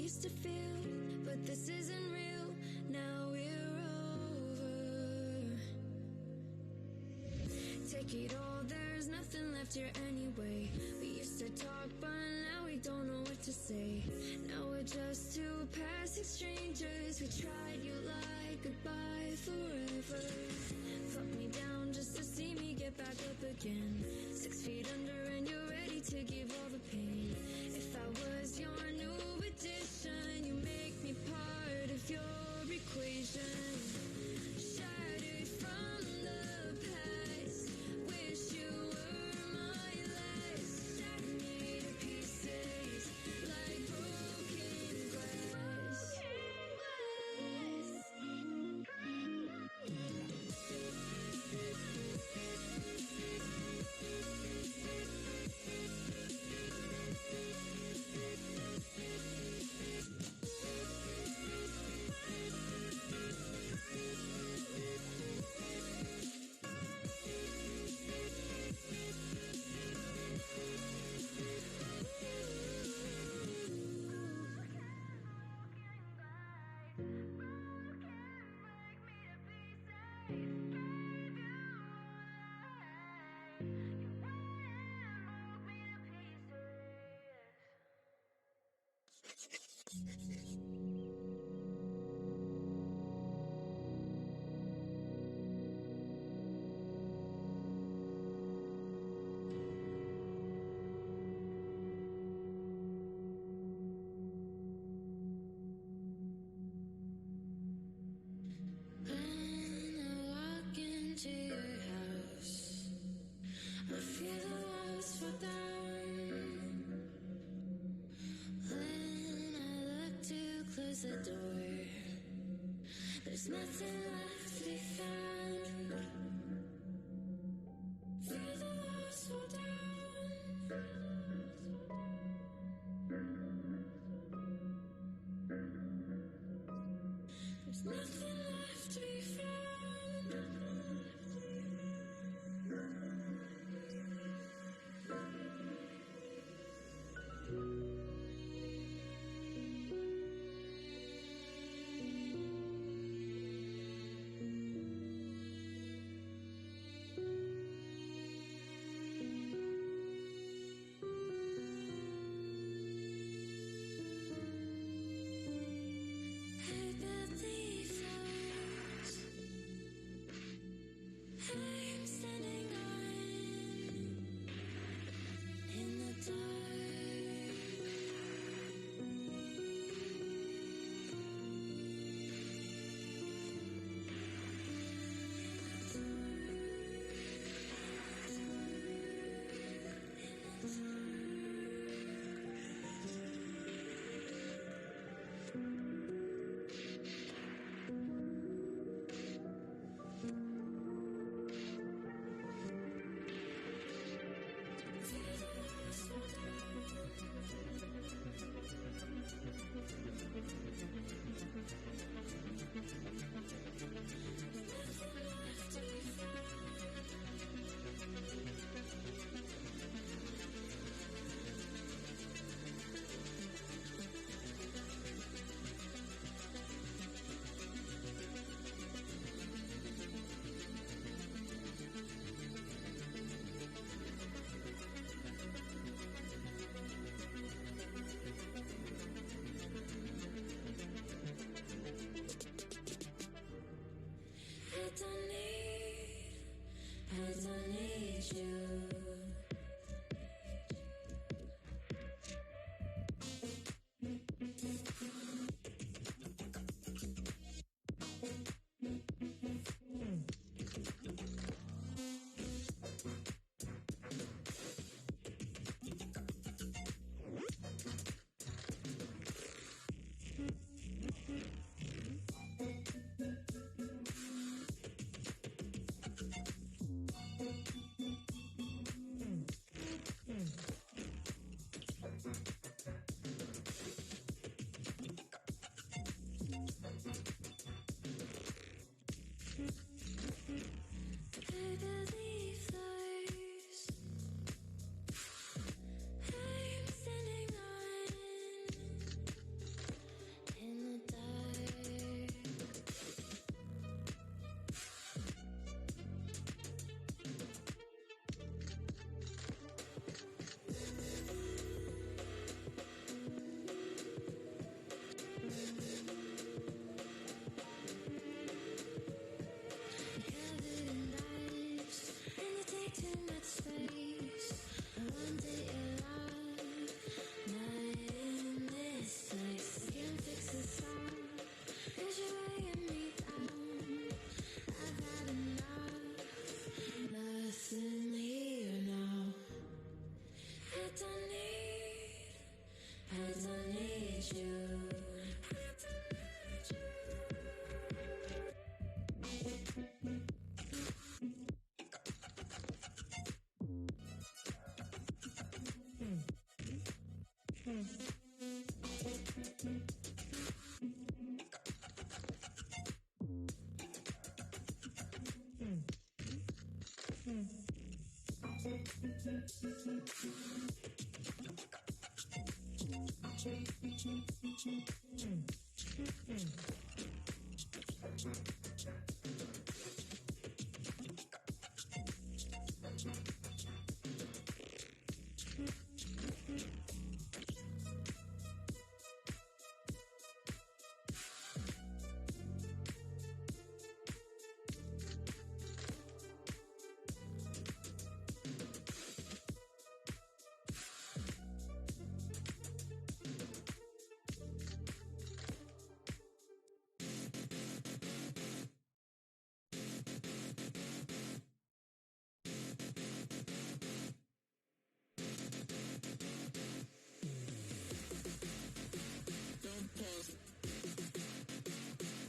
used to feel, but this isn't real. Now we're over. Take it all, there's nothing left here anyway. We used to talk, but now we don't know what to say. Now we're just two passing strangers. We tried, you lied, goodbye forever. Put me down just to see me get back up again. 6 feet under and you're ready to give all the pain. If I was your new addition, you make me part of your equation. Shattered from the past, wish you were my last. Shattered me to pieces like broken glass. The door, there's nothing left to be found. Feel the walls fall down. There's nothing left to be found.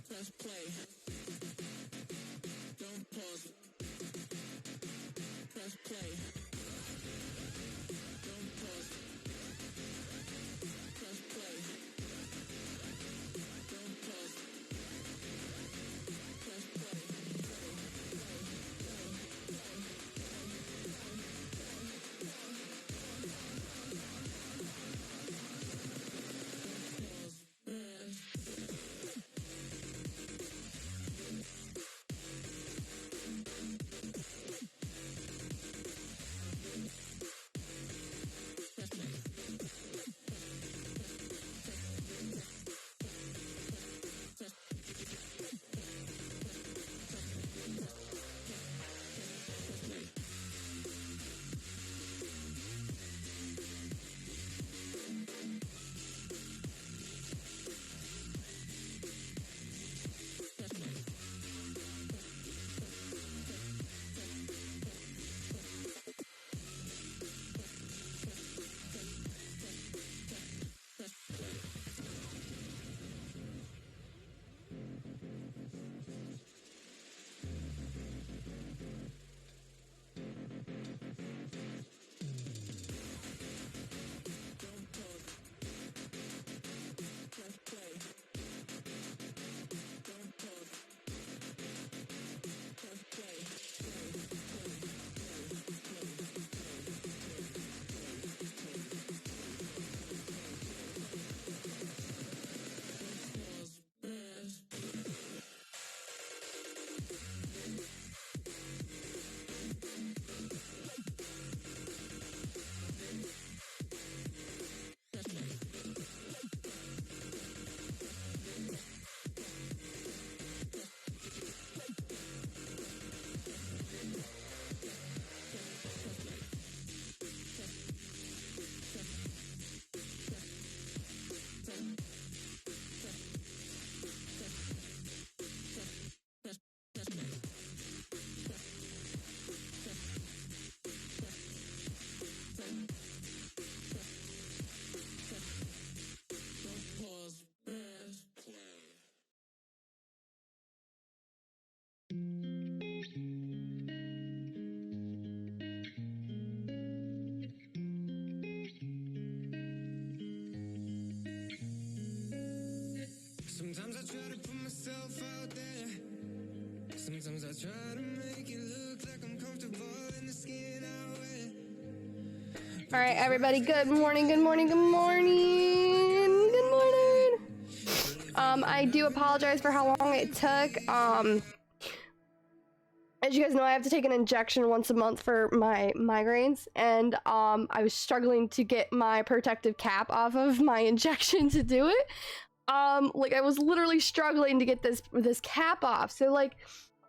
Press play. Don't pause. Press play. Don't pause. Press play. Don't pause. Press play. Sometimes I try to put myself out there. Sometimes I try to make it look like I'm comfortable in the skin I wear. All right, everybody, good morning, good morning, good morning, good morning. I do apologize for how long it took. As you guys know, I have to take an injection once a month for my migraines, and I was struggling to get my protective cap off of my injection to do it. Like I was literally struggling to get this cap off. So like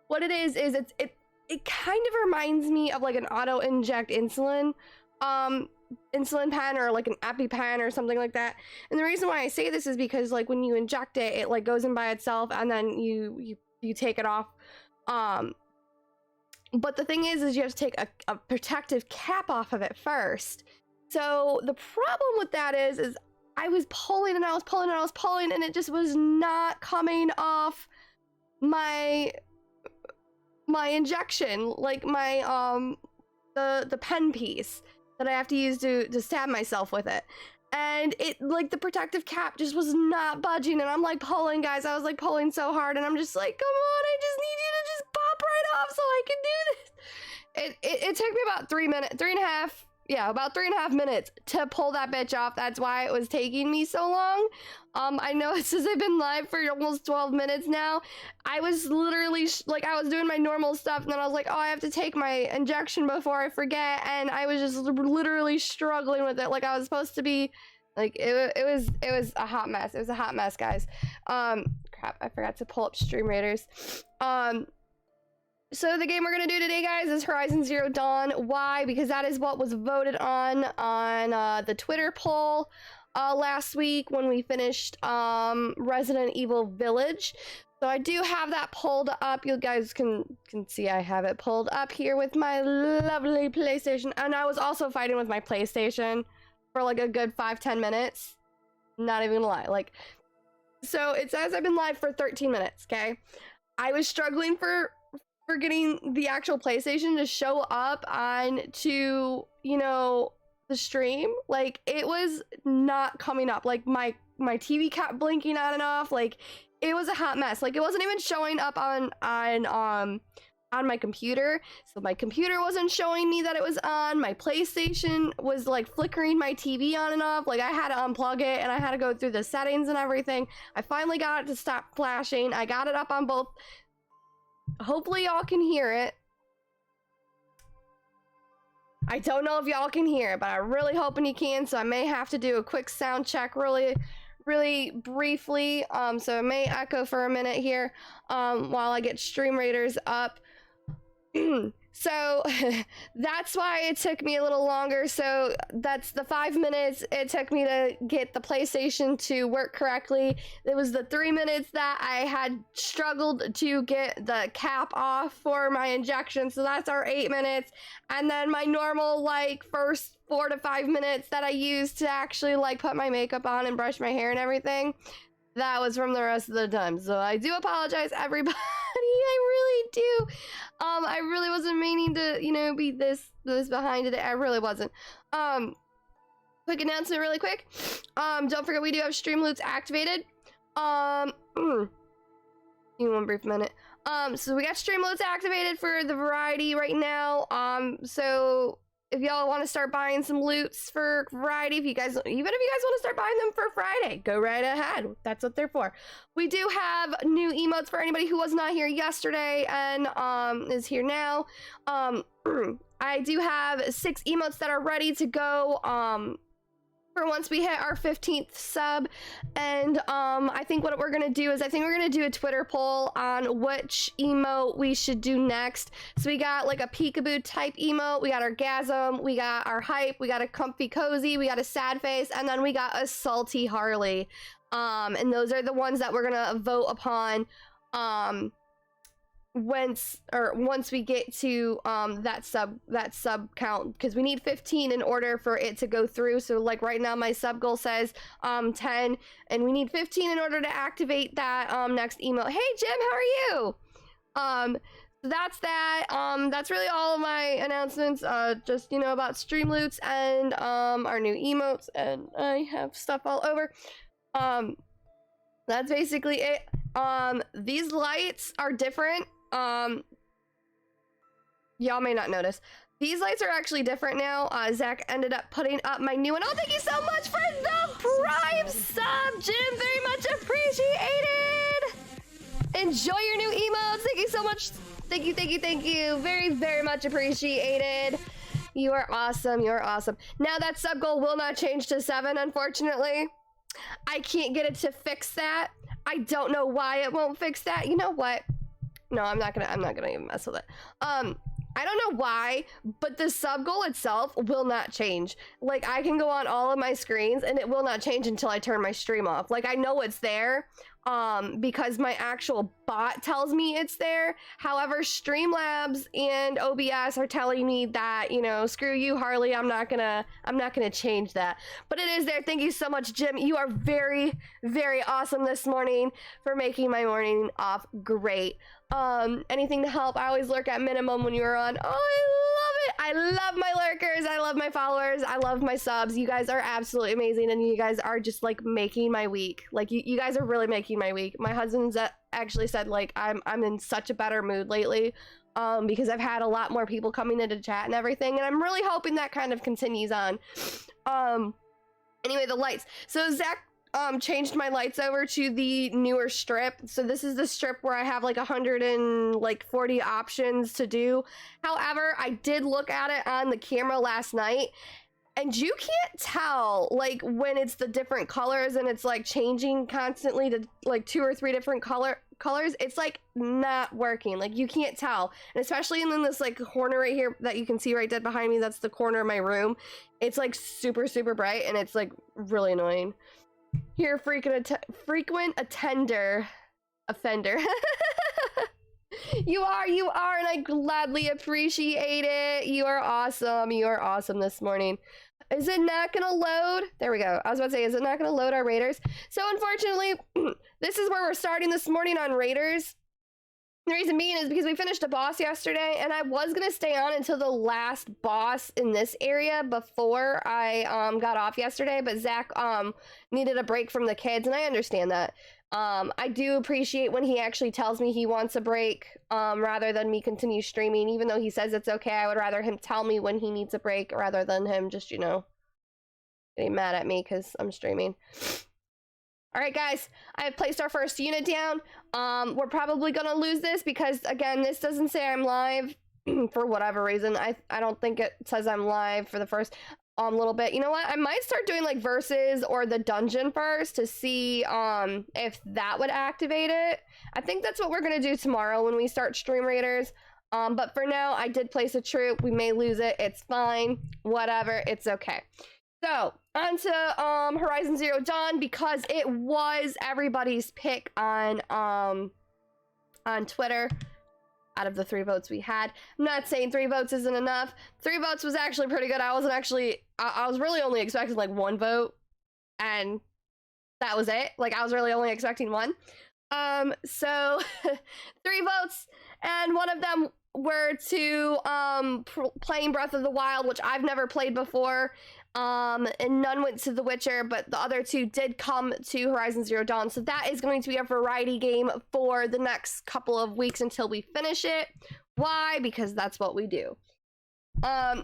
what it is it kind of reminds me of like an auto inject insulin pen or like an EpiPen or something like that. And the reason why I say this is because like when you inject it, it like goes in by itself and then you take it off. But the thing is you have to take a protective cap off of it first. So the problem with that is I was pulling and I was pulling and I was pulling and it just was not coming off my injection, like my the pen piece that I have to use to stab myself with it. and it, like, the protective cap just was not budging, and I'm like pulling, guys. I was like pulling so hard, and I'm just like, come on, I just need you to just pop right off so I can do this. It took me about 3 minutes, 3.5, yeah, about 3.5 minutes to pull that bitch off. That's why it was taking me so long. I know it says I've been live for almost 12 minutes now. I was literally like, I was doing my normal stuff, and then I was like, oh, I have to take my injection before I forget, and I was just literally struggling with it. Like, I was supposed to be, like, it was a hot mess. It was a hot mess, guys. Crap, I forgot to pull up Stream Raiders. So the game we're gonna do today, guys, is Horizon Zero Dawn. Why? Because that is what was voted on the Twitter poll last week when we finished Resident Evil Village. So I do have that pulled up. You guys can see I have it pulled up here with my lovely PlayStation. And I was also fighting with my PlayStation for like a good 5-10 minutes. Not even gonna lie. Like, so it says I've been live for 13 minutes, okay? I was struggling for getting the actual PlayStation to show up on to, you know, the stream. Like, it was not coming up. Like, my TV kept blinking on and off. Like, it was a hot mess. Like, it wasn't even showing up on my computer. So my computer wasn't showing me that it was on. My PlayStation was like flickering my TV on and off. Like, I had to unplug it, and I had to go through the settings and everything. I finally got it to stop flashing. I got it up on both. Hopefully y'all can hear it. I don't know if y'all can hear it, but I'm really hoping you can, so I may have to do a quick sound check really briefly. So it may echo for a minute here while I get Stream Raiders up. So that's why it took me a little longer. So that's the 5 minutes it took me to get the PlayStation to work correctly. It was the 3 minutes that I had struggled to get the cap off for my injection. So that's our 8 minutes. And then my normal, like, first 4 to 5 minutes that I used to actually, like, put my makeup on and brush my hair and everything. That was from the rest of the time. So I do apologize, everybody. I really do. I really wasn't meaning to, you know, be this behind it. I really wasn't. Quick announcement really quick. Don't forget we do have Streamloots activated. Give me one brief minute. So we got Streamloots activated for the variety right now. So if y'all want to start buying some loots for variety, even if you guys want to start buying them for Friday, go right ahead. That's what they're for. We do have new emotes for anybody who was not here yesterday and is here now. I do have 6 emotes that are ready to go for once we hit our 15th sub. And I think what we're gonna do is, I think we're gonna do a Twitter poll on which emote we should do next. So we got like a peekaboo type emote, we got our gasm, we got our hype, we got a comfy cozy, we got a sad face, and then we got a salty Harley. And those are the ones that we're gonna vote upon once we get to that sub count, because we need 15 in order for it to go through. So like right now my sub goal says 10, and we need 15 in order to activate that next emote. Hey Jim, how are you? So that's that. That's really all of my announcements, just, you know, about Streamloots and our new emotes, and I have stuff all over. That's basically it. These lights are different. Y'all may not notice. These lights are actually different now. Zach ended up putting up my new one. Oh, thank you so much for the Prime sub, Jim. Very much appreciated. Enjoy your new emotes. Thank you so much. Thank you. Very, very much appreciated. You are awesome. You are awesome. Now that sub goal will not change to 7, unfortunately. I can't get it to fix that. I don't know why it won't fix that. You know what? No, I'm not gonna even mess with it. I don't know why, but the sub goal itself will not change. Like, I can go on all of my screens and it will not change until I turn my stream off. Like, I know it's there, because my actual bot tells me it's there. However, Streamlabs and OBS are telling me that, you know, screw you, Harley, I'm not gonna change that. But it is there. Thank you so much, Jim. You are very, very awesome this morning for making my morning off great. Anything to help. I always lurk at minimum when you're on. Oh, I love it. I love my lurkers. I love love my followers. I love my subs. You guys are absolutely amazing, and you guys are just like making my week. Like you guys are really making my week. My husband's actually said like I'm in such a better mood lately, because I've had a lot more people coming into chat and everything, and I'm really hoping that kind of continues on. Anyway, the lights. So Zach changed my lights over to the newer strip. So this is the strip where I have like 140 options to do. However, I did look at it on the camera last night, and you can't tell like when it's the different colors and it's like changing constantly to like 2 or 3 different colors. It's like not working. Like you can't tell, and especially in this like corner right here that you can see right dead behind me, that's the corner of my room. It's like super bright, and it's like really annoying. Here, frequent offender. You are, and I gladly appreciate it. You are awesome this morning. Is it not gonna load? There we go. I was about to say, is it not gonna load our raiders? So unfortunately, this is where we're starting this morning on raiders. The reason being is because we finished a boss yesterday, and I was gonna stay on until the last boss in this area before I got off yesterday, but Zach needed a break from the kids, and I understand that. I do appreciate when he actually tells me he wants a break, rather than me continue streaming. Even though he says it's okay, I would rather him tell me when he needs a break rather than him just, you know, getting mad at me because I'm streaming. All right, guys, I have placed our first unit down. We're probably gonna lose this because, again, this doesn't say I'm live for whatever reason. I don't think it says I'm live for the first little bit. You know what? I might start doing like versus or the dungeon first to see if that would activate it. I think that's what we're gonna do tomorrow when we start Stream Raiders. But for now, I did place a troop. We may lose it. It's fine. Whatever. It's okay. So, on to Horizon Zero Dawn, because it was everybody's pick on Twitter. Out of the 3 votes we had, I'm not saying 3 votes isn't enough. 3 votes was actually pretty good. I wasn't actually, I was really only expecting like 1 vote, and that was it. Like I was really only expecting 1. So 3 votes, and one of them were to playing Breath of the Wild, which I've never played before. And none went to The Witcher, but the other 2 did come to Horizon Zero Dawn. So that is going to be a variety game for the next couple of weeks until we finish it. Why? Because that's what we do. So I'm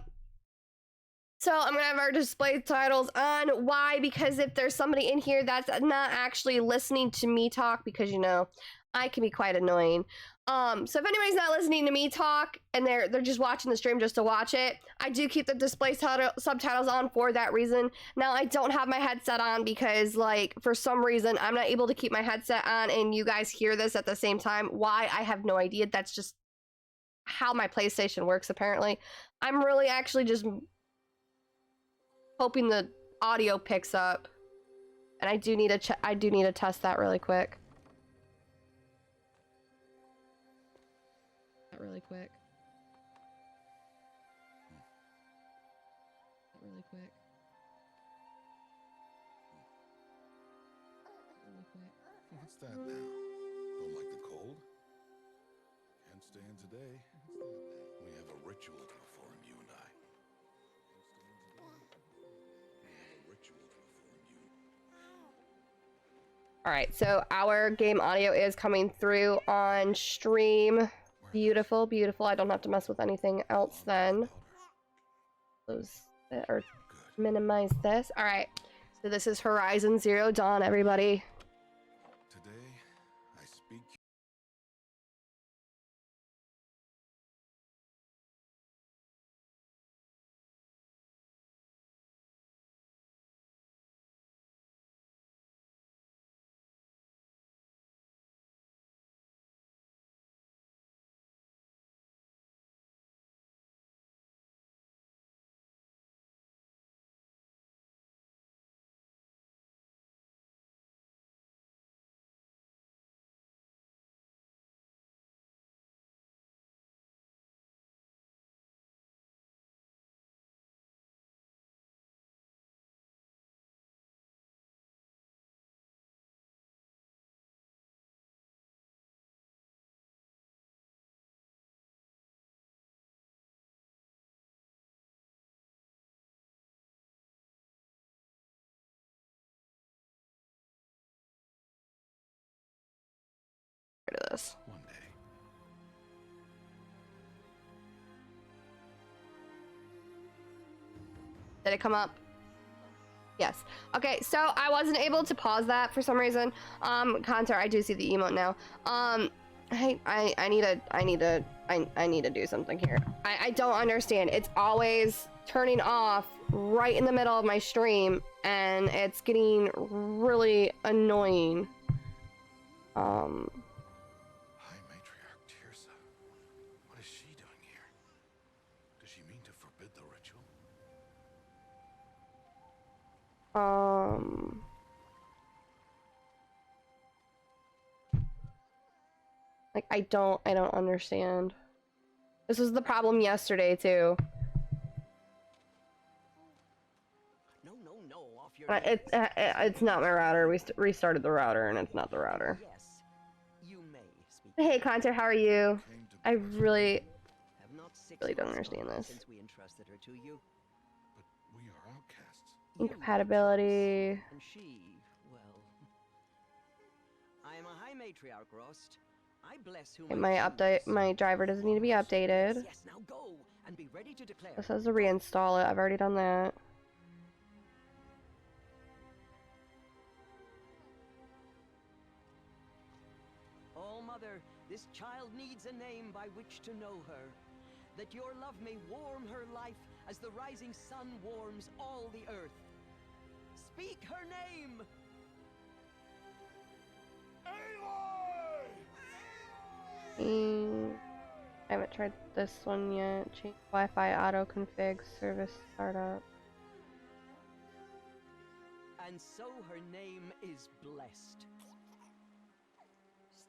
gonna have our display titles on. Why? Because if there's somebody in here that's not actually listening to me talk, because you know I can be quite annoying. So if anybody's not listening to me talk and they're just watching the stream just to watch it, I do keep the display subtitles on for that reason. Now I don't have my headset on because like for some reason I'm not able to keep my headset on and you guys hear this at the same time. Why? I have no idea. That's just how my PlayStation works apparently. I'm really actually just hoping the audio picks up. And I do need to test that really quick. Really quick. Really quick. What's that now? Don't like the cold? Can't stay in today. We have a ritual to perform, you and I. We have a ritual to perform, you. All right, so our game audio is coming through on stream. Beautiful, beautiful. I don't have to mess with anything else then. Close or minimize this. All right, so this is Horizon Zero Dawn, everybody. this. One day. Did it come up? Yes. Okay, so I wasn't able to pause that for some reason. Contour, I do see the emote now. I need to do something here. I don't understand. It's always turning off right in the middle of my stream, and it's getting really annoying. High Matriarch Tirsa. What is she doing here? Does she mean to forbid the ritual? Like, I don't understand. This was the problem yesterday too. No, off your It's not my router. We restarted the router, and it's not the router. Yes, you may speak. Hey, Contour, how are you? I really Have not 6 don't months understand gone this. Since we entrusted her to you. But we are outcasts. Incompatibility. And she, well, I am a high matriarch, Rost. I bless whom My driver doesn't need to be updated. Yes, now go and be ready to declare. This says to reinstall it. I've already done that. Oh, Mother, this child needs a name by which to know her. That your love may warm her life as the rising sun warms all the earth. Speak her name! I haven't tried this one yet. Change Wi-Fi auto config service startup. And so her name is blessed.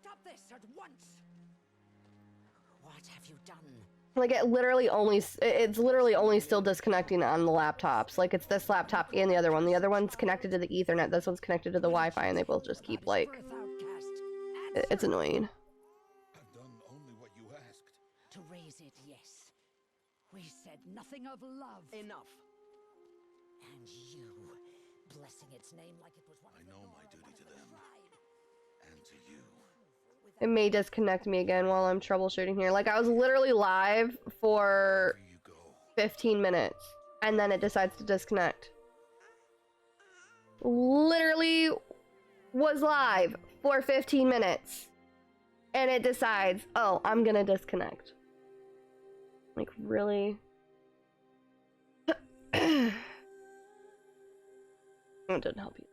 Stop this at once! What have you done? Like, it's literally only still disconnecting on the laptops. Like, it's this laptop and the other one. The other one's connected to the Ethernet. This one's connected to the Wi-Fi, and they both just keep, like, it's annoying. I've done only what you asked. To raise it, yes. We said nothing of love. Enough. And you, blessing its name like it was one I of the know my Nora, duty one to of the them. tribe. And to you. It may disconnect me again while I'm troubleshooting here. Like, I was literally live for Here you go. 15 minutes, and then it decides to disconnect. Literally was live for 15 minutes, and it decides, oh, I'm gonna disconnect. Like, really? It didn't help you.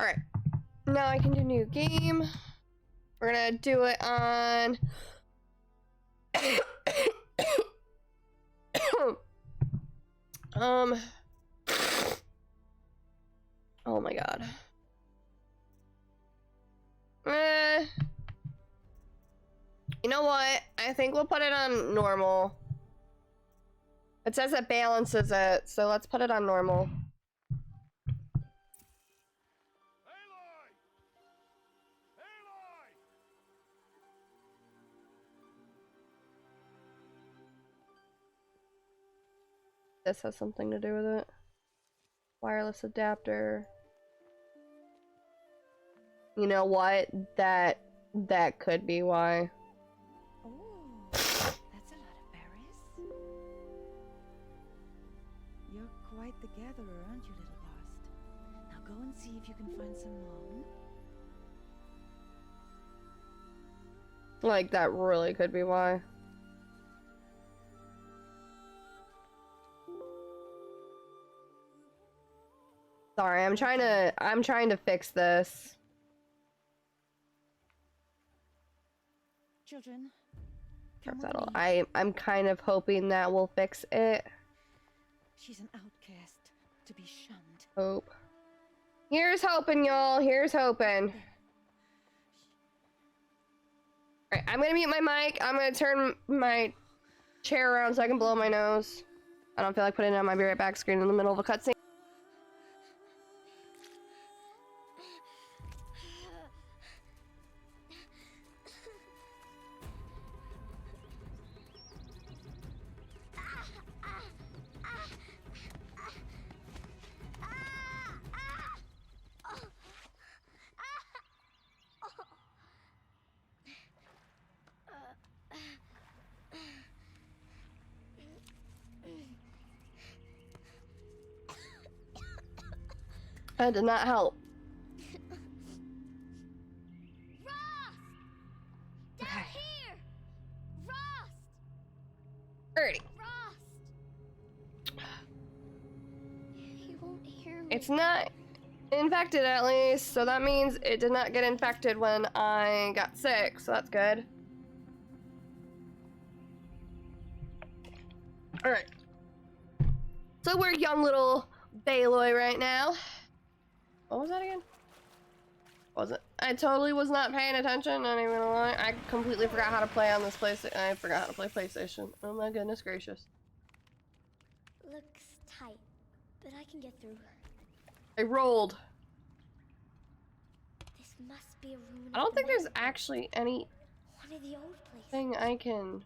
Alright, now I can do new game. We're gonna do it on... Oh my god. You know what? I think we'll put it on normal. It says it balances it, so let's put it on normal. Baeloy! Baeloy! This has something to do with it. Wireless adapter. You know what? That could be why. Oh, that's a lot of berries. You're quite the gatherer, aren't you, little Bast? Now go and see if you can find some more. Like, that really could be why. Sorry, I'm trying to fix this. Children, That's come with all. me. I'm kind of hoping that will fix it. She's an outcast, to be shunned. Hope. Here's hoping, y'all. Here's hoping. Alright, I'm gonna mute my mic. I'm gonna turn my chair around so I can blow my nose. I don't feel like putting it on my Be Right Back screen in the middle of a cutscene. That did not help. Rost! Down here! Rost! Alrighty. Rost! He won't hear me. It's not infected at least, so that means it did not get infected when I got sick, so that's good. Alright. So we're young little Baeloy right now. What was that again? Was it? I totally was not paying attention, not even gonna lie. I completely forgot how to play on this PlayStation. I forgot how to play PlayStation. Oh my goodness gracious. Looks tight, but I can get through. I rolled. This must be a ruin. I don't think there's actually anything one of the old places. I can...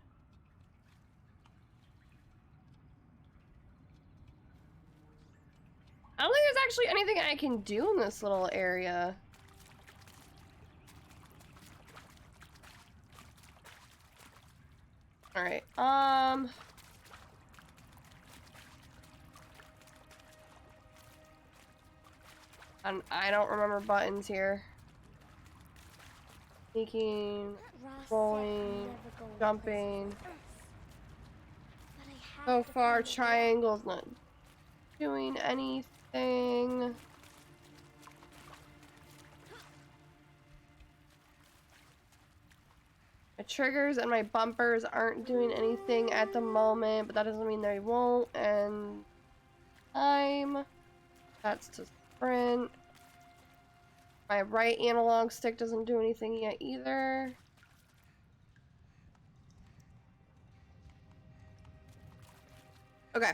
I don't think there's actually anything I can do in this little area. Alright, I don't remember buttons here. Sneaking, rolling, jumping. So far, triangle's not doing anything. My triggers and my bumpers aren't doing anything at the moment, but that doesn't mean they won't. And time. That's to sprint. My right analog stick doesn't do anything yet either. Okay.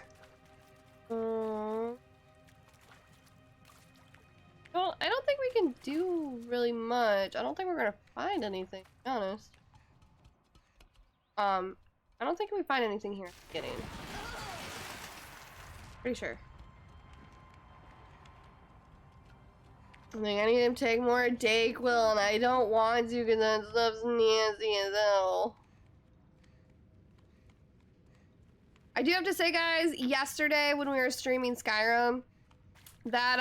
Well, I don't think we can do really much. I don't think we're gonna find anything, to be honest. I don't think we find anything here at the beginning. Pretty sure. I think I need to take more Dayquil, and I don't want to because that stuff's nasty as hell. I do have to say, guys, yesterday when we were streaming Skyrim, that,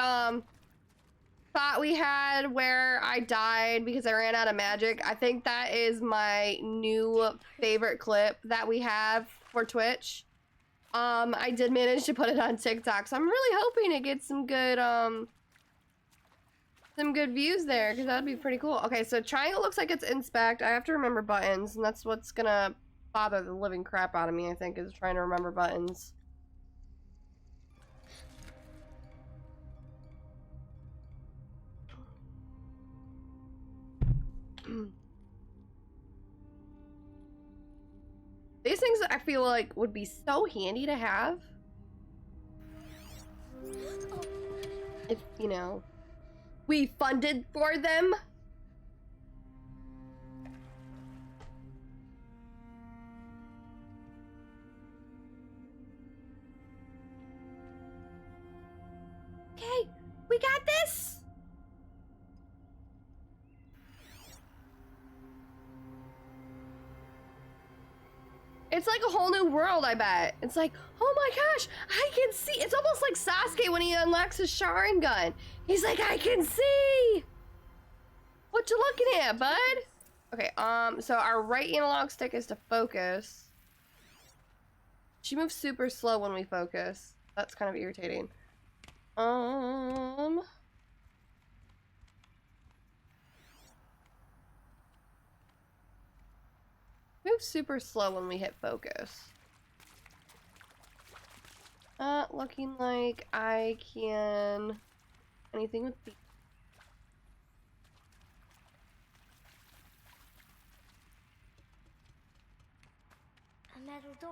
thought we had where I died because I ran out of magic, I think that is my new favorite clip that we have for Twitch. I did manage to put it on TikTok, so I'm really hoping it gets some good views there, because that'd be pretty cool. Okay, so triangle looks like it's inspect. I have to remember buttons, and that's what's gonna bother the living crap out of me, I think, is trying to remember buttons. These things I feel like would be so handy to have. If, you know, we funded for them. Okay, we got this. It's like a whole new world, I bet. It's like, oh my gosh, I can see. It's almost like Sasuke when he unlocks his Sharingan. He's like, I can see. What you looking at, bud? Okay, so our right analog stick is to focus. She moves super slow when we focus. That's kind of irritating. Move super slow when we hit focus. Not looking like I can anything with the A metal door.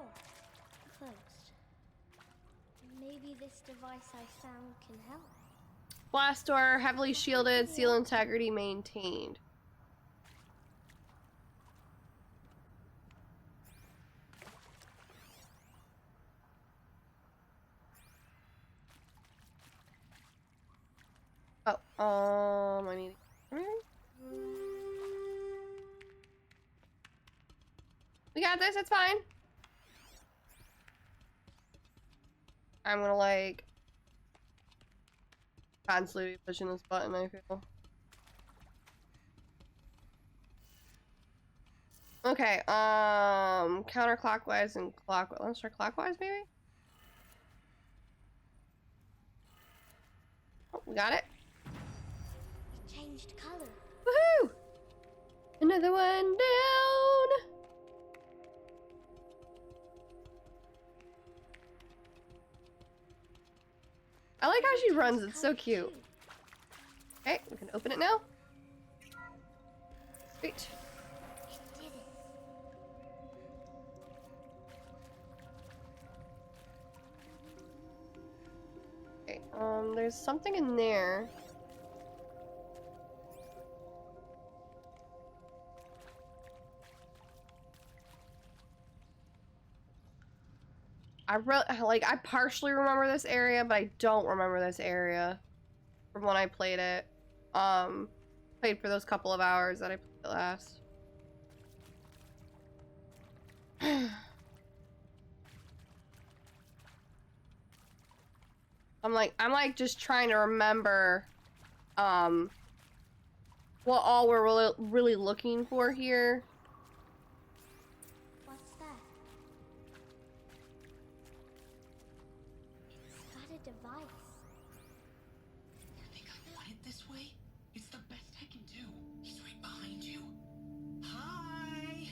Closed. Maybe this device I found can help. Blast door, heavily shielded, seal integrity maintained. Oh, I need. We got this. It's fine. I'm gonna like constantly pushing this button. I feel. Okay. Counterclockwise and clockwise. Let's try clockwise, maybe. Oh, we got it. It changed color. Woohoo! Another one down. I like how she runs. It's so cute. Okay, we can open it now. Sweet. It did it. Okay, there's something in there. I partially remember this area, but I don't remember this area from when I played it. Played for those couple of hours that I played it last. I'm like just trying to remember what all we're really looking for here. What's that? It's got a device. You think I want it this way? It's the best I can do. He's right behind you. Hi!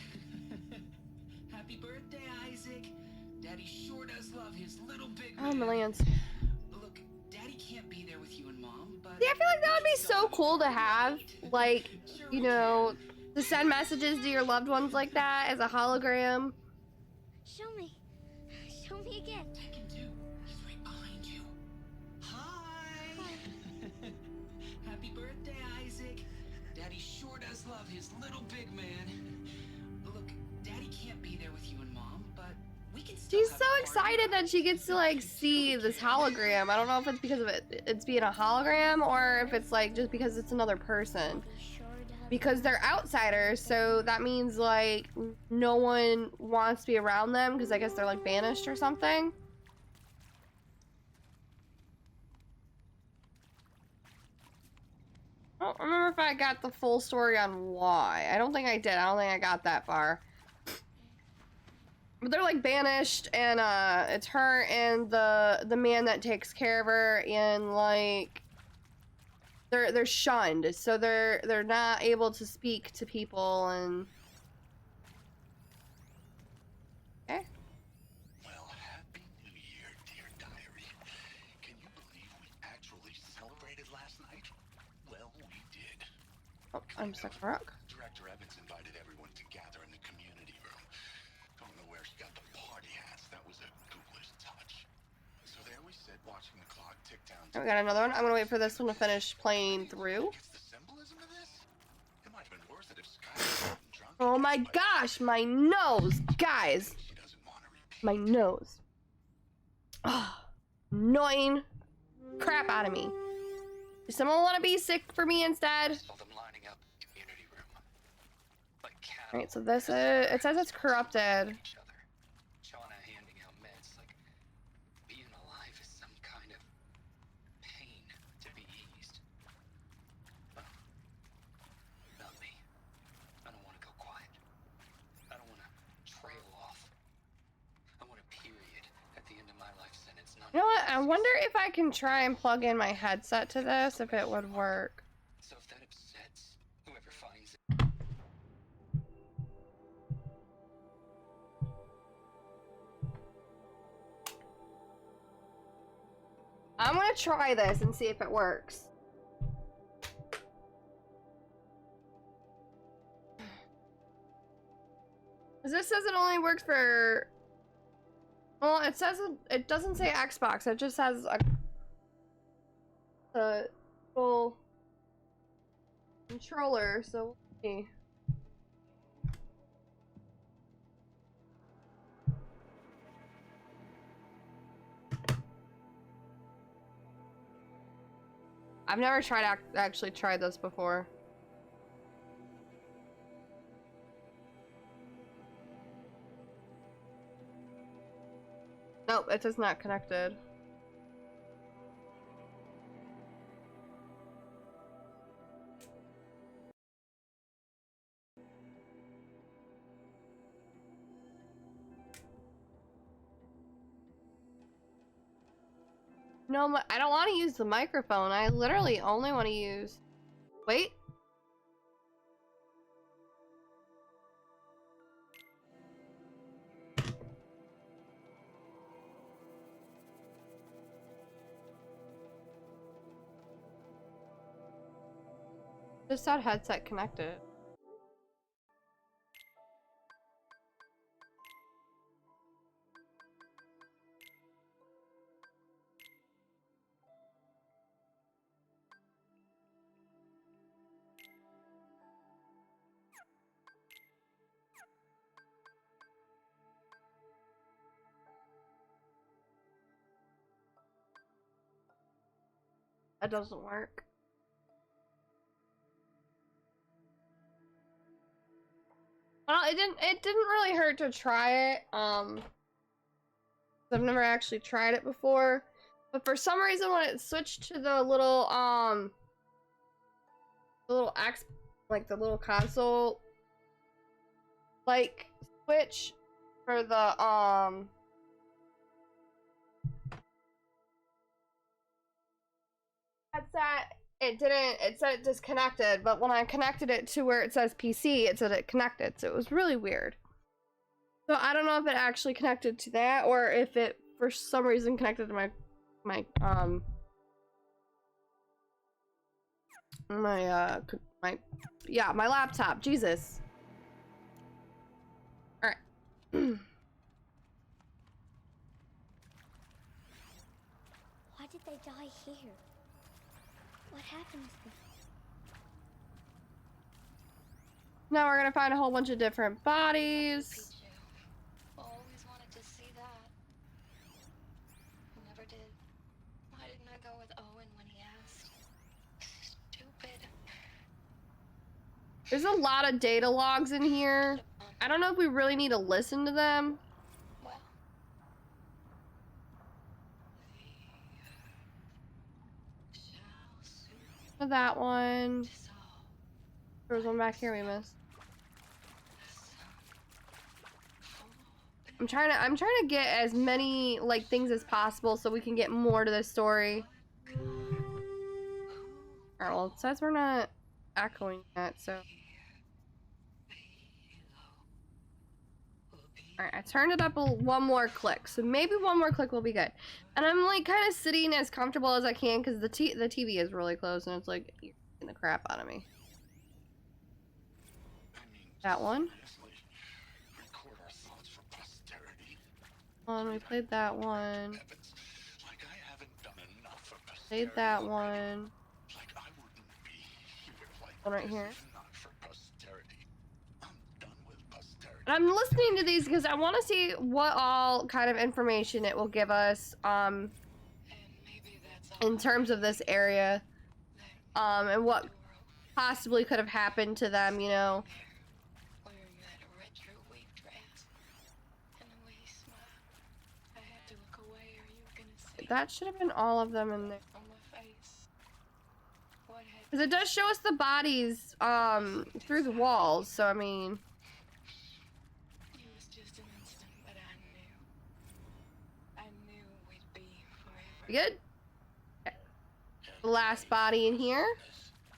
Happy birthday, Isaac. Daddy sure does love his little big Oh, man. millions. Look, Daddy can't be there with you and Mom, but... Yeah, I feel like that would be so cool to have. Like, you know, to send messages to your loved ones like that as a hologram. Show me. Show me again. I can do. He's right behind you. Hi! Happy birthday, Isaac. Daddy sure does love his little big man. Look, Daddy can't be there with you and Mom, but we can still She's have so a party. excited that she gets to like see this hologram. I don't know if it's because of it's being a hologram or if it's like just because it's another person. Be sure to have Because they're outsiders, so that means like no one wants to be around them because I guess they're like banished or something. I don't remember if I got the full story on why. I don't think I did. I don't think I got that far. But they're like banished, and it's her and the man that takes care of her, and like they're shunned, so they're not able to speak to people. And okay. Well, happy New Year, dear diary. Can you believe we actually celebrated last night? Well, we did. Oh, I'm stuck in a rock. Director Evans invited everyone to gather in the community room. Don't know where she got the party hats. That was a ghoulish touch. So there we sit, watching the clock tick down. Oh, we got another one. I'm gonna wait for this one to finish playing through. Gets the symbolism of this? It might have been worse if Sky was drunk. Oh my gosh, my nose, guys, She doesn't want to repeat. my nose. Oh, annoying crap out of me. Does someone want to be sick for me instead? Saw them lining up in the community room. Like cattle. Alright, so this it says it's corrupted. Each other. Shauna handing out meds like being alive is some kind of pain to be eased. But not me. I don't want to go quiet. I don't want to trail off. I want a period at the end of my life sentence. Not You know what? I wonder if I can try and plug in my headset to this, if it would work. so if that upsets whoever finds it. I'm gonna try this and see if it works. 'Cause this says it only works for. Well, it says it doesn't say Xbox. It just has a full controller. So we'll see. I've never actually tried this before. Nope, it is not connected. No, I don't want to use the microphone. I literally only want to use... Wait. Just had headset connected. That doesn't work. Well, it didn't really hurt to try it. I've never actually tried it before. But for some reason when it switched to the little like the little console like switch for the headset, it said it disconnected, but when I connected it to where it says PC, it said it connected, so it was really weird. So I don't know if it actually connected to that, or if it for some reason connected to my laptop. Jesus. Alright. Why did they die here? What happened to them? Now we're gonna find a whole bunch of different bodies. Always wanted to see that. Never did. Why didn't I go with Owen when he asked? Stupid. There's a lot of data logs in here. I don't know if we really need to listen to them. Well. That one. There was one back here we missed. I'm trying to get as many like things as possible so we can get more to this story. Alright, well it says we're not echoing yet, so. Alright, I turned it up one more click, so maybe one more click will be good. And I'm like kind of sitting as comfortable as I can because the TV is really close and it's like you're getting the crap out of me. That one. We played that one. Played that one. One right here. And I'm listening to these because I want to see what all kind of information it will give us in terms of this area and what possibly could have happened to them, you know. That should have been all of them in there. Because it does show us the bodies through the walls, so I mean. It was just an instant, but I knew we'd be forever. We good? Okay. The last body in here.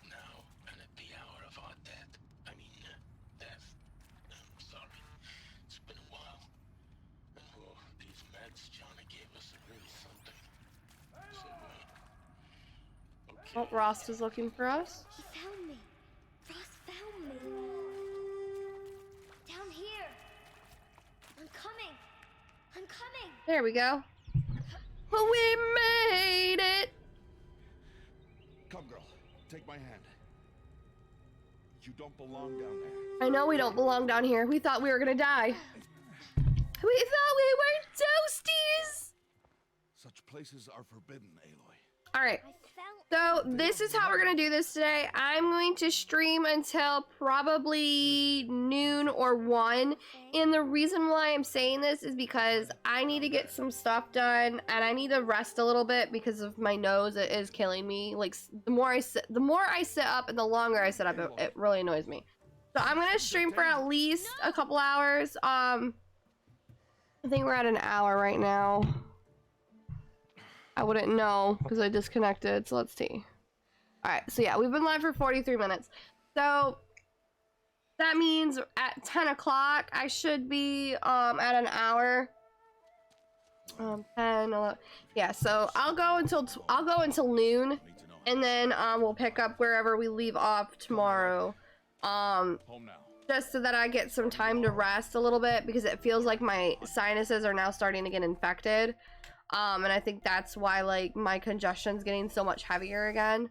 Now and at the hour of our death. I mean, death. I'm sorry. It's been a while. And well, these meds Johnny gave us are really something. So wait. Okay. Oh, Rost is looking for us. He found me. Ross found me. Down here. coming. There we go. We made it. Come, girl. Take my hand. You don't belong down there. I know we don't belong down here. We thought we were gonna die. We thought we were toasties. Such places are forbidden, Aloy. All right. I felt So this is how we're gonna do this today. I'm going to stream until probably noon or 1. And the reason why I'm saying this is because I need to get some stuff done and I need to rest a little bit because of my nose. It is killing me. Like the more I sit up and the longer I sit up, it really annoys me. So I'm gonna stream for at least a couple hours. I think we're at an hour right now. I wouldn't know because I disconnected, so let's see. Alright, so yeah, we've been live for 43 minutes. So that means at 10 o'clock I should be at an hour. 10, 11, yeah, so I'll go until noon, and then we'll pick up wherever we leave off tomorrow. Home now. Just so that I get some time to rest a little bit because it feels like my sinuses are now starting to get infected. And I think that's why, like, my congestion's getting so much heavier again.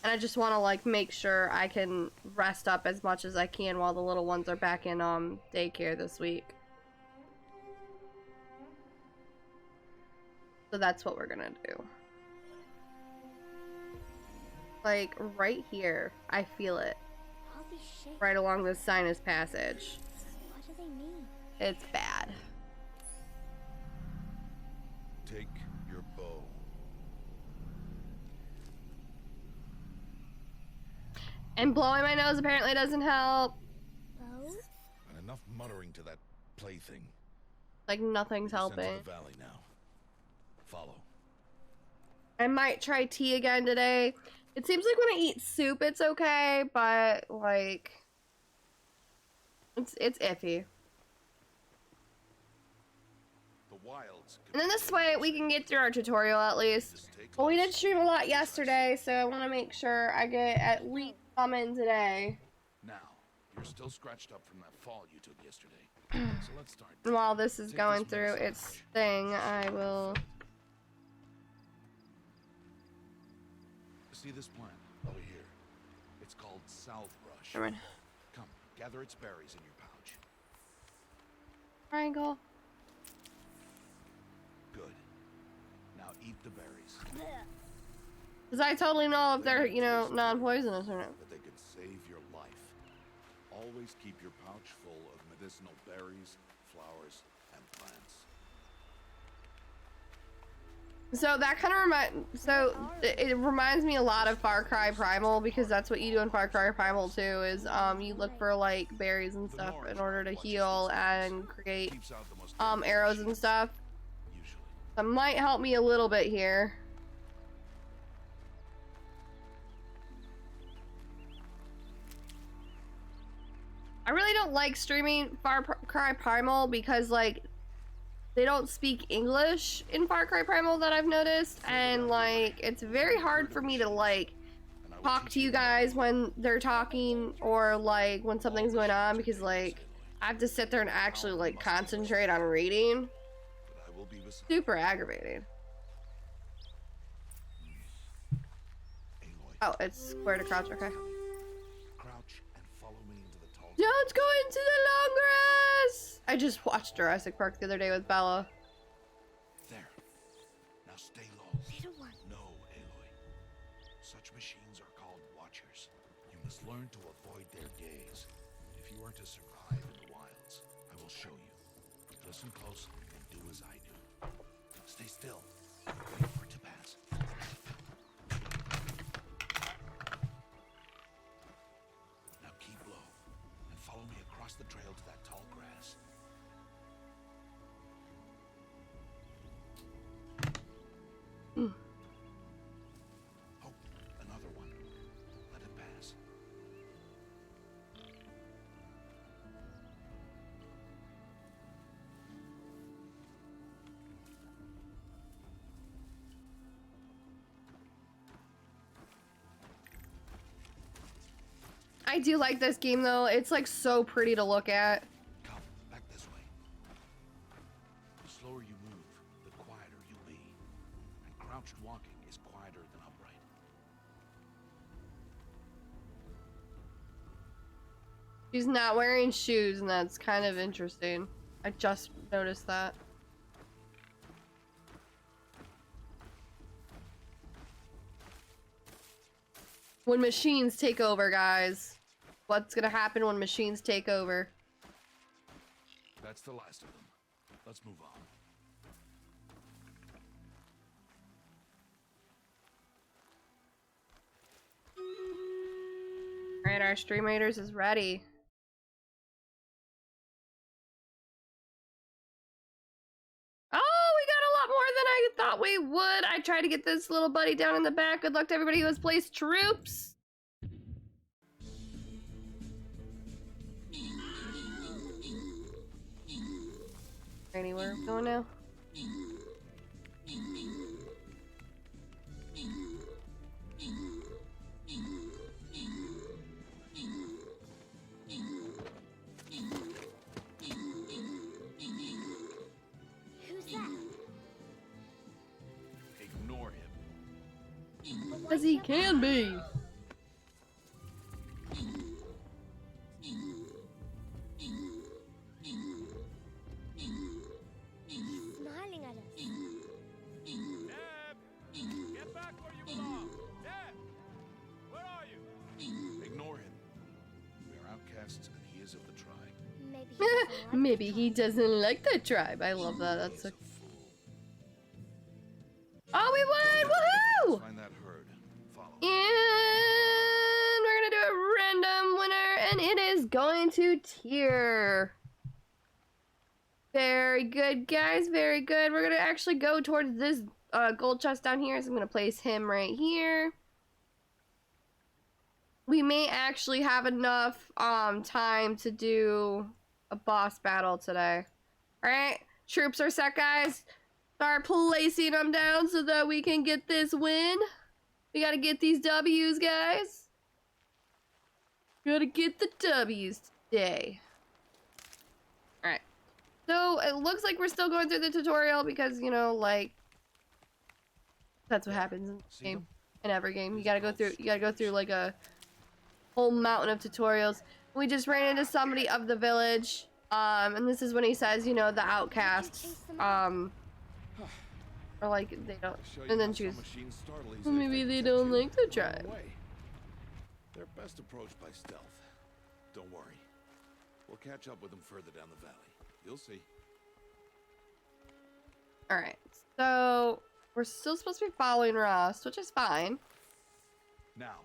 And I just want to, like, make sure I can rest up as much as I can while the little ones are back in, daycare this week. So that's what we're gonna do. Like, right here, I feel it. all these shapes. Right along the sinus passage. What do they mean? It's bad. Take your bow. And blowing my nose apparently doesn't help. Bow? And enough muttering to that plaything. Like, nothing's Descend to helping. the valley now. Follow. I might try tea again today. It seems like when I eat soup, it's okay, but, like, it's iffy. The wilds. And then this way, we can get through our tutorial at least. Well, we did stream a lot yesterday, so I want to make sure I get at least some in today. Now, you're still scratched up from that fall you took yesterday. So let's start. And while this is going through its thing, I will... See this plant over here? It's called salve brush. Never mind. Come, gather its berries in your pouch. Triangle. Good. Now eat the berries. Because I totally know if they're, you know, non-poisonous or not. That they could save your life. Always keep your pouch full of medicinal berries, flowers, and plants. So that kind of it reminds me a lot of Far Cry Primal, because that's what you do in Far Cry Primal too, is you look for like berries and stuff in order to heal and create arrows and stuff. That might help me a little bit here. I really don't like streaming Far Cry Primal because, like, they don't speak English in Far Cry Primal that I've noticed, and, like, it's very hard for me to, like, talk to you guys when they're talking or, like, when something's going on, because, like, I have to sit there and actually, like, concentrate on reading. Super aggravating. Oh, it's square to crouch, okay. Don't go into the long grass! I just watched Jurassic Park the other day with Bella. There. Now stay low. Little one. No, Aloy. Such machines are called watchers. You must learn to avoid their gaze. If you are to survive in the wilds, I will show you. Listen close and do as I do. Stay still. Wait for it to pass. Now keep low. Follow me across the trail to that tall grass. Oh, another one. Let it pass. I do like this game though. It's like so pretty to look at. She's not wearing shoes, and that's kind of interesting. I just noticed that. When machines take over, guys. What's gonna happen when machines take over? That's the last of them. Let's move on. Alright, our Stream Raiders is ready. Oh, we got a lot more than I thought we would. I tried to get this little buddy down in the back. Good luck to everybody who has placed troops. Anywhere we're going now? Who's that? Ignore him. As he can be. Smiling at us. Get back where you belong. Deb! Where are you? Ignore him. We are outcasts and he is of the tribe. Maybe he doesn't like Maybe he doesn't like the tribe. I love that. That's a... Oh, we won! Woohoo! Find that herd. Follow. And we're gonna do a random winner, and it is going to Tier. Very good, guys. Very good. We're gonna actually go towards this gold chest down here, so I'm gonna place him right here. We may actually have enough time to do a boss battle today. All right, troops are set, guys. Start placing them down so that we can get this win. We gotta get these W's, guys. Gotta get the W's today. Alright. So, it looks like we're still going through the tutorial because, you know, like... That's what happens in this game. In every game. You gotta go through, like, a whole mountain of tutorials. We just ran into somebody of the village. And this is when he says, you know, the outcasts. Or like they don't, and then she goes, well, maybe they don't like the tribe. They're best approached by stealth. Don't worry, we'll catch up with them further down the valley. You'll see. All right, so we're still supposed to be following Rust, which is fine. Now,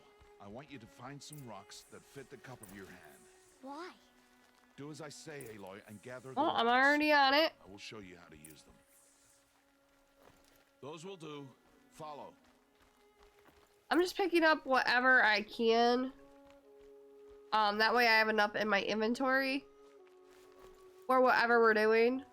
I want you to find some rocks that fit the cup of your hand. Why? Do as I say, Aloy, and gather the Well, rocks. I'm already on it. I will show you how to use them. Those will do. Follow. I'm just picking up whatever I can. That way I have enough in my inventory for whatever we're doing.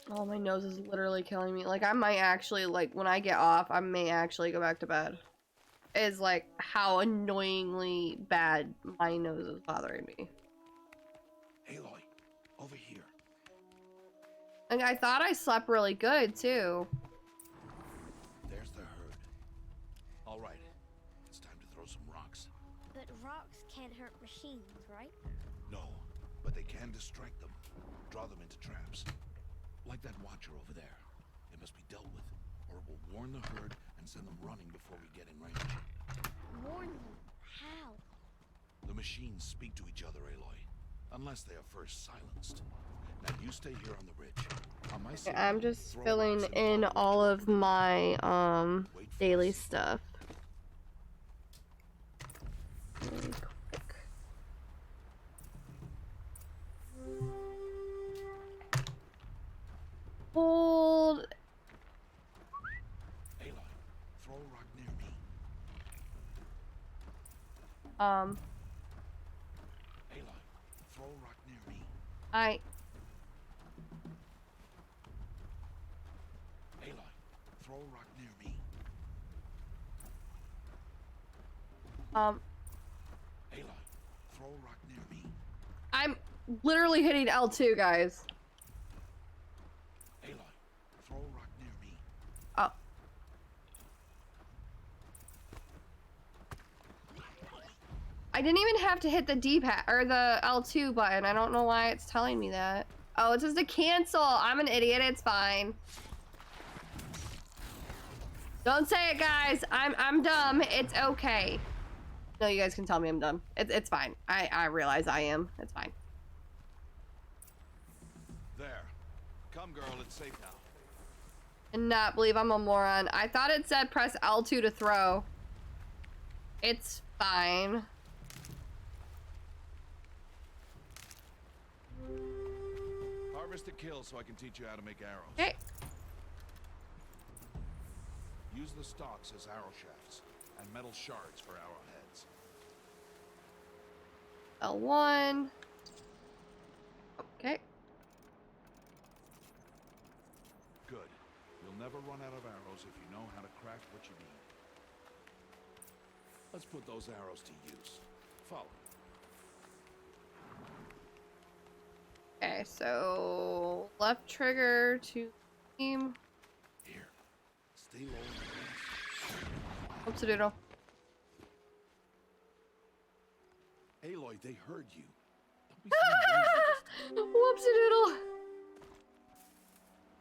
Oh, my nose is literally killing me. Like, I might actually, like, when I get off, I may actually go back to bed. Is like how annoyingly bad my nose is bothering me. Aloy, over here. And I thought I slept really good too. There's the herd. All right, it's time to throw some rocks. But rocks can't hurt machines, right? No, but they can distract them, draw them into traps. Like that watcher over there. It must be dealt with, or it will warn the herd and send them running before we get in range. Warn them? How? The machines speak to each other, Aloy, unless they are first silenced. Now you stay here on the ridge. On my side, I'm just throw filling rocks in follow all the of my Wait for daily us. stuff. Really quick. Hold. Aloy, throw a rock near me. Um, Aloy, throw a rock near me. I. Aloy, throw a rock near me. Um, Aloy, throw a rock near me. I'm literally hitting L2, guys. Aloy, throw a rock near me. Oh. I didn't even have to hit the D-pad or the L2 button. I don't know why it's telling me that. Oh, it says to cancel. I'm an idiot. It's fine. Don't say it, guys. I'm dumb. It's okay. No, you guys can tell me I'm dumb. It's fine. I realize I am. It's fine. There. Come, girl. It's safe now. And not believe I'm a moron. I thought it said press L2 to throw. It's fine. Harvest a kill so I can teach you how to make arrows. Okay. Use the stalks as arrow shafts and metal shards for arrowheads. L1. Okay. Good. You'll never run out of arrows if you know how to craft what you need. Let's put those arrows to use. Follow. Okay, so left trigger to aim. Here. Stay low. What's a doodle? Aloy, they heard you. Don't be so lazy. Whoopsie doodle.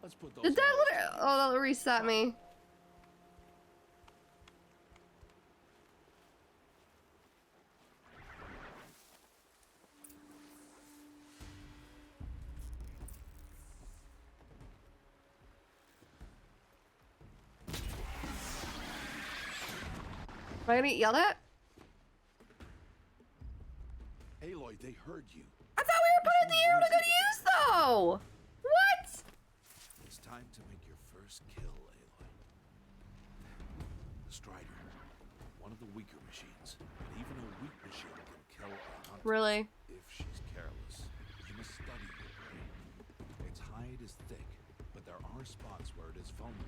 Let's put those Did that arrows literally? to Oh, that reset me. Am I gonna get yelled at? Aloy, they heard you. I thought we were putting the arrow to good use, though. What? It's time to make your first kill, Aloy. The Strider, one of the weaker machines, but even a weak machine can kill a hunter. Really? If she's careless, you must study your prey. Its hide is thick, but there are spots where it is vulnerable,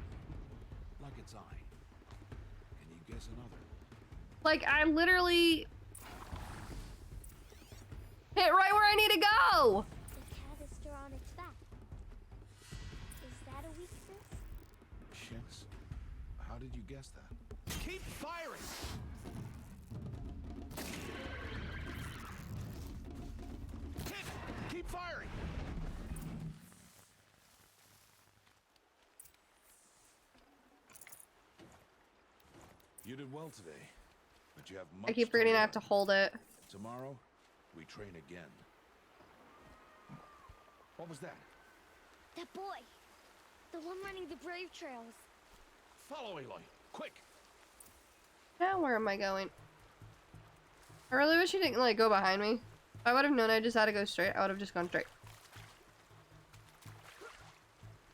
like its eye. Can you guess another? Like, I literally hit right where I need to go. The canister on its back. Is that a weakness? Yes. How did you guess that? Keep firing! Hit! Keep firing! You did well today, but you have much I keep forgetting I to have to learn. hold it. Tomorrow, we train again. What was that? That boy. The one running the brave trails. Follow Aloy, quick! Now where am I going? I really wish he didn't like go behind me. If I would have known I just had to go straight, I would have just gone straight.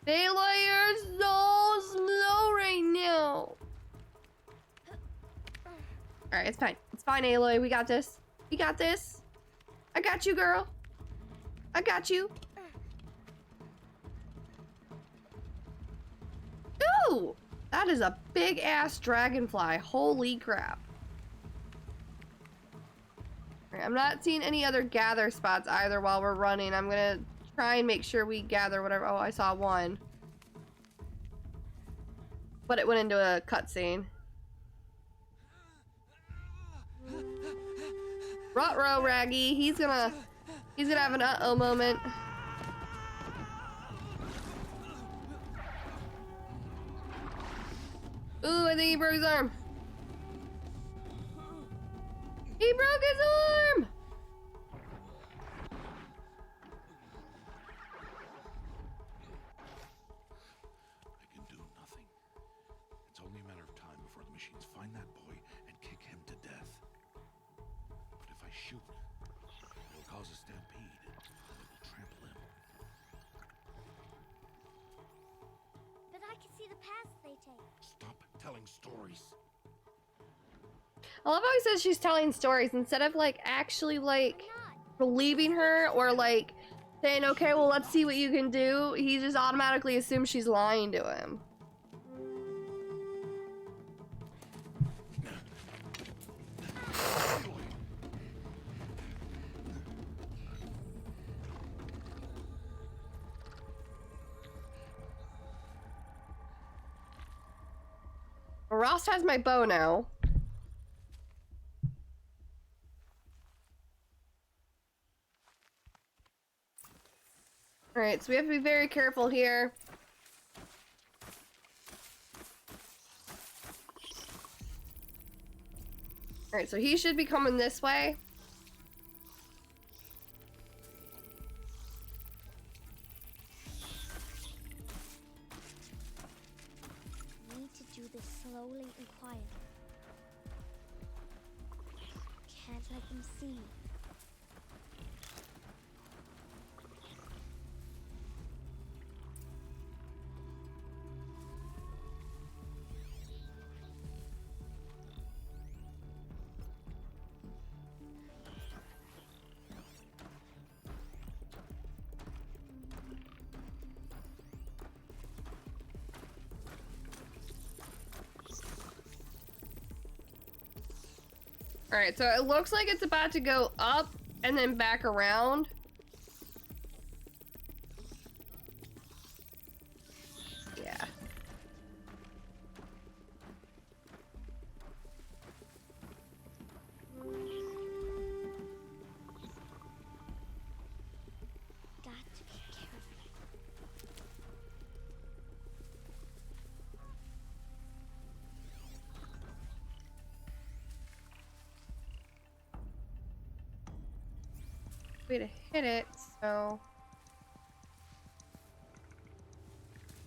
Baeloy, you're so slow right now. Alright, it's fine. It's fine, Aloy. We got this. We got this. I got you, girl. I got you. Ooh! That is a big-ass dragonfly. Holy crap. Alright, I'm not seeing any other gather spots either while we're running. I'm gonna try and make sure we gather whatever. Oh, I saw one. But it went into a cutscene. Ruh-roh, Raggy. He's gonna have an uh-oh moment. Ooh, I think he broke his arm. He broke his arm! I can do nothing. It's only a matter of time before the machines find that boy and kick him to death. But if I shoot, it'll cause a stampede. It will trample him. But I can see the paths they take. Stop telling stories. I love how he says she's telling stories instead of like actually like believing her or like saying, okay, well, let's see what you can do. He just automatically assumes she's lying to him. Ross has my bow now. Alright, so we have to be very careful here. Alright, so he should be coming this way. We need to do this slowly and quietly. Can't let them see. Alright, so it looks like it's about to go up and then back around. Yeah. Got to be careful. Way to hit it, so.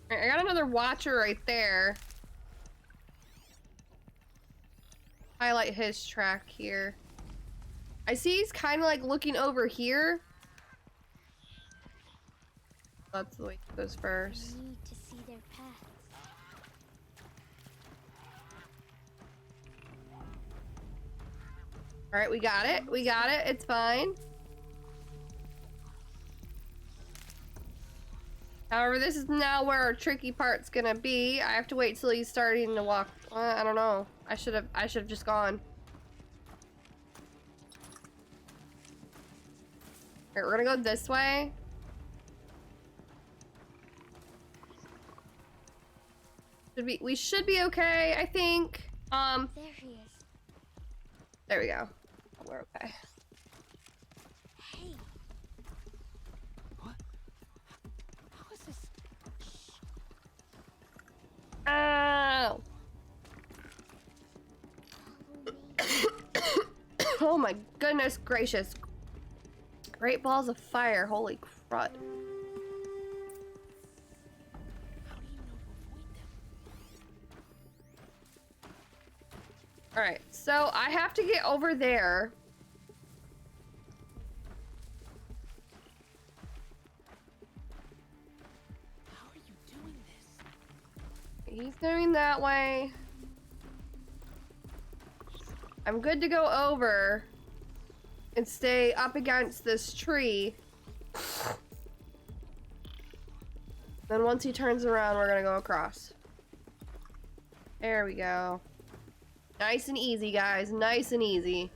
Alright, I got another watcher right there. Highlight his track here. I see he's kind of like looking over here. That's the way it goes first. We need to see their paths. Alright, we got it. We got it. It's fine. However, this is now where our tricky part's gonna be. I have to wait till he's starting to walk. I don't know. I should have just gone. Alright, we're gonna go this way. We should be okay, I think. There he is. There we go. We're okay. Hey. What? How is this? Ow! Oh my goodness gracious. Great balls of fire, holy crud. How do you know to avoid them? Alright, so I have to get over there. How are you doing this? He's going that way. I'm good to go over and stay up against this tree. Then once he turns around, we're gonna go across. There we go. Nice and easy, guys. Nice and easy.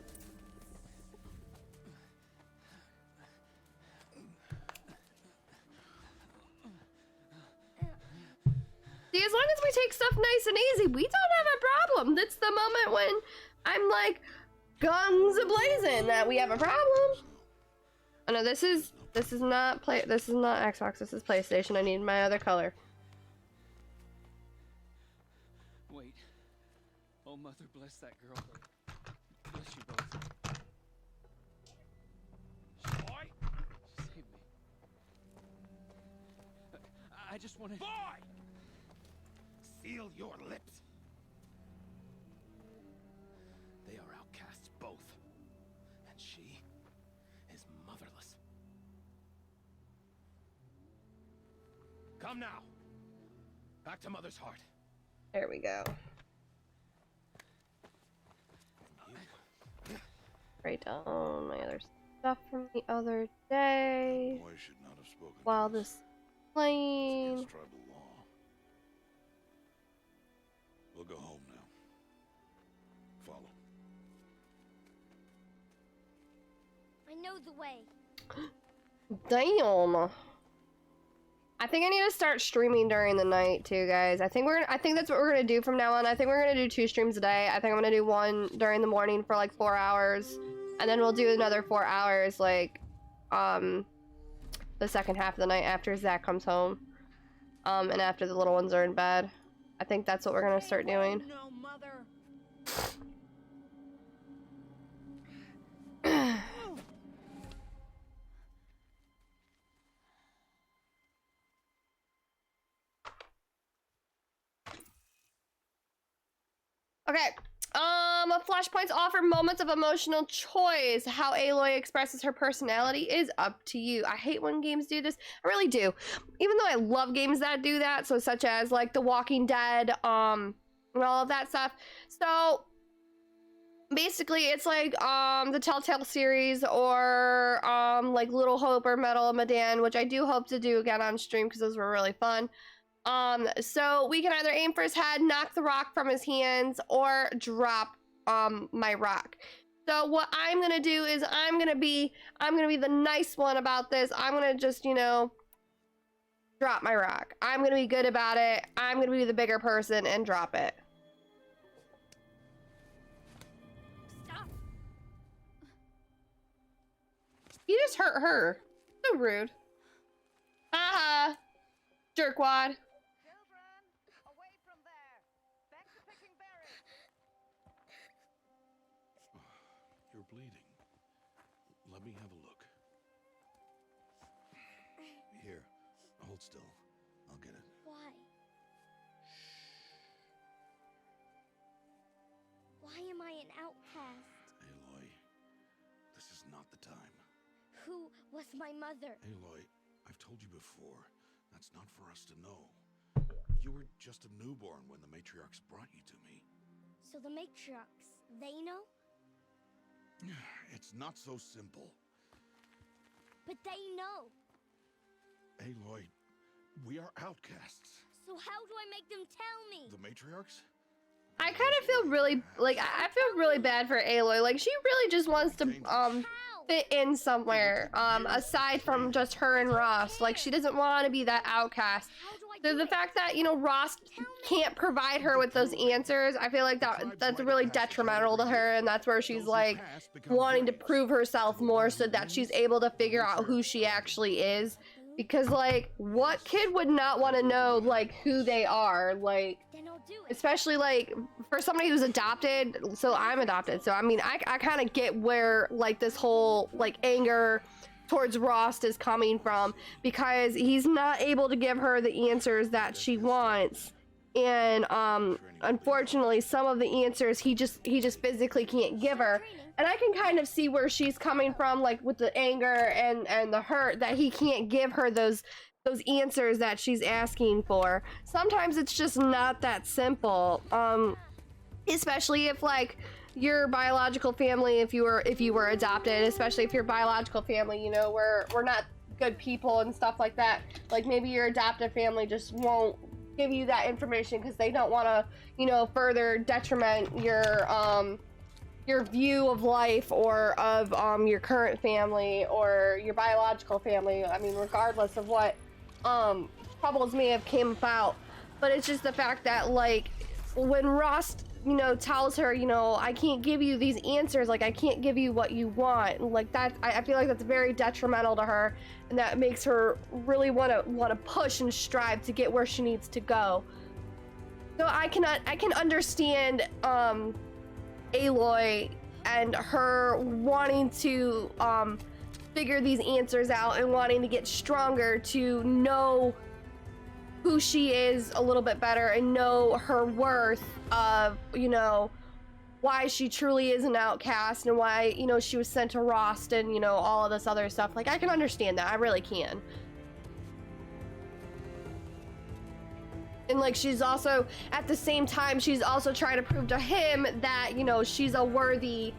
See, as long as we take stuff nice and easy, we don't have a problem. That's the moment when I'm like, guns a-blazing, that we have a problem. Oh no, this is not Xbox, this is PlayStation. I need my other color. Wait. Oh, Mother, bless that girl. Bless you both. Boy! Save me. I just want to... Boy! Seal your lips. They are outcasts both. And she is motherless. Come now. Back to Mother's heart. There we go. Write down my other stuff from the other day. Boy should not have spoken. While this is playing. Against tribal law. We'll go home now. Follow. I know the way. Damn. I think I need to start streaming during the night too, guys. I think that's what we're gonna do from now on. I think we're gonna do 2 streams a day. I think I'm gonna do one during the morning for like 4 hours, and then we'll do another 4 hours like the second half of the night after Zach comes home. And after the little ones are in bed. I think that's what we're gonna start doing. No, Mother. Okay. Flashpoints offer moments of emotional choice. How Aloy expresses her personality is up to you. I hate when games do this. I really do. Even though I love games that do that, so such as like The Walking Dead, and all of that stuff. So basically it's like the Telltale series or like Little Hope or Metal Medan, which I do hope to do again on stream because those were really fun. So we can either aim for his head, knock the rock from his hands, or drop my rock. So what I'm gonna do is I'm gonna be the nice one about this. I'm gonna just, you know, drop my rock. I'm gonna be good about it. I'm gonna be the bigger person and drop it. Stop. You just hurt her. So rude. Haha. Jerkwad. Away from there. Back to picking berries. You're bleeding. Let me have a look. Here, hold still. I'll get it. Why? Why am I an outcast? Aloy, this is not the time. Who was my mother? Aloy, I've told you before, that's not for us to know. You were just a newborn when the matriarchs brought you to me. So the matriarchs, they know? It's not so simple. But they know. Aloy, we are outcasts. So how do I make them tell me? The matriarchs? I kind of feel really, like, I feel really bad for Aloy. Like, she really just wants to, fit in somewhere, aside from just her and Ross. Like, she doesn't want to be that outcast. So the fact that, you know, Ross can't provide her with those answers, I feel like that's really detrimental to her, and that's where she's, like, wanting to prove herself more so that she's able to figure out who she actually is. Because, like, what kid would not want to know, like, who they are? Like, especially, like, for somebody who's adopted. So I'm adopted. So, I mean, I kind of get where, like, this whole, like, anger towards Ross is coming from. Because he's not able to give her the answers that she wants. And, unfortunately, some of the answers he just physically can't give her. And I can kind of see where she's coming from, like with the anger and the hurt that he can't give her those answers that she's asking for. Sometimes it's just not that simple. Especially if like your biological family, if you were adopted, especially if your biological family, you know, we're not good people and stuff like that. Like maybe your adoptive family just won't give you that information because they don't want to, you know, further detriment your view of life or of your current family or your biological family. I mean, regardless of what troubles may have came about. But it's just the fact that, like, when Ross, you know, tells her, you know, I can't give you these answers, like, I can't give you what you want, like, that, I feel like that's very detrimental to her, and that makes her really want to push and strive to get where she needs to go. So I can understand Aloy and her wanting to figure these answers out and wanting to get stronger to know who she is a little bit better and know her worth of, you know, why she truly is an outcast and why, you know, she was sent to Rost and, you know, all of this other stuff. Like, I can understand that. I really can. And like, she's also, at the same time, she's also trying to prove to him that, you know, she's a worthy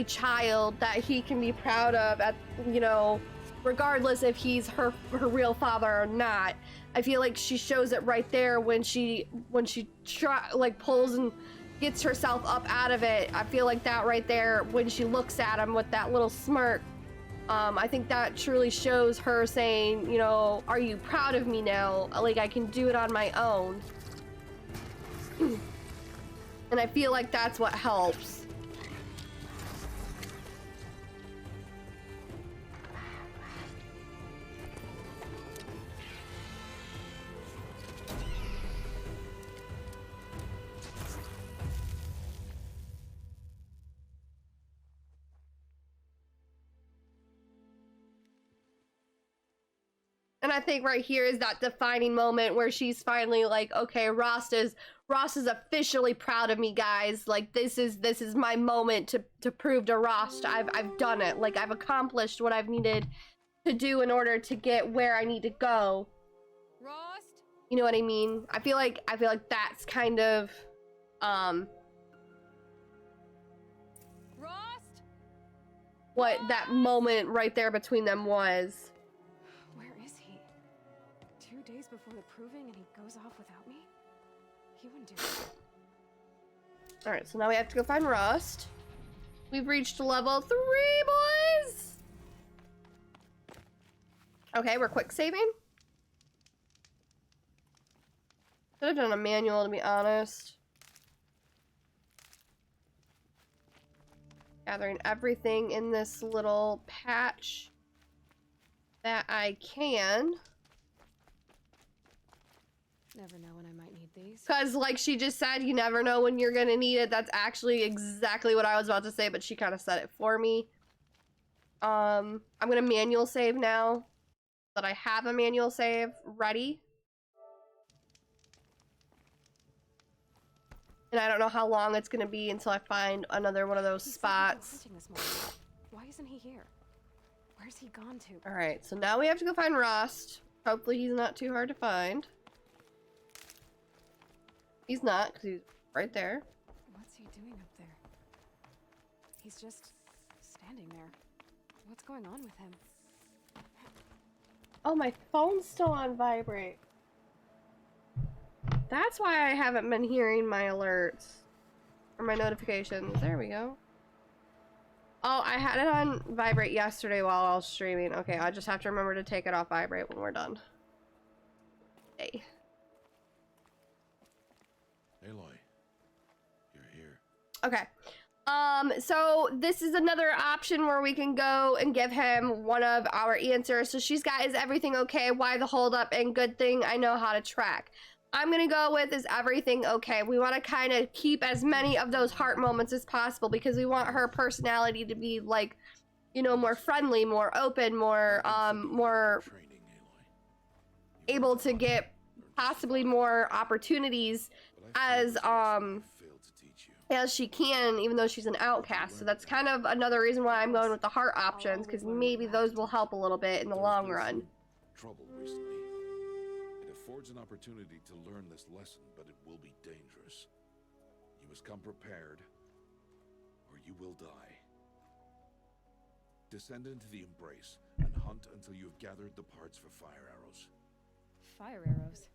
child that he can be proud of, at, you know, regardless if he's her real father or not. I feel like she shows it right there when she pulls and gets herself up out of it. I feel like that right there when she looks at him with that little smirk. I think that truly shows her saying, you know, are you proud of me now? Like, I can do it on my own. And I feel like that's what helps. And I think right here is that defining moment where she's finally like, okay, Rost is officially proud of me, guys. Like, this is my moment to prove to Rost I've done it. Like, I've accomplished what I've needed to do in order to get where I need to go. Rost? You know what I mean? I feel like that's kind of Rost? what that moment right there between them was. Where is he? 2 days before the proving and he goes off without me? He wouldn't do that. Alright, so now we have to go find Rost. We've reached level 3, boys! Okay, we're quick saving. Should have done a manual, to be honest. Gathering everything in this little patch that I can. Never know when I might need these. Because, like she just said, you never know when you're gonna need it. That's actually exactly what I was about to say, but she kind of said it for me. I'm gonna manual save now. That I have a manual save ready. And I don't know how long it's gonna be until I find another one of those spots. Why isn't he here? Where's he gone to? Alright, so now we have to go find Rost. Hopefully he's not too hard to find. He's not, because he's right there. What's he doing up there? He's just standing there. What's going on with him? Oh, my phone's still on vibrate. That's why I haven't been hearing my alerts. Or my notifications. There we go. Oh, I had it on vibrate yesterday while I was streaming. Okay, I just have to remember to take it off vibrate when we're done. Hey. Aloy, you're here. Okay. So this is another option where we can go and give him one of our answers. So she's got, is everything okay? Why the holdup? And good thing I know how to track. I'm gonna go with, is everything okay? We want to kind of keep as many of those heart moments as possible because we want her personality to be like, you know, more friendly, more open, more able to get possibly more opportunities as she can, even though she's an outcast. So that's kind of another reason why I'm going with the heart options, because maybe those will help a little bit in the long run. Trouble recently. It affords an opportunity to learn this lesson, but it will be dangerous. You must come prepared, or you will die. Descend into the embrace and hunt until you have gathered the parts for fire arrows. Fire arrows?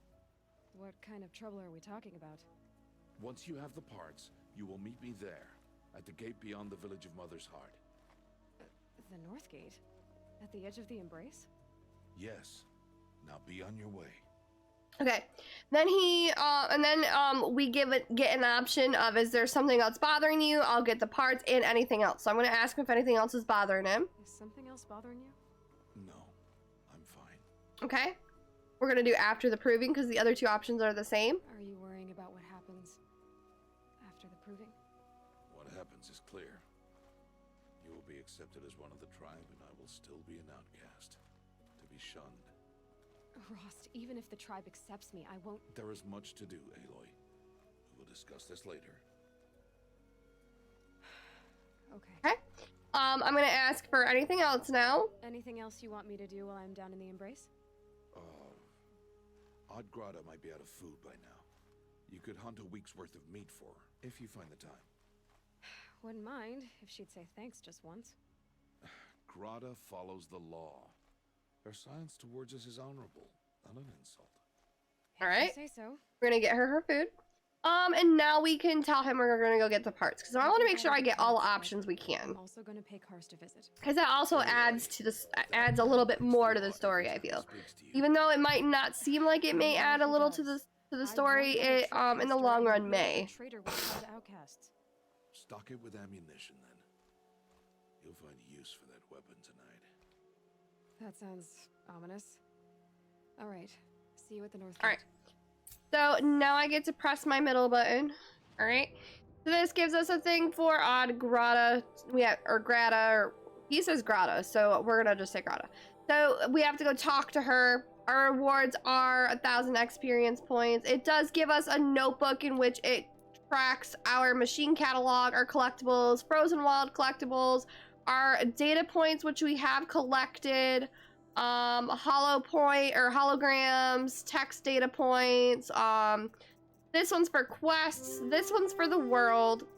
What kind of trouble are we talking about? Once you have the parts, you will meet me there, at the gate beyond the village of Mother's Heart. The North Gate? At the edge of the embrace? Yes. Now be on your way. Okay. Then we get an option of, is there something else bothering you? I'll get the parts and anything else. So I'm going to ask him if anything else is bothering him. Is something else bothering you? No. I'm fine. Okay. We're going to do after the proving because the other two options are the same. Are you worrying about what happens after the proving? What happens is clear. You will be accepted as one of the tribe, and I will still be an outcast. To be shunned. Rost, even if the tribe accepts me, I won't... There is much to do, Aloy. We will discuss this later. Okay. Okay. I'm going to ask for anything else now. Anything else you want me to do while I'm down in the embrace? Odd Grata might be out of food by now. You could hunt a week's worth of meat for her, if you find the time. Wouldn't mind if she'd say thanks just once. Grata follows the law. Her silence towards us is honorable, not an insult. All right. Say so. We're going to get her food. And now we can tell him we're going to go get the parts. Because I want to make sure I get all the options we can. I'm also going to pay Karst a visit. Because that also adds to this, adds a little bit more to the story, I feel. Even though it might not seem like it may add a little to the story, it in the long run may. Stock it with ammunition then. You'll find use for that weapon tonight. That sounds ominous. All right. See you at the North Gate. All right. So now I get to press my middle button. All right. So this gives us a thing for Odd Grata. We have, or Grata, or he says Grata, so we're gonna just say Grata. So we have to go talk to her. Our rewards are 1,000 experience points. It does give us a notebook in which it tracks our machine catalog, our collectibles, Frozen Wild collectibles, our data points, which we have collected, hollow point or holograms, text data points. This one's for quests. This one's for the world.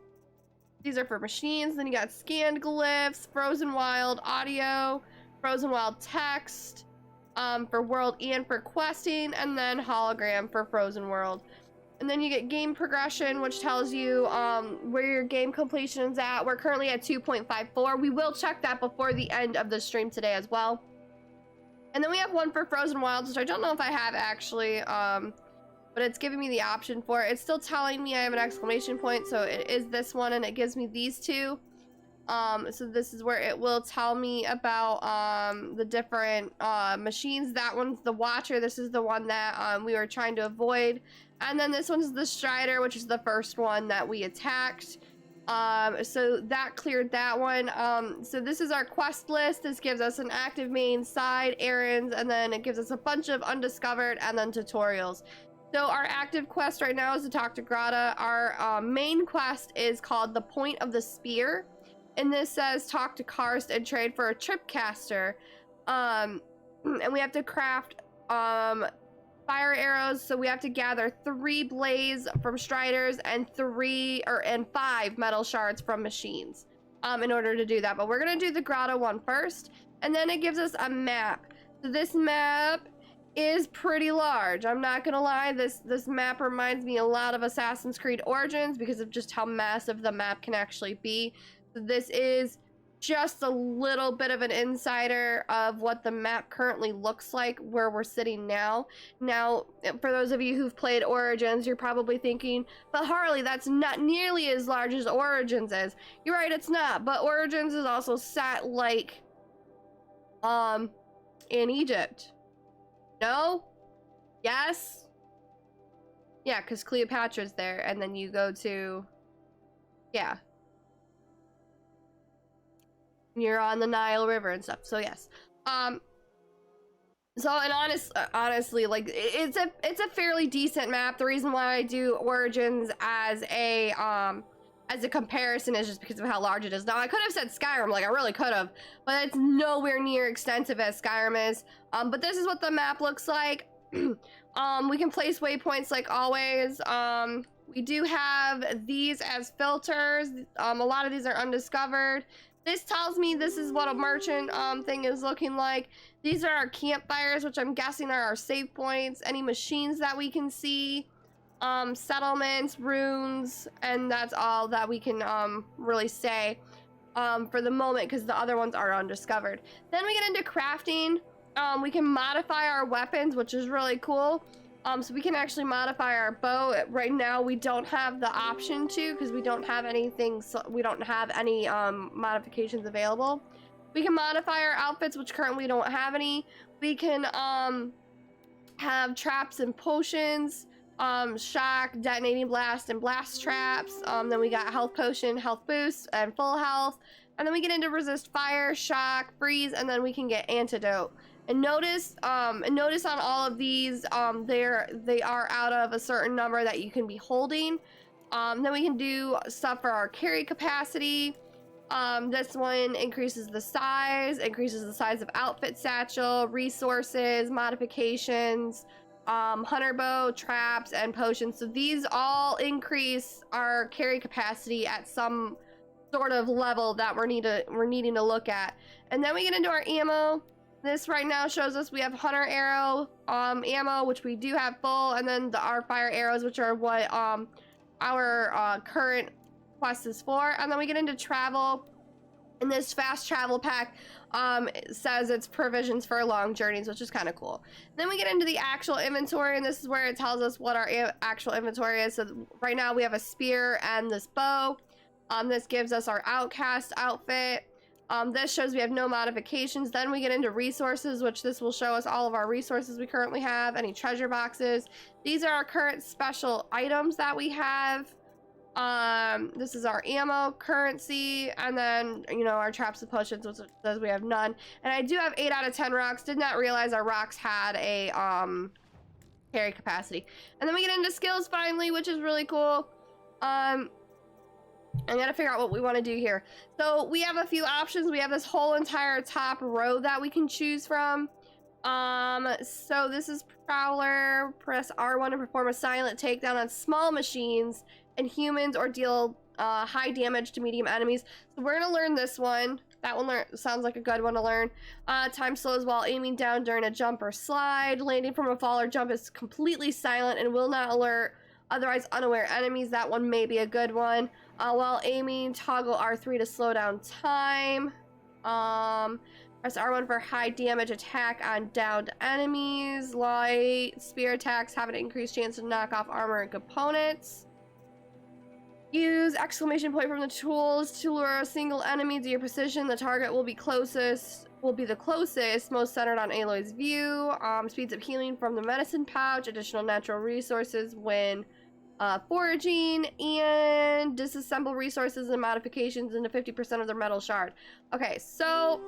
These are for machines. Then you got scanned glyphs, Frozen Wild audio, Frozen Wild text, for world and for questing, and then hologram for Frozen World. And then you get game progression, which tells you where your game completion is at. We're currently at 2.54. We will check that before the end of the stream today as well. And then we have one for Frozen Wilds, which I don't know if I have actually, but it's giving me the option for it. It's still telling me I have an exclamation point, so it is this one, and it gives me these two. So this is where it will tell me about the different machines. That one's the Watcher. This is the one that we were trying to avoid. And then this one's the Strider, which is the first one that we attacked. So that cleared that one. So this is our quest list. This gives us an active main, side, errands, and then it gives us a bunch of undiscovered and then tutorials. So our active quest right now is to talk to Grata. Our main quest is called The Point of the Spear. And this says talk to Karst and trade for a tripcaster. And we have to craft fire arrows, so we have to gather 3 blaze from Striders and 5 metal shards from machines in order to do that. But we're gonna do the grotto one first, and then it gives us a map. So this map is pretty large. I'm not gonna lie, this map reminds me a lot of Assassin's Creed Origins because of just how massive the map can actually be. So this is just a little bit of an insider of what the map currently looks like where we're sitting now. Now, for those of you who've played Origins, you're probably thinking, but Harley, that's not nearly as large as Origins is. You're right, it's not, but Origins is also set like, in Egypt. No? Yes? Yeah, because Cleopatra's there, and then you go to, yeah. You're on the Nile River and stuff, so yes. So, and honestly, like, it's a fairly decent map. The reason why I do Origins as a comparison is just because of how large it is. Now, I could have said Skyrim, like, I really could have, but it's nowhere near extensive as Skyrim is. But this is what the map looks like. We can place waypoints like always. We do have these as filters. A lot of these are undiscovered. This tells me this is what a merchant thing is looking like. These are our campfires, which I'm guessing are our save points. Any machines that we can see, settlements, runes, and that's all that we can really say for the moment because the other ones are undiscovered. Then we get into crafting. We can modify our weapons, which is really cool. So we can actually modify our bow. Right now we don't have the option to because we don't have anything, so we don't have any modifications available. We can modify our outfits, which currently don't have any. We can have traps and potions, shock, detonating blast, and blast traps. Then we got health potion, health boost, and full health. And then we get into resist fire, shock, freeze, and then we can get antidote. And notice on all of these, they are out of a certain number that you can be holding. Then we can do stuff for our carry capacity. This one increases the size of outfit satchel, resources, modifications, hunter bow, traps, and potions. So these all increase our carry capacity at some sort of level that we're needing to look at. And then we get into our ammo. This right now shows us we have hunter arrow ammo, which we do have full, and then our fire arrows, which are what our current quest is for. And then we get into travel, and this fast travel pack says it's provisions for long journeys, which is kind of cool. Then we get into the actual inventory, and this is where it tells us what our actual inventory is. So right now we have a spear and this bow. This gives us our outcast outfit. This shows we have no modifications. Then we get into resources, which this will show us all of our resources we currently have, any treasure boxes. These are our current special items that we have. This is our ammo currency, and then, you know, our traps and potions, which says we have none. And I do have 8 out of 10 rocks. Did not realize our rocks had a, carry capacity. And then we get into skills finally, which is really cool. I gotta figure out what we want to do here. So we have a few options. We have this whole entire top row that we can choose from. So this is Prowler. Press R1 to perform a silent takedown on small machines and humans, or deal high damage to medium enemies. So we're gonna learn this one. That one sounds like a good one to learn. Time slows while aiming down during a jump or slide. Landing from a fall or jump is completely silent and will not alert otherwise unaware enemies. That one may be a good one. While aiming, toggle R3 to slow down time. Press R1 for high damage attack on downed enemies. Light spear attacks have an increased chance to knock off armor and components. Use exclamation point from the tools to lure a single enemy to your position. The target will be the closest, most centered on Aloy's view. Speeds of healing from the medicine pouch, additional natural resources when foraging, and disassemble resources and modifications into 50% of their metal shard. Okay, so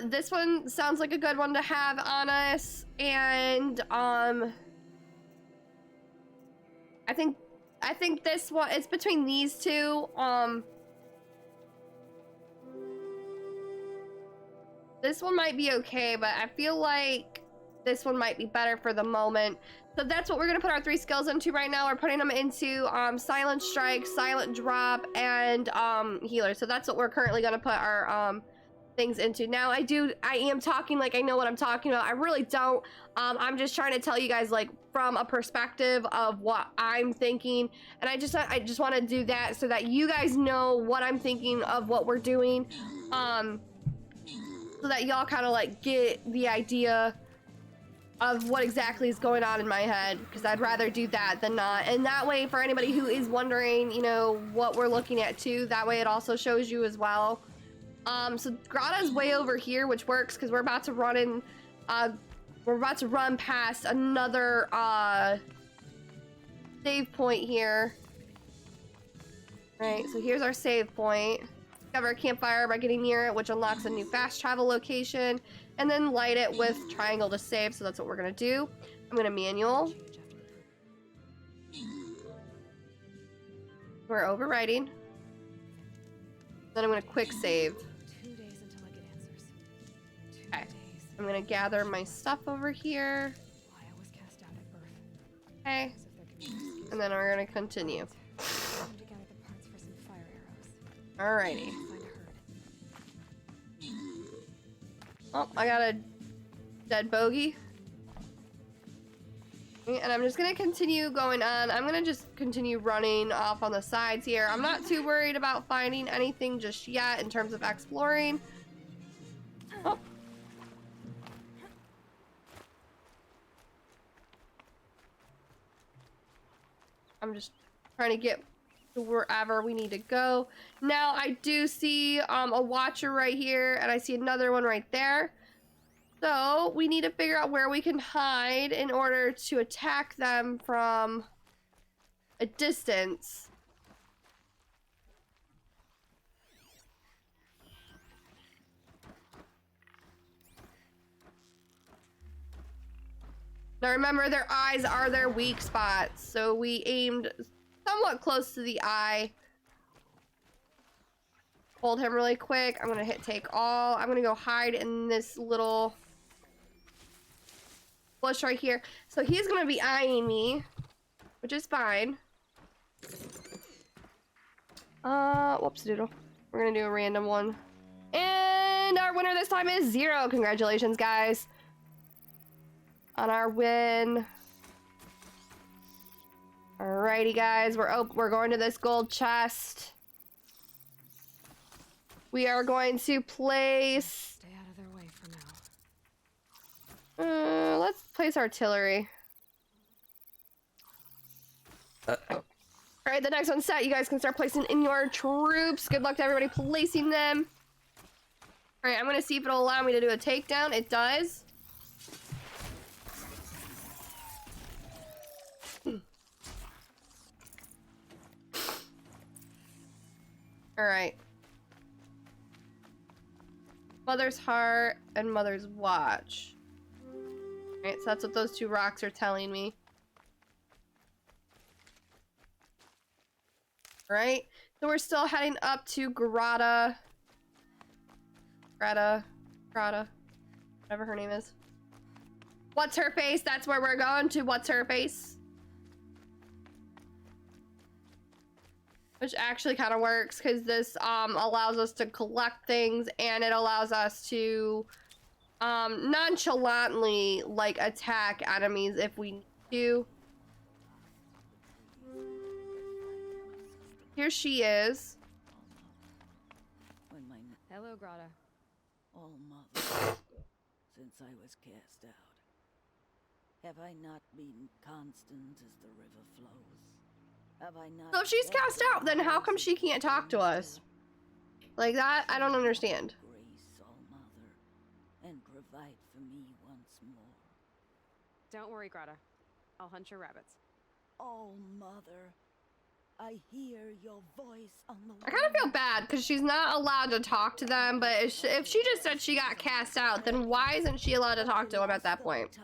this one sounds like a good one to have on us, and I think this one, it's between these two. This one might be okay, but I feel like this one might be better for the moment. So that's what we're gonna put our 3 skills into right now. We're putting them into Silent Strike, Silent Drop, and Healer. So that's what we're currently gonna put our things into. Now I am talking like I know what I'm talking about. I really don't. I'm just trying to tell you guys, like, from a perspective of what I'm thinking, and I just want to do that so that you guys know what I'm thinking of what we're doing, so that y'all kind of like get the idea of what exactly is going on in my head, because I'd rather do that than not. And that way, for anybody who is wondering, you know, what we're looking at too, that way it also shows you as well. So Grata's way over here, which works because we're about to run in, we're about to run past another save point here. Right, so here's our save point. Discover a campfire by getting near it, which unlocks a new fast travel location, and then light it with triangle to save. So that's what we're gonna do. I'm gonna manual. We're overwriting. Then I'm gonna quick save. 2 days until I get answers. 2 Okay. days. I'm gonna gather my stuff over here. Why I was cast out at birth. Okay. As if there could be an excuse. And then we're gonna continue. Time to gather the parts for some fire arrows. Alrighty. Find a herd. Oh, I got a dead bogey. And I'm just gonna continue going on. I'm gonna just continue running off on the sides here. I'm not too worried about finding anything just yet in terms of exploring. Oh. I'm just trying to get to wherever we need to go. Now I do see a watcher right here, and I see another one right there. So we need to figure out where we can hide in order to attack them from a distance. Now remember, their eyes are their weak spots, so we aimed somewhat close to the eye. Hold him really quick. I'm gonna hit take all. I'm gonna go hide in this little bush right here. So he's gonna be eyeing me, which is fine. Whoops doodle. We're gonna do a random one. And our winner this time is 0. Congratulations, guys, on our win. Alrighty, guys, we're going to this gold chest. We are going to place. Stay out of their way for now. Let's place artillery. Alright, the next one's set. You guys can start placing in your troops. Good luck to everybody placing them. Alright, I'm gonna see if it'll allow me to do a takedown. It does. Alright. Mother's Heart and Mother's Watch. Alright, so that's what those two rocks are telling me. Alright, so we're still heading up to Grata, whatever her name is. What's her face? That's where we're going to. What's her face? Which actually kind of works because this allows us to collect things and it allows us to nonchalantly like attack enemies if we need to. Here she is. Hello, Grata. Oh, Mother, since I was cast out, have I not been constant as the river flows? Have I not? So if she's cast out, then how come she can't talk to us? Like that, I don't understand. Grace, oh Mother, and provide for me once more. Don't worry, Grata. I'll hunt your rabbits. Oh, Mother, I hear your voice on the I kind of feel bad because she's not allowed to talk to them, but if she just said she got cast out, then why isn't she allowed to talk to them at that point?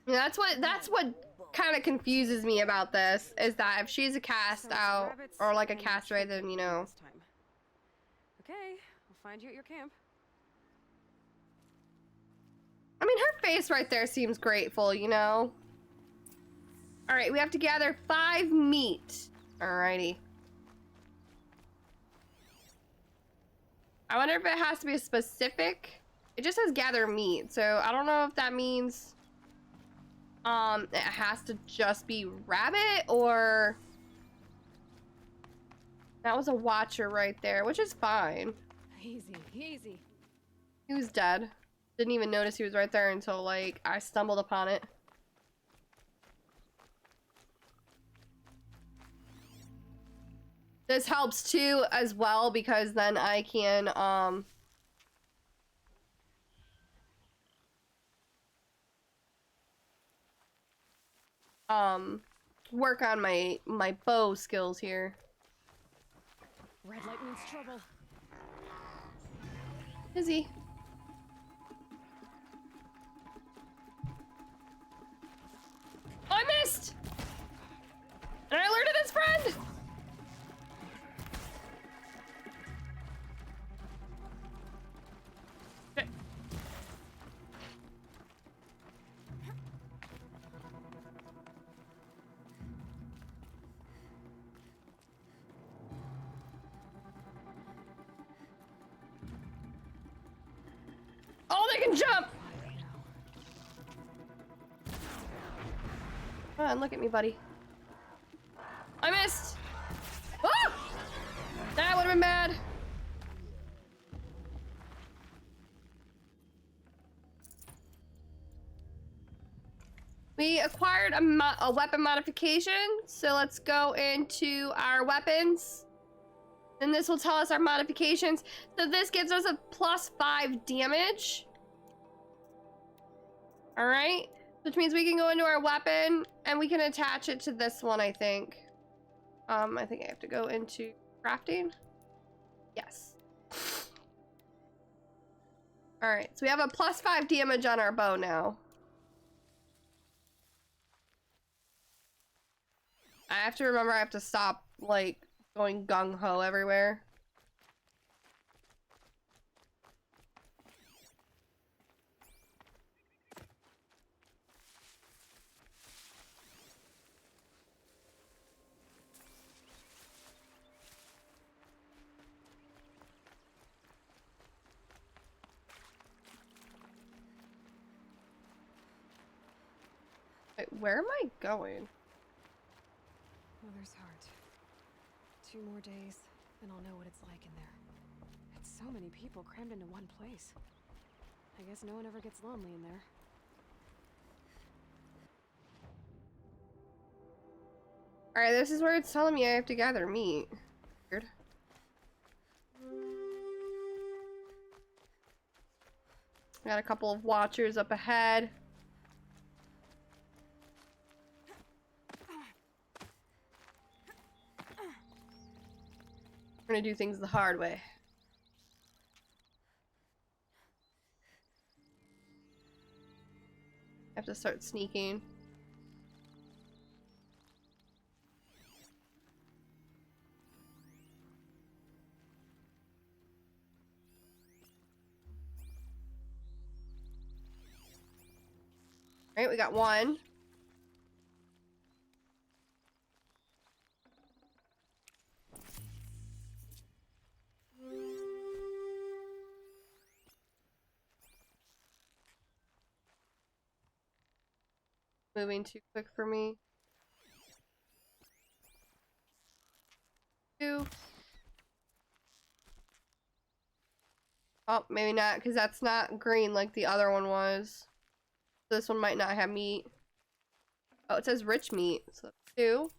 Yeah, that's what kind of confuses me about this, is that if she's a cast out or like a castaway, then you know. Okay, I'll find you at your camp. I mean, her face right there seems grateful, you know. All right, we have to gather 5 meat. Alrighty. I wonder if it has to be a specific. It just says gather meat, so I don't know if that means it has to just be rabbit, or that was a watcher right there, which is fine. Easy, easy. He was dead. Didn't even notice he was right there until like I stumbled upon it. This helps too as well because then I can work on my bow skills here. Red light means trouble. Is he? Oh, I missed! And I alerted his friend! Okay. Oh, they can jump! Come on, look at me, buddy. I missed! Oh! That would have been bad. We acquired a weapon modification, so let's go into our weapons. And this will tell us our modifications. So this gives us a +5 damage. All right, which means we can go into our weapon and we can attach it to this one, I think. I think I have to go into crafting. Yes. All right, so we have a +5 damage on our bow now. I have to remember I have to stop, like, going gung-ho everywhere. Wait, where am I going? Mother's Heart. 2 more days, and I'll know what it's like in there. It's so many people crammed into one place. I guess no one ever gets lonely in there. Alright, this is where it's telling me I have to gather meat. Weird. Got a couple of watchers up ahead. We're gonna do things the hard way. I have to start sneaking. All right, we got one. Moving too quick for me. Two. Oh, maybe not, because that's not green like the other one was. This one might not have meat. Oh, it says rich meat. So 2.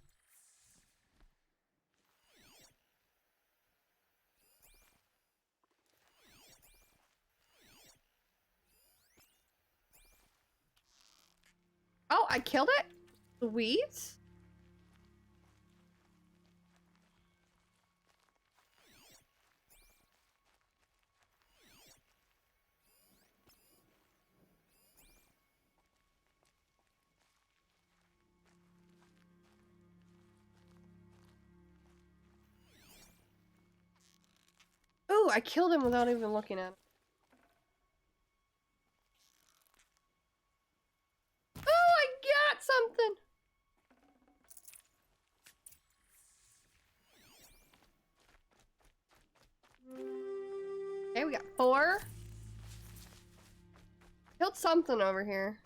Oh, I killed it? Sweet. Oh, I killed him without even looking at him. Oh, I got something. Okay, we got 4. Killed something over here.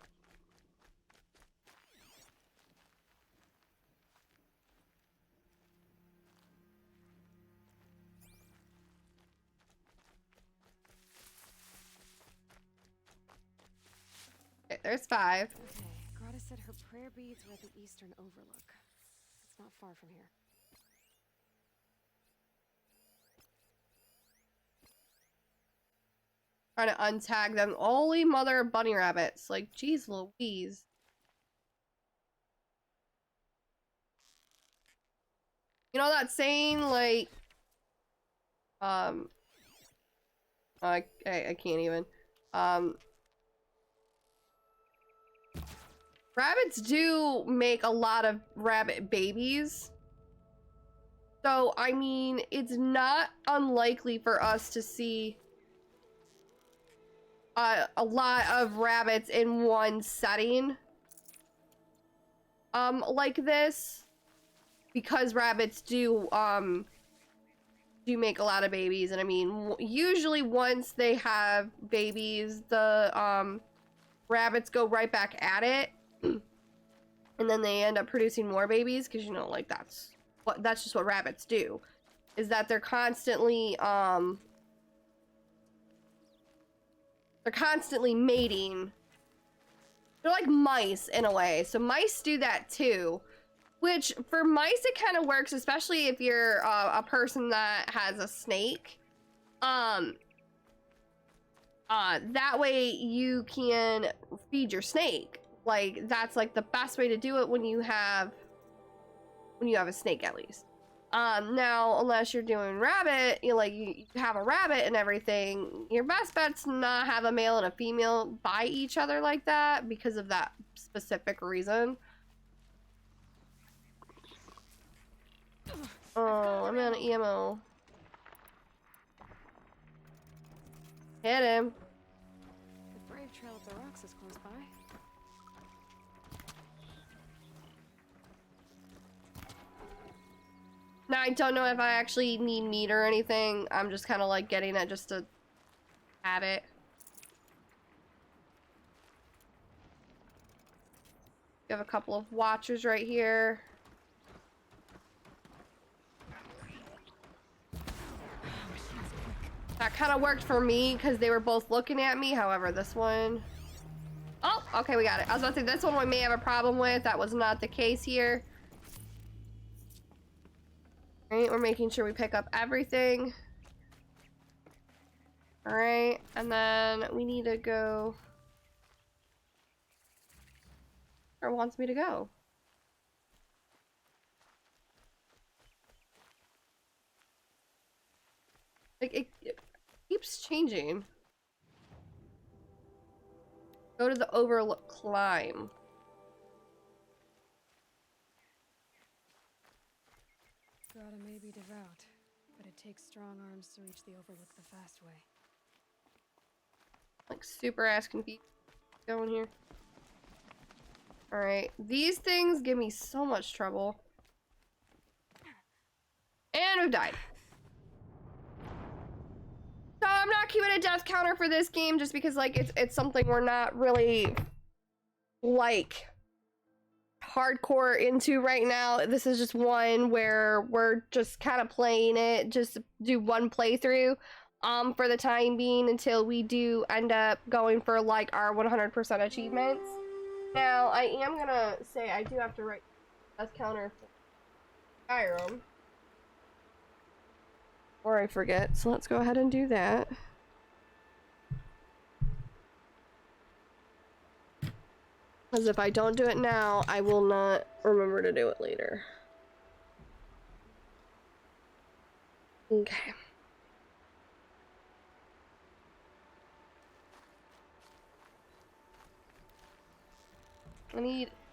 Okay, there's 5. Okay, Grata said her prayer beads were at the Eastern Overlook. It's not far from here. Trying to untag them. Holy mother of bunny rabbits. Like, geez Louise. You know that saying, like, I can't even. Rabbits do make a lot of rabbit babies. So, I mean, it's not unlikely for us to see a lot of rabbits in one setting. Like this. Because rabbits do make a lot of babies. And I mean, usually once they have babies, the, rabbits go right back at it. And then they end up producing more babies, because you know, like that's just what rabbits do, is that they're constantly mating. They're like mice in a way, so mice do that too, which for mice it kind of works, especially if you're a person that has a snake. That way you can feed your snake. Like, that's like the best way to do it when you have a snake, at least. Now, unless you're doing rabbit, you have a rabbit and everything, your best bet's not have a male and a female by each other like that, because of that specific reason. Oh, I'm out of ammo. Hit him. The Brave Trail of the Rocks is close by. Now, I don't know if I actually need meat or anything. I'm just kind of like getting it just to have it. We have a couple of watchers right here. That kind of worked for me because they were both looking at me. However, this one... Oh, okay, we got it. I was about to say, this one we may have a problem with. That was not the case here. Alright, we're making sure we pick up everything. Alright, and then we need to go... Where wants me to go? Like, it keeps changing. Go to the overlook climb. Grotto may be devout, but it takes strong arms to reach the overlook the fast way. Like, super ass confused going here. Alright, these things give me so much trouble. And we've died. So I'm not keeping a death counter for this game just because, like, it's something we're not really, like, hardcore into right now. This is just one where we're just kind of playing it, just do one playthrough for the time being until we do end up going for, like, our 100% achievements. Now, I am gonna say I do have to write death counter for Skyrim. Or I forget, so let's go ahead and do that. Because if I don't do it now, I will not remember to do it later. Okay.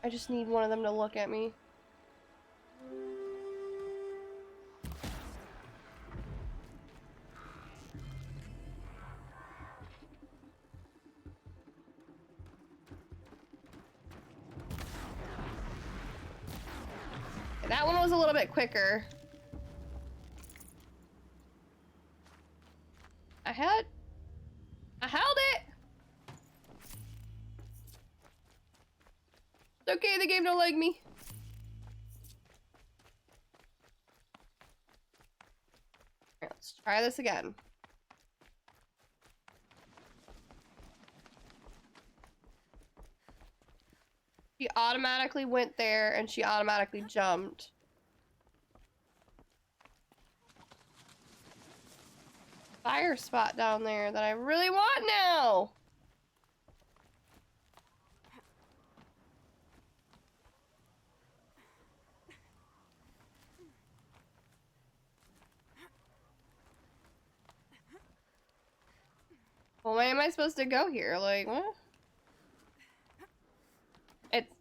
I just need one of them to look at me. That one was a little bit quicker. I held it! It's okay, the game don't like me. Alright, let's try this again. She automatically went there and she automatically jumped. Fire spot down there that I really want now. Well, where am I supposed to go here? Like, what? It's...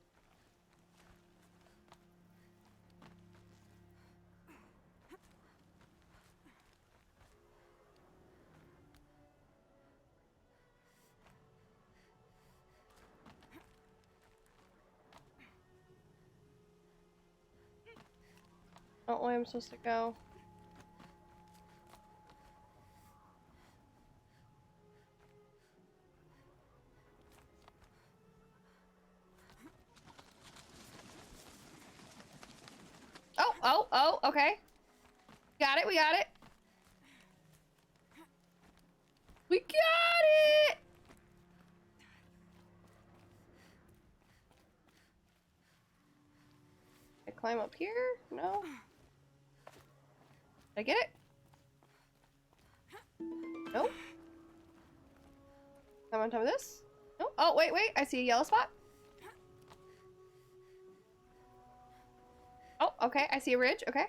Oh, where am I supposed to go? Oh, okay. Got it, we got it. We got it! I climb up here? No? Did I get it? Nope. Climb on top of this? Nope. Oh, wait, I see a yellow spot. Oh, okay, I see a ridge, okay.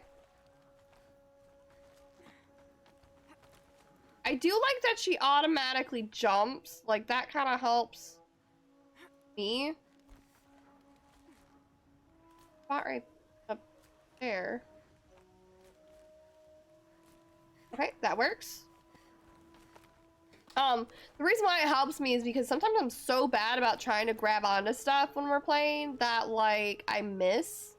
I do like that she automatically jumps. Like, that kind of helps me. Spot right up there. Okay, that works. The reason why it helps me is because sometimes I'm so bad about trying to grab onto stuff when we're playing that, like, I miss.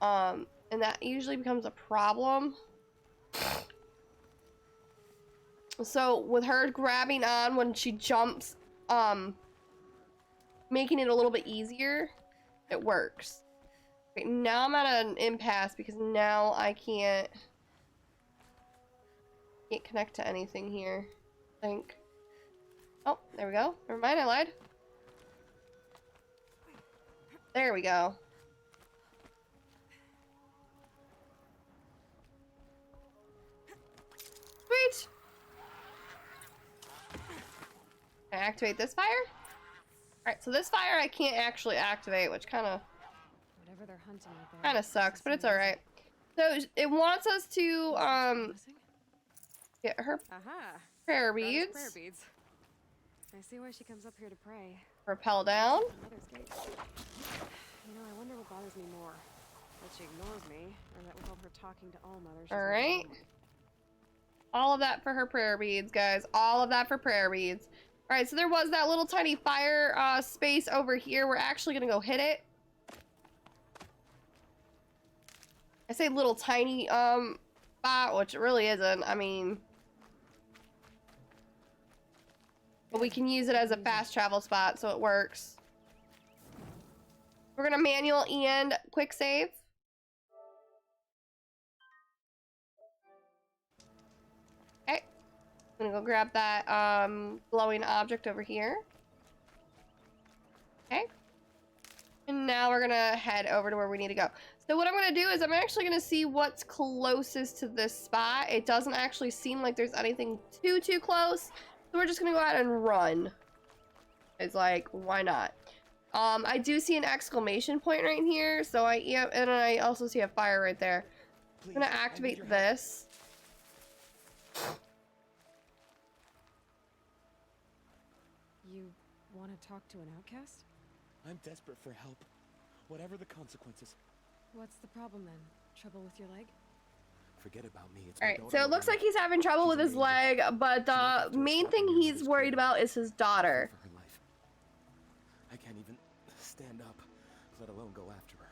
And that usually becomes a problem. So with her grabbing on when she jumps, making it a little bit easier, it works. Okay, now I'm at an impasse because now I can't connect to anything here, I think. Oh, there we go. Never mind, I lied. There we go. Sweet! Can I activate this fire? Alright, so this fire I can't actually activate, which kind of sucks, but it's alright. So it wants us to, Get her Aha! prayer Grata's beads. prayer beads. I see why she comes up here to pray. Rappel down. Mother's gate. You know, I wonder what bothers me more. That she ignores me, or that with all her talking to All Mother, she's All not right. lonely. All of that for her prayer beads, guys. All of that for prayer beads. All right, so there was that little tiny fire space over here. We're actually gonna go hit it. I say little tiny spot, which it really isn't. I mean, but we can use it as a fast travel spot, so it works. We're gonna manual and quick save. Okay. I'm gonna go grab that glowing object over here. Okay. And now we're gonna head over to where we need to go. So what I'm gonna do is I'm actually gonna see what's closest to this spot. It doesn't actually seem like there's anything too close. So we're just gonna go ahead and run. It's like, why not? I do see an exclamation point right here. So and I also see a fire right there. I'm gonna activate this. You want to talk to an outcast? I'm desperate for help, whatever the consequences. What's the problem then? Trouble with your leg? Forget about me. It's Alright, so it looks like he's having trouble with his leg, but the main thing he's worried about is his daughter. For her life. I can't even stand up, let alone go after her.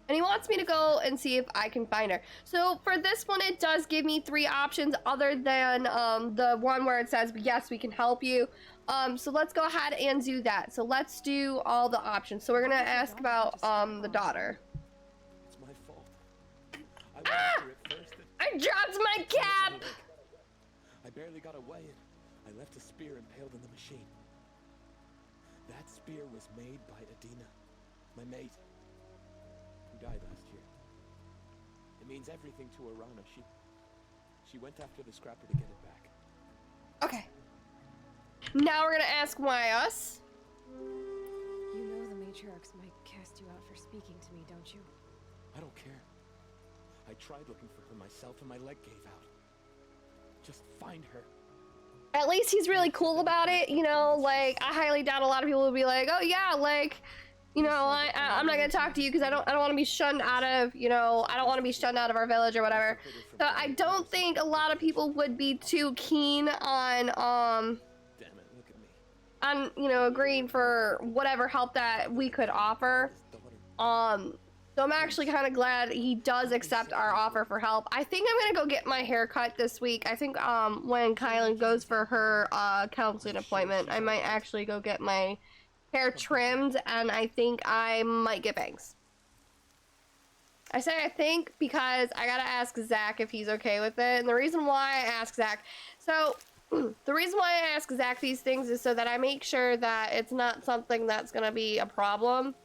And he wants me to go and see if I can find her. So for this one, it does give me 3 options other than the one where it says, yes, we can help you. So let's go ahead and do that. So let's do all the options. So we're gonna ask about the daughter. It's my fault. I went after it first and I dropped my cap! I barely got away and I left a spear impaled in the machine. That spear was made by Adina, my mate, who died last year. It means everything to Arana. She went after the scrapper to get it back. Okay. Now we're gonna ask why us. You know the matriarchs might cast you out for speaking to me, don't you? I don't care. I tried looking for her myself and my leg gave out. Just find her. At least he's really cool about it, you know, like, I highly doubt a lot of people would be like, oh yeah, like, you know, I'm not gonna talk to you because I don't want to be shunned out of, you know, I don't want to be shunned out of our village or whatever. So I don't think a lot of people would be too keen on, Damn it, look at me. you know, agreeing for whatever help that we could offer. So I'm actually kind of glad he does accept our offer for help. I think I'm gonna go get my hair cut this week. I think when Kylan goes for her counseling appointment, I might actually go get my hair trimmed, and I think I might get bangs. I say I think because I gotta ask Zach if he's okay with it, and the reason why I ask Zach, so the reason why I ask Zach these things is so that I make sure that it's not something that's gonna be a problem.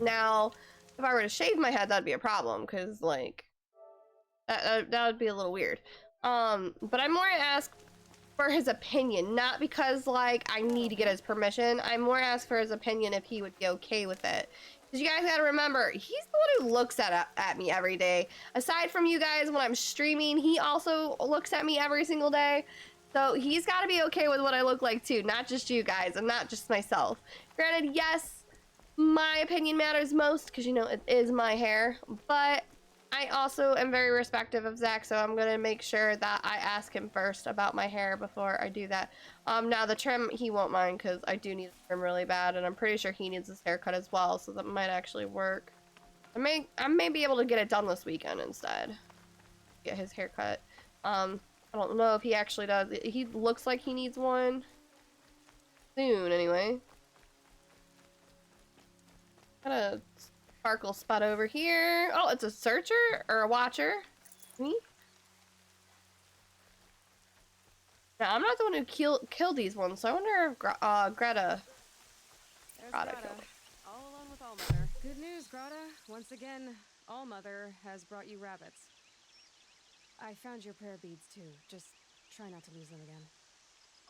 Now, if I were to shave my head, that'd be a problem, because, like, that would be a little weird. But I'm more ask for his opinion, not because, like, I need to get his permission. I'm more ask for his opinion if he would be okay with it. Because you guys gotta remember, he's the one who looks at me every day. Aside from you guys, when I'm streaming, he also looks at me every single day. So he's gotta be okay with what I look like, too. Not just you guys, and not just myself. Granted, yes, my opinion matters most because, you know, it is my hair, but I also am very respectful of Zach, so I'm gonna make sure that I ask him first about my hair before I do that. Now the trim, he won't mind because I do need a trim really bad, and I'm pretty sure he needs his haircut as well, so that might actually work. I may be able to get it done this weekend instead. Get his haircut. I don't know if he actually does. He looks like he needs one soon, anyway. Got a sparkle spot over here. Oh, it's a searcher or a watcher. Me? Now, I'm not the one who killed these ones, so I wonder if Greta killed them. All alone with All Mother. Good news, Grata. Once again, All Mother has brought you rabbits. I found your prayer beads too. Just try not to lose them again.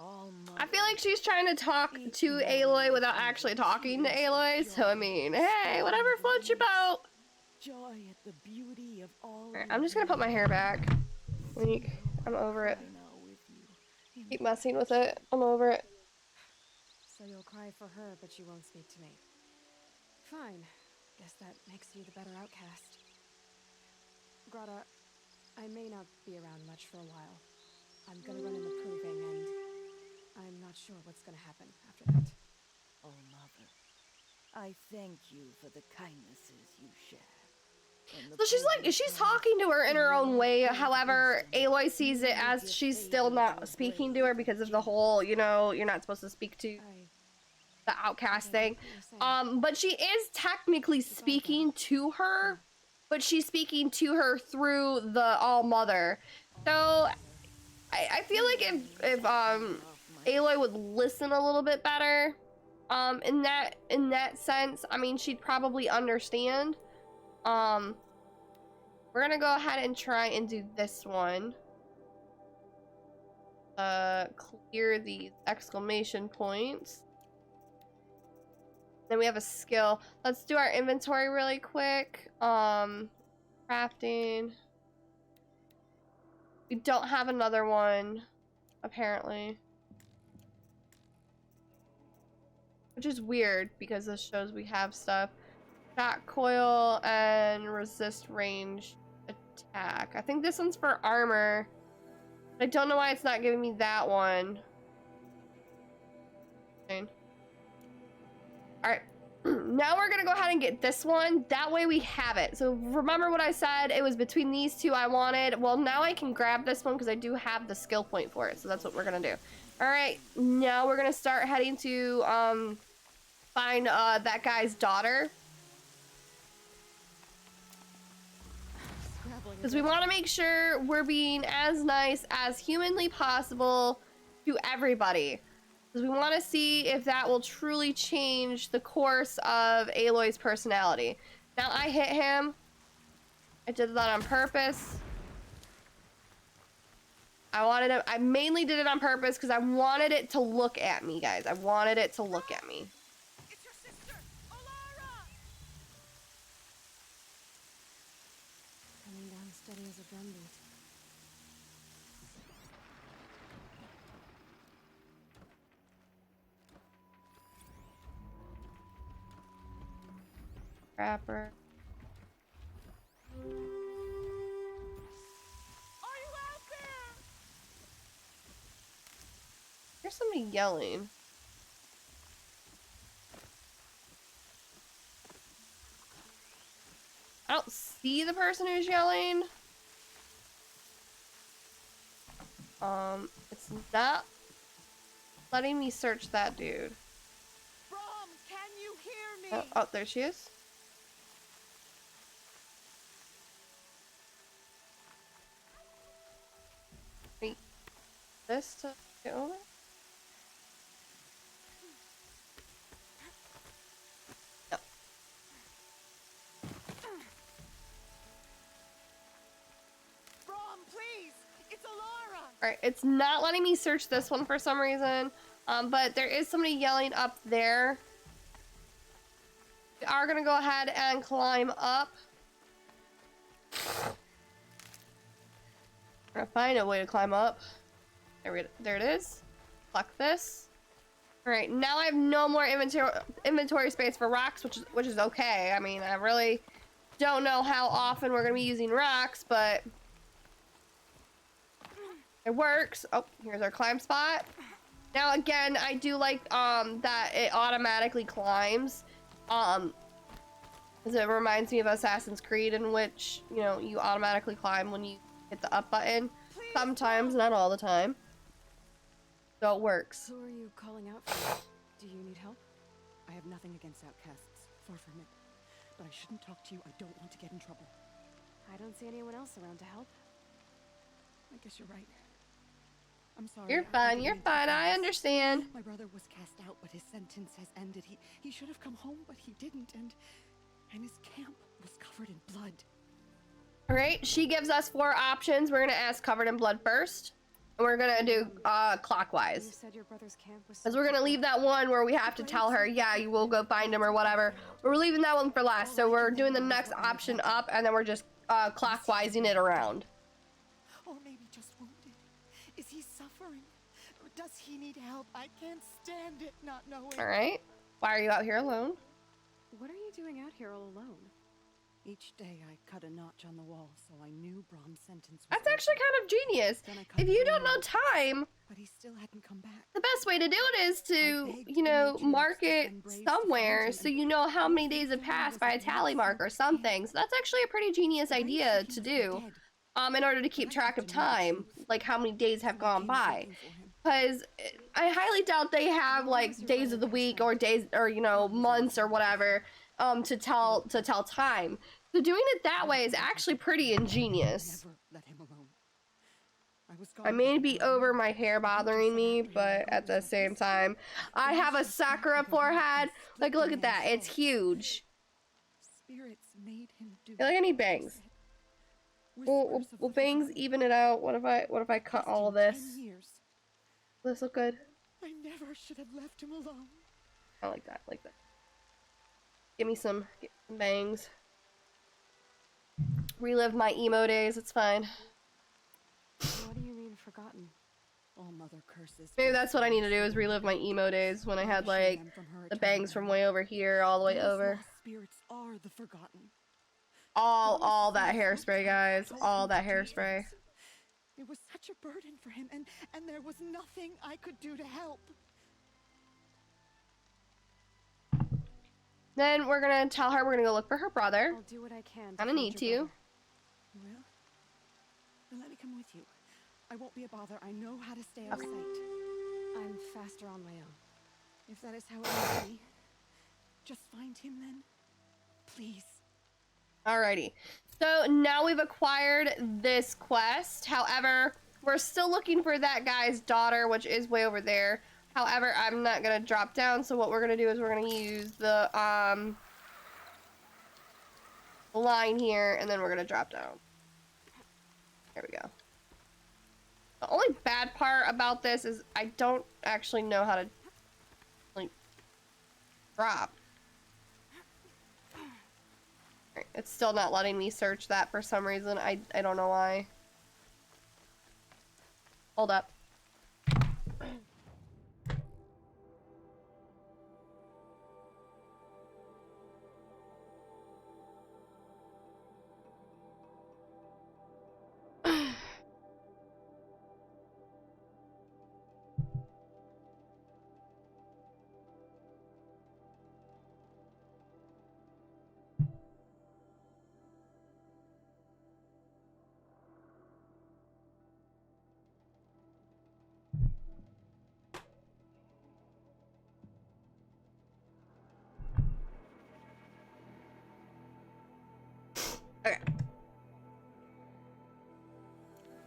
I feel like she's trying to talk to Baeloy without actually talking to Baeloy, so I mean, hey, whatever floats your boat. Joy at the beauty of all. Alright, I'm just gonna put my hair back. I'm over it. cry now with you. Keep messing with it. I'm over it. So you'll cry for her, but you won't speak to me. Fine. Guess that makes you the better outcast. Grata, I may not be around much for a while. I'm gonna run in the proving, and I'm not sure what's gonna happen after that. Oh, Mother, I thank you for the kindnesses you share. So she's talking to her in her own way. However, Aloy sees it as she's still not speaking to her because of the whole, you know, you're not supposed to speak to the outcast thing. But she is technically speaking to her, but she's speaking to her through the All Mother. So I feel like if Aloy would listen a little bit better, in that sense, I mean, she'd probably understand. We're gonna go ahead and try and do this one. Clear these exclamation points. Then we have a skill. Let's do our inventory really quick. Crafting. We don't have another one, apparently. Which is weird because this shows we have stuff. Shot coil and resist range attack. I think this one's for armor. I don't know why it's not giving me that one. Alright. Now we're gonna go ahead and get this one. That way we have it. So remember what I said? It was between these two I wanted. Well, now I can grab this one because I do have the skill point for it. So that's what we're gonna do. Alright. Now we're gonna start heading to find that guy's daughter. Because we want to make sure we're being as nice as humanly possible to everybody. Because we want to see if that will truly change the course of Aloy's personality. Now, I hit him. I did that on purpose. I mainly did it on purpose because I wanted it to look at me, guys. I wanted it to look at me. Steady as a drumbeat. Rapper. Are you out there? There's somebody yelling. I don't see the person who's yelling. It's not letting me search that dude. Brom, can you hear me? Oh, there she is. Wait, this to get over? No. Brom, please! It's Alara! Alright, it's not letting me search this one for some reason. But there is somebody yelling up there. We are gonna go ahead and climb up. We're gonna find a way to climb up. There it is. Pluck this. Alright, now I have no more inventory space for rocks, which is okay. I mean, I really don't know how often we're gonna be using rocks, but it works. Oh, here's our climb spot. Now again, I do like that it automatically climbs. Because it reminds me of Assassin's Creed, in which, you know, you automatically climb when you hit the up button. Sometimes, not all the time. So it works. Who are you calling out for? Do you need help? I have nothing against outcasts. Far from it. But I shouldn't talk to you. I don't want to get in trouble. I don't see anyone else around to help. I guess you're right. I'm sorry. You're fine, you're fine. I understand. My brother was cast out, but his sentence has ended. He should have come home, but he didn't, and his camp was covered in blood. Alright, she gives us 4 options. We're gonna ask covered in blood first. And we're gonna do clockwise. You said your brother's camp was... Because we're gonna leave that one where we have to tell her, yeah, you will go find him or whatever. We're leaving that one for last, so we're doing the next option up, and then we're just clockwise-ing it around. Or maybe just wounded. Does he need help? I can't stand it not knowing. All right. Why are you out here alone? What are you doing out here all alone? Each day I cut a notch on the wall so I knew Brom's sentence was That's actually over. kind of genius. Then I cut If you 3 don't know more, time, but he still hadn't come back. the best way to do it is to, begged you know, the matriarchs mark to it send braves to somewhere find him, so and you know how many all days they have found passed was by a a tally red mark or silk something. So that's actually a pretty genius Braves idea said he to was do. dead. In order to keep But I track had of to know the time, truth. like how many days have So I gone came by. looking for him. Because I highly doubt they have How like was your days of the brother week concerned? or days or you know months or whatever to tell time. So doing it that way is actually pretty ingenious. Never let him alone. I was I gone may for be 4 over years. my hair bothering me, but at the same time, I have a Sakura forehead. Like, look at that. It's huge. Spirits made him do I feel like I need what he bangs. said. Will Whispers of the bangs forgotten. even it out? What if I cut all of Testing this? 10 years. Does this look good? I never should have left him alone. I like that. Like that. Get some bangs. Relive my emo days. It's fine. What do you mean forgotten? All mother curses. Maybe that's what I need to do is relive my emo days when I had like the bangs from way over here all the way over. Spirits are the forgotten. All that hairspray, guys. All that hairspray. It was such a burden for him, and there was nothing I could do to help. Then we're gonna tell her we're gonna go look for her brother. I'll do what I can. Kinda find need your to. brother. You will? Then let me come with you. I won't be a bother. I know how to stay out of sight. I'm faster on my own. If that is how it will be, just find him then. Please. Alrighty. So now we've acquired this quest. However, we're still looking for that guy's daughter, which is way over there. However, I'm not gonna drop down, so what we're gonna do is we're gonna use the line here, and then we're gonna drop down. There we go. The only bad part about this is I don't actually know how to like drop. Alright, it's still not letting me search that for some reason. I don't know why. Hold up. Okay.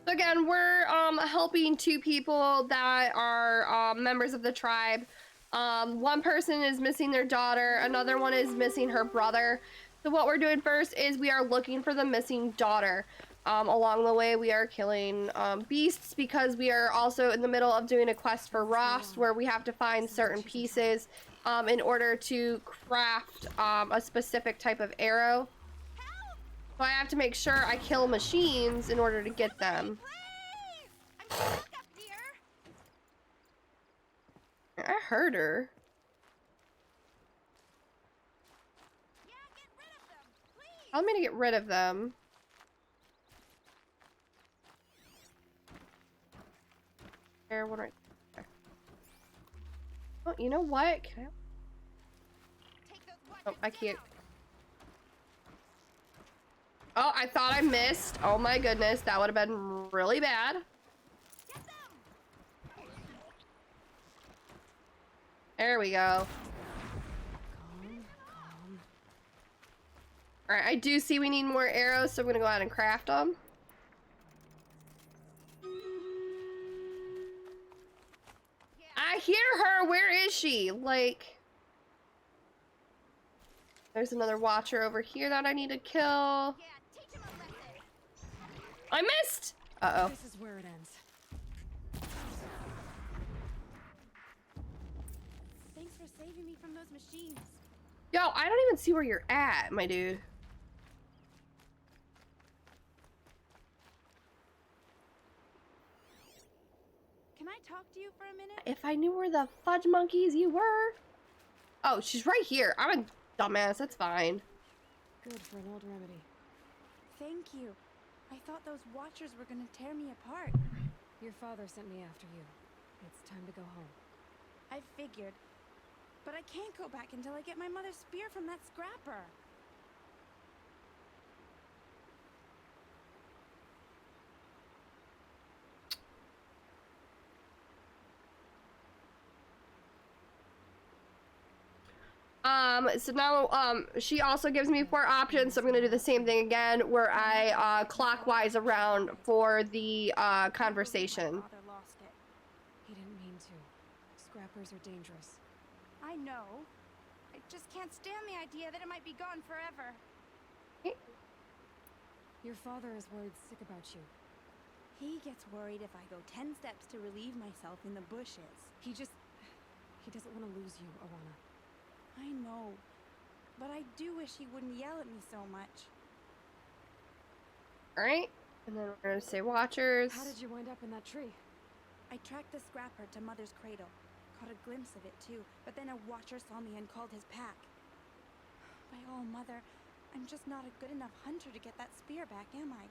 So again, we're helping 2 people that are members of the tribe. One person is missing their daughter, another one is missing her brother. So what we're doing first is we are looking for the missing daughter. Along the way, we are killing beasts because we are also in the middle of doing a quest for Rost where we have to find certain pieces in order to craft a specific type of arrow. So I have to make sure I kill machines in order to get them. I heard her. Tell me to get rid of them. There, one right there. Oh, you know what? Can I? Oh, I can't. Oh, I thought I missed. Oh my goodness, that would have been really bad. There we go. Alright, I do see we need more arrows, so I'm gonna go ahead and craft them. I hear her! Where is she? Like... There's another watcher over here that I need to kill. I missed! Uh-oh. This is where it ends. Thanks for saving me from those machines. Yo, I don't even see where you're at, my dude. Can I talk to you for a minute? If I knew where the fudge monkeys you were. Oh, she's right here. I'm a dumbass. That's fine. Good for an old remedy. Thank you. I thought those Watchers were gonna tear me apart. Your father sent me after you. It's time to go home. I figured. But I can't go back until I get my mother's spear from that scrapper. So now, she also gives me 4 options, so I'm gonna do the same thing again, where I, clockwise around for the, conversation. Father lost it. He didn't mean to. Scrappers are dangerous. I know. I just can't stand the idea that it might be gone forever. Your father is worried sick about you. He gets worried if I go 10 steps to relieve myself in the bushes. He doesn't want to lose you, Alana. I know, but I do wish he wouldn't yell at me so much. Alright, and then we're gonna say Watchers. How did you wind up in that tree? I tracked the scrapper to Mother's cradle. Caught a glimpse of it too, but then a Watcher saw me and called his pack. By all, Mother, I'm just not a good enough hunter to get that spear back, am I?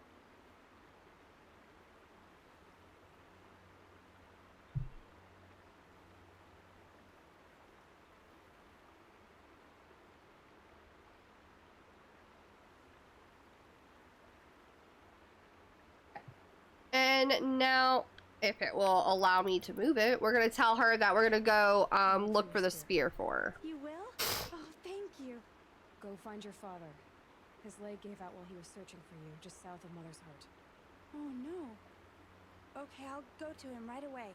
And now, if it will allow me to move it, we're gonna tell her that we're gonna go, look for the spear for her. You will? Oh, thank you. Go find your father. His leg gave out while he was searching for you, just south of Mother's Heart. Oh, no. Okay, I'll go to him right away.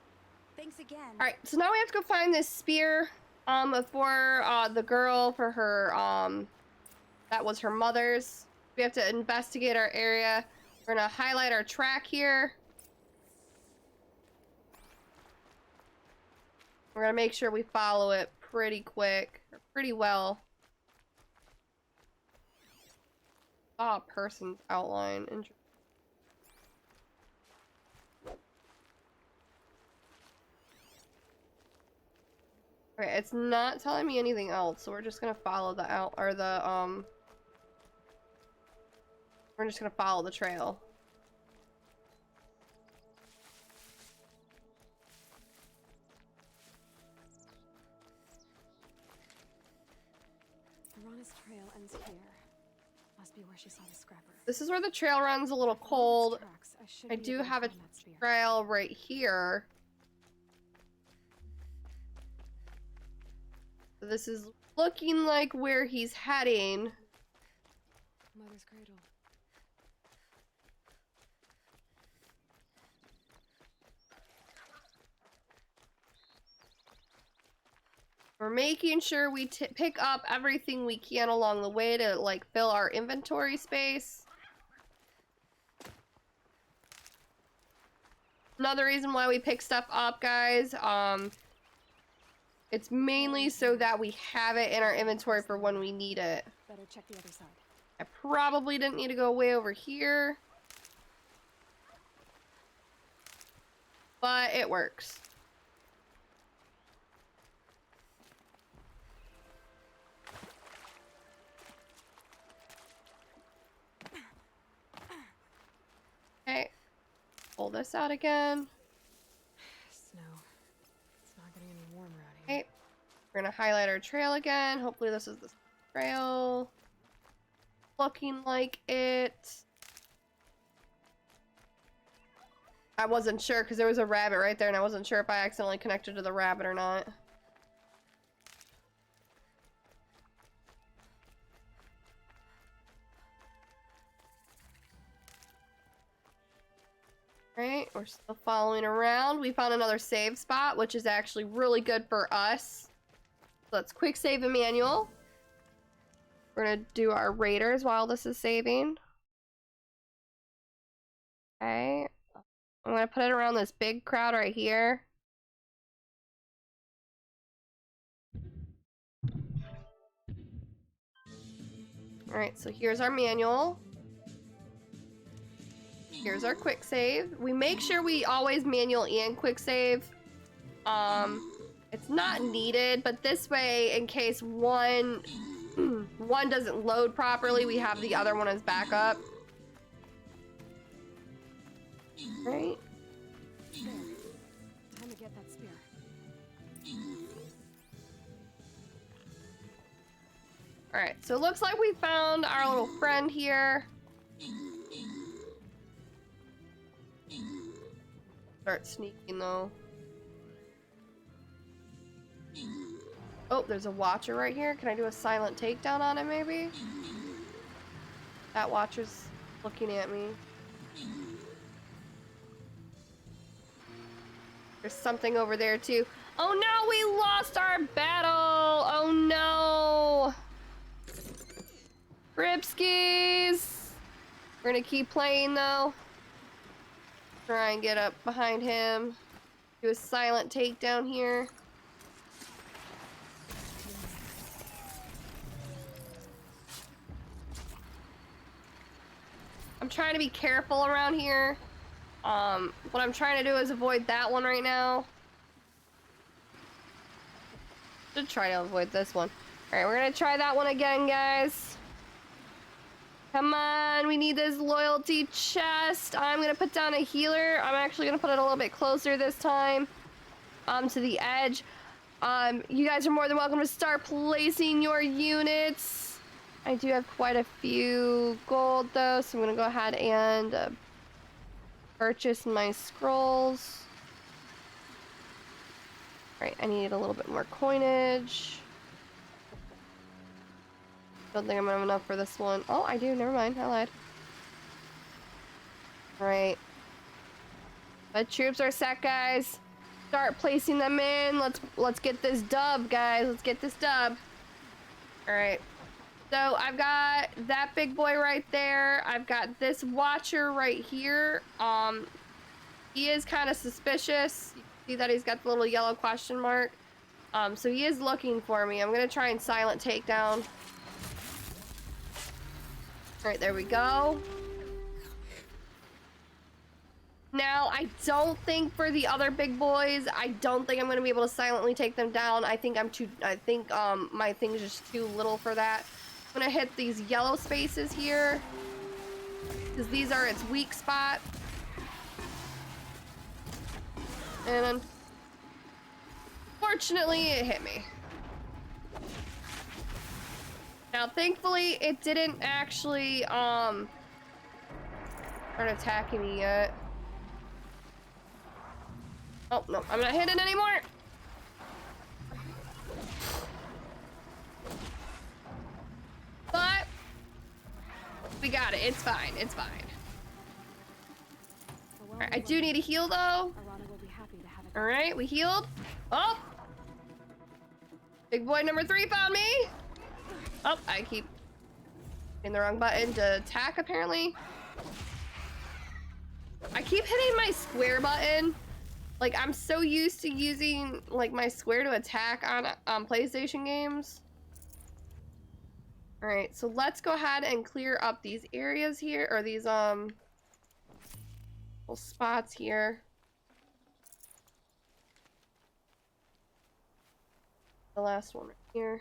Thanks again. Alright, so now we have to go find this spear, for, the girl, for her, that was her mother's. We have to investigate our area. We're gonna highlight our track here. We're gonna make sure we follow it pretty quick, or pretty well. Saw a person's outline. Okay, it's not telling me anything else, so we're just gonna follow the we're just gonna follow the trail. Rana's trail ends here. Must be where she saw the scrapper. This is where the trail runs a little cold. I do have a trail right here. So this is looking like where he's heading. Mother's cradle. We're making sure we pick up everything we can along the way to, like, fill our inventory space. Another reason why we pick stuff up, guys, it's mainly so that we have it in our inventory for when we need it. Better check the other side. I probably didn't need to go way over here, but it works. Okay, pull this out again. Snow. It's not getting any warmer out here. Okay, we're gonna highlight our trail again. Hopefully this is the trail. Looking like it. I wasn't sure because there was a rabbit right there and I wasn't sure if I accidentally connected to the rabbit or not. Alright, we're still following around. We found another save spot, which is actually really good for us. So let's quick save Emmanuel. We're gonna do our raiders while this is saving. Okay. I'm gonna put it around this big crowd right here. Alright, so here's our manual. Here's our quick save. We make sure we always manual and quick save. It's not needed, but this way, in case one doesn't load properly, we have the other one as backup. Right? There. Time to get that spear. Alright, so it looks like we found our little friend here. Start sneaking though. Oh, there's a watcher right here. Can I do a silent takedown on him maybe? That watcher's looking at me. There's something over there too. Oh no, we lost our battle! Oh no! Ripskis! We're gonna keep playing though. Try and get up behind him. Do a silent takedown here. I'm trying to be careful around here. What I'm trying to do is avoid that one right now. Should try to avoid this one. Alright, we're gonna try that one again, guys. Come on, we need this loyalty chest. I'm gonna put down a healer. I'm actually gonna put it a little bit closer this time. To the edge. You guys are more than welcome to start placing your units. I do have quite a few gold though, so I'm gonna go ahead and purchase my scrolls. Alright, I need a little bit more coinage. Don't think I'm gonna have enough for this one. Oh, I do, never mind, I lied. Alright. My troops are set, guys. Start placing them in. Let's get this dub, guys. Let's get this dub. Alright. So I've got that big boy right there. I've got this watcher right here. He is kind of suspicious. You see that he's got the little yellow question mark. So he is looking for me. I'm gonna try and silent takedown. Alright, there we go. Now, I don't think for the other big boys, I don't think I'm gonna be able to silently take them down. I think my thing's just too little for that. I'm gonna hit these yellow spaces here, because these are its weak spot. And unfortunately, it hit me. Now, thankfully, it didn't actually, start attacking me yet. Oh, no, I'm not hitting anymore! But we got it. It's fine. It's fine. Alright, I do need a heal, though. Alright, we healed. Oh! Big boy number 3 found me! Oh, I keep hitting the wrong button to attack, apparently. I keep hitting my square button. Like, I'm so used to using, like, my square to attack on PlayStation games. Alright, so let's go ahead and clear up these areas here, or these, little spots here. The last one right here.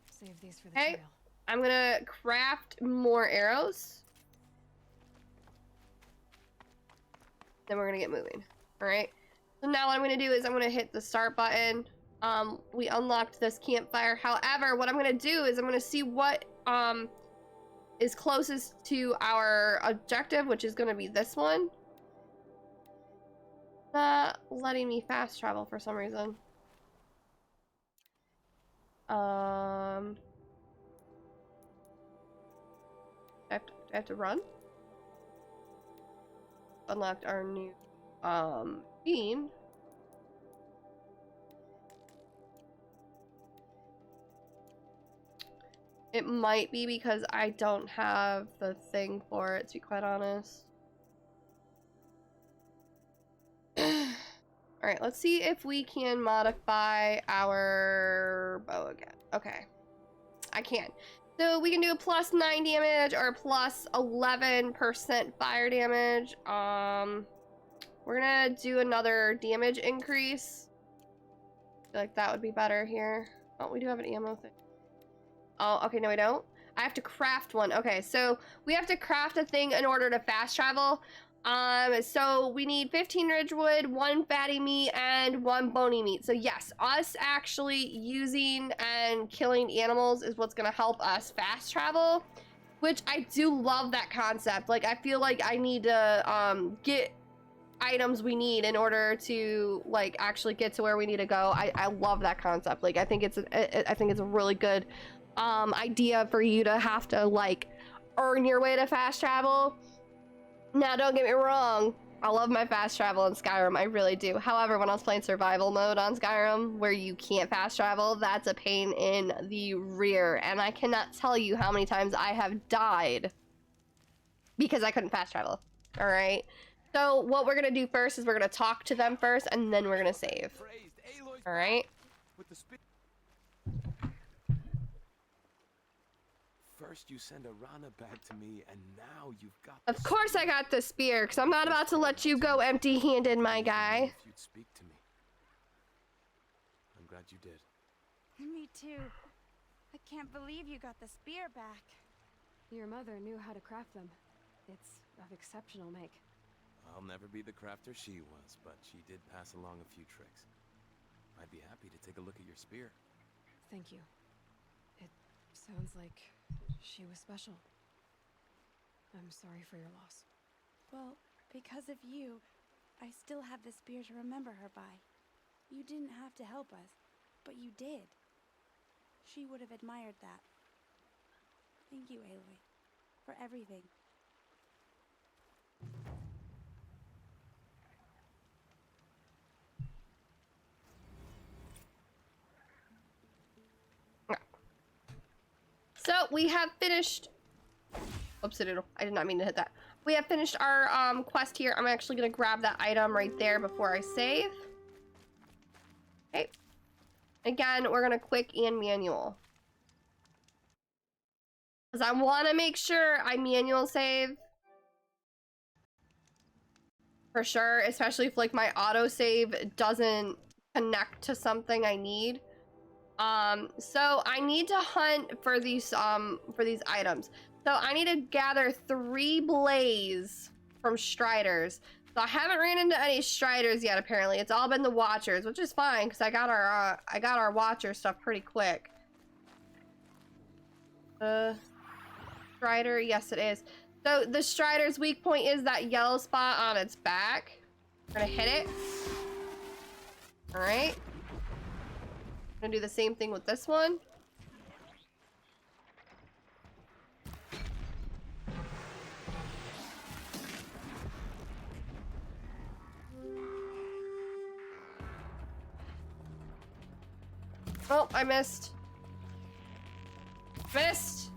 Save these for the Okay, trail. I'm gonna craft more arrows. Then we're gonna get moving. Alright, so now what I'm gonna do is I'm gonna hit the start button. We unlocked this campfire. However, what I'm gonna do is I'm gonna see what is closest to our objective, which is gonna be this one. Not letting me fast travel for some reason. I have to run. Unlocked our new beam. It might be because I don't have the thing for it, to be quite honest. Alright, let's see if we can modify our bow again. Okay. I can. So we can do a plus 9 damage or plus 11% fire damage. We're gonna do another damage increase. I feel like that would be better here. Oh, we do have an ammo thing. Oh, okay, no, we don't. I have to craft one. Okay, so we have to craft a thing in order to fast travel. So we need 15 ridgewood, 1 fatty meat, and 1 bony meat. So yes, us actually using and killing animals is what's gonna help us fast travel, which I do love that concept. Like, I feel like I need to get items we need in order to like actually get to where we need to go. I love that concept. Like, I think it's a really good idea for you to have to like earn your way to fast travel. Now, don't get me wrong, I love my fast travel in Skyrim, I really do. However, when I was playing survival mode on Skyrim, where you can't fast travel, that's a pain in the rear. And I cannot tell you how many times I have died because I couldn't fast travel, all right? So what we're gonna do first is we're gonna talk to them first, and then we're gonna save, all right? First you send a Rana back to me, and now you've got. Of course I got the spear, because I'm not about to let you go empty-handed, my guy. If you'd speak to me. I'm glad you did. Me too. I can't believe you got the spear back. Your mother knew how to craft them. It's of exceptional make. I'll never be the crafter she was, but she did pass along a few tricks. I'd be happy to take a look at your spear. Thank you. It sounds like she was special. I'm sorry for your loss. Well, because of you, I still have the spear to remember her by. You didn't have to help us, but you did. She would have admired that. Thank you, Baeloy, for everything. So we have finished. Oopsie-doodle. I did not mean to hit that. We have finished our quest here. I'm actually gonna grab that item right there before I save. Okay. Again, we're gonna quick and manual. Because I want to make sure I manual save. For sure, especially if like my autosave doesn't connect to something I need. So I need to hunt for these items. So I need to gather 3 blaze from striders. So I haven't ran into any striders yet, apparently. It's all been the watchers, which is fine because I got our watcher stuff pretty quick. Strider, yes it is. So the strider's weak point is that yellow spot on its back. We're gonna hit it. All right. Gonna do the same thing with this one. Oh, I missed. Missed.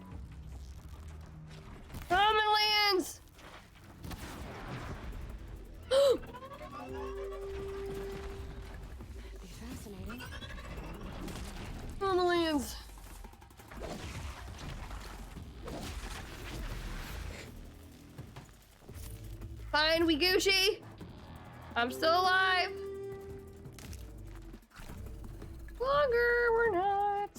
Lands. Be fascinating. Lands. Fine, we Gucci. I'm still alive. Longer, we're not.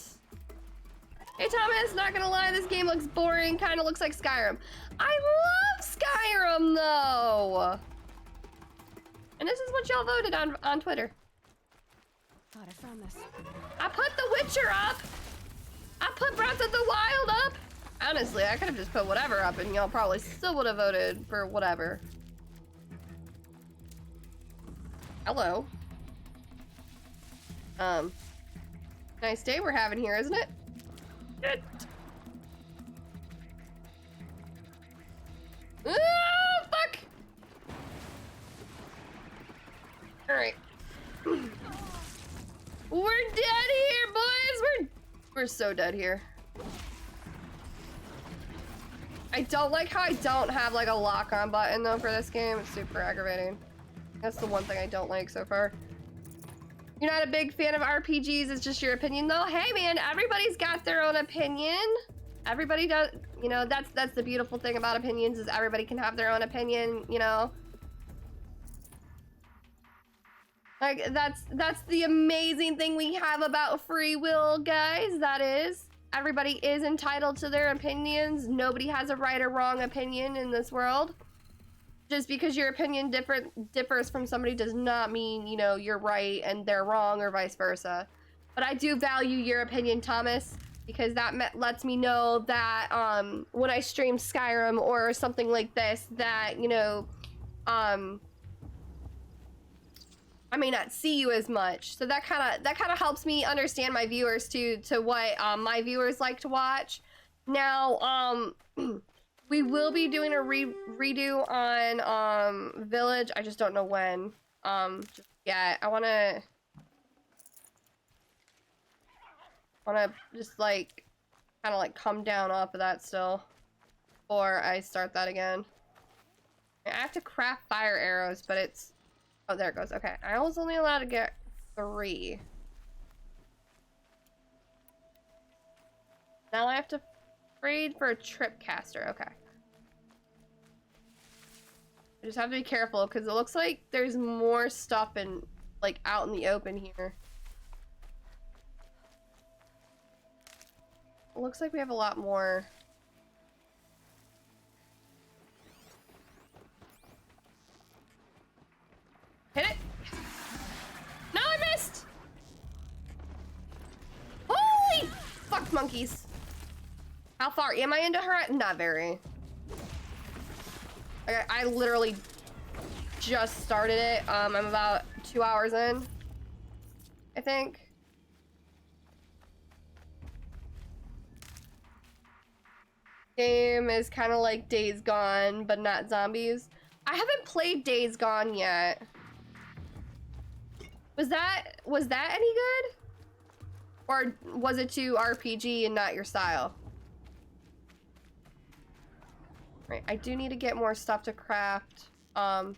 Hey Thomas, not gonna lie, this game looks boring. Kind of looks like Skyrim. I love Skyrim though. And this is what y'all voted on Twitter. Thought I found this. I put The Witcher up. I put Breath of the Wild up. Honestly, I could have just put whatever up and y'all probably still would have voted for whatever. Hello. Nice day we're having here, isn't it? Good. Oh, fuck! Alright. We're dead here, boys! We're so dead here. I don't like how I don't have like a lock-on button though for this game. It's super aggravating. That's the one thing I don't like so far. You're not a big fan of RPGs, it's just your opinion though? Hey man, everybody's got their own opinion. Everybody does, you know, that's the beautiful thing about opinions, is everybody can have their own opinion, you know. Like, that's the amazing thing we have about free will, guys. That is, everybody is entitled to their opinions. Nobody has a right or wrong opinion in this world. Just because your opinion differs from somebody does not mean, you know, you're right and they're wrong, or vice versa. But I do value your opinion, Thomas, because that lets me know that when I stream Skyrim or something like this, that, you know, I may not see you as much. So that kind of helps me understand my viewers to what my viewers like to watch. Now, we will be doing a redo on Village. I just don't know when. Yeah, I wanna just like kind of like come down off of that still before I start that again. I have to craft fire arrows, but it's, oh, there it goes. Okay, I was only allowed to get 3. Now I have to trade for a trip caster. Okay. I just have to be careful because it looks like there's more stuff in, like, out in the open here. It looks like we have a lot more. Hit it! No, I missed! Holy fuck, monkeys! How far am I into her? Not very. I literally just started it. I'm about 2 hours in, I think. Game is kind of like Days Gone, but not zombies. I haven't played Days Gone yet. Was that any good? Or was it too RPG and not your style? Right, I do need to get more stuff to craft. Our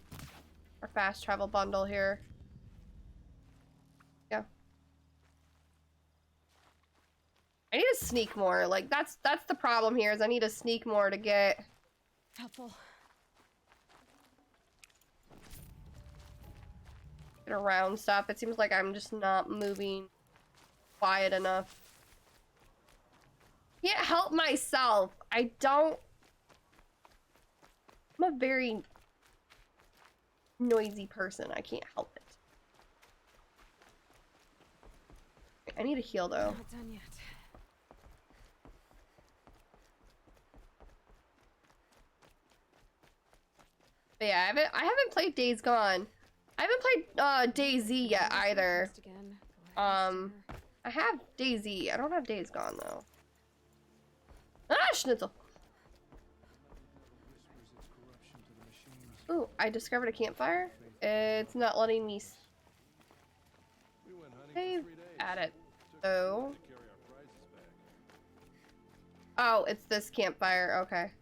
fast travel bundle here. Yeah. I need to sneak more. Like, that's the problem here, is I need to sneak more to get helpful. Get around stuff. It seems like I'm just not moving quiet enough. Can't help myself. I don't. I'm a very noisy person. I can't help it. I need a heal though. Not done yet. But yeah, I haven't played Days Gone. I haven't played DayZ yet either. I have DayZ. I don't have Days Gone though. Ah, Schnitzel. Ooh, I discovered a campfire. It's not letting me save at it, though. Oh, it's this campfire. Okay.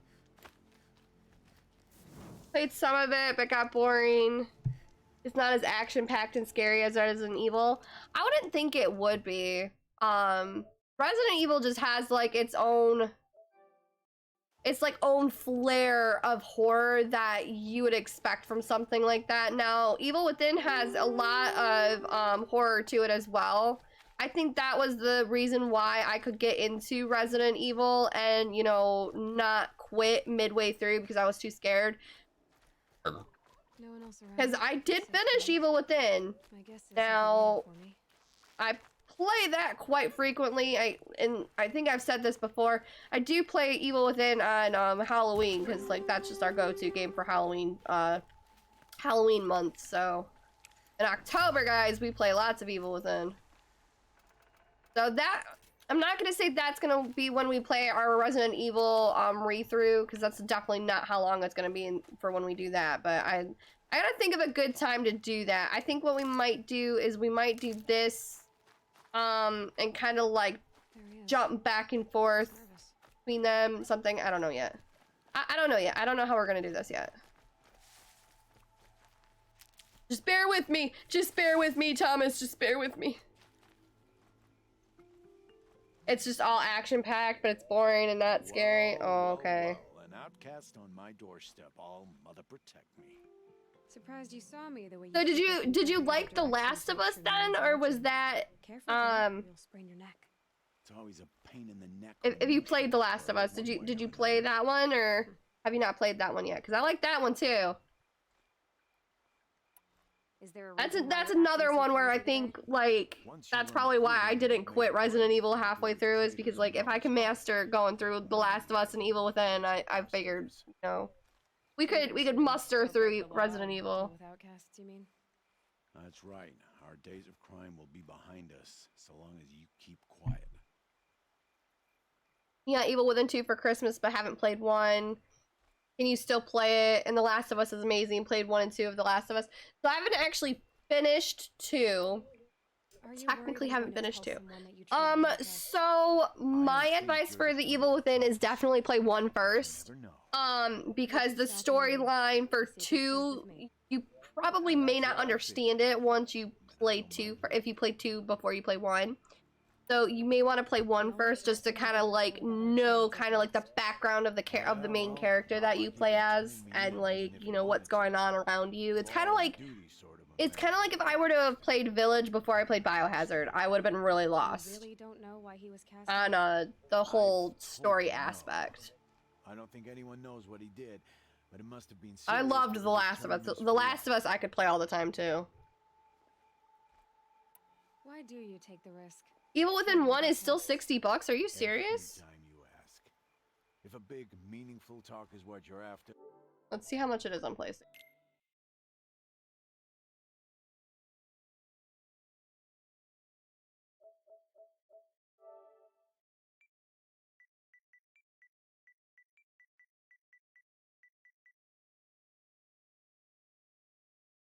Played some of it, but got boring. It's not as action-packed and scary as Resident Evil. I wouldn't think it would be. Resident Evil just has like its own flair of horror that you would expect from something like that. Now, Evil Within has a lot of horror to it as well. I think that was the reason why I could get into Resident Evil and, you know, not quit midway through because I was too scared. No one else around. Because I did finish Evil Within. Now, I play that quite frequently. I think I've said this before. I do play Evil Within on Halloween because like that's just our go-to game for Halloween Halloween month. So in October, guys, we play lots of Evil Within. So that I'm not gonna say that's gonna be when we play our Resident Evil re-through because that's definitely not how long it's gonna be for when we do that. But I gotta think of a good time to do that. I think what we might do is we might do this and kind of like jump back and forth between them, something. I don't know yet. I don't know yet. I don't know how we're gonna do this yet. Just bear with me. Just bear with me, Thomas. Just bear with me. It's just all action-packed, but it's boring and not scary. Oh, okay. Whoa, an outcast on my doorstep. All mother protect me. Surprised you saw me the way you So took did me you in the like The direction Last to of make Us sure no then, one's or was watching. that Careful, dear, you'll sprain your neck. It's always a pain in the neck. if you played The Last of Us, did you play that one, or have you not played that one yet? Because I like that one too. Is there a That's reason why that's you're another acting so one where I crazy today? think like that's probably why I didn't quit Resident Evil halfway through, is because like if I can master going through The Last of Us and Evil Within, I figured, you know, we could muster through Resident Evil. With outcasts, you mean? That's right. Our days of crime will be behind us, so long as you keep quiet. Yeah, Evil Within 2 for Christmas, but haven't played 1. Can you still play it? And The Last of Us is amazing. Played 1 and 2 of The Last of Us. So I haven't actually finished 2. Technically haven't finished 2. So my advice for the Evil Within is definitely play 1 first. Because the storyline for 2, you probably may not understand it once you play 2, if you play 2 before you play 1. So you may want to play 1 first, just to kind of like know kind of like the background of the main character that you play as, and like, you know, what's going on around you. It's kind of like if I were to have played Village before I played Biohazard, I would have been really lost You really don't know why he was cast on the whole story aspect. I don't think anyone knows what he did, but it must have been. I loved The Last of Us. The Last of Us I could play all the time too. Why do you take the risk? Evil Within 1 is still $60. Are you serious? Every time you ask. If a big, meaningful talk is what you're after. Let's see how much it is on PlayStation.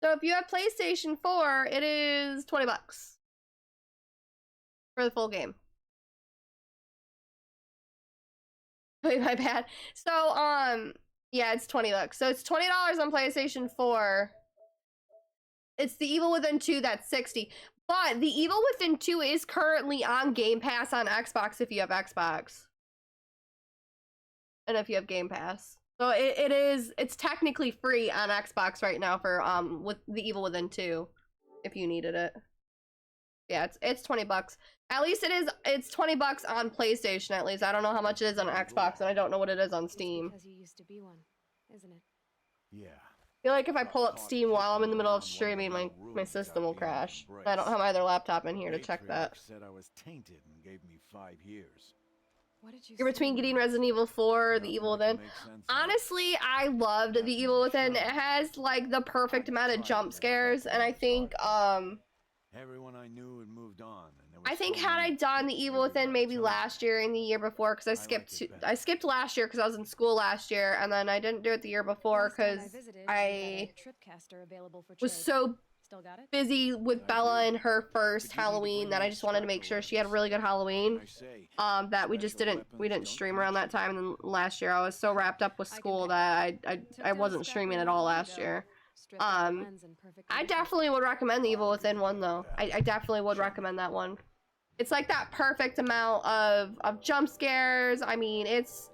So if you have PlayStation 4, it is $20 for the full game. Wait, my bad. So yeah, it's $20. So it's $20 on PlayStation 4. It's the Evil Within 2 that's $60. But the Evil Within 2 is currently on Game Pass on Xbox if you have Xbox. And if you have Game Pass. So it's technically free on Xbox right now for with the Evil Within 2 if you needed it. Yeah, it's $20. At least it's $20 on PlayStation at least. I don't know how much it is on Xbox, and I don't know what it is on Steam. Because you used to be one, isn't it? Yeah. I feel like if I pull up Steam while I'm in the middle of streaming, my system will crash. I don't have my other laptop in here to check that. Said I was tainted and gave me 5 years. What did you You're between getting Resident Evil 4 or the Evil Within. Honestly, I loved the Evil Within. It has like the perfect amount of jump scares, and I think everyone I knew had moved on. I think had I done the Evil Within maybe last year and the year before, because I skipped last year because I was in school last year, and then I didn't do it the year before because I was so busy with Bella and her first Halloween that I just wanted to make sure she had a really good Halloween. That we didn't stream around that time, and then last year I was so wrapped up with school that I wasn't streaming at all last year. I definitely would recommend the Evil Within one though. I definitely would recommend that one. It's like that perfect amount of jump scares. I mean, it's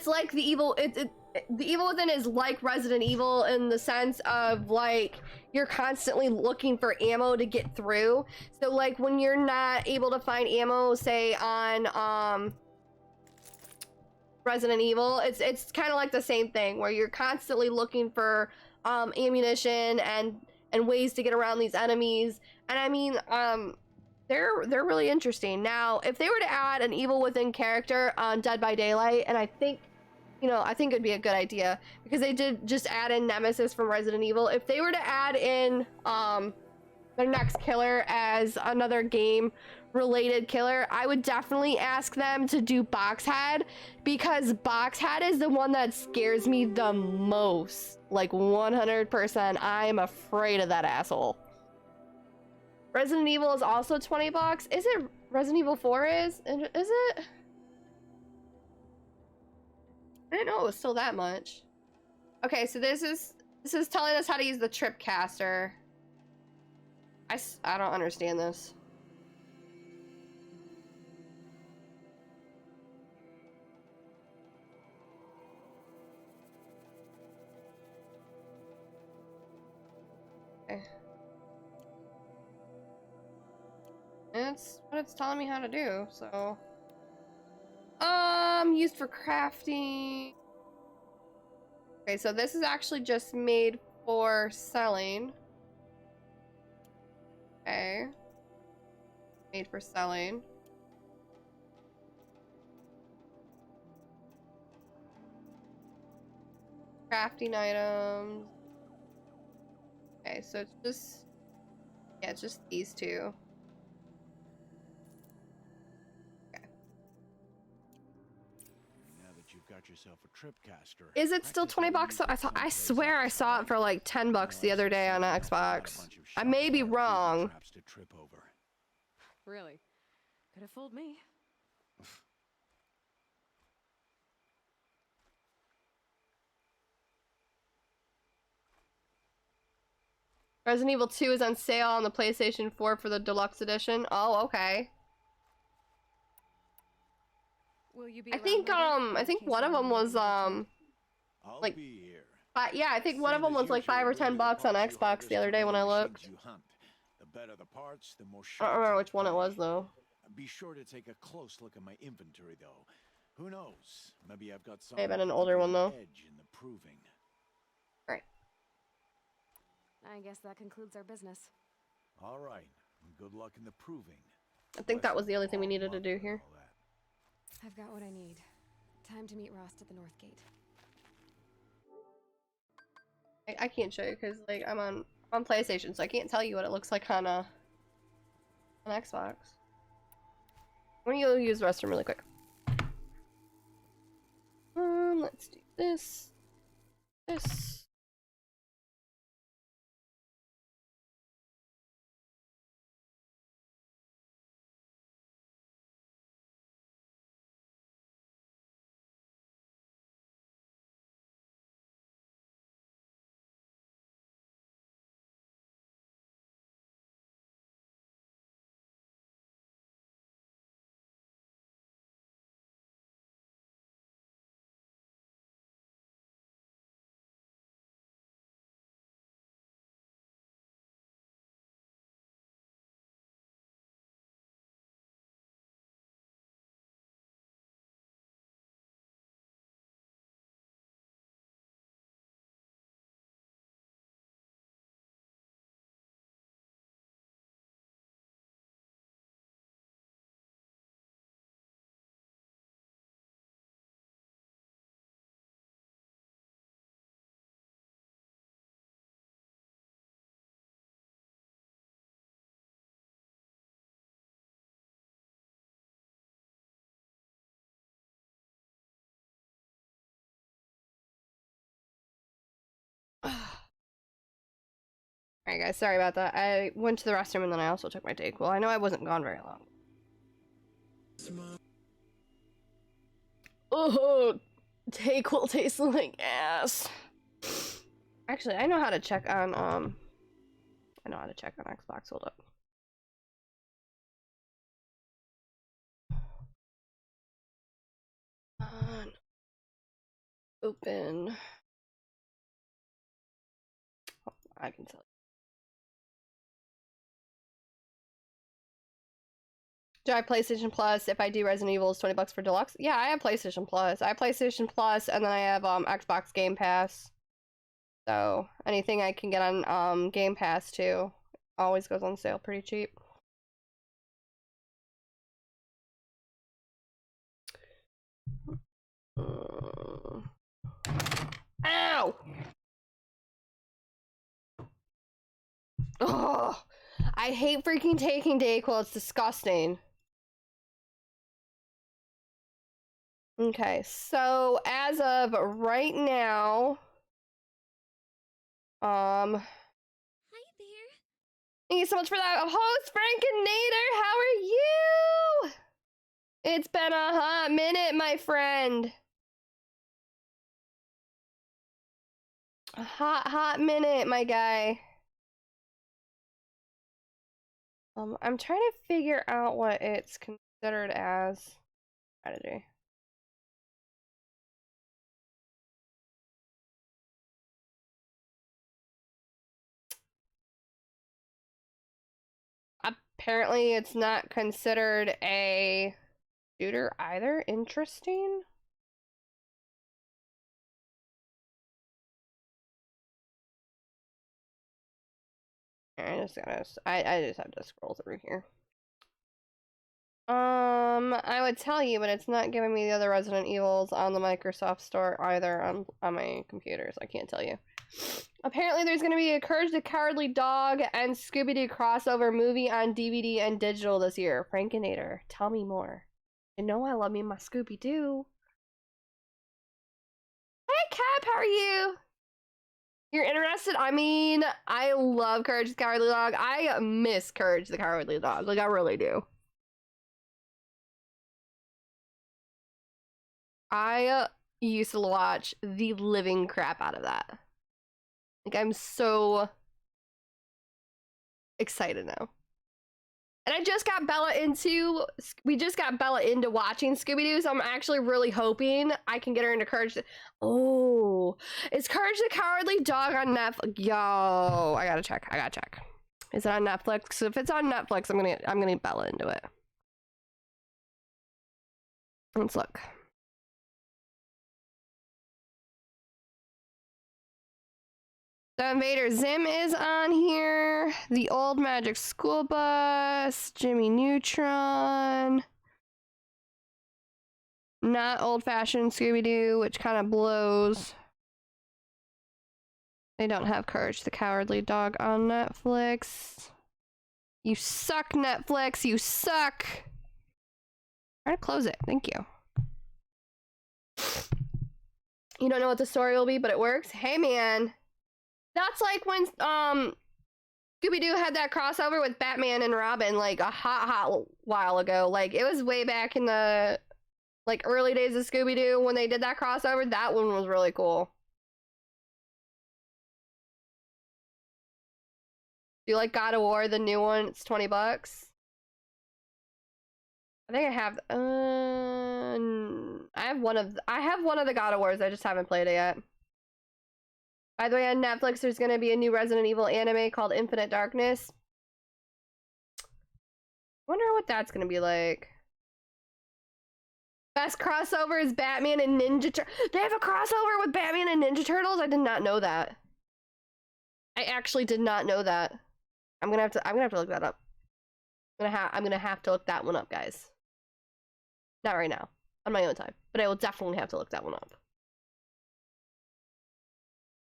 like the Evil Within is like Resident Evil in the sense of like you're constantly looking for ammo to get through. So like when you're not able to find ammo, say on Resident Evil, it's kind of like the same thing where you're constantly looking for ammunition and ways to get around these enemies. And I mean, they're really interesting. Now, if they were to add an Evil Within character on Dead by Daylight, and I think it'd be a good idea because they did just add in Nemesis from Resident Evil. If they were to add in their next killer as another game related killer, I would definitely ask them to do Boxhead, because Boxhead is the one that scares me the most. Like 100%, I am afraid of that asshole. Resident Evil is also $20. Is it Resident Evil 4 is it? I didn't know it was still that much. Okay, so this is telling us how to use the Tripcaster. I don't understand this. that's what it's telling me how to do, so. Used for crafting. Okay, so this is actually just made for selling. Okay. Made for selling. Crafting items. Okay, so it's just, yeah, it's just these two. Okay. Now that you've got yourself a tripcaster, Is it still 20 bucks? I swear I saw it for like 10 bucks the other day on Xbox. I may be wrong. Really? Could have fooled me. Resident Evil 2 is on sale on the PlayStation 4 for the deluxe edition. Oh, okay. I think one of them was like, yeah, I think one of them was like 5 or 10 bucks on Xbox the other day when I looked. The better the parts, the more I don't remember which one it was though. Be sure to take a close look at my inventory though. Who knows? Maybe I've got some May have been an older one though. edge in the proving. Right. I guess that concludes our business. All right. Good luck in the proving. I think that was the only thing we needed to do here. I've got what I need. Time to meet Rost at the North Gate. I can't show you because like I'm on PlayStation, so I can't tell you what it looks like on Xbox. Let me go use the restroom really quick. Let's do this. This. Alright guys, sorry about that. I went to the restroom and then I also took my take. Well, I know I wasn't gone very long. Oh, take will taste like ass. Actually, I know how to check on Xbox. Hold up. Open. Oh, I can tell you. Do I have PlayStation Plus? If I do, Resident Evil is 20 bucks for deluxe. Yeah, I have PlayStation Plus. I have PlayStation Plus, and then I have Xbox Game Pass. So anything I can get on Game Pass too always goes on sale pretty cheap. Ow! Oh, I hate freaking taking Dayquil. It's disgusting. Okay, so as of right now, Hi there. thank you so much for that, host Frankenator. How are you? It's been a hot minute, my friend. A hot minute, my guy. I'm trying to figure out what it's considered as strategy. Apparently, it's not considered a shooter either. Interesting. I just have to scroll through here. I would tell you, but it's not giving me the other Resident Evils on the Microsoft Store either on my computers. I can't tell you. Apparently, there's going to be a Courage the Cowardly Dog and Scooby-Doo crossover movie on DVD and digital this year. Frankinator, tell me more. You know I love me my Scooby-Doo. Hey, Cap, how are you? You're interested? I mean, I love Courage the Cowardly Dog. I miss Courage the Cowardly Dog. Like, I really do. I used to watch the living crap out of that. Like, I'm so excited now. And I just got Bella into, we just got Bella into watching Scooby-Doo, so I'm actually really hoping I can get her into Courage. Oh, is Courage the Cowardly Dog on Netflix? Yo, I gotta check. Is it on Netflix? So if it's on Netflix, I'm gonna get Bella into it. Let's look. So Invader Zim is on here. The Old Magic School Bus. Jimmy Neutron. Not old-fashioned Scooby-Doo, which kind of blows. They don't have Courage the Cowardly Dog on Netflix. You suck, Netflix. You suck. Try to close it. Thank you. You don't know what the story will be, but it works. Hey, man. That's like when Scooby-Doo had that crossover with Batman and Robin like a hot while ago. Like, it was way back in the like early days of Scooby-Doo when they did that crossover. That one was really cool. Do you like God of War, the new one? It's $20. I think I have I have one of the God of Wars. I just haven't played it yet. By the way, on Netflix, there's going to be a new Resident Evil anime called Infinite Darkness. Wonder what that's going to be like. Best crossover is Batman and Ninja Turtles. They have a crossover with Batman and Ninja Turtles? I did not know that. I actually did not know that. I'm gonna have to look that up. I'm gonna have to look that one up, guys. Not right now. On my own time. But I will definitely have to look that one up.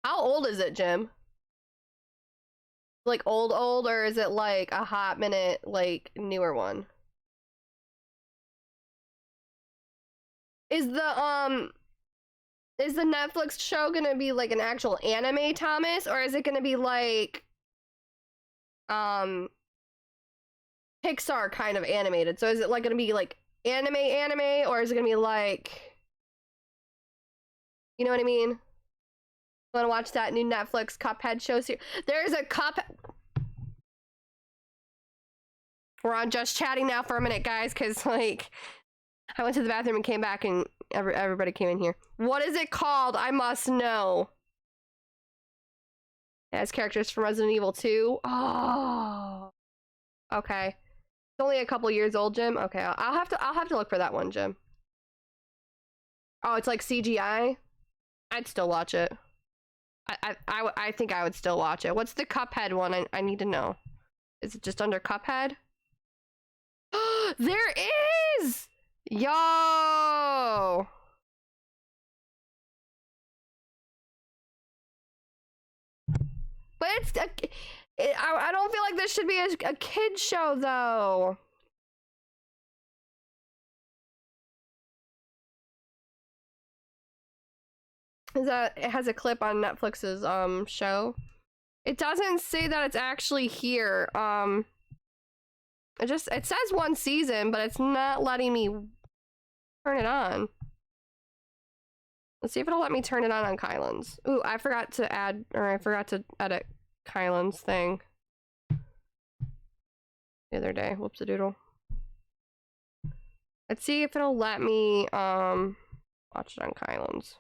How old is it, Jim? Like old, or is it like a hot minute, like newer one? Is the Netflix show gonna be like an actual anime, Thomas, or is it gonna be like Pixar kind of animated? So is it like gonna be like anime, or is it gonna be like, you know what I mean? Want to watch that new Netflix Cuphead show series? There's a We're on just chatting now for a minute, guys, because like I went to the bathroom and came back and everybody came in here. What is it called? I must know. It has characters from Resident Evil 2. Oh, okay. It's only a couple years old, Jim. Okay, I'll have to look for that one, Jim. Oh, it's like CGI. I'd still watch it. I think I would still watch it. What's the Cuphead one? I need to know. Is it just under Cuphead? There is! Yo! But it's I don't feel like this should be a kid show though. It has a clip on Netflix's show. It doesn't say that it's actually here. It says one season, but it's not letting me turn it on. Let's see if it'll let me turn it on Kylan's. Ooh, I forgot to edit Kylan's thing the other day. Whoops-a-doodle. Let's see if it'll let me watch it on Kylan's.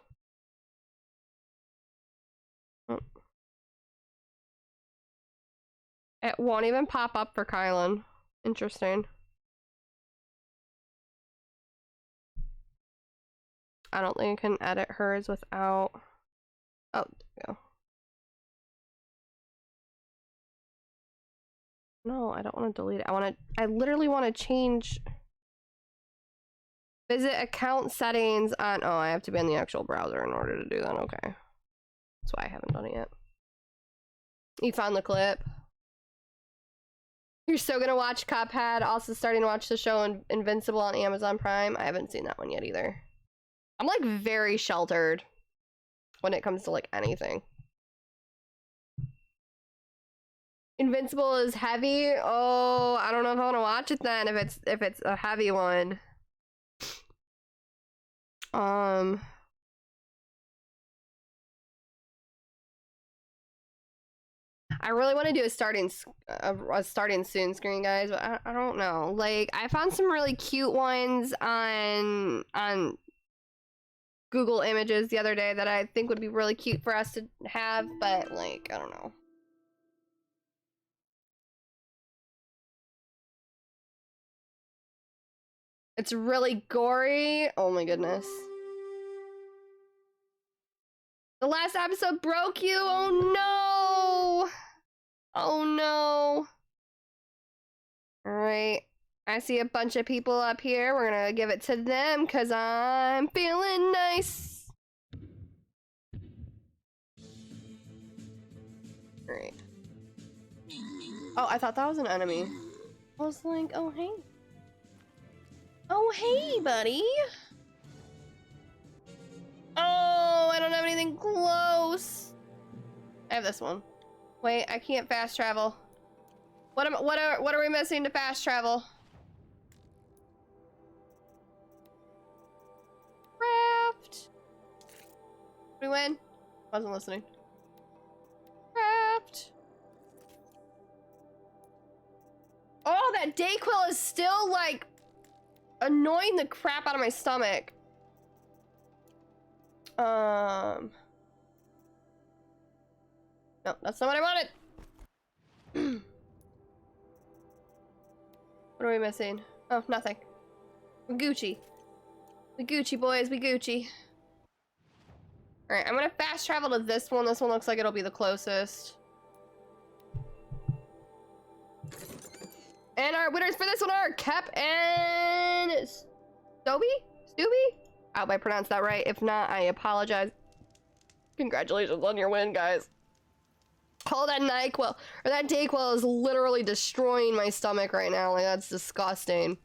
Oh. It won't even pop up for Kylan. Interesting. I don't think I can edit hers without... Oh, there we go. No, I don't want to delete it. I literally want to change... Visit account settings on... Oh, I have to be in the actual browser in order to do that. Okay. That's why I haven't done it yet. You found the clip. You're still gonna watch Cuphead. Also starting to watch the show Invincible on Amazon Prime. I haven't seen that one yet either. I'm like very sheltered when it comes to like anything. Invincible is heavy. Oh, I don't know if I want to watch it then if it's a heavy one. I really want to do a starting soon screen, guys, but I don't know. Like, I found some really cute ones on Google Images the other day that I think would be really cute for us to have, but like, I don't know. It's really gory. Oh my goodness. The last episode broke you. Oh no. Oh no. All right. I see a bunch of people up here. We're gonna give it to them because I'm feeling nice. All right. Oh, I thought that was an enemy. I was like, oh hey. Oh hey, buddy. Oh, I don't have anything close. I have this one. Wait, I can't fast travel. What are we missing to fast travel? Craft. We win? Wasn't listening. Craft. Oh, that Dayquil is still like annoying the crap out of my stomach. No, that's not what I wanted. What are we missing? Oh, nothing. We're Gucci. We Gucci, boys. We Gucci. Alright, I'm gonna fast travel to this one. This one looks like it'll be the closest. And our winners for this one are Kep and... Stoby? I hope I pronounced that right. If not, I apologize. Congratulations on your win, guys. Oh, that NyQuil, or that Dayquil is literally destroying my stomach right now. Like, that's disgusting.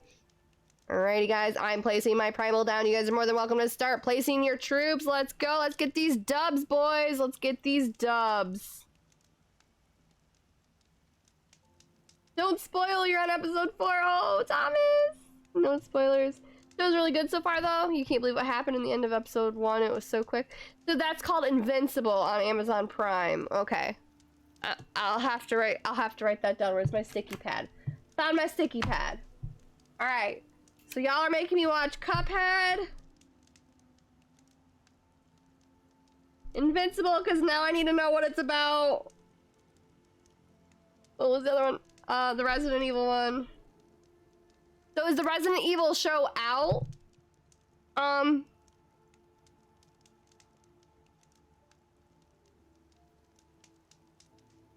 Alrighty, guys, I'm placing my primal down. You guys are more than welcome to start placing your troops. Let's go. Let's get these dubs, boys. Let's get these dubs. Don't spoil, you're on episode 4. Oh, Thomas. No spoilers. It was really good so far, though. You can't believe what happened in the end of episode 1. It was so quick. So that's called Invincible on Amazon Prime. Okay. I'll have to write that down. Where's my sticky pad? Found my sticky pad. All right. So y'all are making me watch Cuphead, Invincible, because now I need to know what it's about. What was the other one? The Resident Evil one. So is the Resident Evil show out?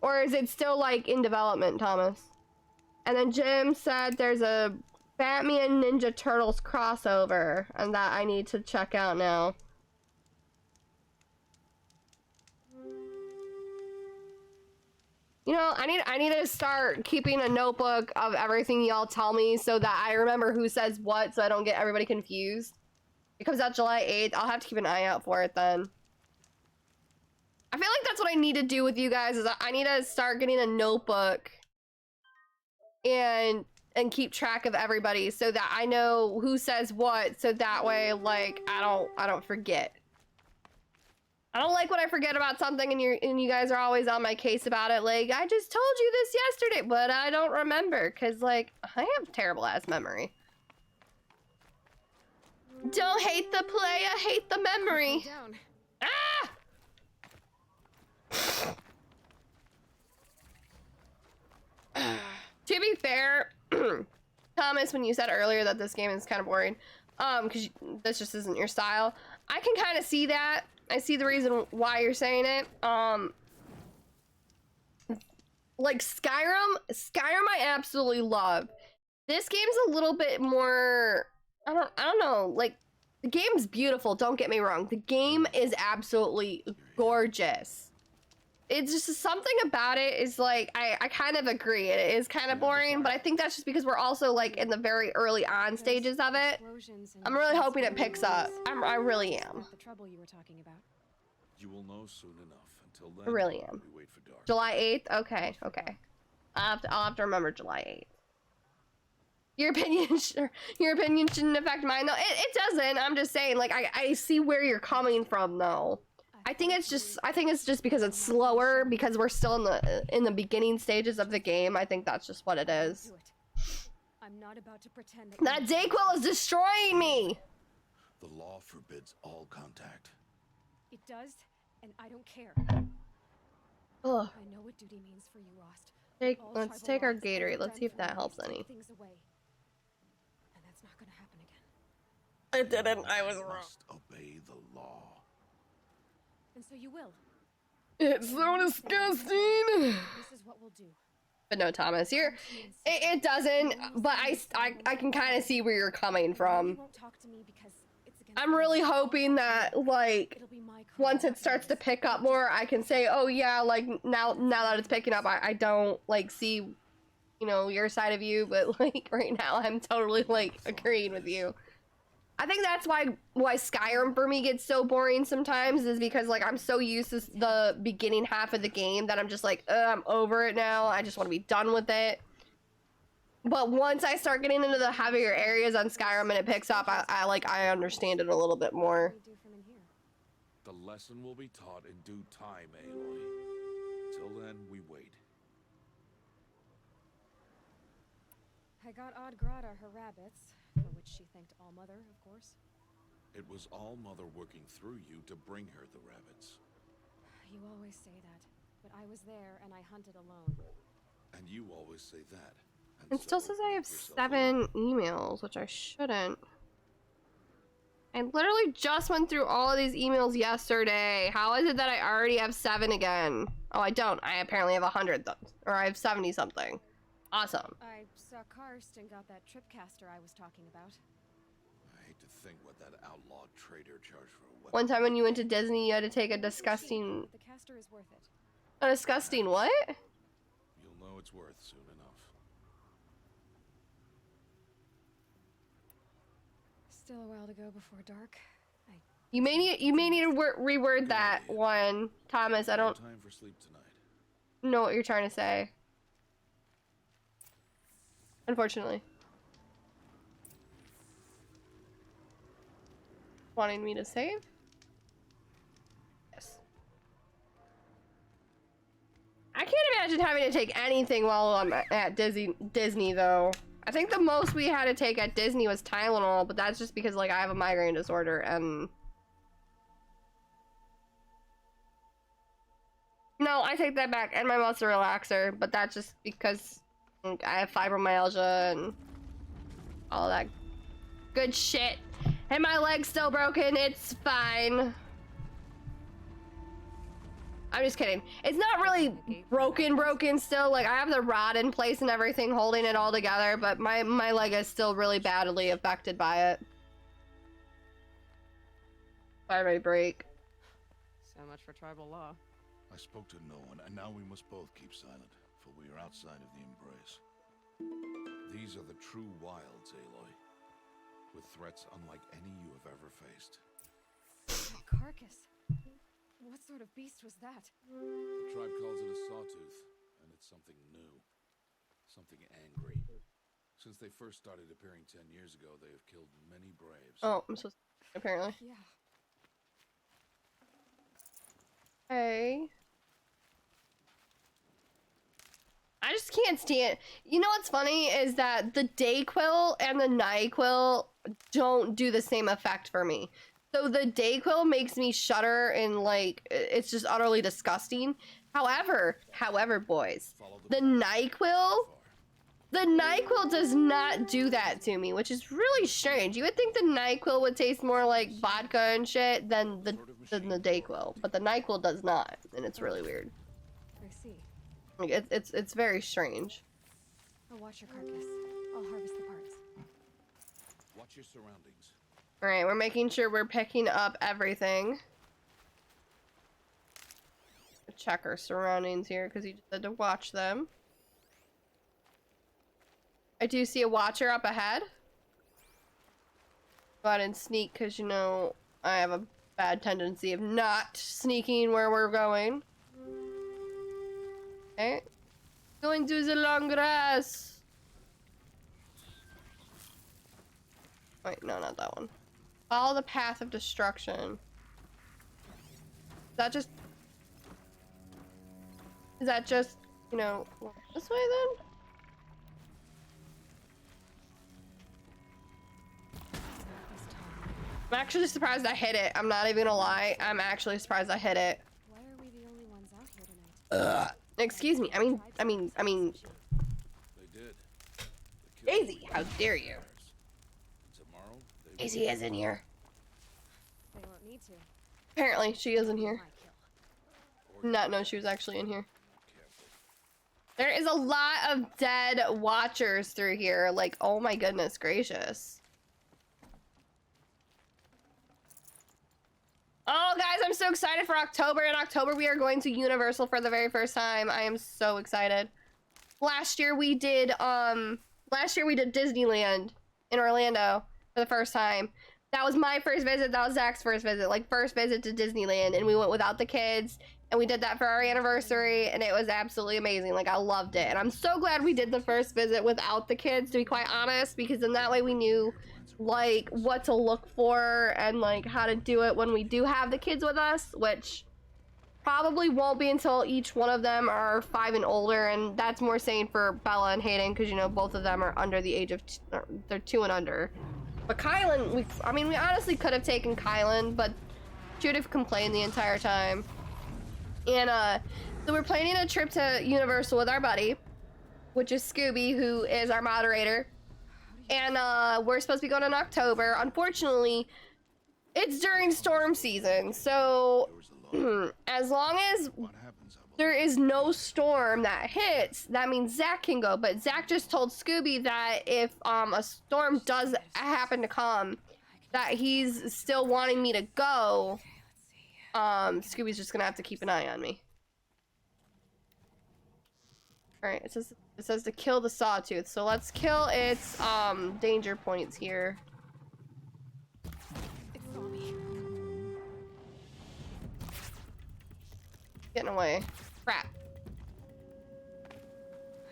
Or is it still like in development, Thomas? And then Jim said there's a Batman Ninja Turtles crossover and that I need to check out now. You know, I need to start keeping a notebook of everything y'all tell me so that I remember who says what so I don't get everybody confused. It comes out July 8th. I'll have to keep an eye out for it then. I feel like that's what I need to do with you guys is I need to start getting a notebook and keep track of everybody so that I know who says what so that way like I don't forget. I don't like when I forget about something and you guys are always on my case about it. Like, I just told you this yesterday, but I don't remember because like I have terrible ass memory. Don't hate the player, hate the memory. Ah! To be fair, Thomas, when you said earlier that this game is kind of boring, because this just isn't your style, I can kind of see that. I see the reason why you're saying it. Like Skyrim I absolutely love. This game's a little bit more, I don't know, like, the game's beautiful, don't get me wrong. The game is absolutely gorgeous. It's just something about it is like, I kind of agree. It is kind of boring, but I think that's just because we're also like in the very early on stages of it. I'm really hoping it picks up. I really am. The trouble you were talking about. You will know soon enough. Until then, I really am. we wait for dark. July 8th? Okay, okay. I'll have to remember July 8th. Your opinion, sure. Your opinion shouldn't affect mine. No, it doesn't. I'm just saying, like, I see where you're coming from, though. I think it's just because it's slower, because we're still in the beginning stages of the game. I think that's just what it is. I'm not about to pretend that Dayquil is destroying me. The law forbids all contact. It does, and I don't care. Ugh. I know what duty means for you, Rost. Let's take our Gatorade. Let's see if that helps any. Things away. And that's not gonna happen again. It didn't. I was wrong. Must obey the law. And so you will. It's so disgusting. This is what we'll do. But no, Thomas, it doesn't. But I can kind of see where you're coming from. I'm really hoping that, like, once it starts to pick up more, I can say, oh yeah, like, now that it's picking up, I don't, like, see, you know, your side of you, but, like, right now, I'm totally, like, agreeing with you. I think that's why Skyrim for me gets so boring sometimes, is because, like, I'm so used to the beginning half of the game that I'm just like, I'm over it now, I just want to be done with it. But once I start getting into the heavier areas on Skyrim and it picks up, I understand it a little bit more. The lesson will be taught in due time, Aloy. Till then, we wait. I got Odd Grata her rabbits, for which she thanked Allmother, of course. It was Allmother working through you to bring her the rabbits. You always say that, but I was there and I hunted alone. And you always say that. It still says I have 7 emails, which I shouldn't. I literally just went through all of these emails yesterday. How is it that I already have 7 again? Oh, I don't. I apparently have 100, or I have 70 something. Awesome. I saw Karst and got that tripcaster I was talking about. I hate to think what that outlawed trader charged for a weapon. One time when you went to Disney, you had to take a disgusting... The caster is worth it. A disgusting what? You'll know it's worth soon enough. Still a while to go before dark. You may need to reword that one, Thomas. I don't Time for sleep tonight. know what you're trying to say. Unfortunately. Wanting me to save? Yes. I can't imagine having to take anything while I'm at Disney though. I think the most we had to take at Disney was Tylenol, but that's just because, like, I have a migraine disorder and... No, I take that back, and my muscle relaxer, but that's just because I have fibromyalgia and all that good shit. And my leg's still broken, it's fine. I'm just kidding. It's not really broken still. Like, I have the rod in place and everything holding it all together, but my leg is still really badly affected by it. Sorry, my break. So much for tribal law. I spoke to no one, and now we must both keep silent, for we are outside of the embrace. These are the true wilds, Aloy, with threats unlike any you have ever faced. A carcass. What sort of beast was that? The tribe calls it a sawtooth, and it's something new. Something angry. Since they first started appearing 10 years ago, they have killed many braves. Oh, I'm supposed to, apparently. Yeah. Hey. I just can't stand. You know what's funny is that the Dayquil and the NyQuil don't do the same effect for me. So the Dayquil makes me shudder and, like, it's just utterly disgusting. However, boys, the NyQuil The NyQuil does not do that to me, which is really strange. You would think the NyQuil would taste more like vodka and shit than the DayQuil, but the NyQuil does not, and it's really weird. I see. Like it's very strange. I'll watch your carcass. I'll harvest the parts. Watch your surroundings. All right, we're making sure we're picking up everything. Check our surroundings here because you just had to watch them. I do see a watcher up ahead. Go ahead and sneak because, you know, I have a bad tendency of not sneaking where we're going. Okay. Going through the long grass. Wait, no, not that one. Follow the path of destruction. Is that just, you know, this way then? I'm actually surprised I hit it. I'm not even gonna lie. I'm actually surprised I hit it. Why are we the only ones out here tonight? Excuse me. I mean. They did. Daisy, how dare you? Tomorrow, Daisy is in here. They won't need to. Apparently, she is in here. Not know she was actually in here. There is a lot of dead watchers through here. Like, oh my goodness gracious. Oh, guys, I'm so excited for October. In October, we are going to Universal for the very first time. I am so excited. Last year we did Disneyland in Orlando for the first time. That was my first visit. That was Zach's first visit. Like, first visit to Disneyland. And we went without the kids. And we did that for our anniversary. And it was absolutely amazing. Like, I loved it. And I'm so glad we did the first visit without the kids, to be quite honest. Because then that way we knew, like, what to look for and, like, how to do it when we do have the kids with us. Which probably won't be until each one of them are 5 and older. And that's more saying for Bella and Hayden. Because, you know, both of them are under the age of... they're 2 and under. But Kylan, we honestly could have taken Kylan, but she would have complained the entire time. And, so we're planning a trip to Universal with our buddy, which is Scooby, who is our moderator. And, we're supposed to be going in October. Unfortunately, it's during storm season, so as long as there is no storm that hits, that means Zach can go. But Zach just told Scooby that if a storm does happen to come, that he's still wanting me to go. Scooby's just gonna have to keep an eye on me. Alright, it says to kill the sawtooth, so let's kill its danger points here. It saw me. Getting away. Crap.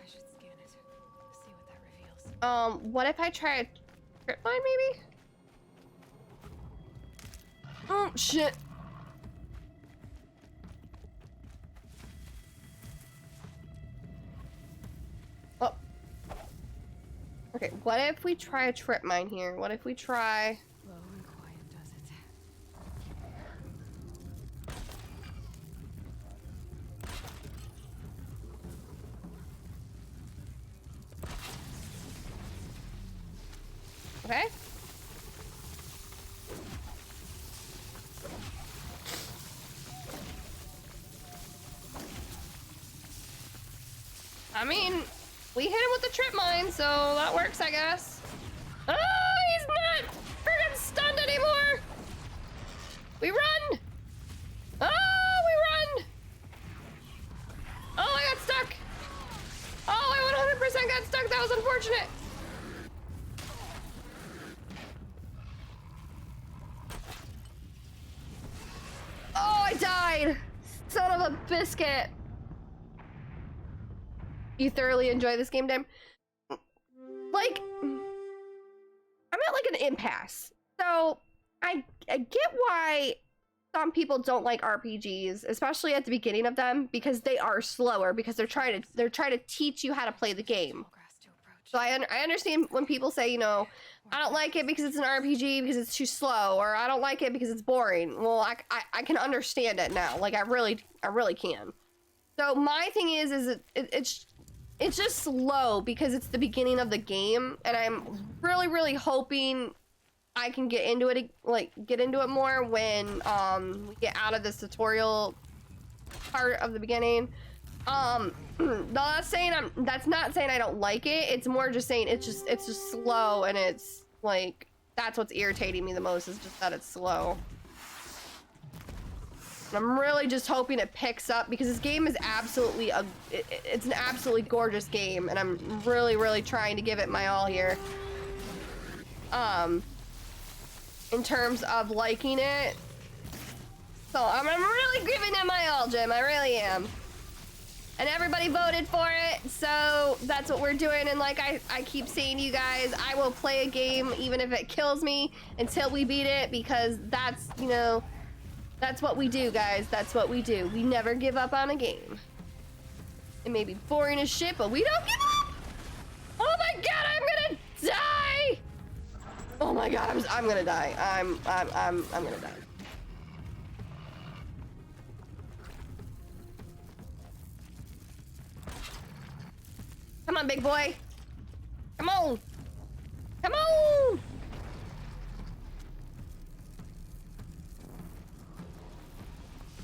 I should scan it. See what that reveals. What if I try a trip line, maybe? Oh, shit. Oh. Okay, what if we try a trip mine here? What if we try... Low and quiet does it. Okay. I mean, we hit him with the trip mine, so that works, I guess. Oh, he's not friggin' stunned anymore! We run! Oh, we run! Oh, I got stuck! Oh, I 100% got stuck. That was unfortunate. Oh, I died! Son of a biscuit! You thoroughly enjoy this game, Dan? Like, I'm at like an impasse. So, I get why some people don't like RPGs, especially at the beginning of them, because they are slower, because they're trying to teach you how to play the game. So I understand when people say, you know, I don't like it because it's an RPG because it's too slow, or I don't like it because it's boring. Well, I can understand it now. Like, I really can. So my thing is it's it's just slow because it's the beginning of the game, and I'm really hoping I can get into it, like get into it more when we get out of this tutorial part of the beginning. That's not saying I don't like it. It's more just saying it's just slow, and it's like that's what's irritating me the most, is just that it's slow. I'm really just hoping it picks up, because this game is absolutely it's an absolutely gorgeous game, and I'm really trying to give it my all here. In terms of liking it. So I'm really giving it my all, Jim. I really am. And everybody voted for it, so that's what we're doing. And like I keep saying to you guys, I will play a game even if it kills me until we beat it, because that's, you know, that's what we do, guys. That's what we do. We never give up on a game. It may be boring as shit, but we don't give up! Oh my god, I'm gonna die! Oh my god, I'm gonna die. I'm gonna die. Come on, big boy. Come on. Come on!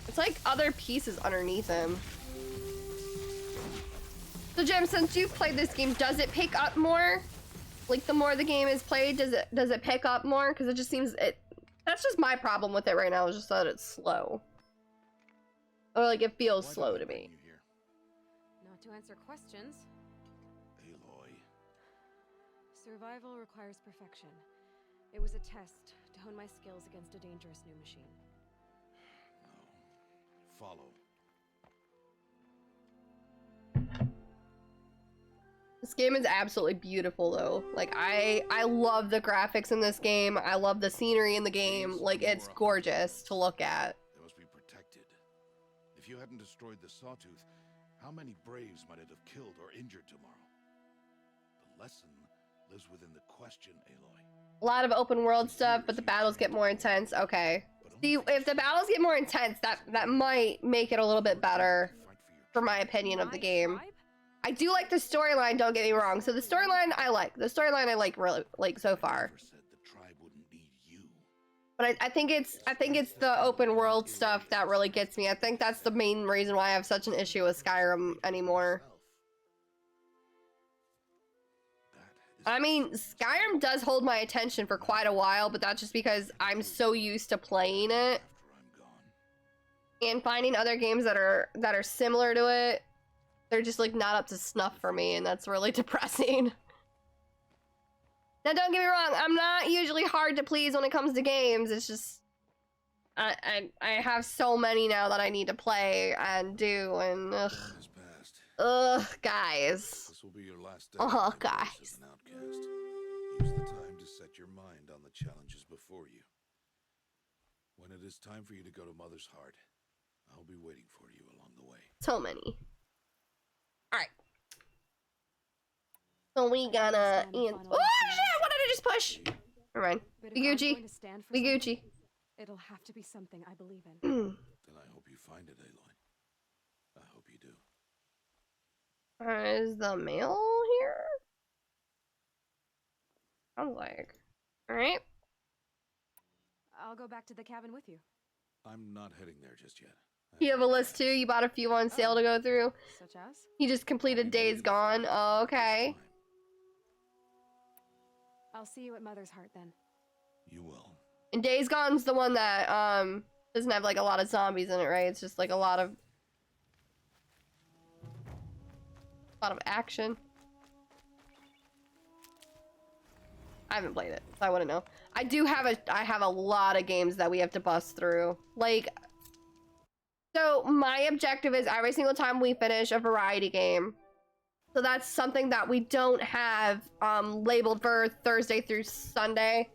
It's like other pieces underneath him. So Jim, since you've played this game, does it pick up more? Like the more the game is played, does it pick up more? Because it just seems that's just my problem with it right now, is just that it's slow. Or like it feels slow to me. Not to answer questions. Aloy. Survival requires perfection. It was a test to hone my skills against a dangerous new machine. Follow. This game is absolutely beautiful though. Like I love the graphics in this game. I love the scenery in the game. Like it's gorgeous to look at. They must be protected. If you hadn't destroyed the Sawtooth, how many Braves might it have killed or injured tomorrow? The lesson lives within the question, Aloy. A lot of open world stuff, but the battles get more intense. Okay. See, if the battles get more intense, that might make it a little bit better, for my opinion of the game. I do like the storyline, don't get me wrong. So the storyline I like. The storyline I like really like so far. But I think it's the open world stuff that really gets me. I think that's the main reason why I have such an issue with Skyrim anymore. I mean, Skyrim does hold my attention for quite a while, but that's just because I'm so used to playing it. And finding other games that are similar to it, they're just like not up to snuff for me, and that's really depressing. Now don't get me wrong, I'm not usually hard to please when it comes to games. It's just I have so many now that I need to play and do, and guys. This will be your last day. Guys. As an outcast. Use the time to set your mind on the challenges before you. When it is time for you to go to Mother's Heart, I'll be waiting for you along the way. So many. Alright. So we gotta... Oh shit! What did I just push? Never mind. We Gucci. We Gucci. It'll have to be something I believe in. Then I hope you find it, Aloy. I hope you do. Is the mail here? Sounds like. Alright. I'll go back to the cabin with you. I'm not heading there just yet. You have a list too? You bought a few on sale to go through? Such as? You just completed Days Gone. Oh, okay. I'll see you at Mother's Heart then. You will. And Days Gone's the one that doesn't have like a lot of zombies in it, right? It's just like a lot of action. I haven't played it, so I wouldn't know. I have a lot of games that we have to bust through. Like, so my objective is every single time we finish a variety game. So that's something that we don't have labeled for Thursday through Sunday.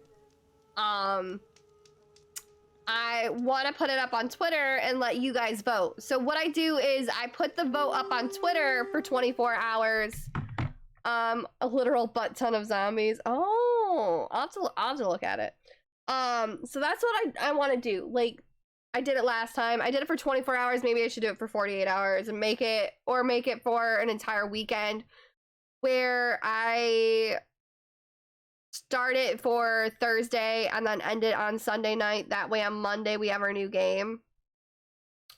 I want to put it up on Twitter and let you guys vote. So what I do is I put the vote up on Twitter for 24 hours. A literal butt ton of zombies. Oh, I'll have to look at it. So that's what I want to do. Like, I did it last time. I did it for 24 hours. Maybe I should do it for 48 hours and make it for an entire weekend where I start it for Thursday and then end it on Sunday night. That way on Monday we have our new game.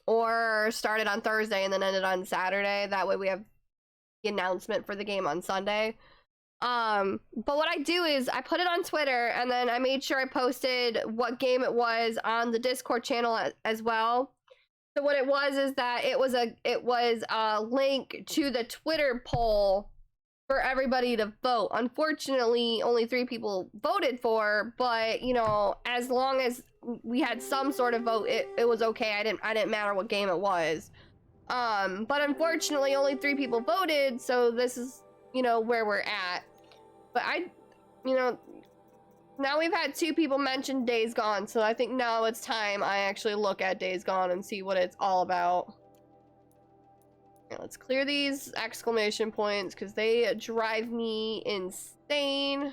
Or start it on Thursday and then end it on Saturday. That way we have the announcement for the game on Sunday. But what I do is I put it on Twitter and then I made sure I posted what game it was on the Discord channel as well. So what it was is that it was a link to the Twitter poll for everybody to vote. Unfortunately, only 3 people voted for, but you know, as long as we had some sort of vote, it was okay. I didn't matter what game it was. But unfortunately only 3 people voted, so this is, you know, where we're at. But you know, now we've had 2 people mention Days Gone, so I think now it's time I actually look at Days Gone and see what it's all about. Okay, let's clear these exclamation points because they drive me insane.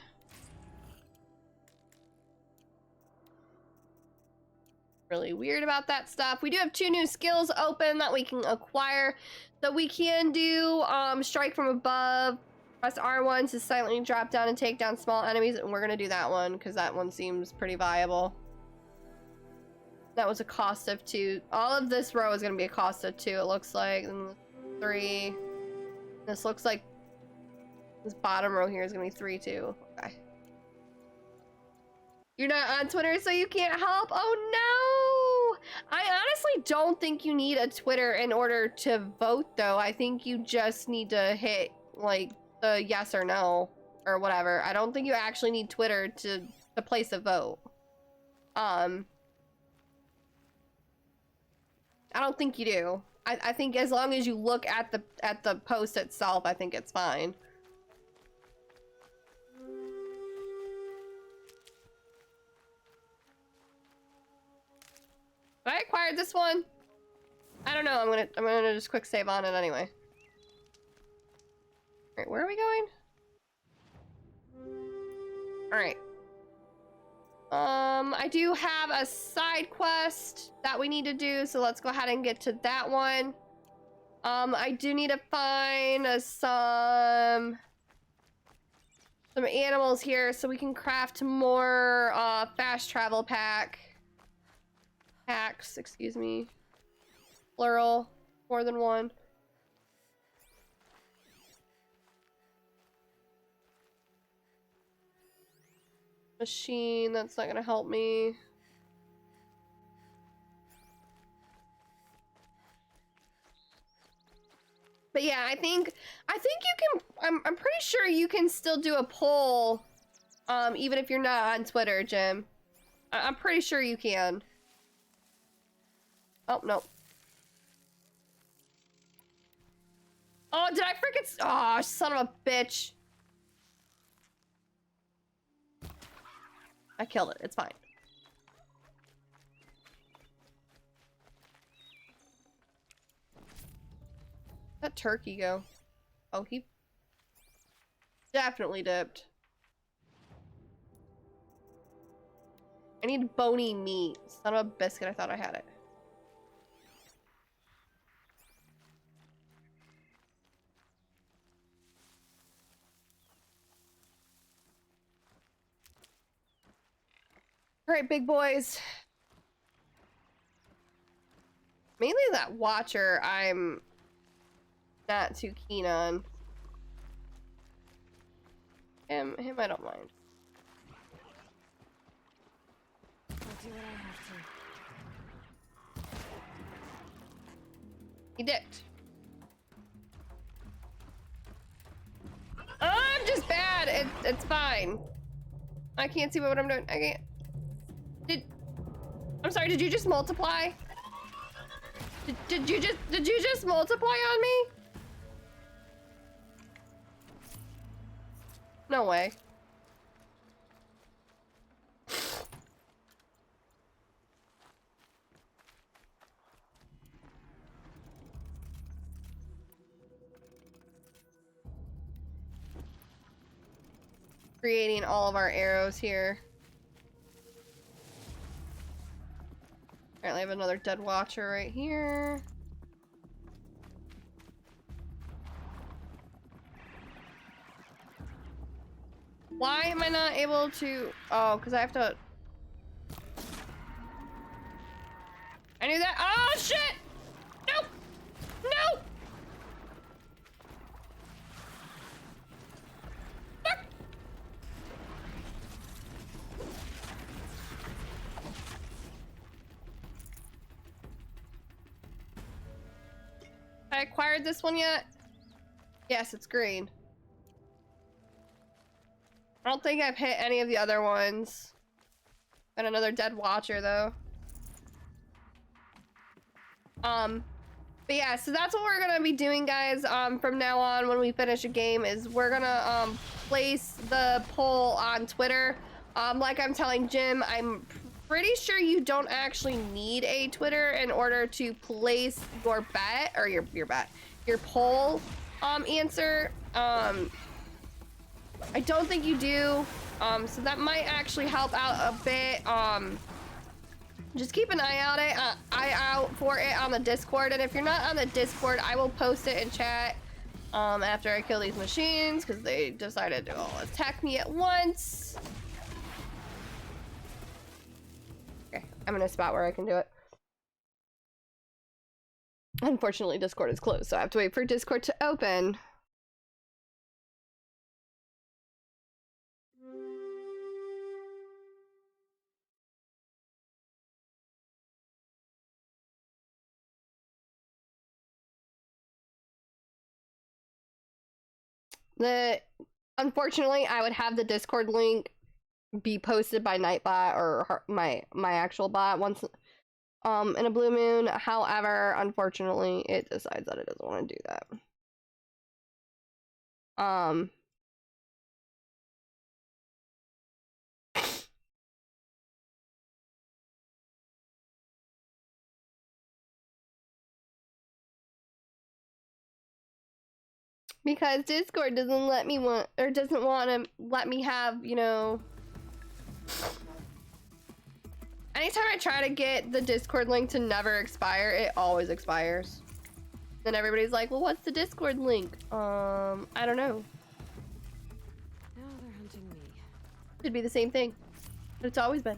Really weird about that stuff. We do have 2 new skills open that we can acquire. So we can do strike from above. Press R1 to silently drop down and take down small enemies, and we're gonna do that one because that one seems pretty viable. That was a cost of 2. All of this row is gonna be a cost of 2, it looks like. And 3. This looks like this bottom row here is gonna be 3 too. Okay. You're not on Twitter, so you can't help? Oh no! I honestly don't think you need a Twitter in order to vote though. I think you just need to hit like the yes or no or whatever. I don't think you actually need Twitter to place a vote. I don't think you do. I think as long as you look at the post itself, I think it's fine. But I acquired this one. I don't know. I'm gonna just quick save on it anyway. Alright, where are we going? Alright. I do have a side quest that we need to do, so let's go ahead and get to that one. I do need to find some animals here so we can craft more fast travel packs, excuse me. Plural, more than one. Machine, that's not gonna help me. But yeah, I think you can, I'm pretty sure you can still do a poll, even if you're not on Twitter, Jim. I'm pretty sure you can. Oh, no. Oh, did I freaking, oh, son of a bitch. I killed it. It's fine. Where'd that turkey go? Oh, he definitely dipped. I need bony meat. Son of a biscuit. I thought I had it. All right, big boys. Mainly that Watcher I'm not too keen on. Him I don't mind. I'll do what I have to. He dipped. I'm just bad. It's fine. I can't see what I'm doing. I can't. I'm sorry, did you just multiply? Did you just multiply on me? No way. Creating all of our arrows here. Apparently I have another dead watcher right here. Why am I not able to... Oh, because I have to... I knew that. Oh, shit! No! No! Fuck! I acquired this one yet? Yes, it's green. I don't think I've hit any of the other ones. Got another dead watcher though. But yeah, so that's what we're gonna be doing, guys. From now on, when we finish a game, is we're gonna place the poll on Twitter. Like I'm telling Jim, I'm pretty sure you don't actually need a Twitter in order to place your bet or your poll answer. I don't think you do. So that might actually help out a bit. Just keep an eye out for it on the Discord, and if you're not on the Discord, I will post it in chat after I kill these machines because they decided to all attack me at once. Okay, I'm in a spot where I can do it. Unfortunately, Discord is closed, so I have to wait for Discord to open. Unfortunately, I would have the Discord link be posted by Nightbot or my actual bot once in a blue moon. However, unfortunately, it decides that it doesn't want to do that. Because Discord doesn't let me doesn't want to let me have, you know. Anytime I try to get the Discord link to never expire, it always expires. Then everybody's like, well, what's the Discord link? I don't know. Now they're hunting me. Could be the same thing. But it's always been.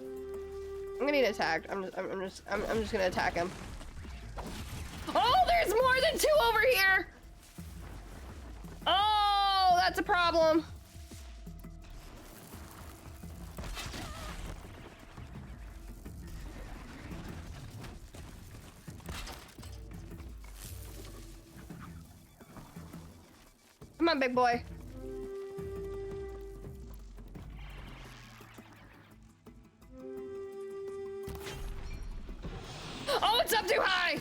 I'm gonna get attacked. I'm just gonna attack him. Oh, there's more than 2 over here! Oh, that's a problem. Come on, big boy. Oh, it's up too high!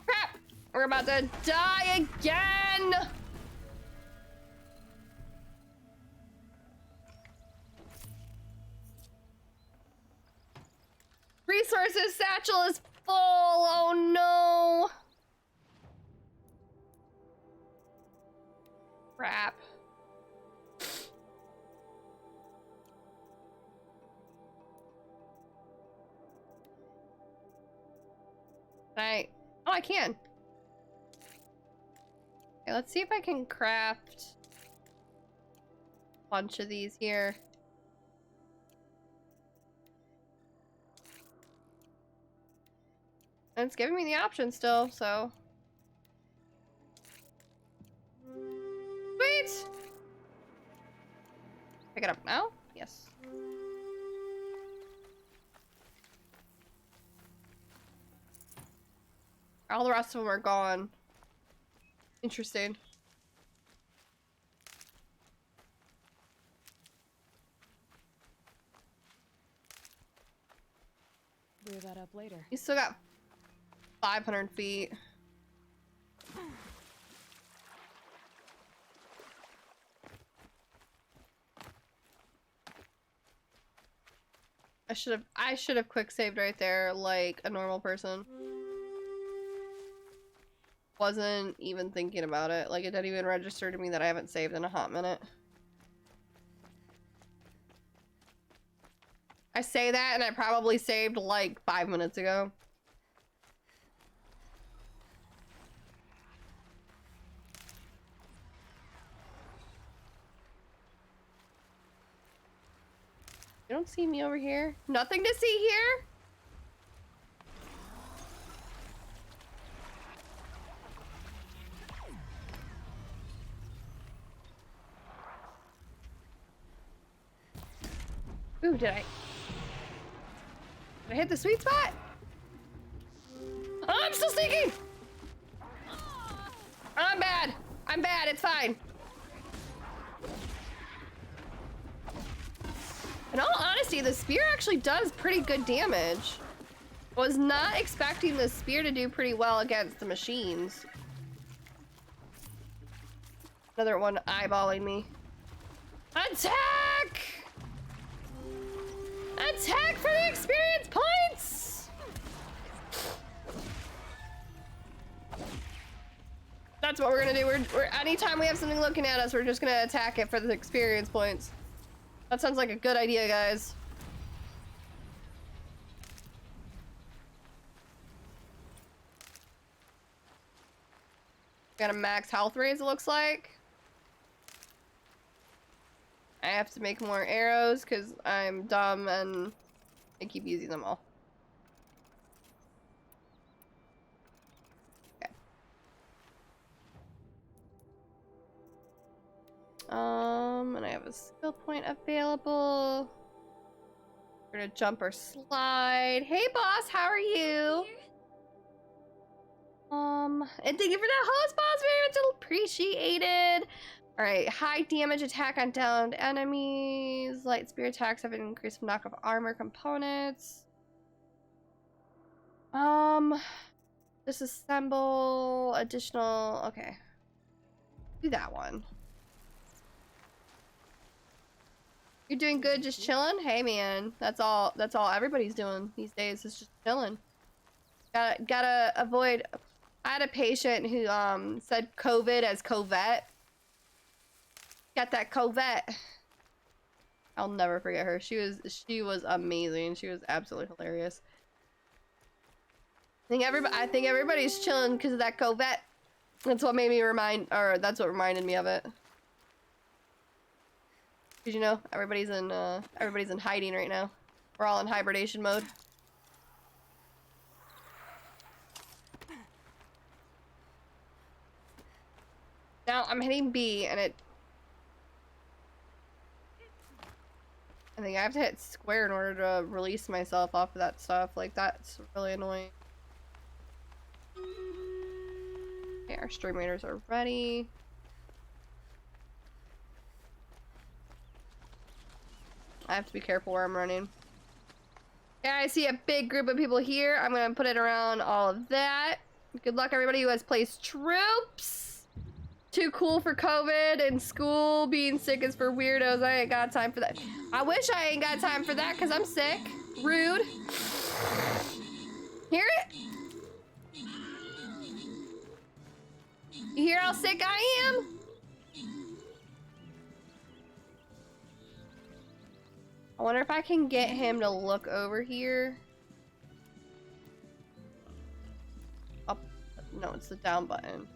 Crap! We're about to die again! Resources satchel is full! Oh no! Crap. Right. Oh, I can. Okay, let's see if I can craft a bunch of these here. And it's giving me the option still, so. Sweet! Pick it up now? Yes. All the rest of them are gone. Interesting. Clear that up later. You still got 500 feet. I should have quick saved right there like a normal person. Wasn't even thinking about it. Like, it didn't even register to me that I haven't saved in a hot minute. I say that and I probably saved like 5 minutes ago. You don't see me over here? Nothing to see here? Ooh, did I hit the sweet spot? Oh, I'm still sneaking! I'm bad. I'm bad, it's fine. In all honesty, the spear actually does pretty good damage. Was not expecting the spear to do pretty well against the machines. Another one eyeballing me. Attack! Attack for the experience points! That's what we're gonna do. We're anytime we have something looking at us, we're just gonna attack it for the experience points. That sounds like a good idea, guys. Got a max health raise, it looks like. I have to make more arrows because I'm dumb and I keep using them all. Okay. And I have a skill point available. We're gonna jump or slide. Hey boss, how are you? And thank you for that host, boss. Very much appreciated. Alright, high damage attack on downed enemies. Light spear attacks have an increased knock of armor components. Disassemble additional. Okay. Do that one. You're doing good, just chilling? Hey man, that's all everybody's doing these days is just chilling. Gotta avoid. I had a patient who said COVID as Covette. Got that Covette. I'll never forget her. She was amazing. She was absolutely hilarious. I think everybody's chilling because of that Covette. That's what made me that's what reminded me of it. Did you know everybody's in hiding right now? We're all in hibernation mode. Now I'm hitting B and I think I have to hit square in order to release myself off of that stuff. Like, that's really annoying. Okay, our stream raiders are ready. I have to be careful where I'm running. Yeah, I see a big group of people here. I'm gonna put it around all of that. Good luck, everybody who has placed troops. Too cool for COVID and school. Being sick is for weirdos. I ain't got time for that. I wish I ain't got time for that because I'm sick. Rude. Hear it? You hear how sick I am? I wonder if I can get him to look over here. Up. No, it's the down button.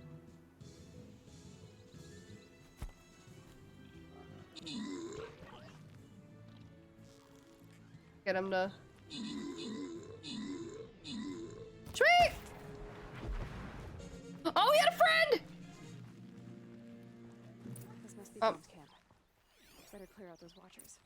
Get him to. Sweet! Oh, we had a friend! This must be Tom's camp. Better clear out those watchers.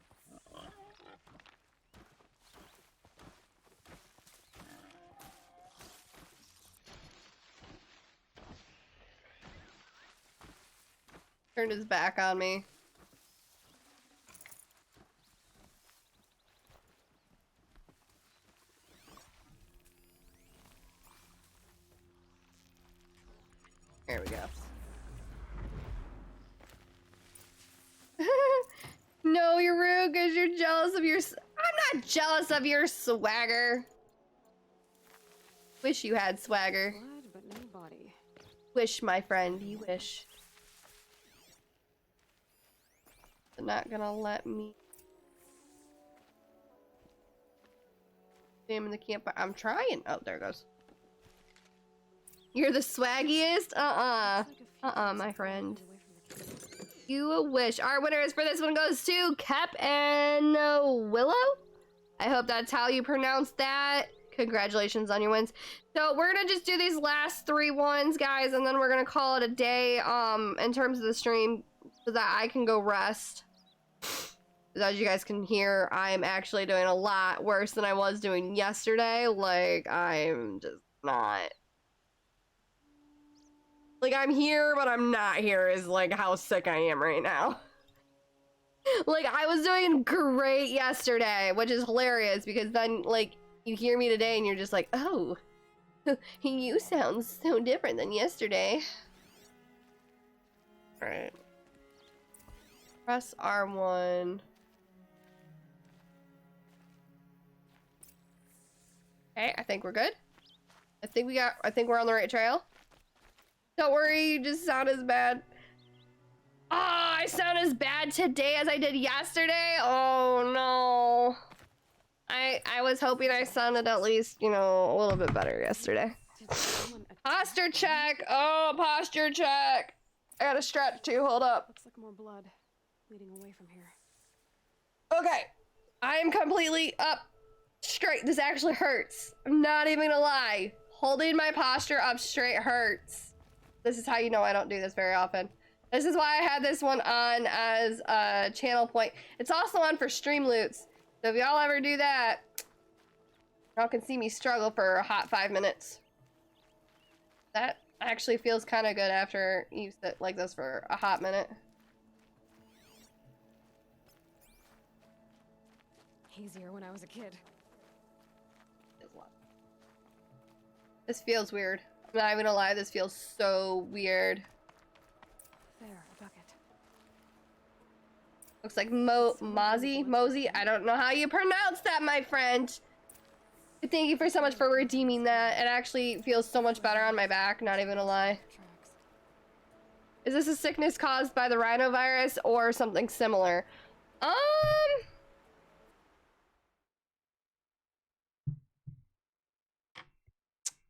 Turned his back on me. There we go. No, you're rude because you're jealous of your. I'm not jealous of your swagger. Wish you had swagger. Blood, but no body. Wish, my friend, you wish. They're not gonna let me. Name in the camp. I'm trying. Oh, there it goes. You're the swaggiest? My friend. You wish. Our winners for this one goes to Kep and Willow. I hope that's how you pronounce that. Congratulations on your wins. So we're gonna just do these last 3 ones, guys, and then we're gonna call it a day in terms of the stream so that I can go rest. As you guys can hear, I'm actually doing a lot worse than I was doing yesterday. Like, I'm just not. Like, I'm here, but I'm not here is, like, how sick I am right now. Like, I was doing great yesterday, which is hilarious, because then, like, you hear me today and you're just like, oh, you sound so different than yesterday. Alright. Press R1. Okay, I think we're good. I think we're on the right trail. Don't worry, you just sound as bad. Ah, I sound as bad today as I did yesterday? Oh no. I was hoping I sounded at least, you know, a little bit better yesterday. Posture check. Oh, posture check. I gotta stretch too, hold up. Looks like more blood leading away from here. Okay, I am completely up straight. This actually hurts. I'm not even gonna lie. Holding my posture up straight hurts. This is how you know I don't do this very often. This is why I had this one on as a channel point. It's also on for stream loots. So if y'all ever do that, y'all can see me struggle for a hot 5 minutes. That actually feels kind of good after you sit like this for a hot minute. Easier when I was a kid. This feels weird. I'm not even gonna lie, this feels so weird. There, a bucket. Looks like Mosey? I don't know how you pronounce that, my friend. Thank you for so much for redeeming that. It actually feels so much better on my back, not even gonna lie. Is this a sickness caused by the rhinovirus or something similar?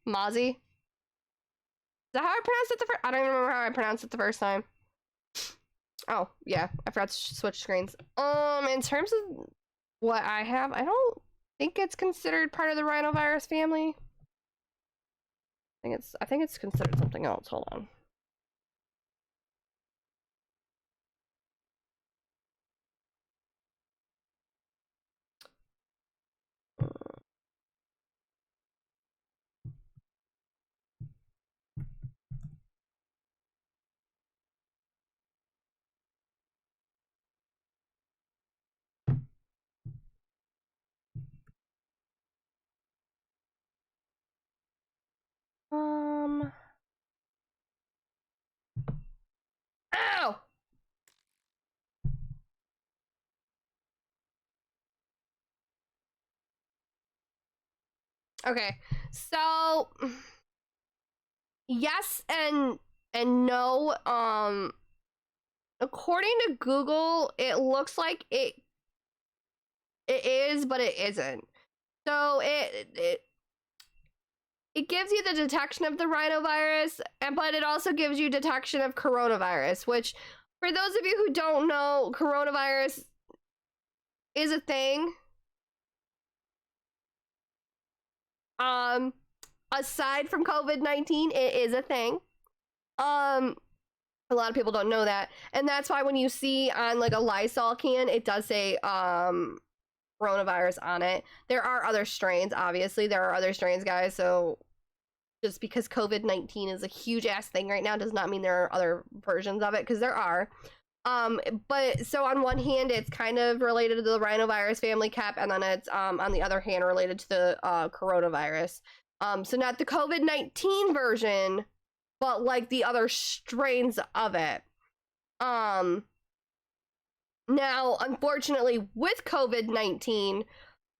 Mozzie? Is that how I pronounced it the first? I don't even remember how I pronounced it the first time. Oh, yeah. I forgot to switch screens. In terms of what I have, I don't think it's considered part of the rhinovirus family. I think it's considered something else. Hold on. Ow! Okay, so yes and no. According to Google, it looks like it is, but it isn't. So it gives you the detection of the rhinovirus, but it also gives you detection of coronavirus, which, for those of you who don't know, coronavirus is a thing. Aside from COVID-19, it is a thing. A lot of people don't know that, and that's why when you see on like a Lysol can, it does say coronavirus on it. There are other strains, obviously. There are other strains, guys, so just because COVID-19 is a huge ass thing right now does not mean there are other versions of it, because there are. But so on one hand, it's kind of related to the rhinovirus family, Cap, and then it's on the other hand related to the coronavirus. So not the COVID-19 version, but like the other strains of it. Now, unfortunately, with COVID-19,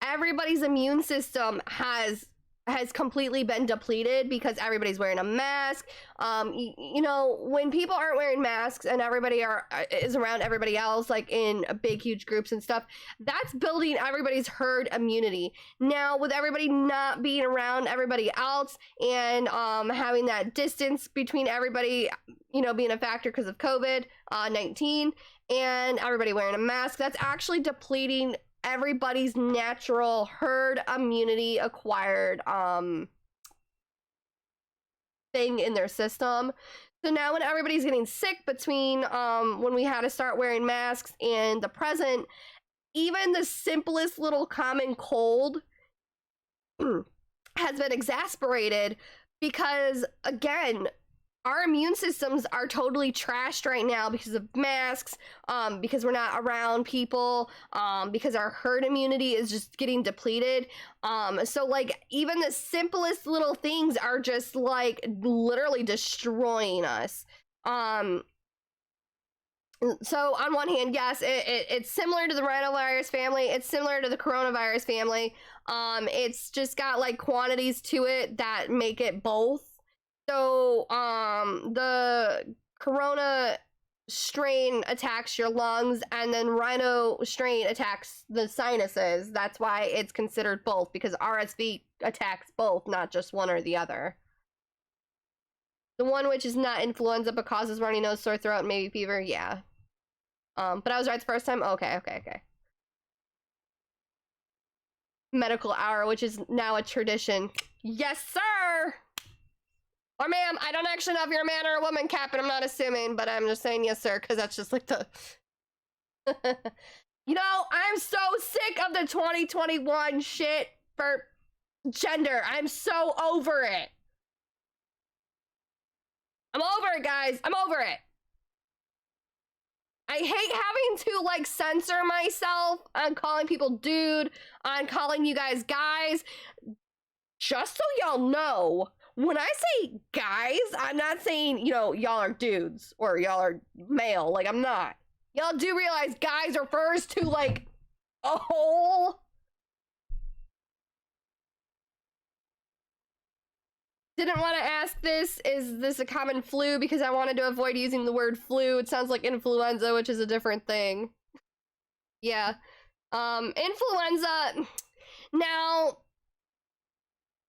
everybody's immune system has has completely been depleted because everybody's wearing a mask. You know, when people aren't wearing masks and everybody is around everybody else, like in big, huge groups and stuff, that's building everybody's herd immunity. Now, with everybody not being around everybody else and having that distance between everybody, you know, being a factor because of COVID-19 and everybody wearing a mask, that's actually depleting everybody's natural herd immunity acquired thing in their system. So now when everybody's getting sick between when we had to start wearing masks and the present, even the simplest little common cold has been exacerbated because, again, our immune systems are totally trashed right now because of masks, because we're not around people, because our herd immunity is just getting depleted. So like even the simplest little things are just like literally destroying us. So on one hand, yes, it's similar to the rhinovirus family. It's similar to the coronavirus family. It's just got like quantities to it that make it both. So, the corona strain attacks your lungs and then rhino strain attacks the sinuses. That's why it's considered both, because RSV attacks both, not just one or the other. The one which is not influenza but causes runny nose, sore throat, and maybe fever, yeah. But I was right the first time? Okay. Medical hour, which is now a tradition. Yes, sir! Or ma'am, I don't actually know if you're a man or a woman, Captain. I'm not assuming, but I'm just saying yes, sir, because that's just like the... You know, I'm so sick of the 2021 shit for gender. I'm so over it. I'm over it, guys. I'm over it. I hate having to, like, censor myself on calling people dude, on calling you guys guys. Just so y'all know, when I say guys, I'm not saying, you know, y'all are dudes or y'all are male. Like, I'm not. Y'all do realize guys refers to, like, a whole... Didn't want to ask this, is this a common flu? Because I wanted to avoid using the word flu. It sounds like influenza, which is a different thing. Yeah. Influenza. Now...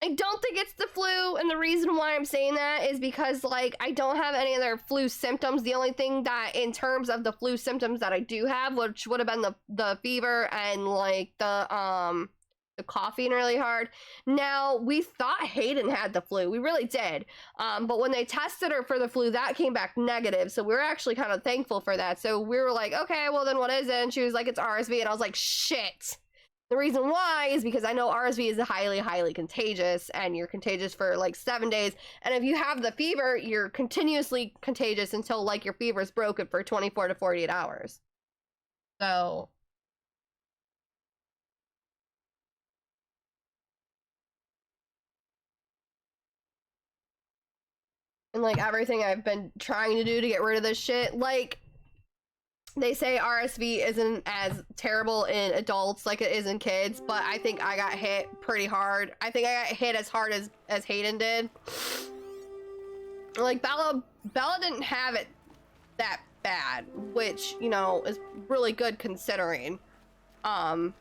I don't think it's the flu, and the reason why I'm saying that is because, like, I don't have any other flu symptoms. The only thing that, in terms of the flu symptoms that I do have, which would have been the fever and, like, the coughing really hard. Now, we thought Hayden had the flu. We really did. But when they tested her for the flu, that came back negative, so we were actually kind of thankful for that. So we were like, okay, well, then what is it? And she was like, it's RSV, and I was like, shit. The reason why is because I know RSV is highly, highly contagious, and you're contagious for like 7 days. And if you have the fever, you're continuously contagious until like your fever is broken for 24 to 48 hours. So. And like everything I've been trying to do to get rid of this shit, like, they say RSV isn't as terrible in adults like it is in kids, but I think I got hit pretty hard. I think I got hit as hard as Hayden did. Like, Bella didn't have it that bad, which, you know, is really good considering. But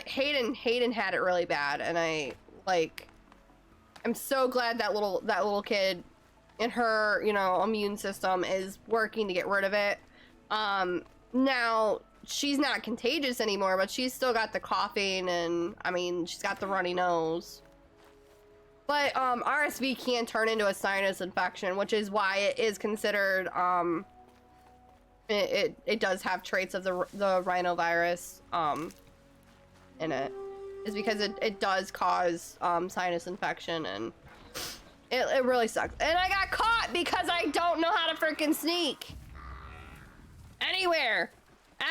Hayden had it really bad, and I'm so glad that little kid and her, you know, immune system is working to get rid of it. Now she's not contagious anymore, but she's still got the coughing and, I mean, she's got the runny nose. But, RSV can turn into a sinus infection, which is why it is considered, it does have traits of the rhinovirus, in it. Is because it does cause, sinus infection, and it really sucks. And I got caught because I don't know how to freaking sneak. Anywhere.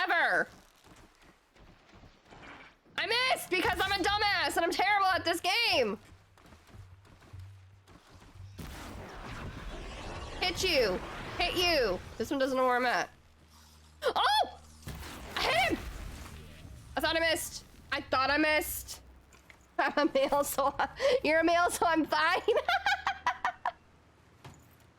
Ever. I missed because I'm a dumbass and I'm terrible at this game. Hit you. Hit you. This one doesn't know where I'm at. Oh! I hit him! I thought I missed. I thought I missed. I'm a male, so you're a male, so I'm fine.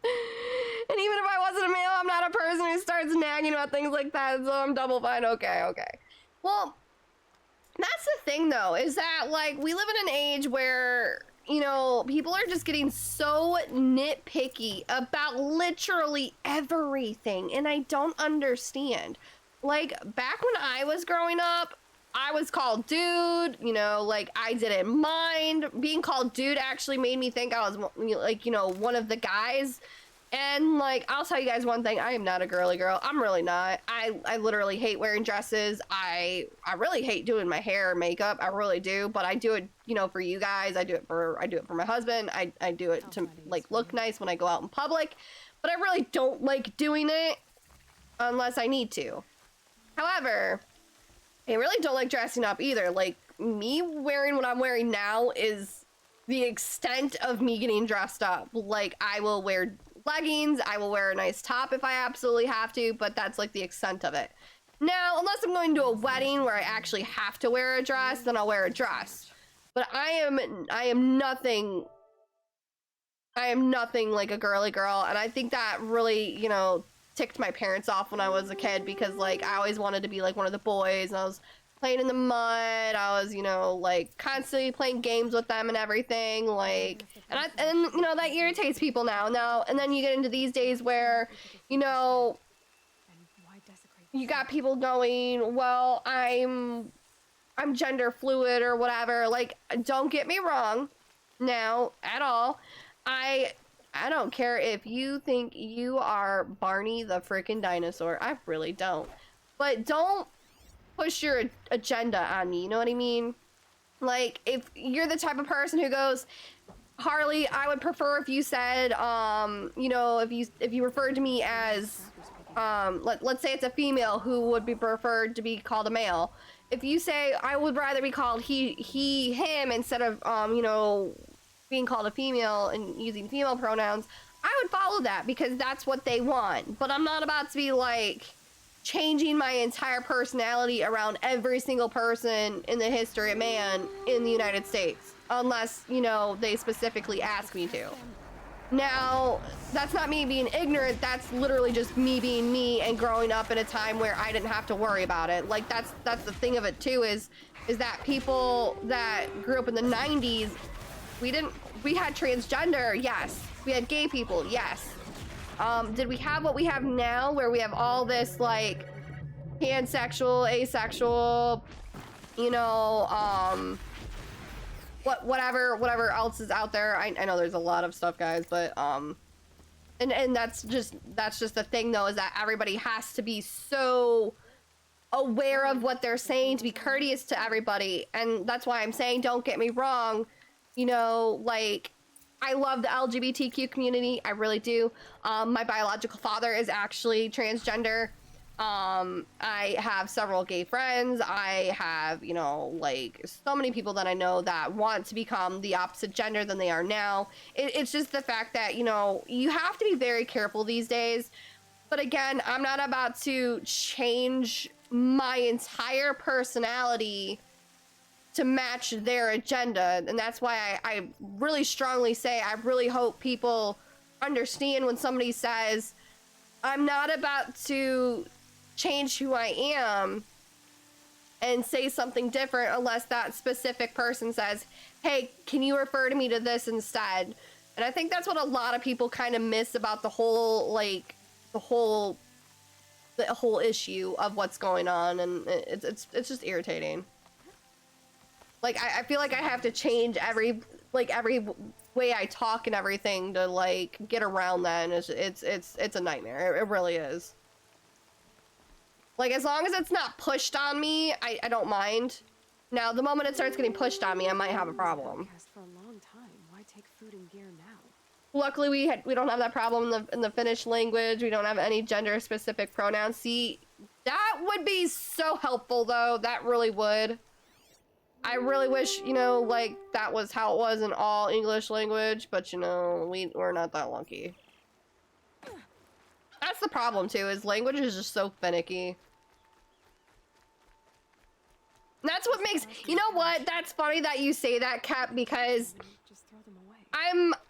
And even if I wasn't a male, I'm not a person who starts nagging about things like that, so I'm double fine. Okay, okay. Well, that's the thing, though, is that, like, we live in an age where, you know, people are just getting so nitpicky about literally everything, and I don't understand. Like, back when I was growing up, I was called dude, you know, like, I didn't mind. Being called dude actually made me think I was, like, you know, one of the guys. And, like, I'll tell you guys one thing, I am not a girly girl. I'm really not. I literally hate wearing dresses. I really hate doing my hair and makeup. I really do. But I do it, you know, for you guys. I do it for my husband. I do it to, like, look nice when I go out in public. But I really don't like doing it unless I need to. However, I really don't like dressing up either. Like, me wearing what I'm wearing now is the extent of me getting dressed up. Like, I will wear leggings, I will wear a nice top if I absolutely have to, but that's like the extent of it. Now, unless I'm going to a wedding where I actually have to wear a dress, then I'll wear a dress. But I am nothing like a girly girl, and I think that really, you know, ticked my parents off when I was a kid, because, like, I always wanted to be like one of the boys, and I was playing in the mud, I was, you know, like, constantly playing games with them and everything, like, and you know, that irritates people now, and then you get into these days where, you know, you got people going, well, I'm gender fluid or whatever. Like, don't get me wrong now at all. I don't care if you think you are Barney the freaking dinosaur. I really don't. But don't push your agenda on me, you know what I mean? Like, if you're the type of person who goes, Harley, I would prefer if you said, you know, if you referred to me as, let's say it's a female who would be preferred to be called a male. If you say, I would rather be called he, him, instead of, you know, being called a female and using female pronouns, I would follow that because that's what they want. But I'm not about to be, like, changing my entire personality around every single person in the history of man in the United States, unless, you know, they specifically ask me to. Now, that's not me being ignorant, that's literally just me being me and growing up in a time where I didn't have to worry about it. Like, that's the thing of it too, is that people that grew up in the 90s, we had transgender, yes. We had gay people, yes. Did we have what we have now, where we have all this, like, pansexual, asexual, you know, whatever else is out there? I know there's a lot of stuff, guys, but, and that's just the thing, though, is that everybody has to be so aware of what they're saying to be courteous to everybody, and that's why I'm saying, don't get me wrong, you know, like, I love the LGBTQ community, I really do. My biological father is actually transgender. I have several gay friends. I have, you know, like, so many people that I know that want to become the opposite gender than they are now. It's just the fact that, you know, you have to be very careful these days. But again, I'm not about to change my entire personality to match their agenda, and that's why I really strongly say I really hope people understand when somebody says, I'm not about to change who I am and say something different unless that specific person says, hey, can you refer to me to this instead? And I think that's what a lot of people kind of miss about the whole, like, the whole issue of what's going on, and it's just irritating. Like, I feel like I have to change every way I talk and everything to, like, get around that, and it's a nightmare. It really is. Like, as long as it's not pushed on me, I don't mind. Now, the moment it starts getting pushed on me, I might have a problem. For a long time. Why take food and gear now? Luckily, we don't have that problem in the Finnish language. We don't have any gender-specific pronouns. See, that would be so helpful, though. That really would. I really wish, you know, like, that was how it was in all English language, but, you know, we're not that lucky. That's the problem, too, is language is just so finicky. That's what makes, you know what? That's funny that you say that, Cap, because Just throw them away.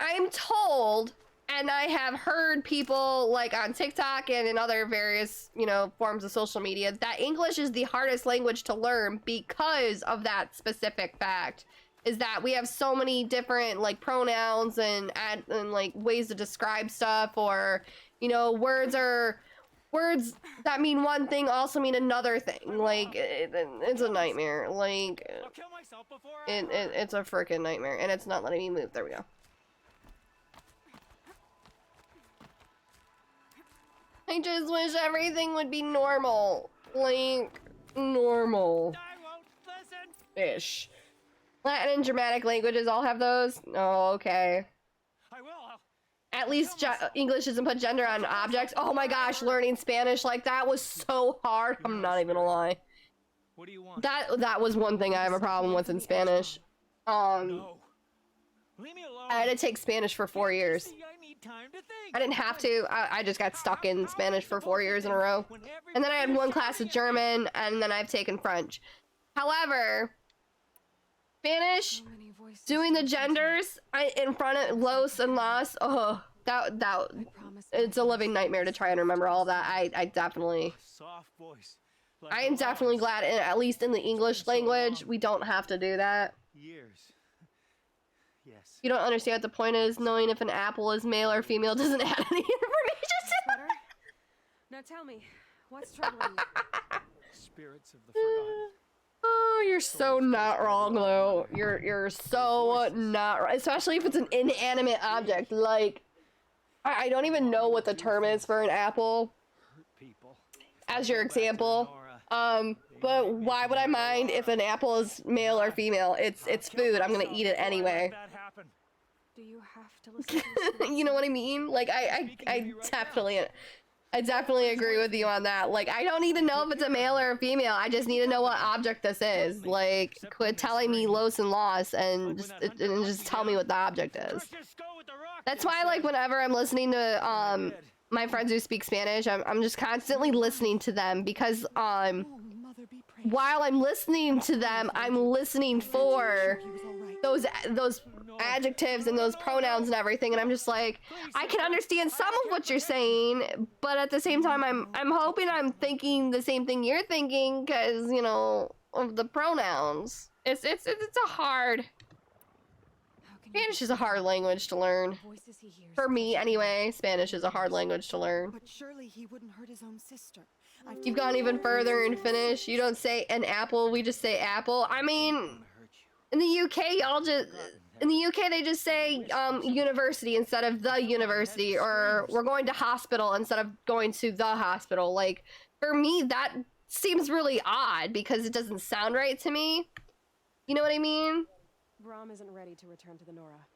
I'm told, and I have heard people like on TikTok and in other various, you know, forms of social media, that English is the hardest language to learn because of that specific fact. Is that we have so many different like pronouns and like ways to describe stuff, or, you know, words that mean one thing also mean another thing. Like it's a nightmare. Like it's a freaking nightmare, and it's not letting me move. There we go. I just wish everything would be normal. Like normal ish. Latin and Germanic languages all have those. Oh, okay. At least English doesn't put gender on objects. Oh my gosh, learning Spanish like that was so hard. I'm not even gonna lie. What do you want? That was one thing I have a problem with in Spanish. No. Leave me alone. I had to take Spanish for 4 years. I need time to think. I didn't have to. I just got stuck in Spanish for 4 years in a row. And then I had one class of German, and then I've taken French. However, Spanish, doing the genders in front of los and las, oh, that it's a living nightmare to try and remember all that. I definitely, Soft voice. I am definitely glad, at least in the English language, we don't have to do that. Years. Yes. You don't understand what the point is. Knowing if an apple is male or female doesn't add any information. Now tell me, what's troubling you? Spirits of the forgotten. Oh, you're so not wrong, though. You're so not right, especially if it's an inanimate object. Like, I don't even know what the term is for an apple. As your example, but why would I mind if an apple is male or female? It's food. I'm gonna eat it anyway. Do you have to listen to You know what I mean? Like, I definitely agree with you on that. Like, I don't need to know if it's a male or a female. I just need to know what object this is. Like, quit telling me los and los and just tell me what the object is. That's why, like, whenever I'm listening to my friends who speak Spanish, I'm just constantly listening to them, because while I'm listening to them, I'm listening for those adjectives and those pronouns and everything, and I'm just like, I can understand some of what you're saying, but at the same time, I'm hoping I'm thinking the same thing you're thinking, because, you know, of the pronouns. It's a hard. Spanish is a hard language to learn. For me, anyway, Spanish is a hard language to learn. But surely he wouldn't hurt his own sister. You've gone even further in Finnish. You don't say an apple, we just say apple. I mean, in the UK, they just say university instead of the university, or we're going to hospital instead of going to the hospital. Like, for me, that seems really odd because it doesn't sound right to me. You know what I mean? Brahm isn't ready to return to the Nora,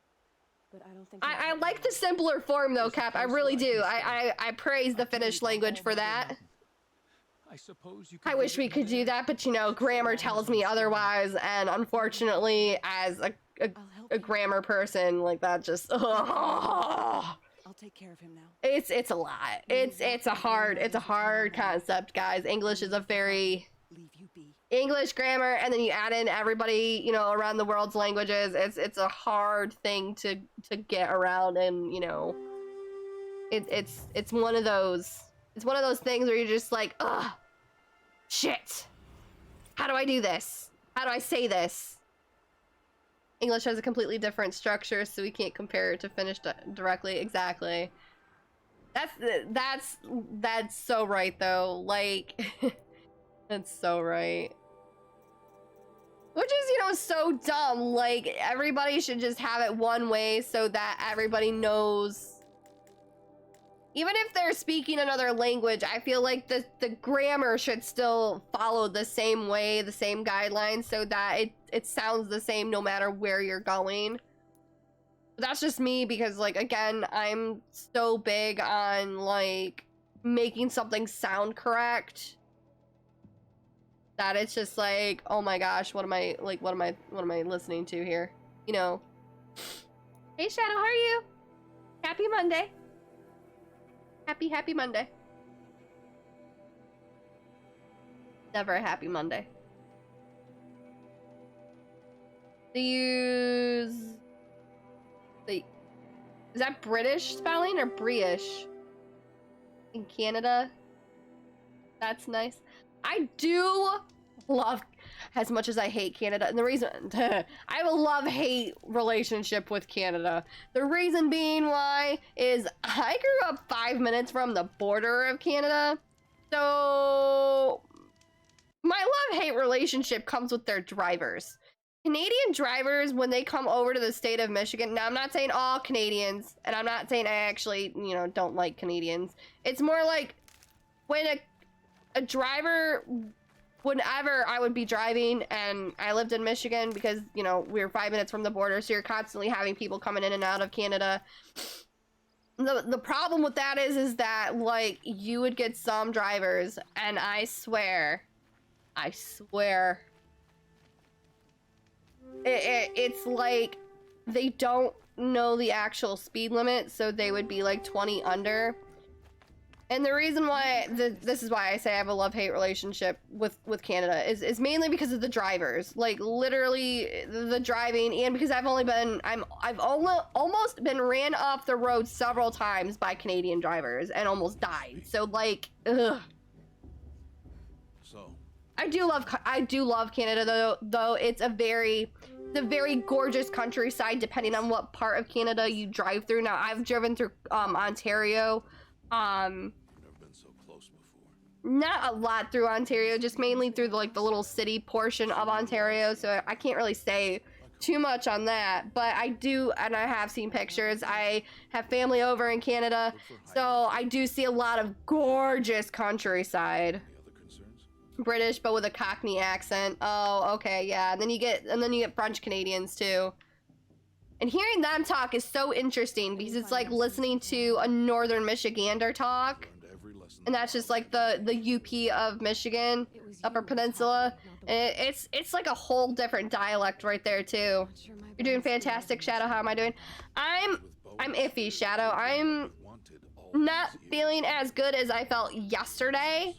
but I don't think I like the simpler form though, Cap. I really do. I praise the Finnish language for that. I wish we could do that, but you know, grammar tells me otherwise, and unfortunately, as a grammar person, like that just I'll take care of him now. It's a lot. It's a hard concept, guys. English is a very English grammar, and then you add in everybody, you know, around the world's languages. It's a hard thing to get around, and you know, it's one of those things where you're just like, ugh, shit. How do I do this? How do I say this? English has a completely different structure, so we can't compare it to Finnish directly. Exactly. That's so right though. Like, that's so right. Which is, you know, so dumb. Like, everybody should just have it one way so that everybody knows. Even if they're speaking another language, I feel like the grammar should still follow the same way, the same guidelines, so that it sounds the same no matter where you're going. But that's just me, because, like, again, I'm so big on, like, making something sound correct, that it's just like, oh my gosh, what am I listening to here? You know. Hey Shadow, how are you? Happy Monday. Happy Monday. Never a happy Monday. They use... Is that British spelling or British? In Canada? That's nice. I do love, as much as I hate Canada, and the reason, I have a love-hate relationship with Canada. The reason being why is I grew up 5 minutes from the border of Canada, so my love-hate relationship comes with their drivers. Canadian drivers, when they come over to the state of Michigan, now I'm not saying all Canadians, and I'm not saying I actually, you know, don't like Canadians. It's more like when a driver, whenever I would be driving, and I lived in Michigan because, you know, we were 5 minutes from the border, so you're constantly having people coming in and out of Canada. The problem with that is that, like, you would get some drivers, and I swear, it's like they don't know the actual speed limit, so they would be like 20 under. And the reason why this is why I say I have a love-hate relationship with Canada is mainly because of the drivers, like literally the driving, and because I've almost been ran off the road several times by Canadian drivers and almost died. So like, ugh. So I do love Canada though it's a very gorgeous countryside depending on what part of Canada you drive through. Now I've driven through Ontario, never been so close before. not a lot through Ontario, just mainly through the little city portion of Ontario, so I can't really say too much on that, but I do, and I have seen pictures. I have family over in Canada, so I do see a lot of gorgeous countryside. British, but with a Cockney accent. Oh, okay, yeah. And then you get French Canadians too. And hearing them talk is so interesting because it's like listening to a Northern Michigander talk, and that's just like the UP of Michigan, Upper Peninsula. And it's like a whole different dialect right there too. You're doing fantastic, Shadow. How am I doing? I'm iffy, Shadow. I'm not feeling as good as I felt yesterday.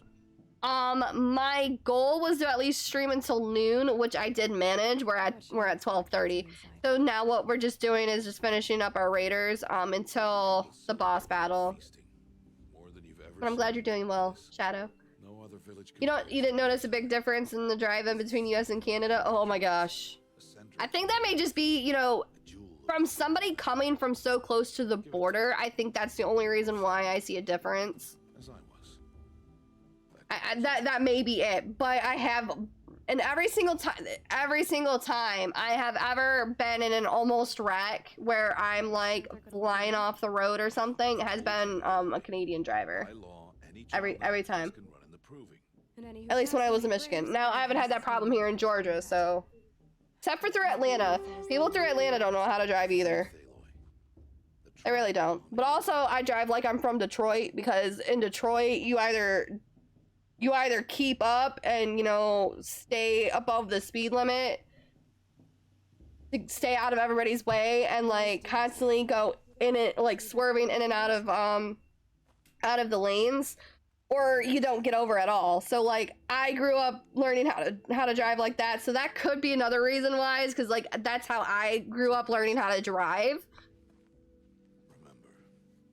My goal was to at least stream until noon, which I did manage. We're at 12:30. So now what we're just doing is just finishing up our raiders until the boss battle. But I'm glad you're doing well, Shadow. You didn't notice a big difference in the drive-in between US and Canada? Oh my gosh. I think that may just be, you know, from somebody coming from so close to the border, I think that's the only reason why I see a difference. That may be it, but I have, and every single time I have ever been in an almost wreck where I'm like flying off the road or something, has been a Canadian driver. Every time. At least when I was in Michigan. Now I haven't had that problem here in Georgia, so except for through Atlanta. People through Atlanta don't know how to drive either. They really don't. But also I drive like I'm from Detroit, because in Detroit you either keep up and, you know, stay above the speed limit to stay out of everybody's way and like constantly go in it, like swerving in and out of the lanes, or you don't get over at all. So like I grew up learning how to drive like that, so that could be another reason why, is because like that's how I grew up learning how to drive.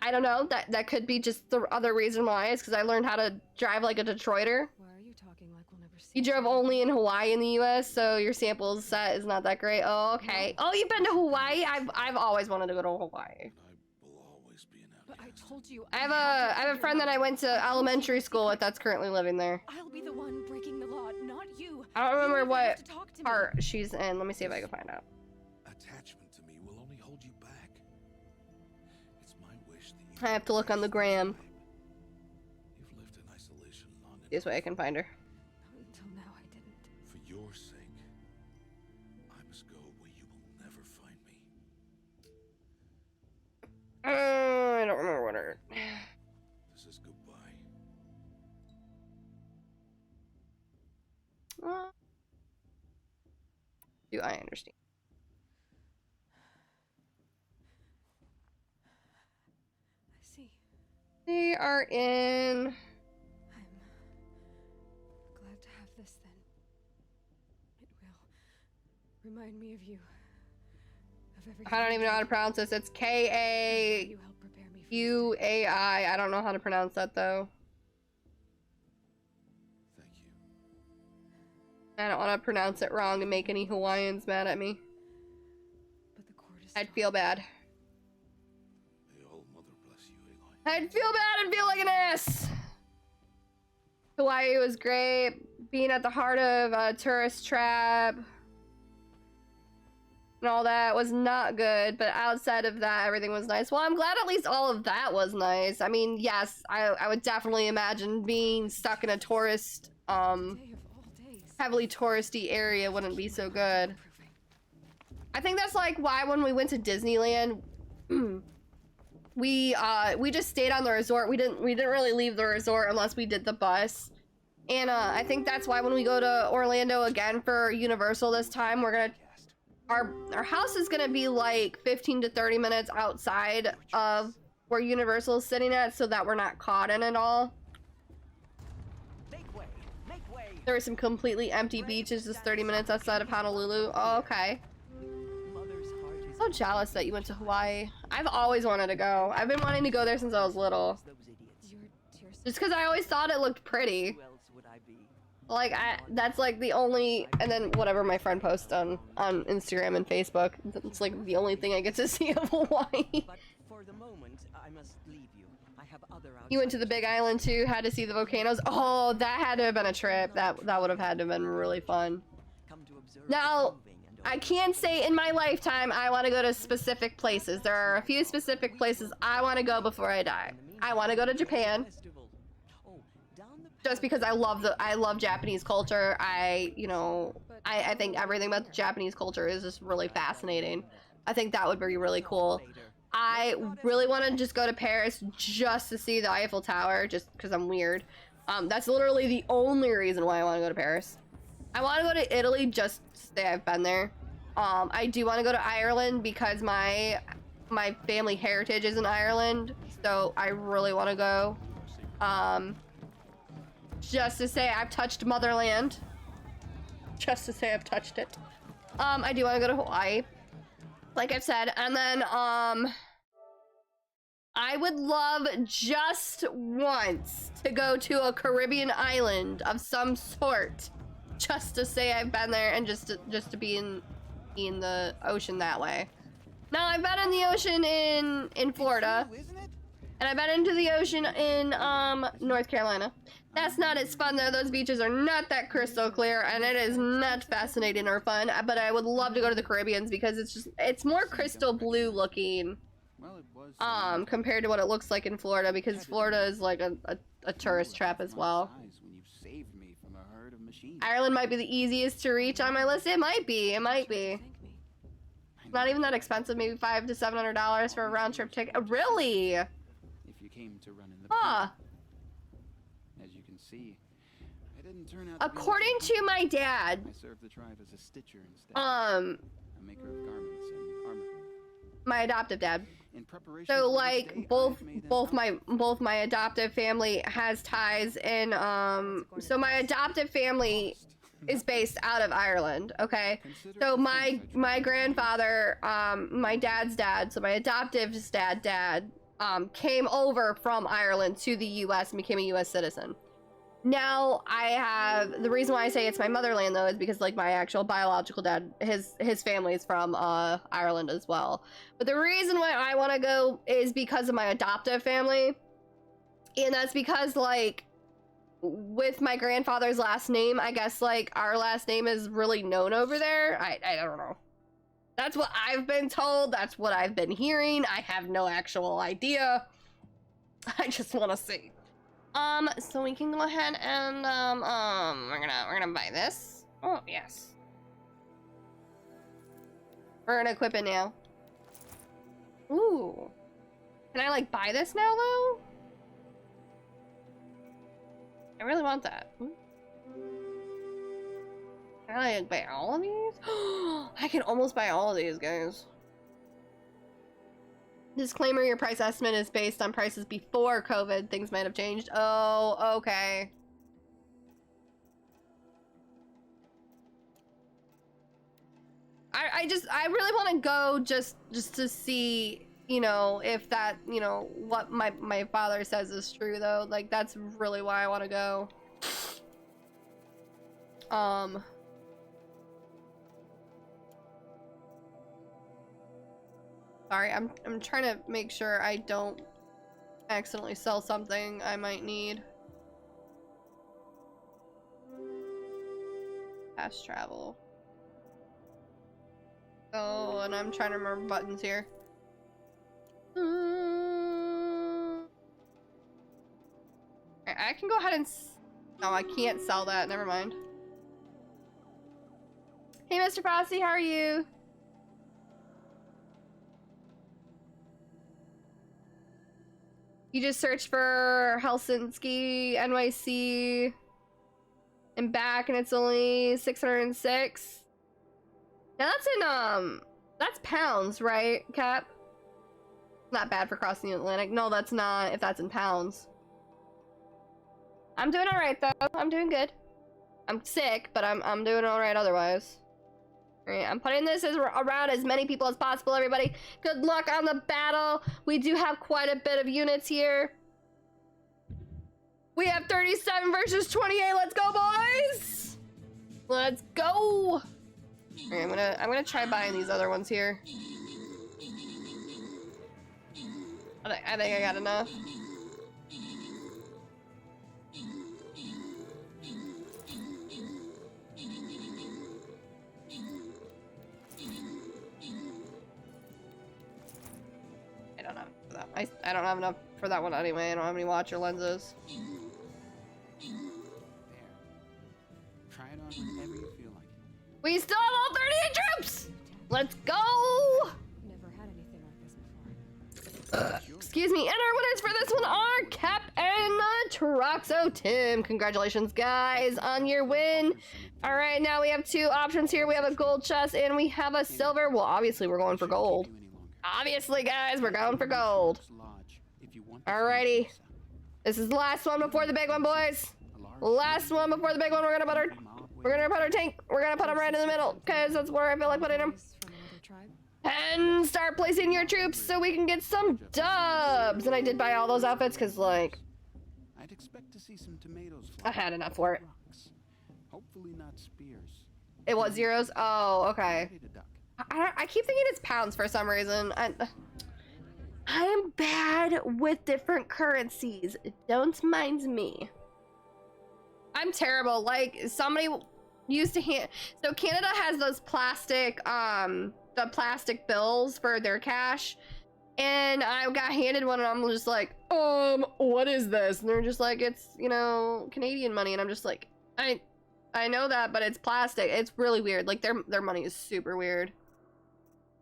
I don't know, that could be just the other reason why, is because I learned how to drive like a Detroiter. Why are you talking like we'll never see? You drove only in Hawaii in the US, so your samples set is not that great. Oh, okay. Oh, you've been to Hawaii? I've always wanted to go to Hawaii. But I told you. I have a friend that I went to elementary school with that's currently living there. I'll be the one breaking the law, not you. I don't remember what part she's in. Let me see if I can find out. Attachment to me will only hold you back. It's my wish that you I have to look on the gram. You've lived in isolation long enough. This way I can find her. Until now I didn't. For your sake, I must go where you will never find me. I don't remember what her. This is goodbye. Do I understand? I see. They are in. I'm glad to have this then. It will Remind me of you. Of everything. I don't even know how to pronounce this. It's K-A-U-A-I. You helped prepare me for this day. I don't know how to pronounce that though. Thank you. I don't want to pronounce it wrong and make any Hawaiians mad at me. But the court is I'd feel bad. May all mother bless you, Aloy. I'd feel bad and feel like an ass. Hawaii was great. Being at the heart of a tourist trap and all that was not good, but outside of that, everything was nice. Well, I'm glad at least all of that was nice. I mean, yes, I would definitely imagine being stuck in a tourist, day of all days. heavily touristy area wouldn't be so good. I think that's like why when we went to Disneyland, we just stayed on the resort. We didn't really leave the resort unless we did the bus. And I think that's why when we go to Orlando again for Universal this time, we're gonna our house is gonna be like 15 to 30 minutes outside of where Universal is sitting at, so that we're not caught in it all. Make way! Make way! There were some completely empty beaches just 30 minutes outside of Honolulu. Oh, okay. Mother's heart is So jealous that you went to Hawaii. I've always wanted to go. I've been wanting to go there since I was little. those idiots. Your tears. Just because I always thought it looked pretty. Who else would I be? Like, that's like the only, and then whatever my friend posts on Instagram and Facebook, it's like the only thing I get to see of Hawaii. But for the moment, I must leave you. I have other You went to the Big Island too, had to see the volcanoes. Oh, that had to have been a trip. That would have had to have been really fun. Come to observe Now, the moving and I can say in my lifetime, I want to go to specific places. There are a few specific places I want to go before I die. I want to go to Japan. festival. Oh, down the Just because I love Japanese culture. I think everything about the Japanese culture is just really fascinating. I think that would be really cool. I really want to just go to Paris just to see the Eiffel Tower, just because I'm weird. That's literally the only reason why I want to go to Paris. I want to go to Italy just to say I've been there. I do want to go to Ireland because my family heritage is in Ireland, so I really want to go. Just to say I've touched motherland. Just to say I've touched it. I do want to go to Hawaii, like I've said, and then I would love just once to go to a Caribbean island of some sort, just to say I've been there and just to be in the ocean that way. Now I've been in the ocean in Florida, and I've been into the ocean in North Carolina. That's not as fun though. Those beaches are not that crystal clear, and it is not fascinating or fun. But I would love to go to the Caribbeans because it's more crystal blue looking, Well, it was compared to what it looks like in Florida, because Florida is like a tourist trap as well. when you saved me from a herd of machines. Ireland might be the easiest to reach on my list. It might be. It might be. Not even that expensive. Maybe $500 to $700 for a round trip ticket. Really? If you came to run in the Huh. as you can see, I didn't turn out. According to my dad, I served the tribe as a stitcher instead. um, a maker of garments and armor. my adoptive dad. In preparation So for this like day, both I've made an both my adoptive family has ties in so my adoptive family is based out of Ireland, okay? So my grandfather, my dad's dad, so my adoptive dad came over from Ireland to the US and became a US citizen. Now I have, the reason why I say it's my motherland though is because like my actual biological dad, his family is from Ireland as well. But the reason why I want to go is because of my adoptive family. And that's because like with my grandfather's last name, I guess like our last name is really known over there. I don't know. That's what I've been told. That's what I've been hearing. I have no actual idea. I just want to see. So we can go ahead and we're gonna buy this. Oh yes. We're gonna equip it now. Ooh. Can I like buy this now though? I really want that. Can I like buy all of these? I can almost buy all of these, guys. Disclaimer, your price estimate is based on prices before COVID. Things might have changed. Oh, okay. I really want to go just to see, you know, if that, you know, what my father says is true though. Like that's really why I want to go. Sorry, I'm trying to make sure I don't accidentally sell something I might need. Fast travel. Oh, and I'm trying to remember buttons here. I can go ahead and no, I can't sell that. Never mind. Hey, Mr. Fossey, how are you? You just search for Helsinki, NYC, and back, and it's only 606. Now that's in, that's pounds, right, Cap? Not bad for crossing the Atlantic. No, that's not, if that's in pounds. I'm doing alright, though. I'm doing good. I'm sick, but I'm doing alright otherwise. Alright, I'm putting this around as many people as possible, everybody. Good luck on the battle. We do have quite a bit of units here. We have 37 versus 28. Let's go, boys! Let's go! Alright, I'm gonna try buying these other ones here. I think I got enough. I don't have enough for that one anyway. I don't have any watcher lenses. There. Try it on whenever you feel like it. We still have all 38 troops! Let's go! Never had anything like this before. Excuse me, and our winners for this one are Cap and Troxo Tim. Congratulations, guys, on your win. All right, now we have two options here. We have a gold chest and we have a silver. Well, obviously, we're going for gold. Obviously, guys, we're going for gold. Alrighty. This is the last one before the big one, boys. Last one before the big one. We're gonna put our tank. We're gonna put them right in the middle, because that's where I feel like putting them. And start placing your troops so we can get some dubs. And I did buy all those outfits because, like, I'd expect to see some tomatoes. I had enough for it. Hopefully not spears. It was zeros? Oh, okay. I keep thinking it's pounds for some reason. I'm bad with different currencies. Don't mind me. I'm terrible. Like, somebody used to hand... So Canada has those plastic, the plastic bills for their cash. And I got handed one and I'm just like, what is this? And they're just like, it's, you know, Canadian money. And I'm just like, I know that, but it's plastic. It's really weird. Like, their money is super weird.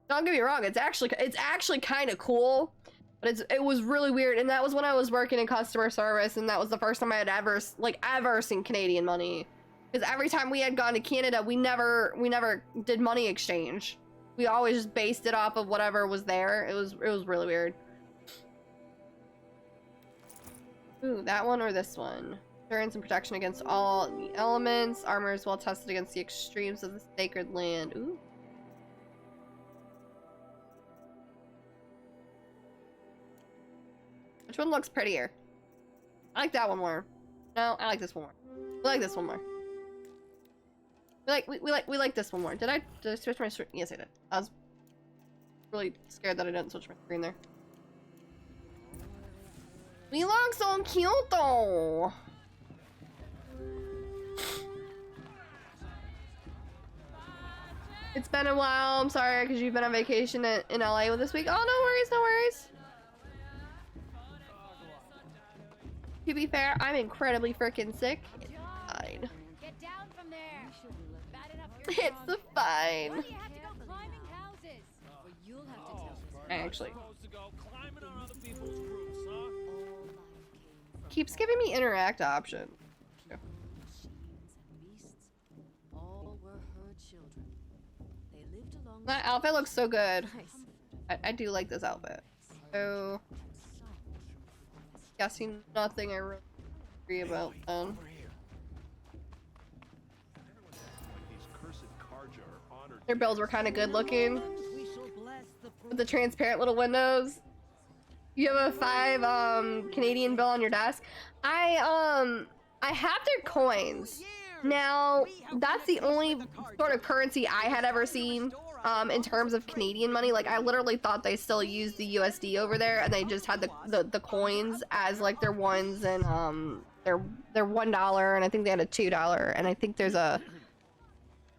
Don't get me wrong, it's actually kind of cool, but it was really weird. And that was when I was working in customer service, and that was the first time I had ever seen Canadian money. Because every time we had gone to Canada, we never did money exchange. We always just based it off of whatever was there. It was really weird. Ooh, that one or this one? Endurance and protection against all the elements. Armor is well tested against the extremes of the sacred land. Ooh. Which one looks prettier? I like that one more. No, I like this one more. We like this one more. We like this one more. Did I switch my screen? Yes, I did. I was really scared that I didn't switch my screen there. We look so cute though. It's been a while. I'm sorry because you've been on vacation in LA this week. Oh, no worries, no worries. To be fair, I'm incredibly freaking sick. It's fine. Get down from there. It's fine. Why do you have to go climbing houses? Well, you'll have to tell us. Actually. Keeps giving me interact option. All were her children. They lived along. That outfit looks so good. I do like this outfit. So guessing nothing I really agree about then. Their bills were kind of good looking with the transparent little windows. You have a 5 Canadian bill on your desk. I have their coins. Now, that's the only sort of currency I had ever seen in terms of Canadian money. Like, I literally thought they still used the USD over there, and they just had the coins as like their ones and their $1, and I think they had a $2, and I think there's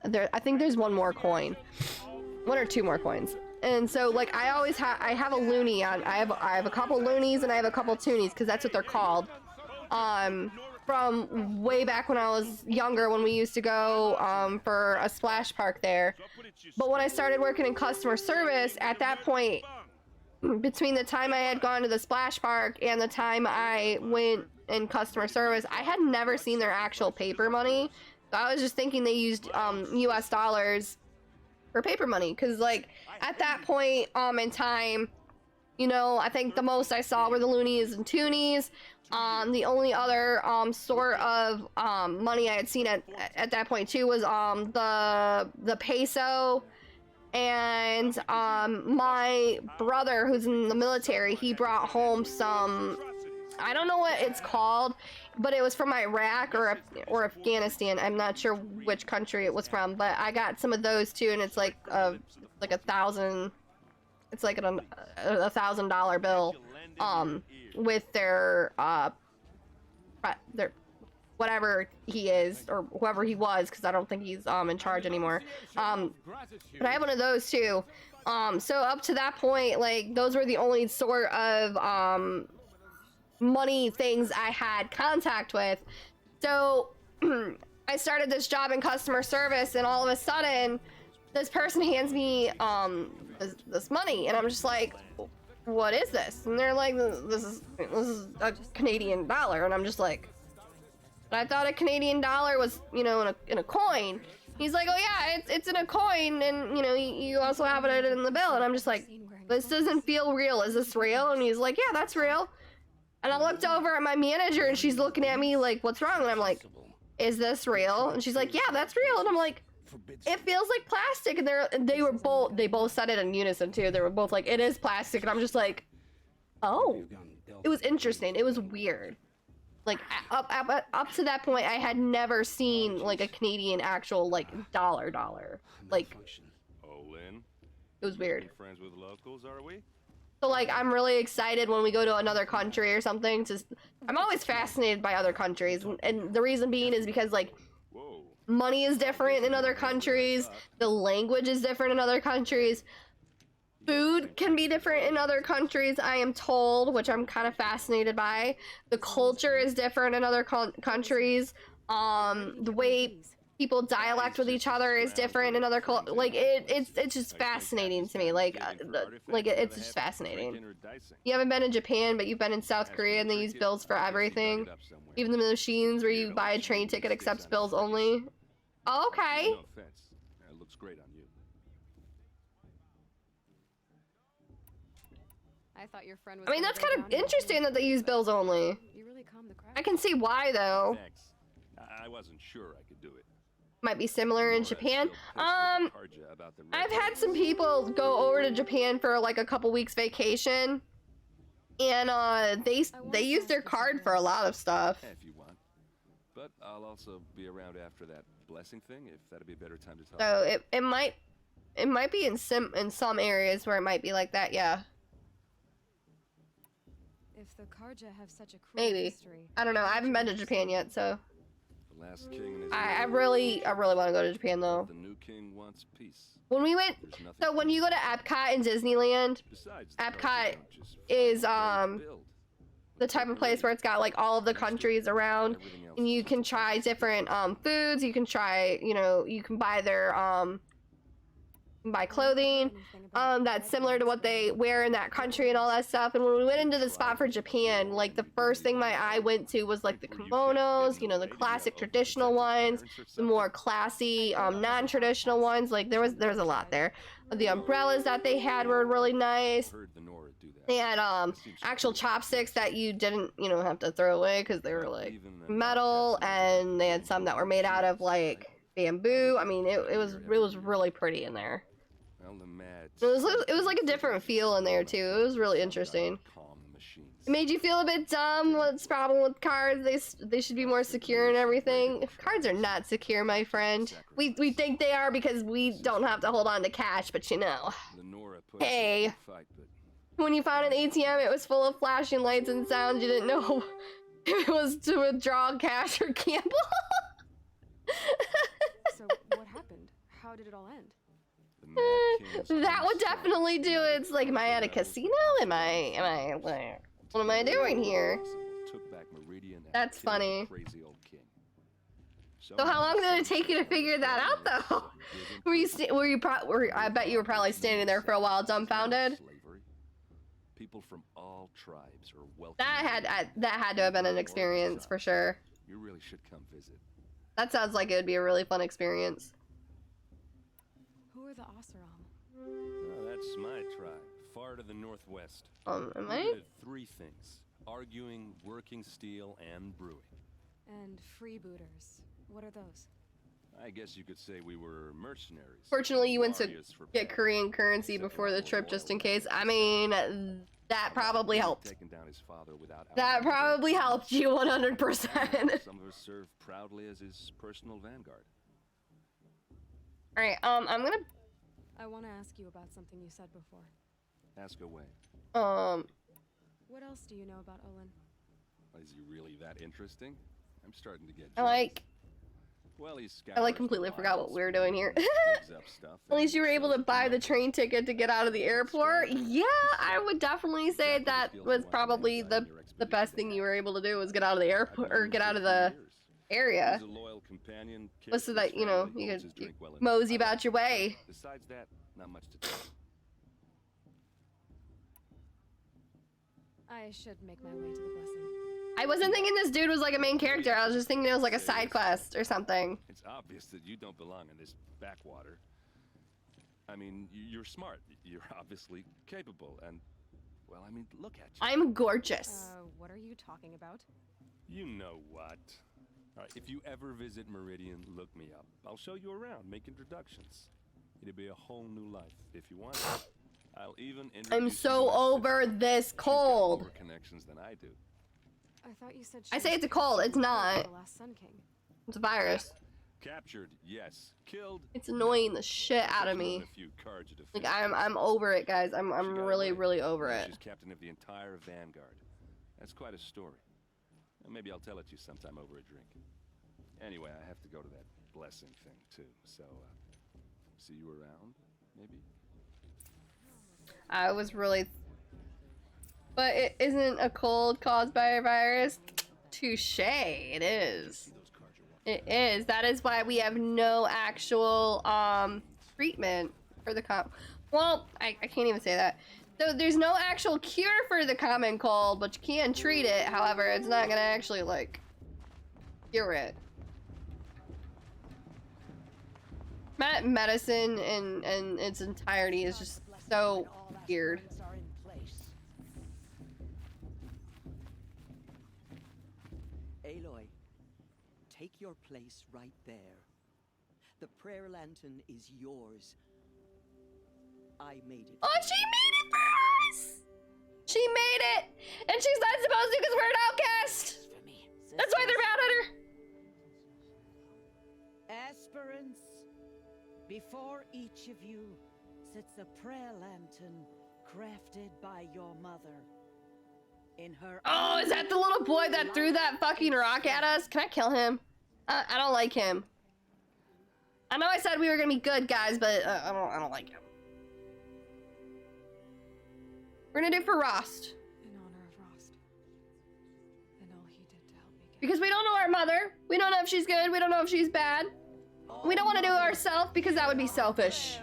there's one more coin, 1 or 2 more coins. And so like I have a loonie on. I have a couple loonies and I have a couple toonies, because that's what they're called. From way back when I was younger, when we used to go for a splash park there. But when I started working in customer service, at that point, between the time I had gone to the splash park and the time I went in customer service, I had never seen their actual paper money. So I was just thinking they used US dollars for paper money, because like at that point in time, you know, I think the most I saw were the loonies and toonies. The only other sort of money I had seen at that point too was the peso. And my brother, who's in the military, he brought home some, I don't know what it's called, but it was from Iraq or Afghanistan. I'm not sure which country it was from, but I got some of those too, and it's like $1,000. It's like a $1,000 bill with their whatever he is, or whoever he was, because I don't think he's in charge anymore. But I have one of those too. So up to that point, like, those were the only sort of money things I had contact with. So I started this job in customer service, and all of a sudden this person hands me this money, and I'm just like, what is this? And they're like, this is a Canadian dollar. And I'm just like, I thought a Canadian dollar was, you know, in a coin. He's like, oh yeah, it's in a coin, and you know, you also have it in the bill. And I'm just like, this doesn't feel real. Is this real? And he's like, yeah, that's real. And I looked over at my manager, and she's looking at me like, what's wrong? And I'm like, is this real? And she's like, yeah, that's real. And I'm like, it feels like plastic. And they both said it in unison too. They were both like, it is plastic. And I'm just like, oh, it was interesting. It was weird. Like up to that point, I had never seen like a Canadian actual like dollar. Like, it was weird. Friends with locals, are we? So like, I'm really excited when we go to another country or something. I'm always fascinated by other countries, and the reason being is because like, money is different in other countries, the language is different in other countries, food can be different in other countries, I am told, which I'm kind of fascinated by. The culture is different in other countries. The way people dialect with each other is different in other like it's just fascinating to me. Like it's just fascinating. You haven't been in Japan, but you've been in South Korea, and they use bills for everything. Even the machines where you buy a train ticket accepts bills only. Oh, okay. No offense. It looks great on you. I thought your friend was. I mean, that's kind of interesting that they use bills only. You really calmed the crowd. I can see why though. Thanks. I wasn't sure I could do it. Might be similar in Japan. I've had some people go over to Japan for like a couple weeks vacation, and they use their card for a lot of stuff. If you want. But I'll also be around after that blessing thing, if that'd be a better time to talk. So it might be in some areas where it might be like that, yeah. If the Karja have such a cruel Maybe. history, I don't know. I haven't been to Japan yet, so. The last king and his I really want to go to Japan though. The new king wants peace. When we went, so when you go to Epcot in Disneyland, Epcot is the type of place where it's got like all of the countries around, and you can try different foods. You can try, you know, you can buy their buy clothing that's similar to what they wear in that country and all that stuff. And when we went into the spot for Japan, like the first thing my eye went to was like the kimonos, you know, the classic traditional ones, the more classy non-traditional ones. Like there was a lot there. The umbrellas that they had were really nice. They had actual chopsticks that you didn't, have to throw away because they were like metal, and they had some that were made out of like bamboo. I mean, it was really pretty in there. Well, the mad It was like a different feel in there too. It was really interesting. It made you feel a bit dumb. What's the problem with cards? They should be more secure and everything. Cards are not secure, my friend. We think they are because we don't have to hold on to cash, but you know. Hey, when you found an ATM, it was full of flashing lights and sounds. You didn't know if it was to withdraw cash or gamble. So what happened? How did it all end? That would definitely do it. It's like, am I at a casino? Am I what am I doing here? That's funny. So how long did it take you to figure that out, though? I bet you were probably standing there for a while, dumbfounded. People from all tribes are welcome. That had to have been an experience for sure. You really should come visit. That sounds like it would be a really fun experience. Who are the Oseram? Oh, that's my tribe, far to the northwest. Am We I? did 3 things: arguing, working steel, and brewing. And freebooters. What are those? I guess you could say we were mercenaries. Fortunately, you went to Warriors for get Korean currency before the trip, just in case. I mean, that probably helped. Taking down his father without That probably helped you 100%. Some of us served proudly as his personal vanguard. All right, I'm gonna. I want to ask you about something you said before. Ask away. What else do you know about Olin? Is he really that interesting? I'm starting to get. Well, I completely forgot what we were doing here. At least you were able to buy the train ticket to get out of the airport. Yeah, I would definitely say that was probably the best thing you were able to do, was get out of the airport or get out of the area. Was so that, you know, you could mosey about your way. Besides that, not much to tell. I should make my way to the blessing. I wasn't thinking this dude was like a main character. I was just thinking it was like a side quest or something. It's obvious that you don't belong in this backwater. I mean, you're smart. You're obviously capable, and, well, I mean, look at you. I'm gorgeous. What are you talking about? You know what? All right, if you ever visit Meridian, look me up. I'll show you around, make introductions. It'll be a whole new life. If you want it, I'll even introduce I'm so over this cold. More connections than I do. I thought you said. I say it's a cold. It's not. The last Sun King. It's a virus. Captured, yes. Killed. It's annoying the shit out of me. Like I'm over it, guys. I'm really over it. She's captain of the entire vanguard. That's quite a story. And maybe I'll tell it to you sometime over a drink. Anyway, I have to go to that blessing thing too. So, see you around, maybe. I was really. But it isn't a cold caused by a virus. Touche. It is. It is. That is why we have no actual treatment for the well, I can't even say that. So there's no actual cure for the common cold, but you can treat it. However, it's not gonna actually like cure it. Medicine in its entirety is just so weird. Baeloy, take your place right there. The prayer lantern is yours. I made it. Oh, she made it for us! She made it! And she's not supposed to because we're an outcast! That's why they're mad at her! Aspirants, before each of you sits a prayer lantern crafted by your mother. In her Oh, is that the little boy that threw that fucking rock at us? Can I kill him? I don't like him. I know I said we were gonna be good guys, but I don't like him. We're gonna do for Rost. In honor of Rost. And all he did to help me get. Because we don't know our mother. We don't know if she's good. We don't know if she's bad. We don't want to do it ourselves because that would be selfish.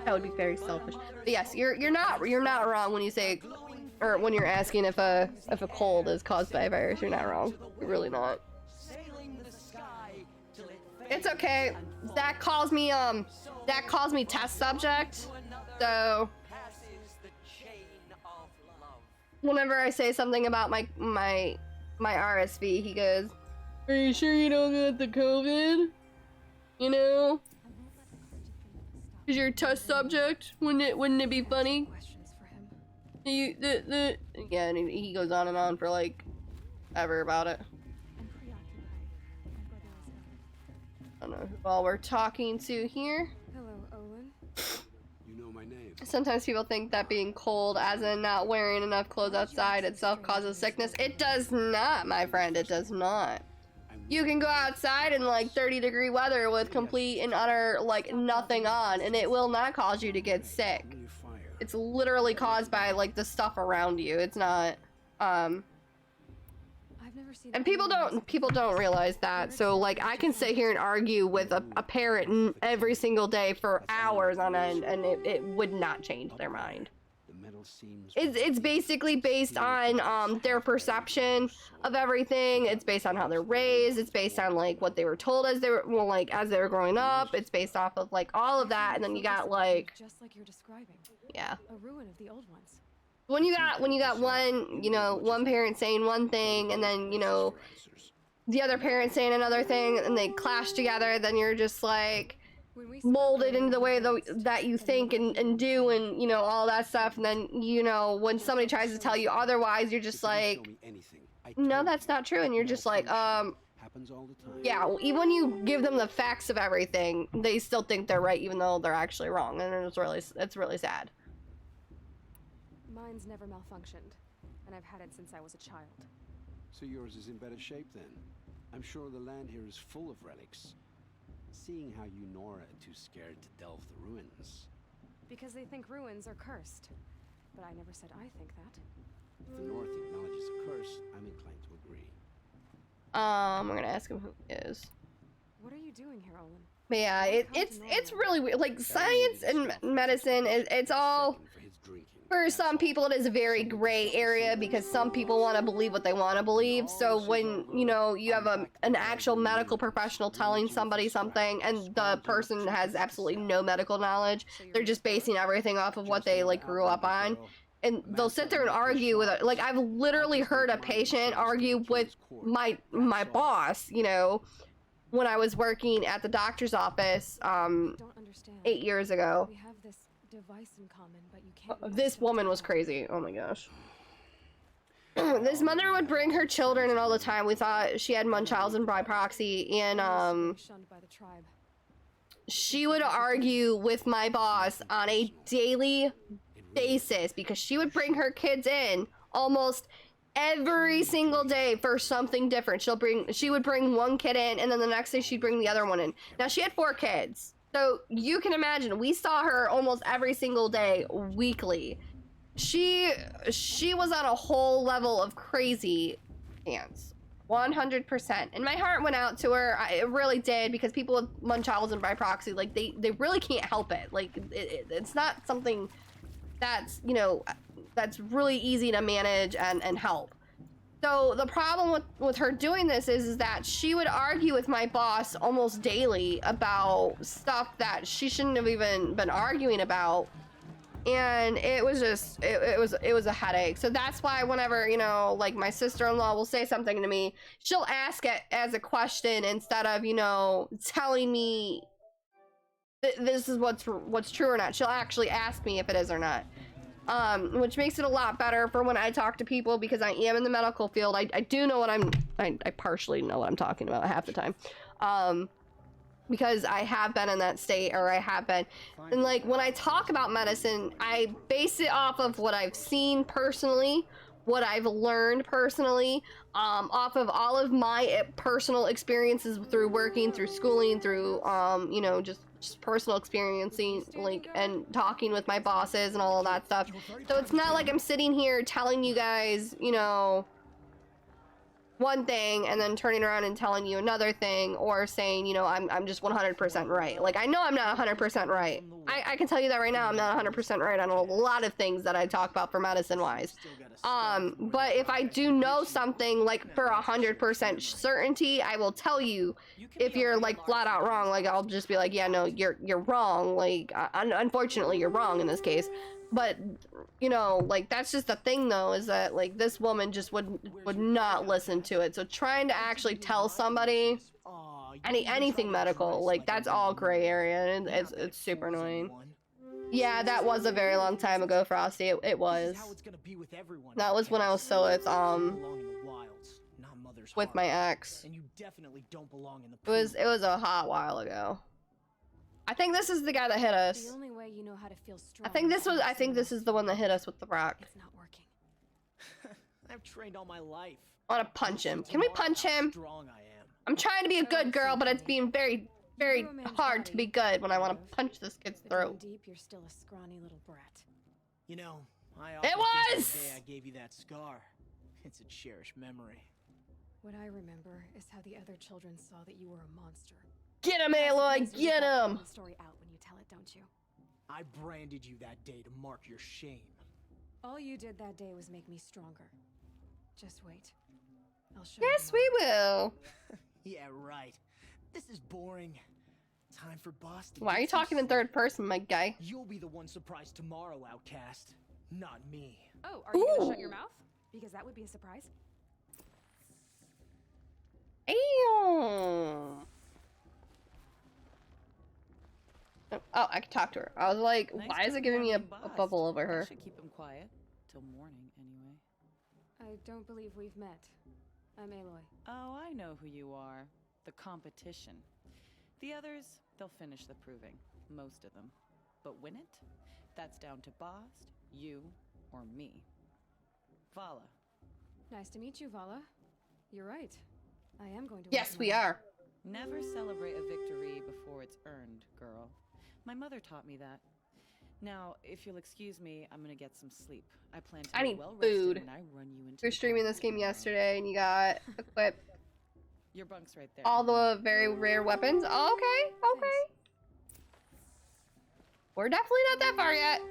That would be very selfish. But yes, you're not wrong when you say, or when you're asking if a cold is caused by a virus. You're not wrong. You're really not. It's okay. That calls me test subject. So whenever I say something about my RSV, he goes, Are you sure you don't got the COVID? You know? Is your test subject? Wouldn't it be funny? Yeah, and he goes on and on for like ever about it. I don't know who all we're talking to here. Hello, Olin. You know my name. Sometimes people think that being cold, as in not wearing enough clothes outside, itself causes sickness. It does not, my friend. It does not. You can go outside in like 30-degree weather with complete and utter like nothing on, and it will not cause you to get sick. It's literally caused by like the stuff around you. It's not. And people don't realize that. So like I can sit here and argue with a parent every single day for hours on end, and it would not change their mind. It's basically based on their perception of everything. It's based on how they're raised. It's based on like what they were told as they were as they were growing up. It's based off of like all of that, and then you got like just like you're describing. Yeah. A ruin of the old ones. When you got one parent saying one thing, and then the other parent saying another thing, and they clash together, then you're just like molded into the way that you think and do, and all that stuff. And then when somebody tries to tell you otherwise, you're just like, no, that's not true. And you're just like, yeah, even when you give them the facts of everything, they still think they're right, even though they're actually wrong. And it's really sad. Mine's never malfunctioned, and I've had it since I was a child. So yours is in better shape then. I'm sure the land here is full of relics. Seeing how you Nora are too scared to delve the ruins. Because they think ruins are cursed. But I never said I think that. If the North acknowledges a curse, I'm inclined to agree. I'm gonna ask him who he is. What are you doing here, Olin? But yeah, it's really weird. Like science and medicine, it's all. For some people, it is a very gray area because some people want to believe what they want to believe. So when, you have an actual medical professional telling somebody something and the person has absolutely no medical knowledge, they're just basing everything off of what they like grew up on. And they'll sit there and argue with it. Like I've literally heard a patient argue with my boss, when I was working at the doctor's office 8 years ago. We have this device in common, but you can't. This woman was crazy. Oh my gosh. This mother would bring her children in all the time. We thought she had Munchausen by proxy, and shunned by the tribe. she would argue with my boss on a daily basis because she would bring her kids in almost every single day for something different. She would bring one kid in, and then the next day she'd bring the other one in. Now she had 4 kids. So you can imagine, we saw her almost every single day, weekly. She was on a whole level of crazy pants, 100%. And my heart went out to her. It really did, because people with Munchausen by proxy, like they really can't help it. Like it's not something that's that's really easy to manage and help. So the problem with her doing this is that she would argue with my boss almost daily about stuff that she shouldn't have even been arguing about. And it was just, it was a headache. So that's why whenever, like my sister-in-law will say something to me, she'll ask it as a question instead of, telling me this is what's true or not. She'll actually ask me if it is or not. Which makes it a lot better for when I talk to people, because I am in the medical field. I do know I partially know what I'm talking about half the time. Because I have been in that state, or I have been. And like when I talk about medicine, I base it off of what I've seen personally, what I've learned personally, off of all of my personal experiences through working, through schooling, through, just personal experiencing, like, and talking with my bosses and all of that stuff. So it's not like I'm sitting here telling you guys, one thing and then turning around and telling you another thing, or saying, I'm just 100% right. Like, I know I'm not 100% right. I can tell you that right now. I'm not 100% right on a lot of things that I talk about for medicine wise. But if I do know something, like, for 100% certainty, I will tell you. If you're like flat out wrong, like, I'll just be like, yeah, no, you're wrong. Like, unfortunately, you're wrong in this case. But you know, like that's just the thing though, is that like this woman just would not listen to it. So trying to actually tell somebody anything medical, like that's all gray area, and it's super annoying. Yeah, that was a very long time ago, Frosty. It was. That was when I was still with my ex. And you definitely don't belong in the It was a hot while ago. I think this is the guy that hit us. The only way you know how to feel strong. I think this is the one that hit us with the rock. It's not working. I've trained all my life. I want to punch him. Can we punch him? I'm trying to be a good girl, but it's being very, very hard to be good when I want to punch this kid's throat. Deep, you're still a scrawny little brat. You know, It was! The day I gave you that scar. It's a cherished memory. What I remember is how the other children saw that you were a monster. Get him, Baeloy! Get him! Story out when you tell it, don't you? I branded you that day to mark your shame. All you did that day was make me stronger. Just wait. I'll show you. Yes, we will. Yeah, right. This is boring. Time for boss to Why are you talking in third person, my guy? You'll be the one surprised tomorrow, outcast. Not me. Oh, are you gonna shut your mouth? Because that would be a surprise. Ew. Oh, I can talk to her. I was like, why is it giving me a bubble over her? I should keep him quiet till morning, anyway. I don't believe we've met. I'm Aloy. Oh, I know who you are. The competition. The others, they'll finish the proving. Most of them. But win it? That's down to Bast, you, or me. Vala. Nice to meet you, Vala. You're right. I am going to. Yes, we are. Never celebrate a victory before it's earned, girl. My mother taught me that. Now, if you'll excuse me, I'm gonna get some sleep. I plan to be well rested when I run you into. We were streaming this game yesterday, and you got equipped. Your bunk's right there. All the very rare weapons. Oh, okay, okay. We're definitely not that far yet.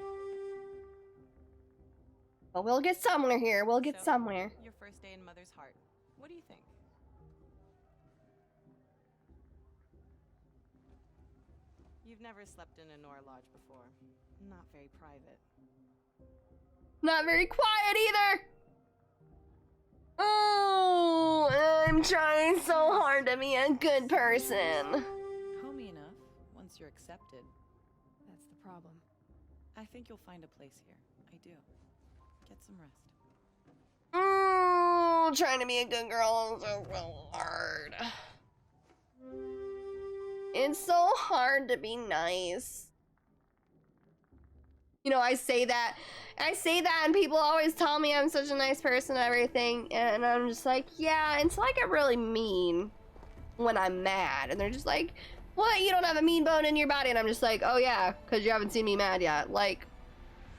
But we'll get somewhere here. We'll get somewhere. Your first day in Mother's heart. What do you think? You've never slept in a Nora lodge before. Not very private. Not very quiet either. Oh, I'm trying so hard to be a good person. Homey enough, once you're accepted. That's the problem. I think you'll find a place here. I do. Get some rest. Oh, trying to be a good girl is so hard. It's so hard to be nice. You know, I say that and people always tell me I'm such a nice person and everything, and I'm just like, yeah, until I get really mean when I'm mad, and they're just like, what, you don't have a mean bone in your body? And I'm just like, oh yeah, because you haven't seen me mad yet. Like,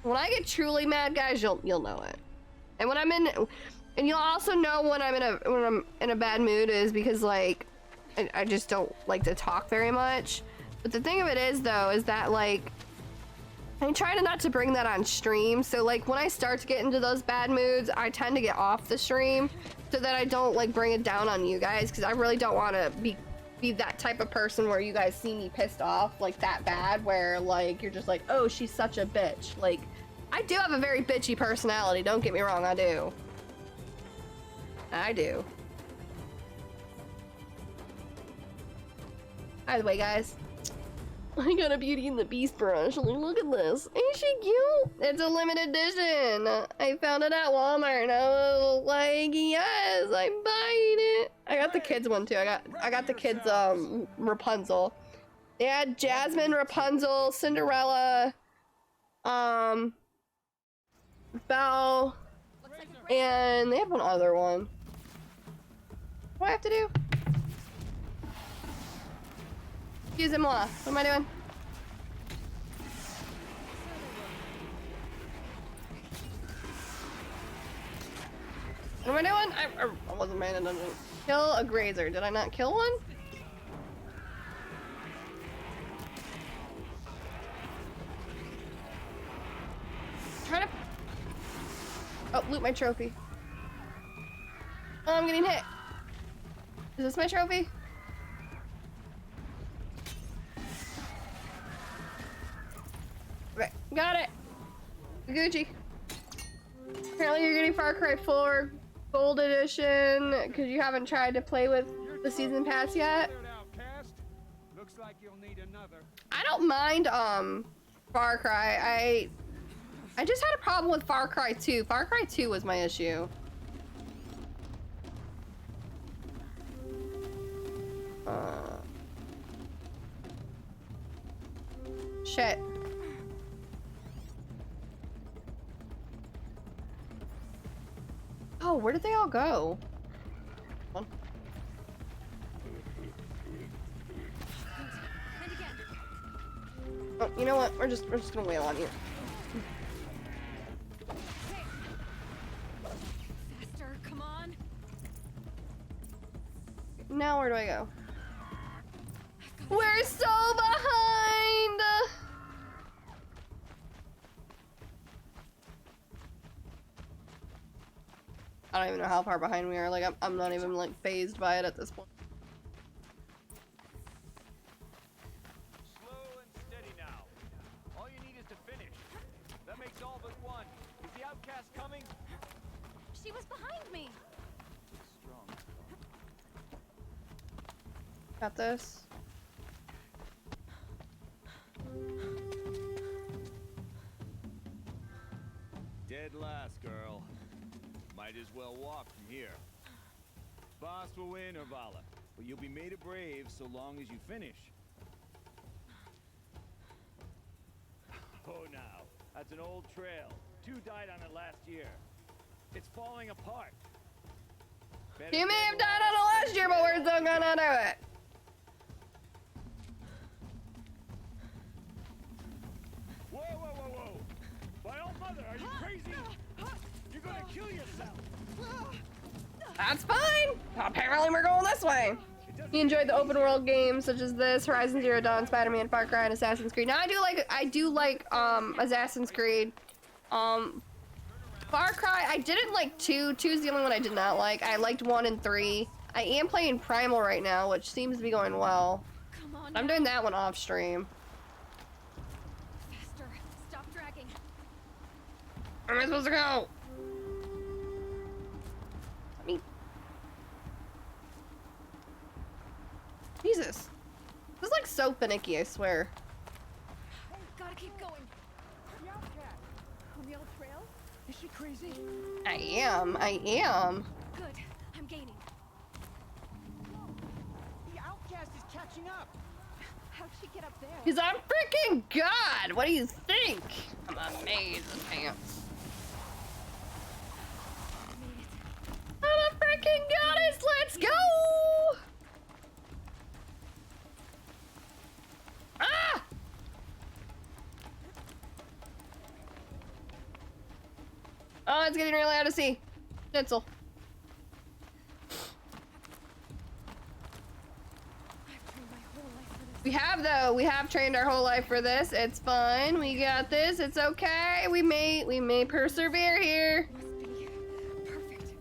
when I get truly mad, guys, you'll know it. And when I'm in, and you'll also know when I'm in a bad mood is because, like, I just don't like to talk very much. But the thing of it is, though, is that, like, I'm trying not to bring that on stream. So, like, when I start to get into those bad moods, I tend to get off the stream so that I don't, like, bring it down on you guys, because I really don't want to be that type of person where you guys see me pissed off, like, that bad, where, like, you're just like, oh, she's such a bitch. Like, I do have a very bitchy personality, don't get me wrong, I do. I do. By the way, guys, I got a Beauty and the Beast brush. Look at this. Ain't she cute? It's a limited edition. I found it at Walmart and I was like, yes, I'm buying it. I got the kids one too. I got the kids Rapunzel. They had Jasmine, Rapunzel, Cinderella, Belle, and they have one other one. What do I have to do? Excusez-moi. What am I doing? What am I doing? I wasn't paying attention. Kill a grazer. Did I not kill one? Try to... Oh, loot my trophy. Oh, I'm getting hit. Is this my trophy? Okay, got it. Gucci. Apparently you're getting Far Cry 4 Gold Edition because you haven't tried to play with the season pass yet. Looks like you'll need another. I don't mind Far Cry. I just had a problem with Far Cry 2. Far Cry 2 was my issue. Shit. Oh, where did they all go? One. Oh, you know what? We're just gonna wail on you. Faster, come on. Now where do I go? We're so behind! I don't even know how far behind we are. Like, I'm not even, like, phased by it at this point. Slow and steady now. All you need is to finish. That makes all but one. Is the outcast coming? She was behind me. Strong. Got this. Dead last, girl. Might as well walk from here. Boss will win, Orvala, but you'll be made a brave so long as you finish. Oh, now, that's an old trail. 2 died on it last year. It's falling apart. You may have died on it last year, but we're still gonna do it. Whoa, whoa, whoa, whoa! My old mother, are you crazy? You're gonna kill yourself! That's fine! Apparently we're going this way. You enjoyed the open world games such as this, Horizon Zero Dawn, Spider-Man, Far Cry, and Assassin's Creed. Now I do like Assassin's Creed. Far Cry, I didn't like 2. 2 is the only one I did not like. I liked 1 and 3. I am playing Primal right now, which seems to be going well. Come on. I'm doing that one off stream. Faster. Stop dragging. Where am I supposed to go? Jesus. This is like so finicky, I swear. Gotta keep going. The outcast. On the old trail? Is she crazy? I am. Good. I'm gaining. The outcast is catching up. How'd she get up there? Because I'm freaking God! What do you think? I'm amazed, pants. I'm a freaking goddess! Let's go! Ah! Oh, it's getting really hard to see. Schnitzel. We have though. We have trained our whole life for this. It's fine. We got this. It's okay. We may persevere here. Perfect.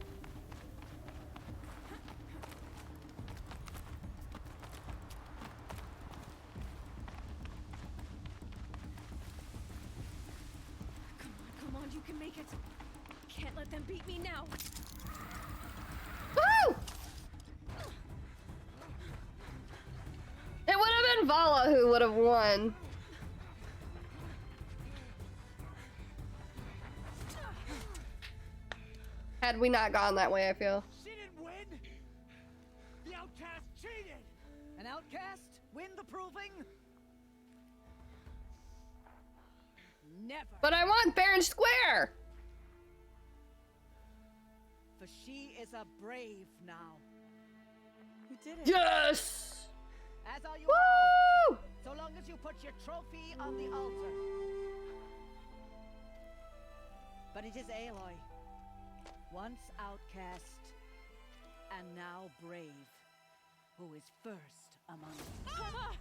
Come on, you can make it. Can't let them beat me now. Woo! It would have been Vala who would have won. Had we not gone that way, I feel. She didn't win. The outcast cheated. An outcast win the proving? Never. But I want Baron Square! For she is a brave now. You did it. Yes! As are you Woo! all, so long as you put your trophy on the altar. But it is Baeloy, once outcast and now brave, who is first among us.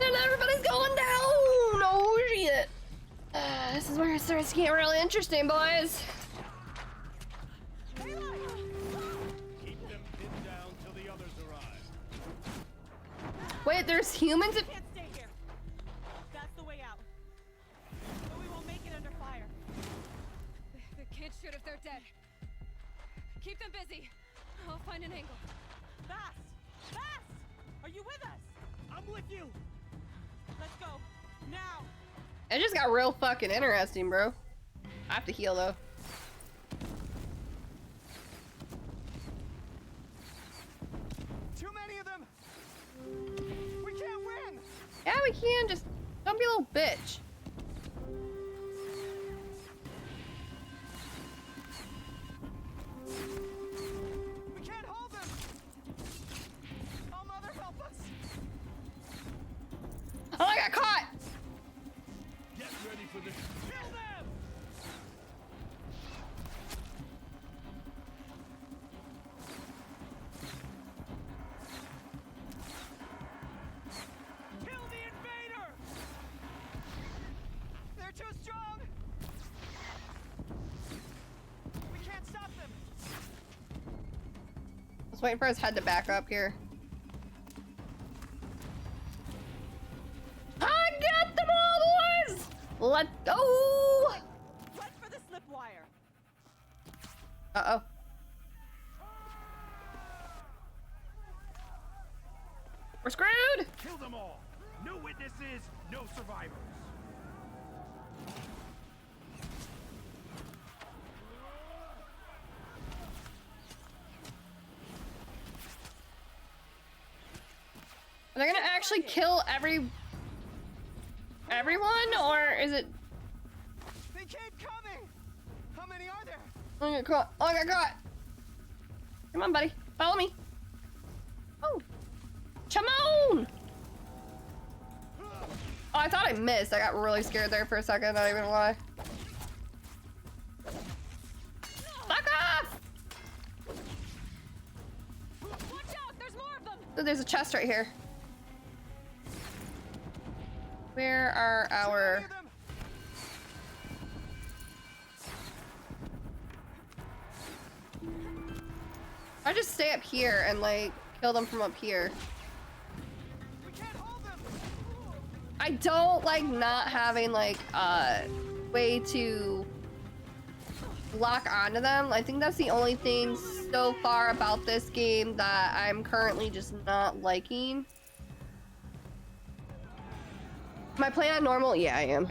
And everybody's going down! Oh shit! This is where it starts to get really interesting, boys. Keep them pinned down till the others arrive. Wait, there's humans? Can't stay here. them busy. I'll find an angle. Fast! Fast! Are you with us? I'm with you. Let's go. Now! It just got real fucking interesting, bro. I have to heal, though. Too many of them. We can't win. Yeah, we can. Just don't be a little bitch. We can't hold them. Oh, Mother, help us. Oh, I got caught. Get ready for this. Kill them. Kill the invader. They're too strong. We can't stop them. I was waiting for his head to back up here. I got them all, boys! Let's go! Run for the slip wire. Uh-oh. We're screwed! Kill them all. No witnesses, no survivors. Are they gonna actually kill everyone, or is it? They keep coming. How many are there? Oh, I got caught. Oh, I got caught. Come on, buddy. Follow me. Oh. Come on! Oh, I thought I missed. I got really scared there for a second, not even gonna lie. Fuck off! Watch out! There's more of them. Oh, there's a chest right here. Where are our... I just stay up here and like kill them from up here. I don't like not having like a way to lock onto them. I think that's the only thing so far about this game that I'm currently just not liking. Am I playing on normal? Yeah, I am.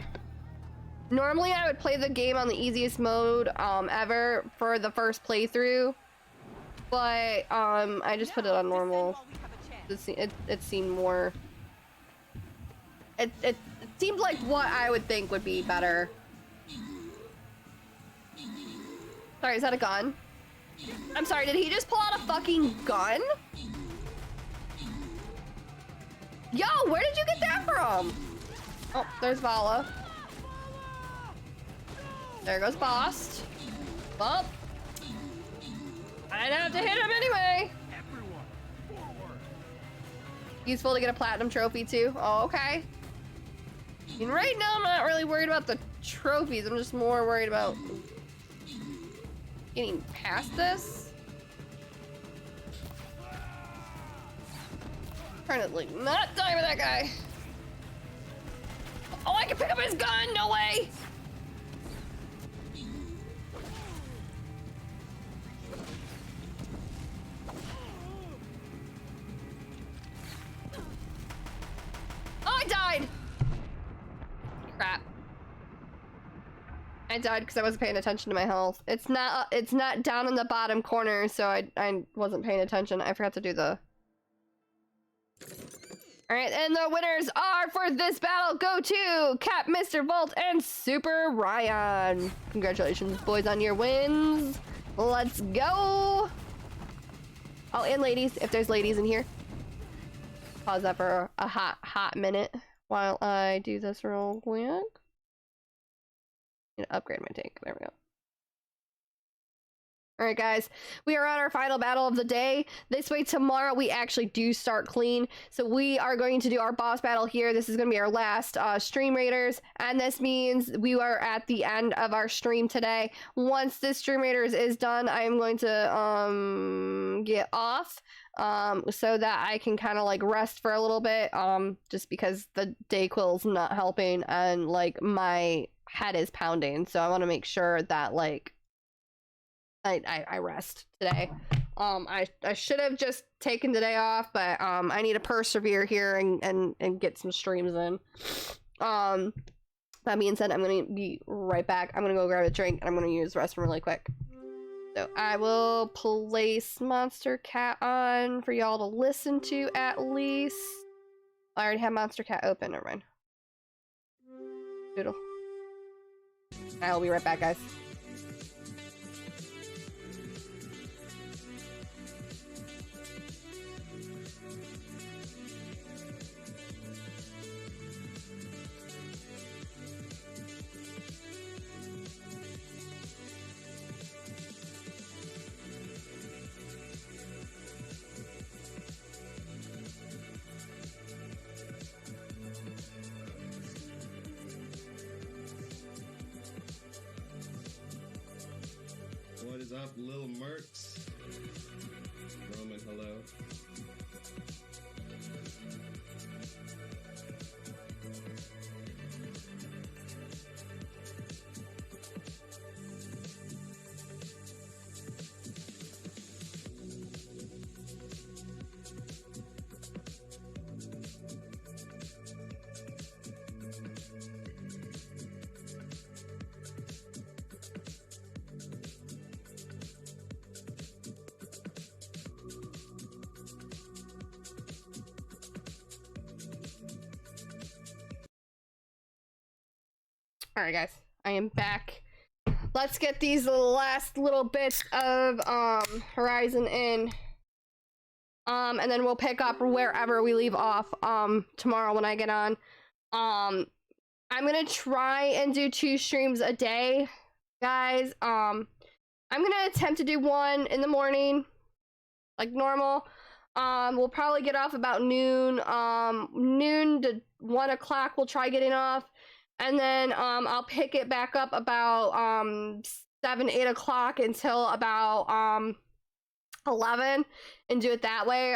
Normally I would play the game on the easiest mode ever for the first playthrough, but I just put it on normal. It seemed more... It seemed like what I would think would be better. Sorry, is that a gun? I'm sorry, did he just pull out a fucking gun? Yo, where did you get that from? Oh, there's Vala. There goes Bost. Well, I'd have to hit him anyway. Useful to get a platinum trophy too. Oh, okay. And right now I'm not really worried about the trophies. I'm just more worried about getting past this. Trying to like not die with that guy. Oh, I can pick up his gun! No way! Oh, I died! Crap. I died because I wasn't paying attention to my health. It's not down in the bottom corner, so I wasn't paying attention. I forgot to do the... Alright, and the winners are for this battle go to Cap, Mr. Volt, and Super Ryan. Congratulations, boys, on your wins. Let's go. Oh, and ladies, if there's ladies in here. Pause that for a hot minute while I do this real quick. Need to upgrade my tank. There we go. Alright guys, we are on our final battle of the day. This way tomorrow we actually do start clean. So we are going to do our boss battle here. This is going to be our last stream raiders. And this means we are at the end of our stream today. Once this stream raiders is done, I am going to get off so that I can kind of like rest for a little bit. Just because the Dayquil's not helping and like my head is pounding. So I want to make sure that like I rest today. I should have just taken today off, but I need to persevere here and get some streams in. That being said, I'm gonna be right back. I'm gonna go grab a drink and I'm gonna use the restroom really quick. So I will place Monster Cat on for y'all to listen to at least. I already have Monster Cat open. Never mind. Doodle. I'll be right back, guys. What is up, Lil Mercs? Roman, hello. Alright guys, I am back. Let's get these last little bits of Horizon in. And then we'll pick up wherever we leave off tomorrow when I get on. I'm gonna try and do 2 streams a day, guys. I'm gonna attempt to do 1 in the morning, like normal. We'll probably get off about noon. Noon to 1 o'clock we'll try getting off. And then I'll pick it back up about 7, 8 o'clock until about 11 and do it that way.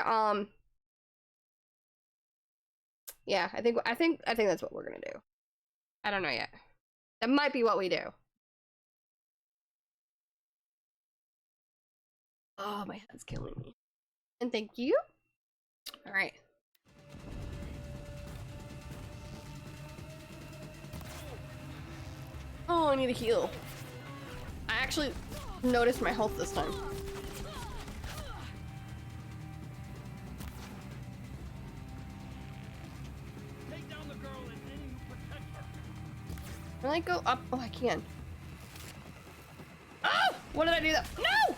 Yeah, I think that's what we're gonna do. I don't know yet. That might be what we do. Oh, my head's killing me. And thank you. All right. Oh, I need a heal. I actually noticed my health this time. Take down the girl and then you protect her. Can I go up? Oh, I can. Oh! What did I do that? No!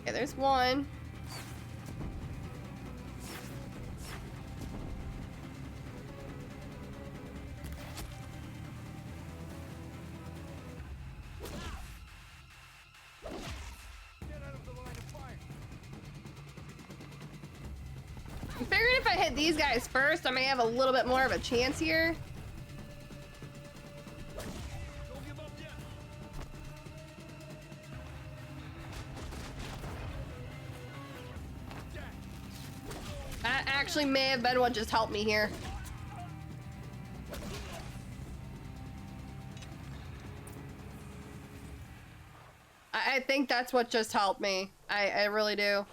Okay, there's one. I'm figuring if I hit these guys first, I may have a little bit more of a chance here. That actually may have been what just helped me here. I think that's what just helped me. I really do.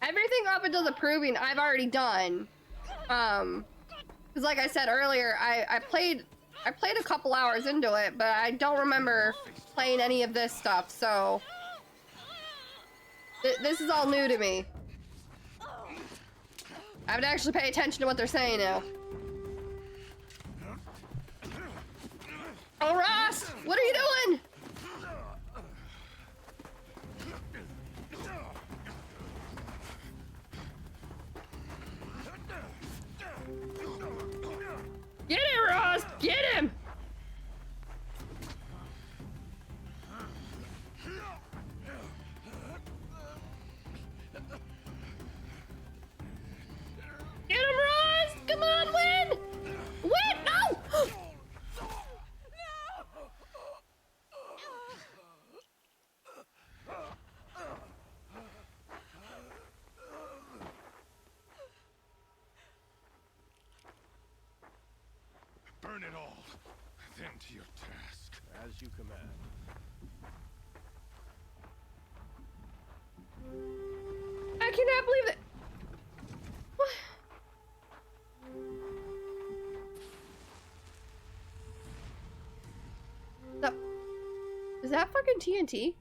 Everything up until the proving I've already done. Because like I said earlier, I played a couple hours into it, but I don't remember playing any of this stuff, so this is all new to me. I have to actually pay attention to what they're saying now. Oh, Ross! What are you doing? Burn it all. Then to your task. As you command. I cannot believe it. What? Is that fucking TNT?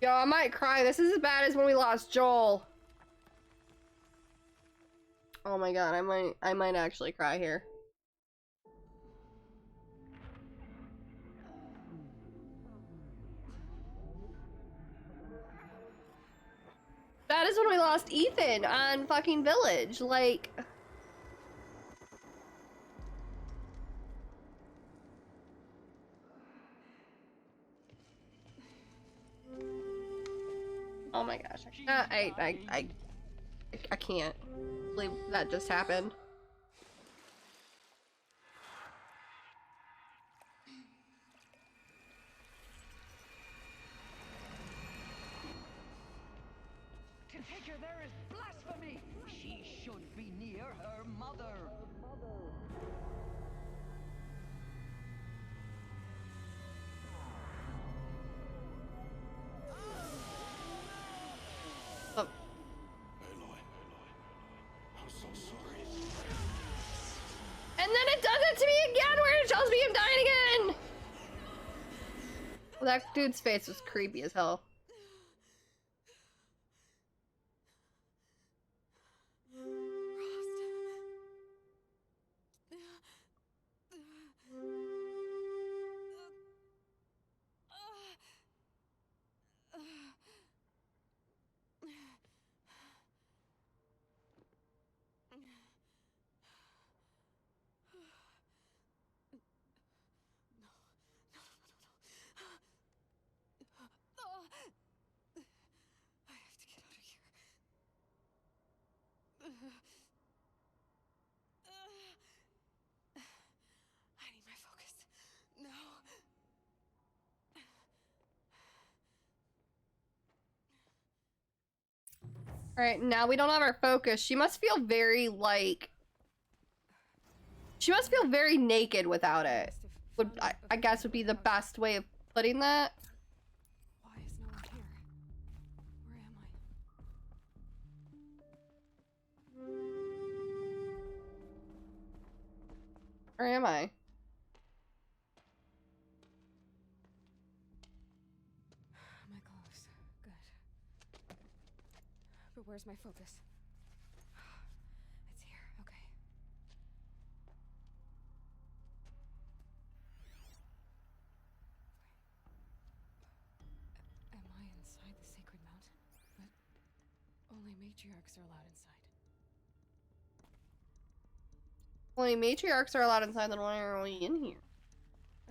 Yo, I might cry. This is as bad as when we lost Joel. Oh my god, I might actually cry here. That is when we lost Ethan on fucking Village. Like, oh my gosh, I can't believe that just happened. To take her there is blasphemy! She should be near her mother! Oh. Baeloy, I'm so sorry. And then it does it to me again where it shows me him dying again! Well, that dude's face was creepy as hell. I need my focus. No. Alright, now we don't have our focus. She must feel very, like... She must feel very naked without it. I guess would be the best way of putting that. Why is no one here? Where am I? Where am I? My clothes. Good. But where's my focus? It's here. Okay. Am I inside the sacred mountain? But only matriarchs are allowed inside. Only matriarchs are allowed inside, then why are we in here?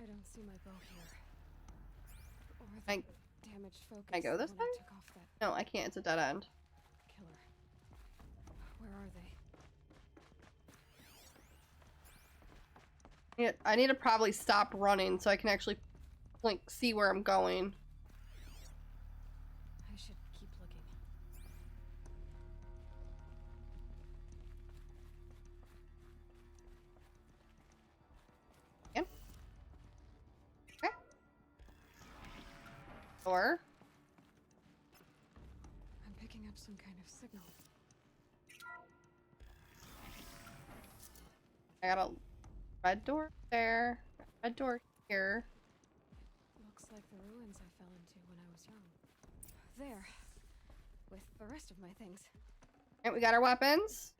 I don't see my bow here. Or the Can damaged focus. I go this when way? I took off that No, I can't. It's a dead end. killer. Where are they? I need to probably stop running so I can actually, like, see where I'm going. I should keep looking. Okay. Or I'm picking up some kind of signal. I got a red door there, red door here. Looks like the ruins I fell into when I was young. There. With the rest of my things. And we got our weapons.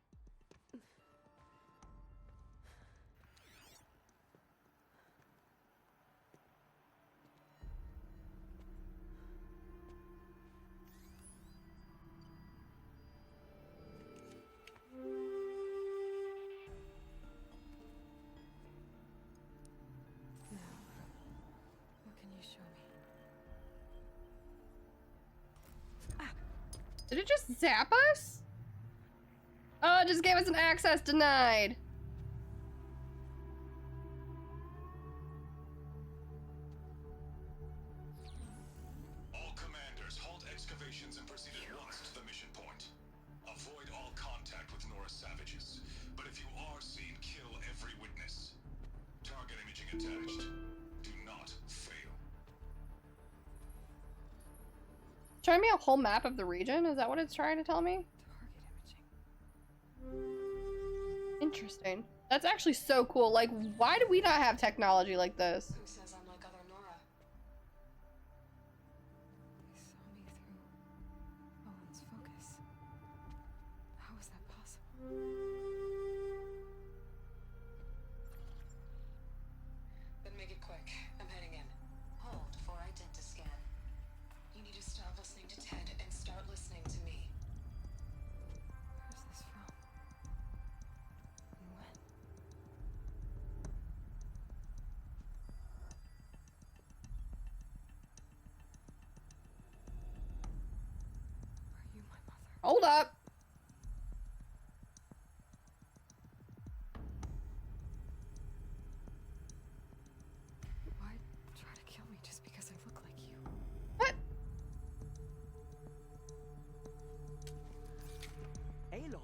Did it just zap us? Oh, it just gave us an access denied. All commanders, halt excavations and proceed at once to the mission point. Avoid all contact with Nora savages. But if you are seen, kill every witness. Target imaging attached. Do not fail. Showing me a whole map of the region? Is that what it's trying to tell me? Interesting. That's actually so cool. Like, why do we not have technology like this? Who says I'm like other Nora? They saw me through Owen's focus. How is that possible? Then make it quick. I'm heading in. Hold for identiscan. You need to stop listening to Ted and start listening to me. Where's this from? And when? Are you my mother? Hold up. Why try to kill me just because I look like you? What? Aloy,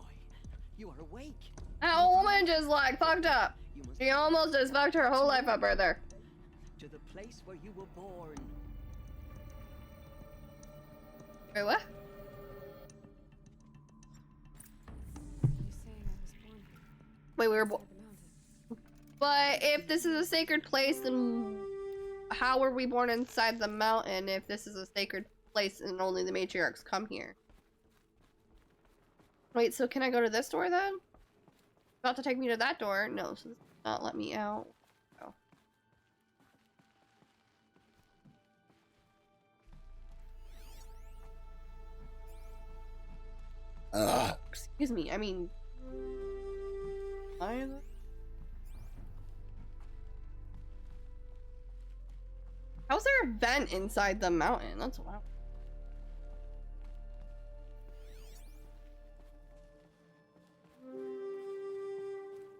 you are awake. That old woman just like fucked up. She almost just fucked her whole life up right there. To the place where you were born. Wait, what? You saying I was born Wait, we were inside the mountain? But if this is a sacred place, then how were we born inside the mountain if this is a sacred place and only the matriarchs come here? Wait, so can I go to this door then? About to take me to that door. No, so this does not let me out. Oh. Excuse me, I mean... Why is it? How's there a vent inside the mountain? That's wild.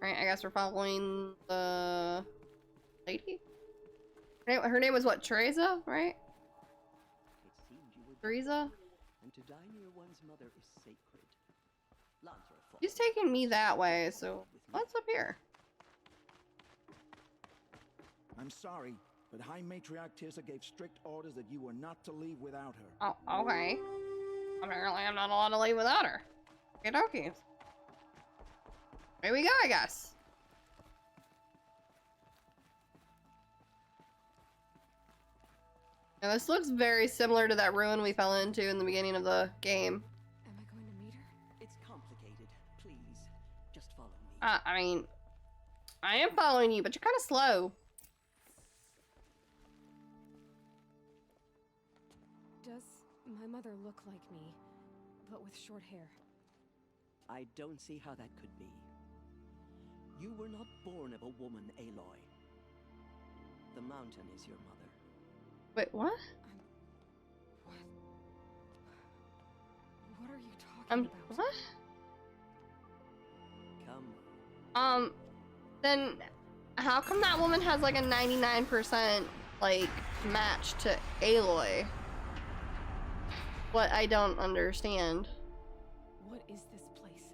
Alright, I guess we're following the lady? Her name was what? Teresa, right? It seemed you were Teresa? and to die near one's mother is sacred. Lancer fought. She's taking me that way, so what's up here? I'm sorry, but High Matriarch Tirsa gave strict orders that you were not to leave without her. Oh, okay. Apparently I'm not allowed to leave without her. Okay, okay. Here we go, I guess. Now this looks very similar to that ruin we fell into in the beginning of the game. Am I going to meet her? It's complicated. Please, just follow me. I mean, I am following you, but you're kind of slow. Does my mother look like me, but with short hair? I don't see how that could be. You were not born of a woman, Aloy. The mountain is your mother. Wait, what? What are you talking about? What? Come. Then how come that woman has like a 99% like match to Aloy? What I don't understand. What is this place?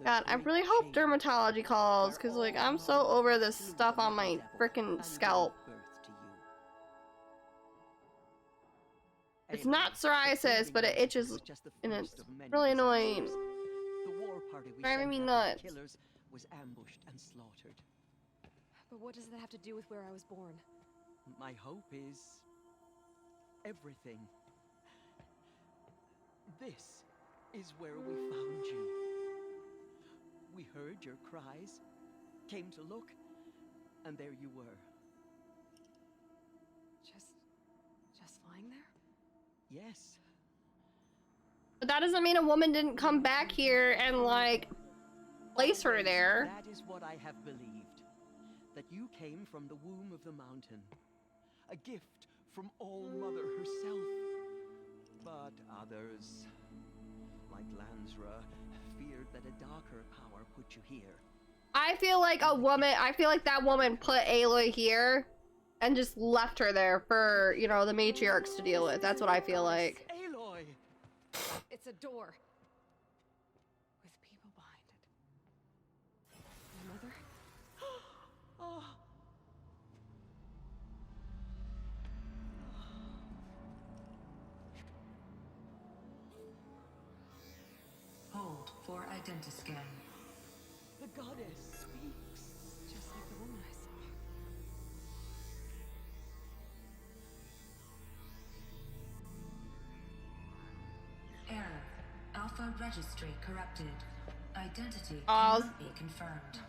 God, I really hope dermatology calls, cause like I'm so over this stuff on my freaking scalp. It's not psoriasis, but it itches, and it's really annoying. The war party we Driving sent me after nuts. the killers was ambushed and slaughtered. But what does that have to do with where I was born? My hope is everything. This is where we found you. We heard your cries, came to look, and there you were. Just lying there? Yes. But that doesn't mean a woman didn't come back here and like place her there. That is what I have believed. That you came from the womb of the mountain. A gift from All Mother herself. But others, like Lansra, feared that a darker power put you here. I feel like that woman put Aloy here and just left her there for, you know, the matriarchs to deal with. That's what I feel like. Aloy! It's a door. With people behind it. My mother? Oh. Hold for identiscan. The goddess speaks. Just like the woman I saw. Error. Alpha registry corrupted. Identity Oh. cannot be confirmed.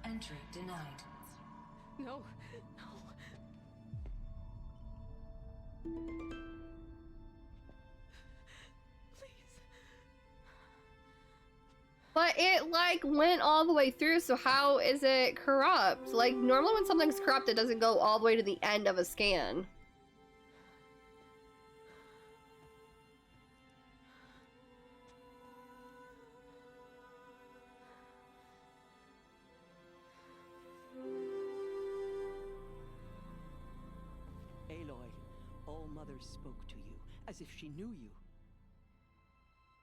Entry denied. No. But it, like, went all the way through, so how is it corrupt? Like, normally when something's corrupt, it doesn't go all the way to the end of a scan. Aloy, All Mother spoke to you, as if she knew you.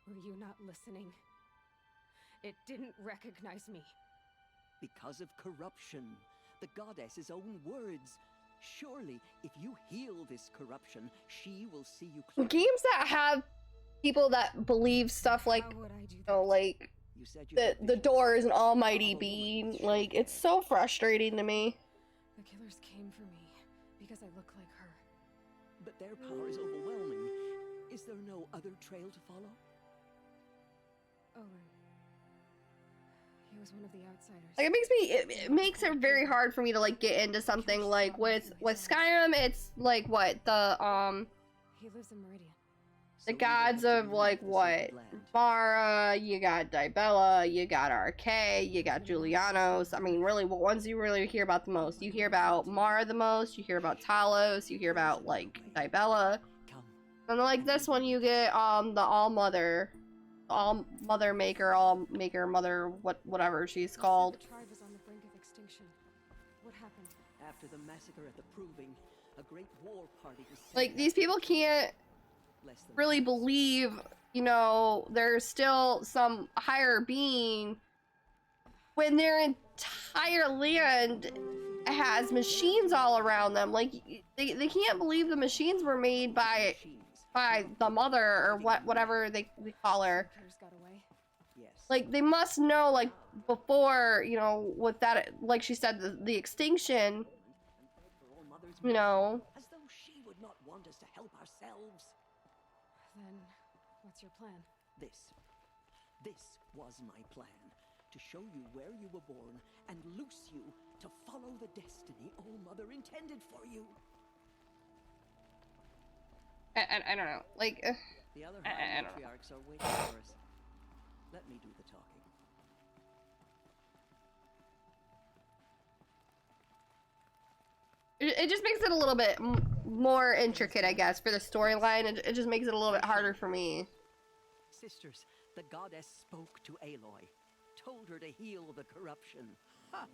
Were you not listening? It didn't recognize me. Because of corruption. The goddess's own words. Surely, if you heal this corruption, she will see you clearly. Games that have people that believe stuff like, you know, like, the door is an almighty being, like, it's so frustrating to me. The killers came for me because I look like her. But their power is overwhelming. Is there no other trail to follow? Owen. He was one of the outsiders. Like, it makes it very hard for me to, like, get into something like with Skyrim. It's like what He lives in Meridian. the gods of, like, what, Mara, you got Dibella, you got RK, you got Julianos. I mean, really, what ones do you really hear about the most? You hear about Mara the most, you hear about Talos, you hear about, like, Dibella. And like this one you get the All-Mother Maker, Mother, whatever she's called. The tribe was on the brink of extinction. What happened? After the massacre at the Proving, a great war party was sent Like, these out. people can't really believe, you know, there's still some higher being when their entire land has machines all around them. Like, they can't believe the machines were made by the mother, or whatever they call her. Got away. Yes. Like, they must know, like, before, you know, with that, like she said, the extinction, you know. As though she would not want us to help ourselves. Then, what's your plan? This was my plan. To show you where you were born and loose you to follow the destiny All Mother intended for you. I don't know, like, The other I high don't know. matriarchs are waiting for us. Let me do the talking. It just makes it a little bit more intricate, I guess, for the storyline. It just makes it a little bit harder for me. Sisters, the goddess spoke to Aloy, told her to heal the corruption. Ha!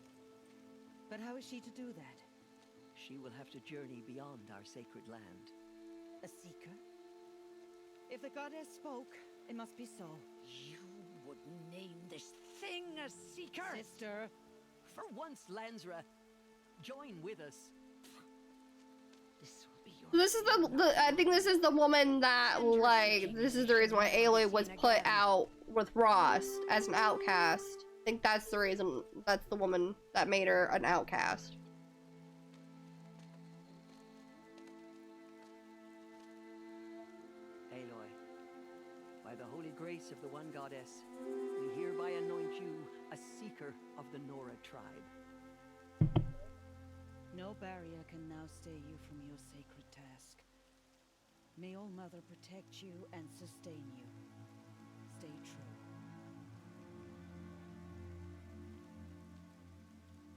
But how is she to do that? She will have to journey beyond our sacred land. A seeker? If the goddess spoke, it must be so. You would name this thing a seeker? Sister! For once, Lansra, join with us. This will be your... This is I think this is the woman that, like, this is the reason why Aloy was put out with Ross as an outcast. I think that's the reason, that's the woman that made her an outcast. Aloy, by the holy grace of the one goddess, we hereby anoint you a seeker of the Nora tribe. No barrier can now stay you from your sacred task. May All Mother protect you and sustain you. Stay true.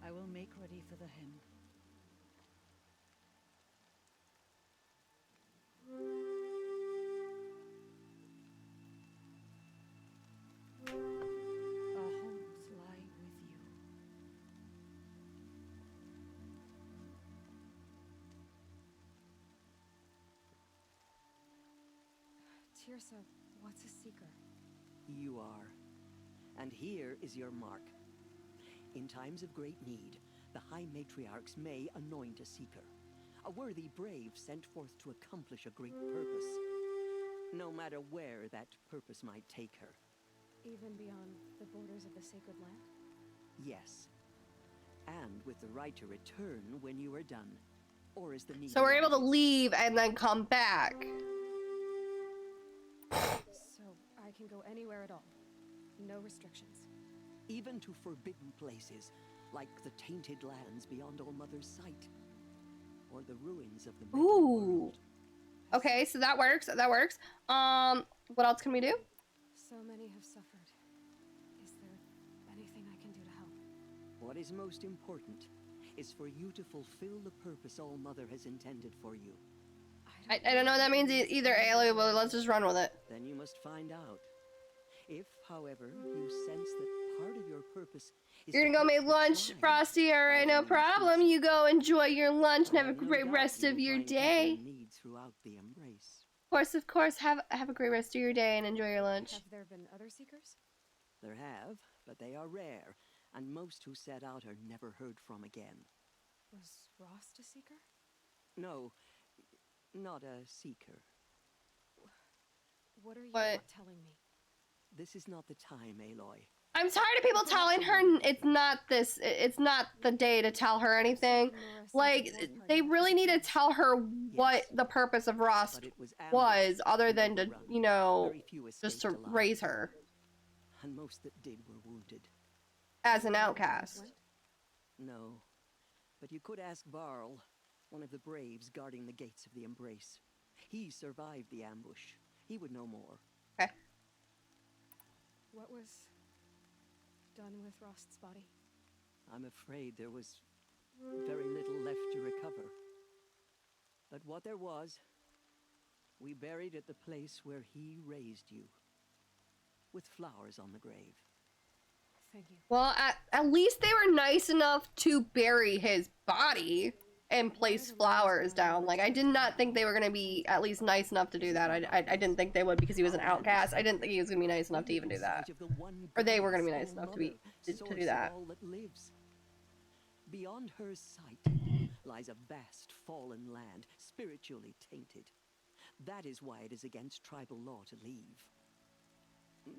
I will make ready for the hymn. Tirsa, what's a seeker? You are. And here is your mark. In times of great need, the High Matriarchs may anoint a seeker, a worthy brave sent forth to accomplish a great purpose, no matter where that purpose might take her. Even beyond the borders of the sacred land? Yes. And with the right to return when you are done, or as the need So we're able to arises. leave and then come back. So I can go anywhere at all. No restrictions. Even to forbidden places, like the tainted lands beyond All Mother's sight, or the ruins of the Ooh. Okay, so that works. That works. What else can we do? So many have suffered. Is there anything I can do to help? What is most important is for you to fulfill the purpose All Mother has intended for you. I don't know what that means either, Baeloy, but let's just run with it. Then you must find out. If, however, you sense that part of your purpose is You're gonna go make lunch, Frosty. Alright, no problem. You go enjoy your lunch and have a great rest of your day. Needs throughout the embrace. Of course. Have a great rest of your day and enjoy your lunch. Have there been other seekers? There have, but they are rare, and most who set out are never heard from again. Was Rost a seeker? No, not a seeker. What are you not telling me? This is not the time, Aloy. I'm tired of people telling her it's not the day to tell her anything. Like, they really need to tell her what the purpose of Rost was, other than to, you know, just to raise her And most that did were wounded. as an outcast. No, but you could ask Varl, one of the braves guarding the gates of the Embrace. He survived the ambush. He would know more. Okay. What was done with Rost's body? I'm afraid there was very little left to recover. But what there was, we buried at the place where he raised you, with flowers on the grave. Thank you. Well, at least they were nice enough to bury his body and place flowers down. Like, I did not think they were going to be at least nice enough to do that. I didn't think they would because he was an outcast. I didn't think he was going to be nice enough to even do that. Or they were going to be nice enough to do that. All that lives. Beyond her sight lies a vast fallen land, spiritually tainted. That is why it is against tribal law to leave.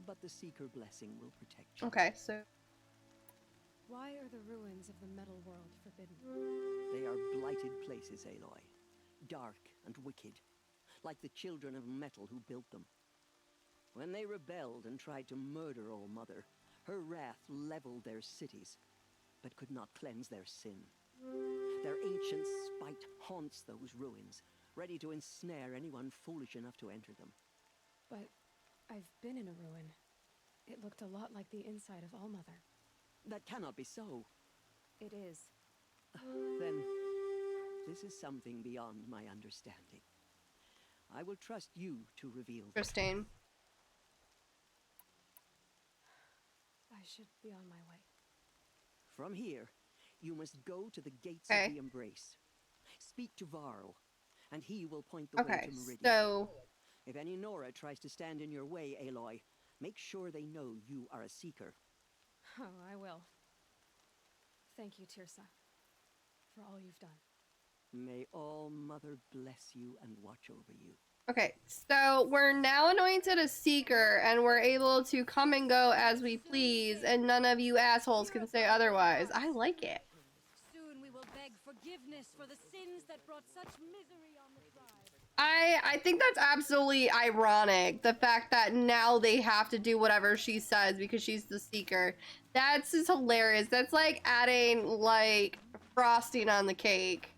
But the Seeker blessing will protect you. Okay, so... Why are the ruins of the metal world forbidden? They are blighted places, Aloy. Dark and wicked. Like the children of metal who built them. When they rebelled and tried to murder All Mother, her wrath leveled their cities, but could not cleanse their sin. Their ancient spite haunts those ruins, ready to ensnare anyone foolish enough to enter them. But I've been in a ruin. It looked a lot like the inside of All Mother. That cannot be so. It is. Then, this is something beyond my understanding. I will trust you to reveal that. Interesting. I should be on my way. From here, you must go to the gates Okay. of the Embrace. Speak to Varl, and he will point the way Okay, to Meridian. so... If any Nora tries to stand in your way, Aloy, make sure they know you are a Seeker. Oh, I will. Thank you, Tirsa, for all you've done. May All Mother bless you and watch over you. Okay, so we're now anointed a Seeker, and we're able to come and go as we please, and none of you assholes can say otherwise. I like it. Soon we will beg forgiveness for the sins that brought such misery on the tribe. I think that's absolutely ironic, the fact that now they have to do whatever she says because she's the Seeker. That's just hilarious. That's like adding, like, frosting on the cake.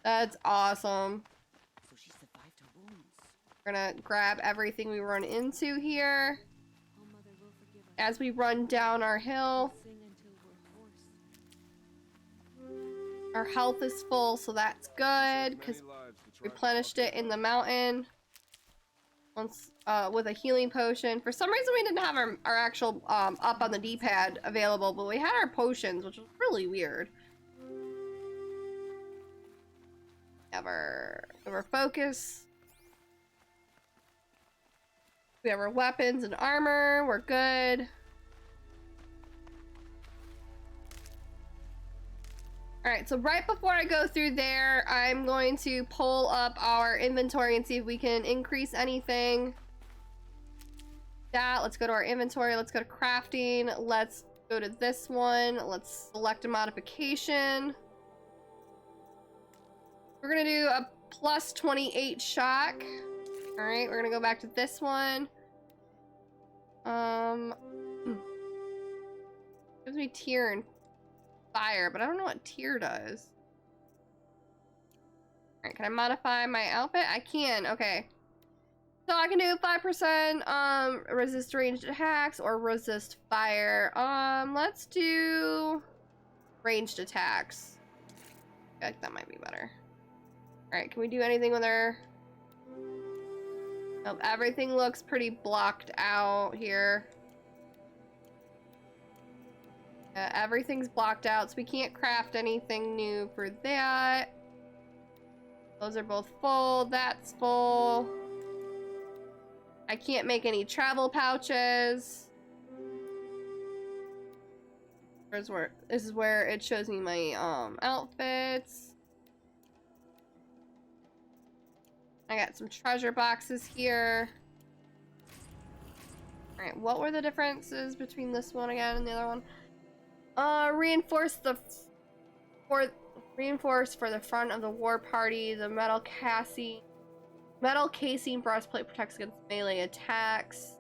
That's awesome. So she survived her wounds. We're gonna grab everything we run into here as we run down our hill. Our health is full, so that's good because replenished it in the mountain once with a healing potion. For some reason we didn't have our actual up on the D-pad available, but we had our potions, which was really weird. Have our focus. We have our weapons and armor. We're good. Alright, so right before I go through there, I'm going to pull up our inventory and see if we can increase anything. Let's go to our inventory. Let's go to crafting. Let's go to this one. Let's select a modification. We're going to do a plus 28 shock. Alright, we're going to go back to this one. Gives me tear and fire, but I don't know what tear does. Alright, can I modify my outfit? I can, okay. So I can do 5% resist ranged attacks or resist fire. Let's do ranged attacks. I feel like that might be better. Alright, can we do anything with our... Nope, everything looks pretty blocked out here. Everything's blocked out, so we can't craft anything new for that. Those are both full. That's full. I can't make any travel pouches. This is where it shows me my outfits. I got some treasure boxes here. Alright, what were the differences between this one again and the other one? Reinforce for the front of the war party. The metal casing breastplate protects against melee attacks.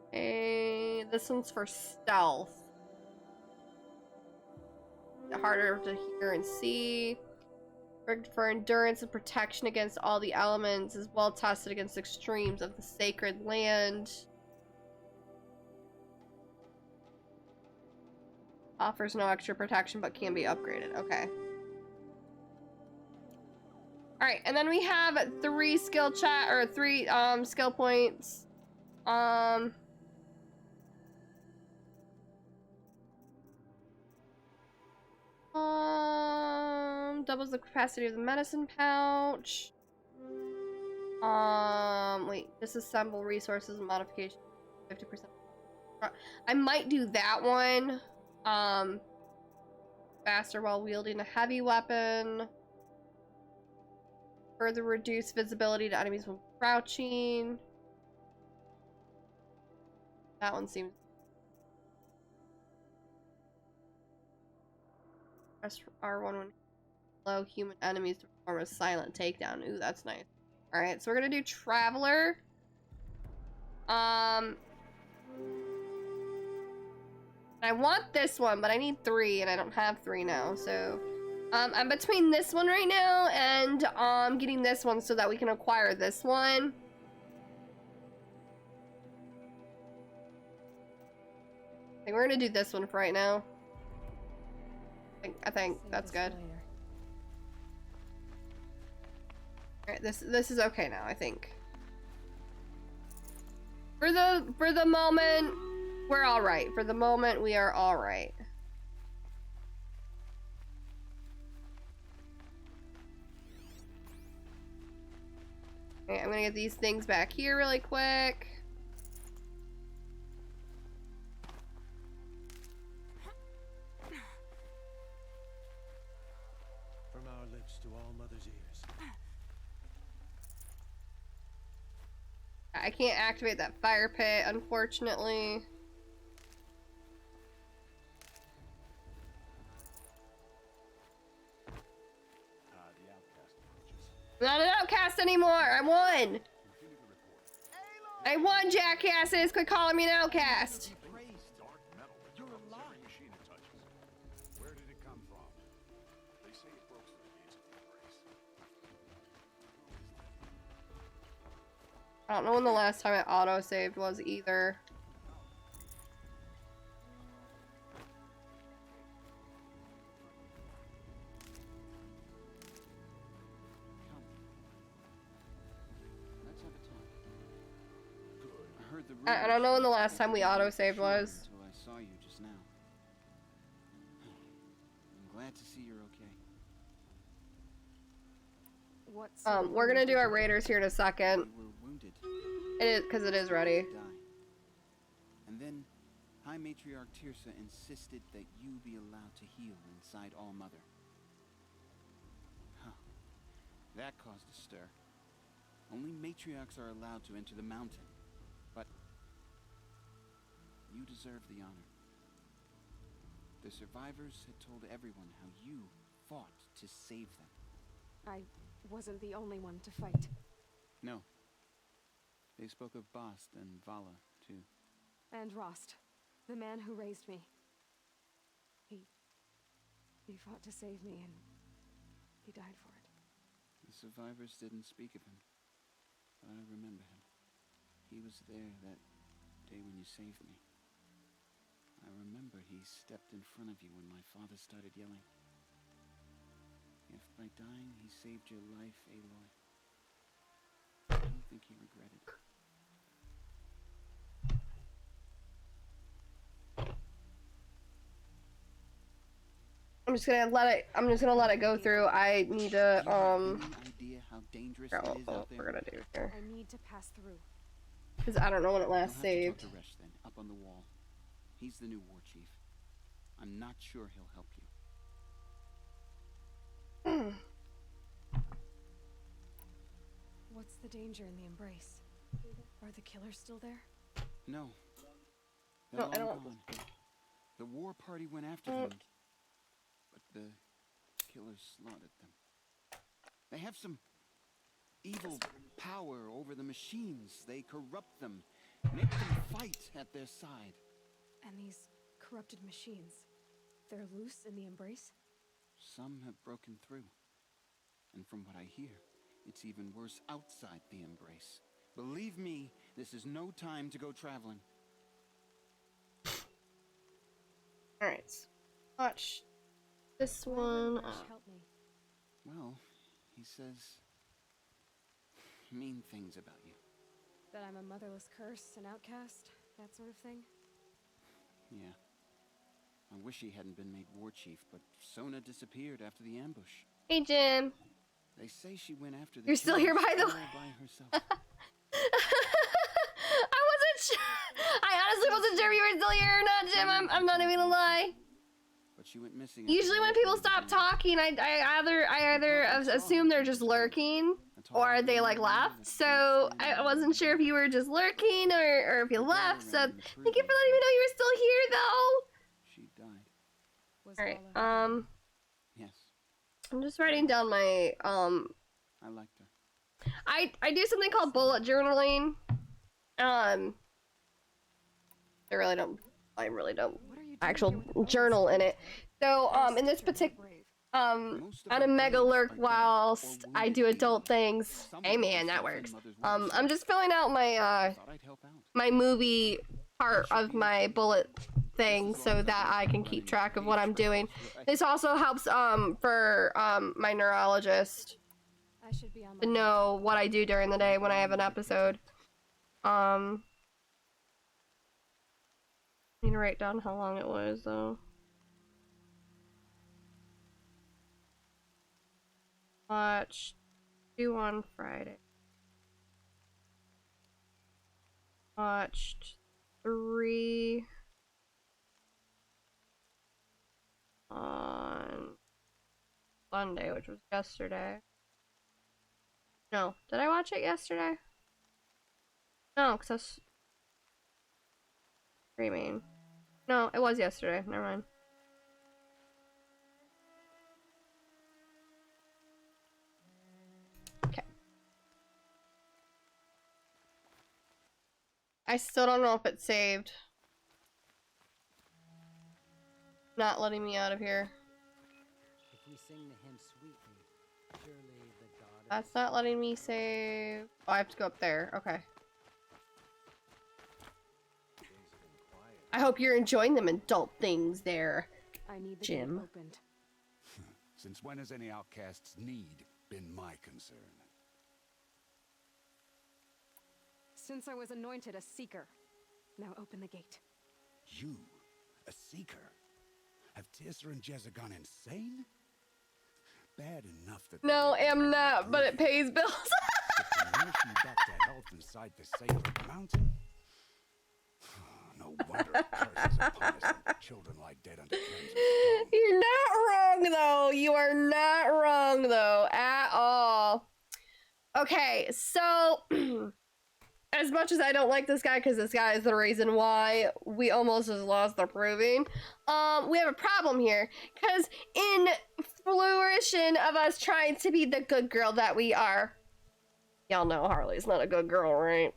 Okay, this one's for stealth. Harder to hear and see. For endurance and protection against all the elements, is well tested against extremes of the sacred land. Offers no extra protection but can be upgraded. Okay. Alright, and then we have 3 skill skill points. Doubles the capacity of the medicine pouch. Wait, disassemble resources and modification 50%. I might do that one. Faster while wielding a heavy weapon. Further reduce visibility to enemies when crouching. That one seems... Press R1 when low human enemies to perform a silent takedown. Ooh, that's nice. Alright, so we're gonna do Traveler. I want this one, but I need 3, and I don't have 3 now, so... I'm between this one right now, and, getting this one so that we can acquire this one. I think we're gonna do this one for right now. I think that's good. Alright, this is okay now, I think. For the moment, we're alright. For the moment, we are alright. Okay, I'm gonna get these things back here really quick. From our lips to all mother's ears. I can't activate that fire pit, unfortunately. I'm not an outcast anymore! I won! I won, jackasses! Quit calling me an outcast! Where did it come from? They say it broke through the gates of the embrace. I don't know when the last time I auto-saved was either. I don't know when the last time we auto-saved was. Until I saw you just now. I'm glad to see you're okay. We're gonna do our raiders here in a second. You were wounded. It is, because it is ready. Die. And then High Matriarch Tirsa insisted that you be allowed to heal inside All Mother. Huh. That caused a stir. Only matriarchs are allowed to enter the mountain. But you deserve the honor. The survivors had told everyone how you fought to save them. I wasn't the only one to fight. No. They spoke of Bast and Vala, too. And Rost, the man who raised me. He fought to save me, and he died for it. The survivors didn't speak of him, but I remember him. He was there that day when you saved me. I remember he stepped in front of you when my father started yelling. If by dying he saved your life, Aloy, I don't think he regretted it. I'm just gonna let it go through. I need to Idea how dangerous it is out there? we're gonna do here. I need to pass through. Because I don't know when it last You'll saved. have to talk to Resh then, up on the wall. He's the new war chief. I'm not sure he'll help you. What's the danger in the embrace? Are the killers still there? No. They're long gone. The war party went after them, but the killers slaughtered them. They have some evil power over the machines. They corrupt them, make them fight at their side. And these corrupted machines, they're loose in the embrace? Some have broken through. And from what I hear, it's even worse outside the embrace. Believe me, this is no time to go traveling. Alright. Watch this one. Help me. Well, he says mean things about you. That I'm a motherless curse, an outcast, that sort of thing? Yeah. I wish he hadn't been made war chief, but Sona disappeared after the ambush. Hey, Jim. They say she went after the You're still here, by the way. by herself. I wasn't sure. I honestly wasn't sure if you were still here or not, Jim. I'm not even gonna lie. But she went missing. Usually when people stop talking, I either assume they're just lurking or they like left. So I wasn't sure if you were just lurking or if you left. So thank you for letting me know you were still here, though. She died. All right. Yes. I'm just writing down my I liked her. I do something called bullet journaling. I really don't actual journal in it. So in this particular on a mega lurk whilst I do adult things. Hey man, that works. I'm just filling out my my movie part of my bullet thing so that I can keep track of what I'm doing. This also helps for my neurologist to know what I do during the day when I have an episode. I need to write down how long it was though. Watched 2 on Friday. Watched 3 on Sunday, which was yesterday. No, did I watch it yesterday? No, because I was streaming. No, it was yesterday. Never mind. Okay. I still don't know if it's saved. Not letting me out of here. If we sing the hymn sweetly, surely the god. That's not letting me save. Oh, I have to go up there. Okay. I hope you're enjoying them adult things there, I need the Jim. gate opened. Since when has any outcast's need been my concern? Since I was anointed a seeker. Now open the gate. You, a seeker? Have Tirsa and Jezza gone insane? Bad enough that No, am not, but it pays bills. to nurse you back to health inside the sacred mountain? No wonder it curses upon us when children lie dead under flames of stone. You're not wrong, though. You are not wrong, though, at all. Okay, so as much as I don't like this guy, because this guy is the reason why we almost just lost the proving, we have a problem here. Because in fruition of us trying to be the good girl that we are, y'all know Harley's not a good girl, right?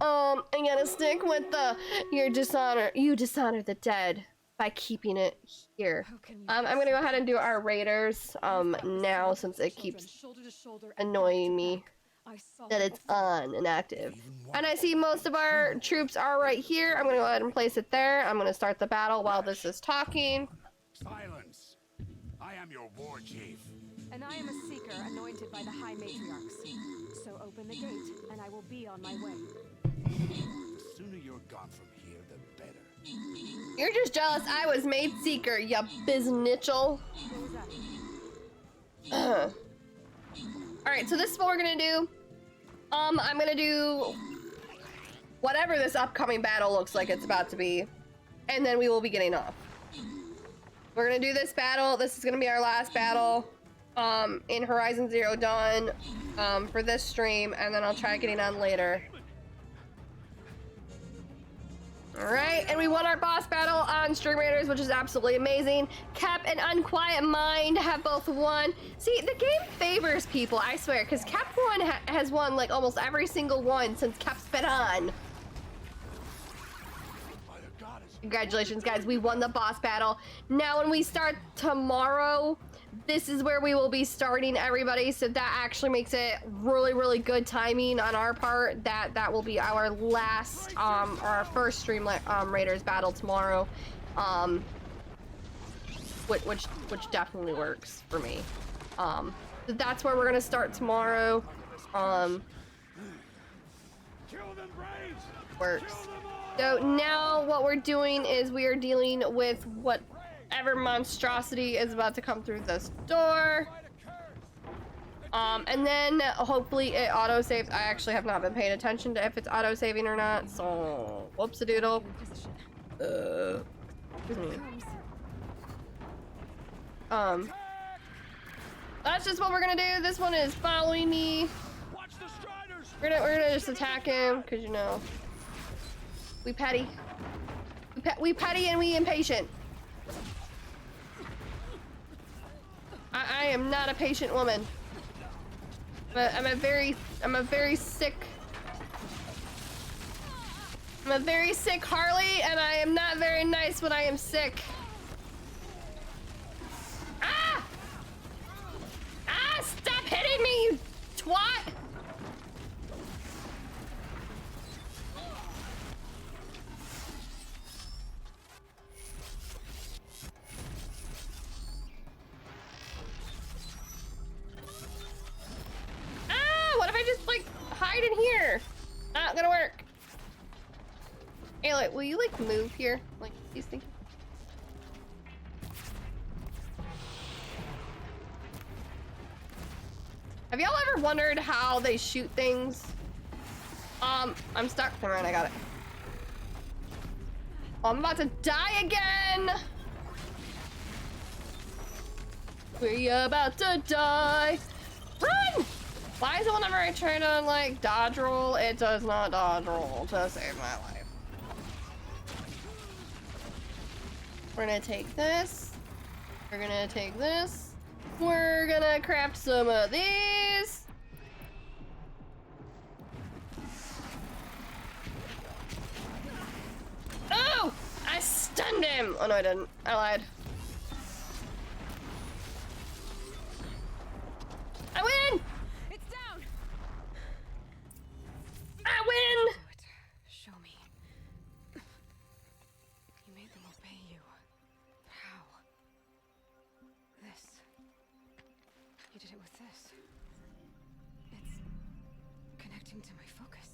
I'm gonna stick with the you dishonor the dead by keeping it here. I'm gonna go ahead and do our raiders now, since it keeps annoying me that it's on and active. And I see most of our troops are right here. I'm gonna go ahead and place it there. I'm gonna start the battle while this is talking. Silence! I am your war chief. And I am a seeker anointed by the High Matriarchs. So open the gate, and I will be on my way. The sooner you're gone from here, the better. You're just jealous I was made seeker, ya biznitchel. Alright, so this is what we're gonna do. I'm gonna do whatever this upcoming battle looks like it's about to be, and then we will be getting off. We're gonna do this battle. This is gonna be our last battle in Horizon Zero Dawn for this stream, and then I'll try getting on later. Alright, and we won our boss battle on Stream Raiders, which is absolutely amazing. Cap and Unquiet Mind have both won. See, the game favors people, I swear, because Cap has won like almost every single one since Cap's been on. Congratulations, guys, we won the boss battle. Now when we start tomorrow, this is where we will be starting, everybody, so that actually makes it really, really good timing on our part. That will be our last our first Stream Raiders battle tomorrow, which definitely works for me. So that's where we're gonna start tomorrow. Works. So now what we're doing is we are dealing with whatever monstrosity is about to come through this door. And then hopefully it auto-saves. I actually have not been paying attention to if it's auto-saving or not, so whoops-a-doodle. That's just what we're gonna do. This one is following me. We're gonna just attack him, because you know, we petty. We petty and we impatient. I am not a patient woman. I'm a very sick Harley, and I am not very nice when I am sick. Ah! Ah! Stop hitting me, you twat! What if I just, like, hide in here? Not gonna work. Hey, like, will you, like, move here? Like, these things? Have y'all ever wondered how they shoot things? I'm stuck. Never mind, I got it. Oh, I'm about to die again! We're about to die! Run! Why is it whenever I try to, like, dodge roll, it does not dodge roll to save my life? We're gonna take this. We're gonna take this. We're gonna craft some of these. Oh! I stunned him! Oh no, I didn't. I lied. I win! I win! Show me. You made them obey you. How? This. You did it with this. It's connecting to my focus.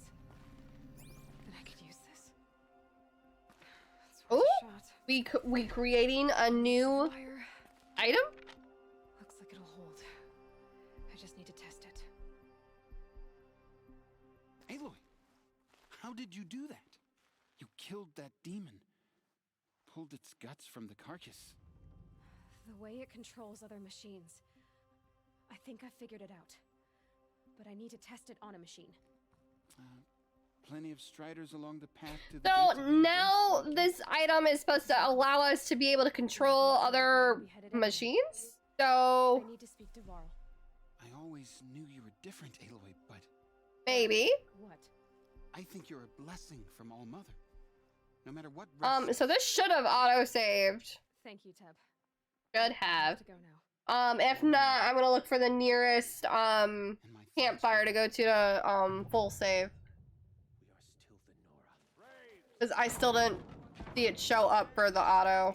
Then I could use this. Ooh! We creating a new item? Looks like it'll hold. I just need to test it. How did you do that? You killed that demon. Pulled its guts from the carcass. The way it controls other machines. I think I figured it out. But I need to test it on a machine. Plenty of striders along the path to the So now this item is supposed to allow us to be able to control other machines? So I need to speak to Varl. I always knew you were different, Aloy, but... Maybe. What? I think you're a blessing from All Mother. No matter what... So this should have auto-saved. Thank you, Teb. Should have. To go now. If not, I'm gonna look for the nearest, campfire to go to, full save. Because I still didn't see it show up for the auto.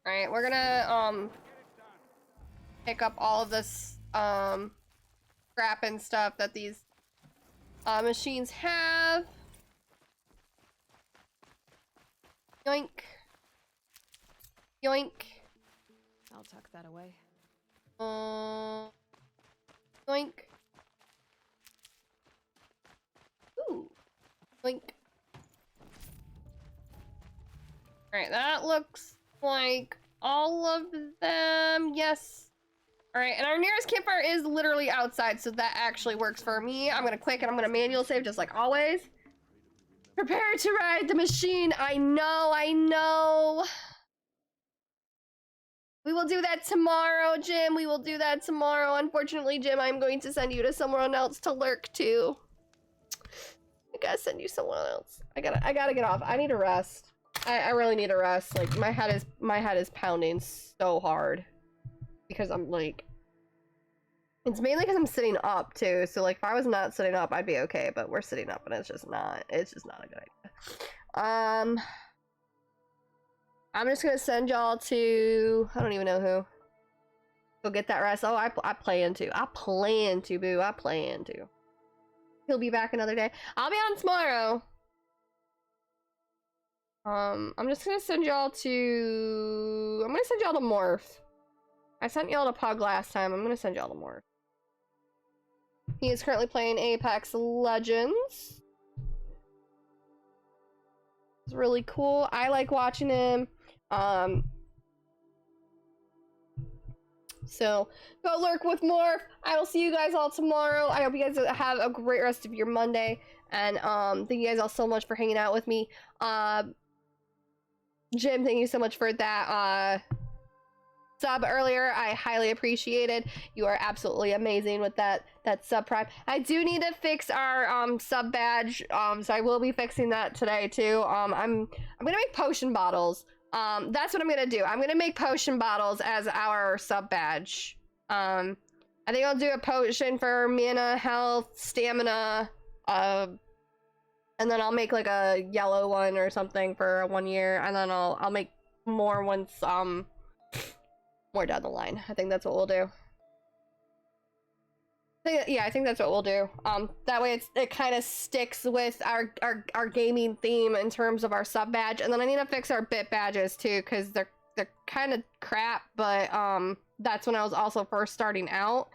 Alright, we're gonna, pick up all of this, scrap and stuff that these, machines have. Yoink. Yoink. I'll tuck that away. Yoink. Ooh. Yoink. Alright, that looks like all of them. Yes. Alright, and our nearest campfire is literally outside, so that actually works for me. I'm gonna click and I'm gonna manual save just like always. Prepare to ride the machine. I know. We will do that tomorrow, Jim. We will do that tomorrow. Unfortunately, Jim, I'm going to send you to someone else to lurk to. I gotta send you someone else. I gotta get off. I need a rest. I really need a rest. Like my head is pounding so hard because I'm like, it's mainly because I'm sitting up too. So like if I was not sitting up, I'd be okay. But we're sitting up, and it's just not a good idea. I'm just gonna send y'all to, I don't even know who. Go get that rest. Oh, I plan to. I plan to, boo. I plan to. He'll be back another day. I'll be on tomorrow. I'm just gonna send y'all to... I'm gonna send y'all to Morph. I sent y'all to Pug last time. I'm gonna send y'all to Morph. He is currently playing Apex Legends. It's really cool. I like watching him. So go lurk with Morph. I will see you guys all tomorrow. I hope you guys have a great rest of your Monday. And thank you guys all so much for hanging out with me. Jim, thank you so much for that sub earlier. I highly appreciate it. You are absolutely amazing with that sub prime. I do need to fix our sub badge. So I will be fixing that today too. I'm gonna make potion bottles. That's what I'm gonna do. I'm gonna make potion bottles as our sub badge. I think I'll do a potion for mana, health, stamina, and then I'll make like a yellow one or something for 1 year, and then I'll make more once more down the line. I think that's what we'll do. Yeah, I think that's what we'll do. That way it kind of sticks with our gaming theme in terms of our sub badge. And then I need to fix our bit badges too, because they're kind of crap, but that's when I was also first starting out.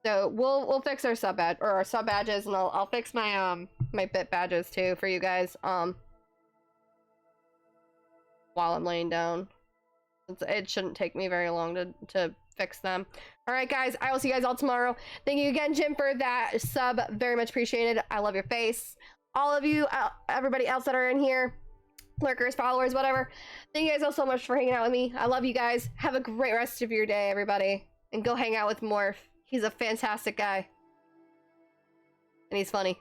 So we'll fix our sub badge, or our sub badges, and I'll fix my my bit badges too for you guys while I'm laying down. It shouldn't take me very long to fix them. All right, guys, I will see you guys all tomorrow. Thank you again, Jim, for that sub. Very much appreciated. I love your face. All of you, everybody else that are in here, lurkers, followers, whatever. Thank you guys all so much for hanging out with me. I love you guys. Have a great rest of your day, everybody. And go hang out with Morph. He's a fantastic guy. And he's funny.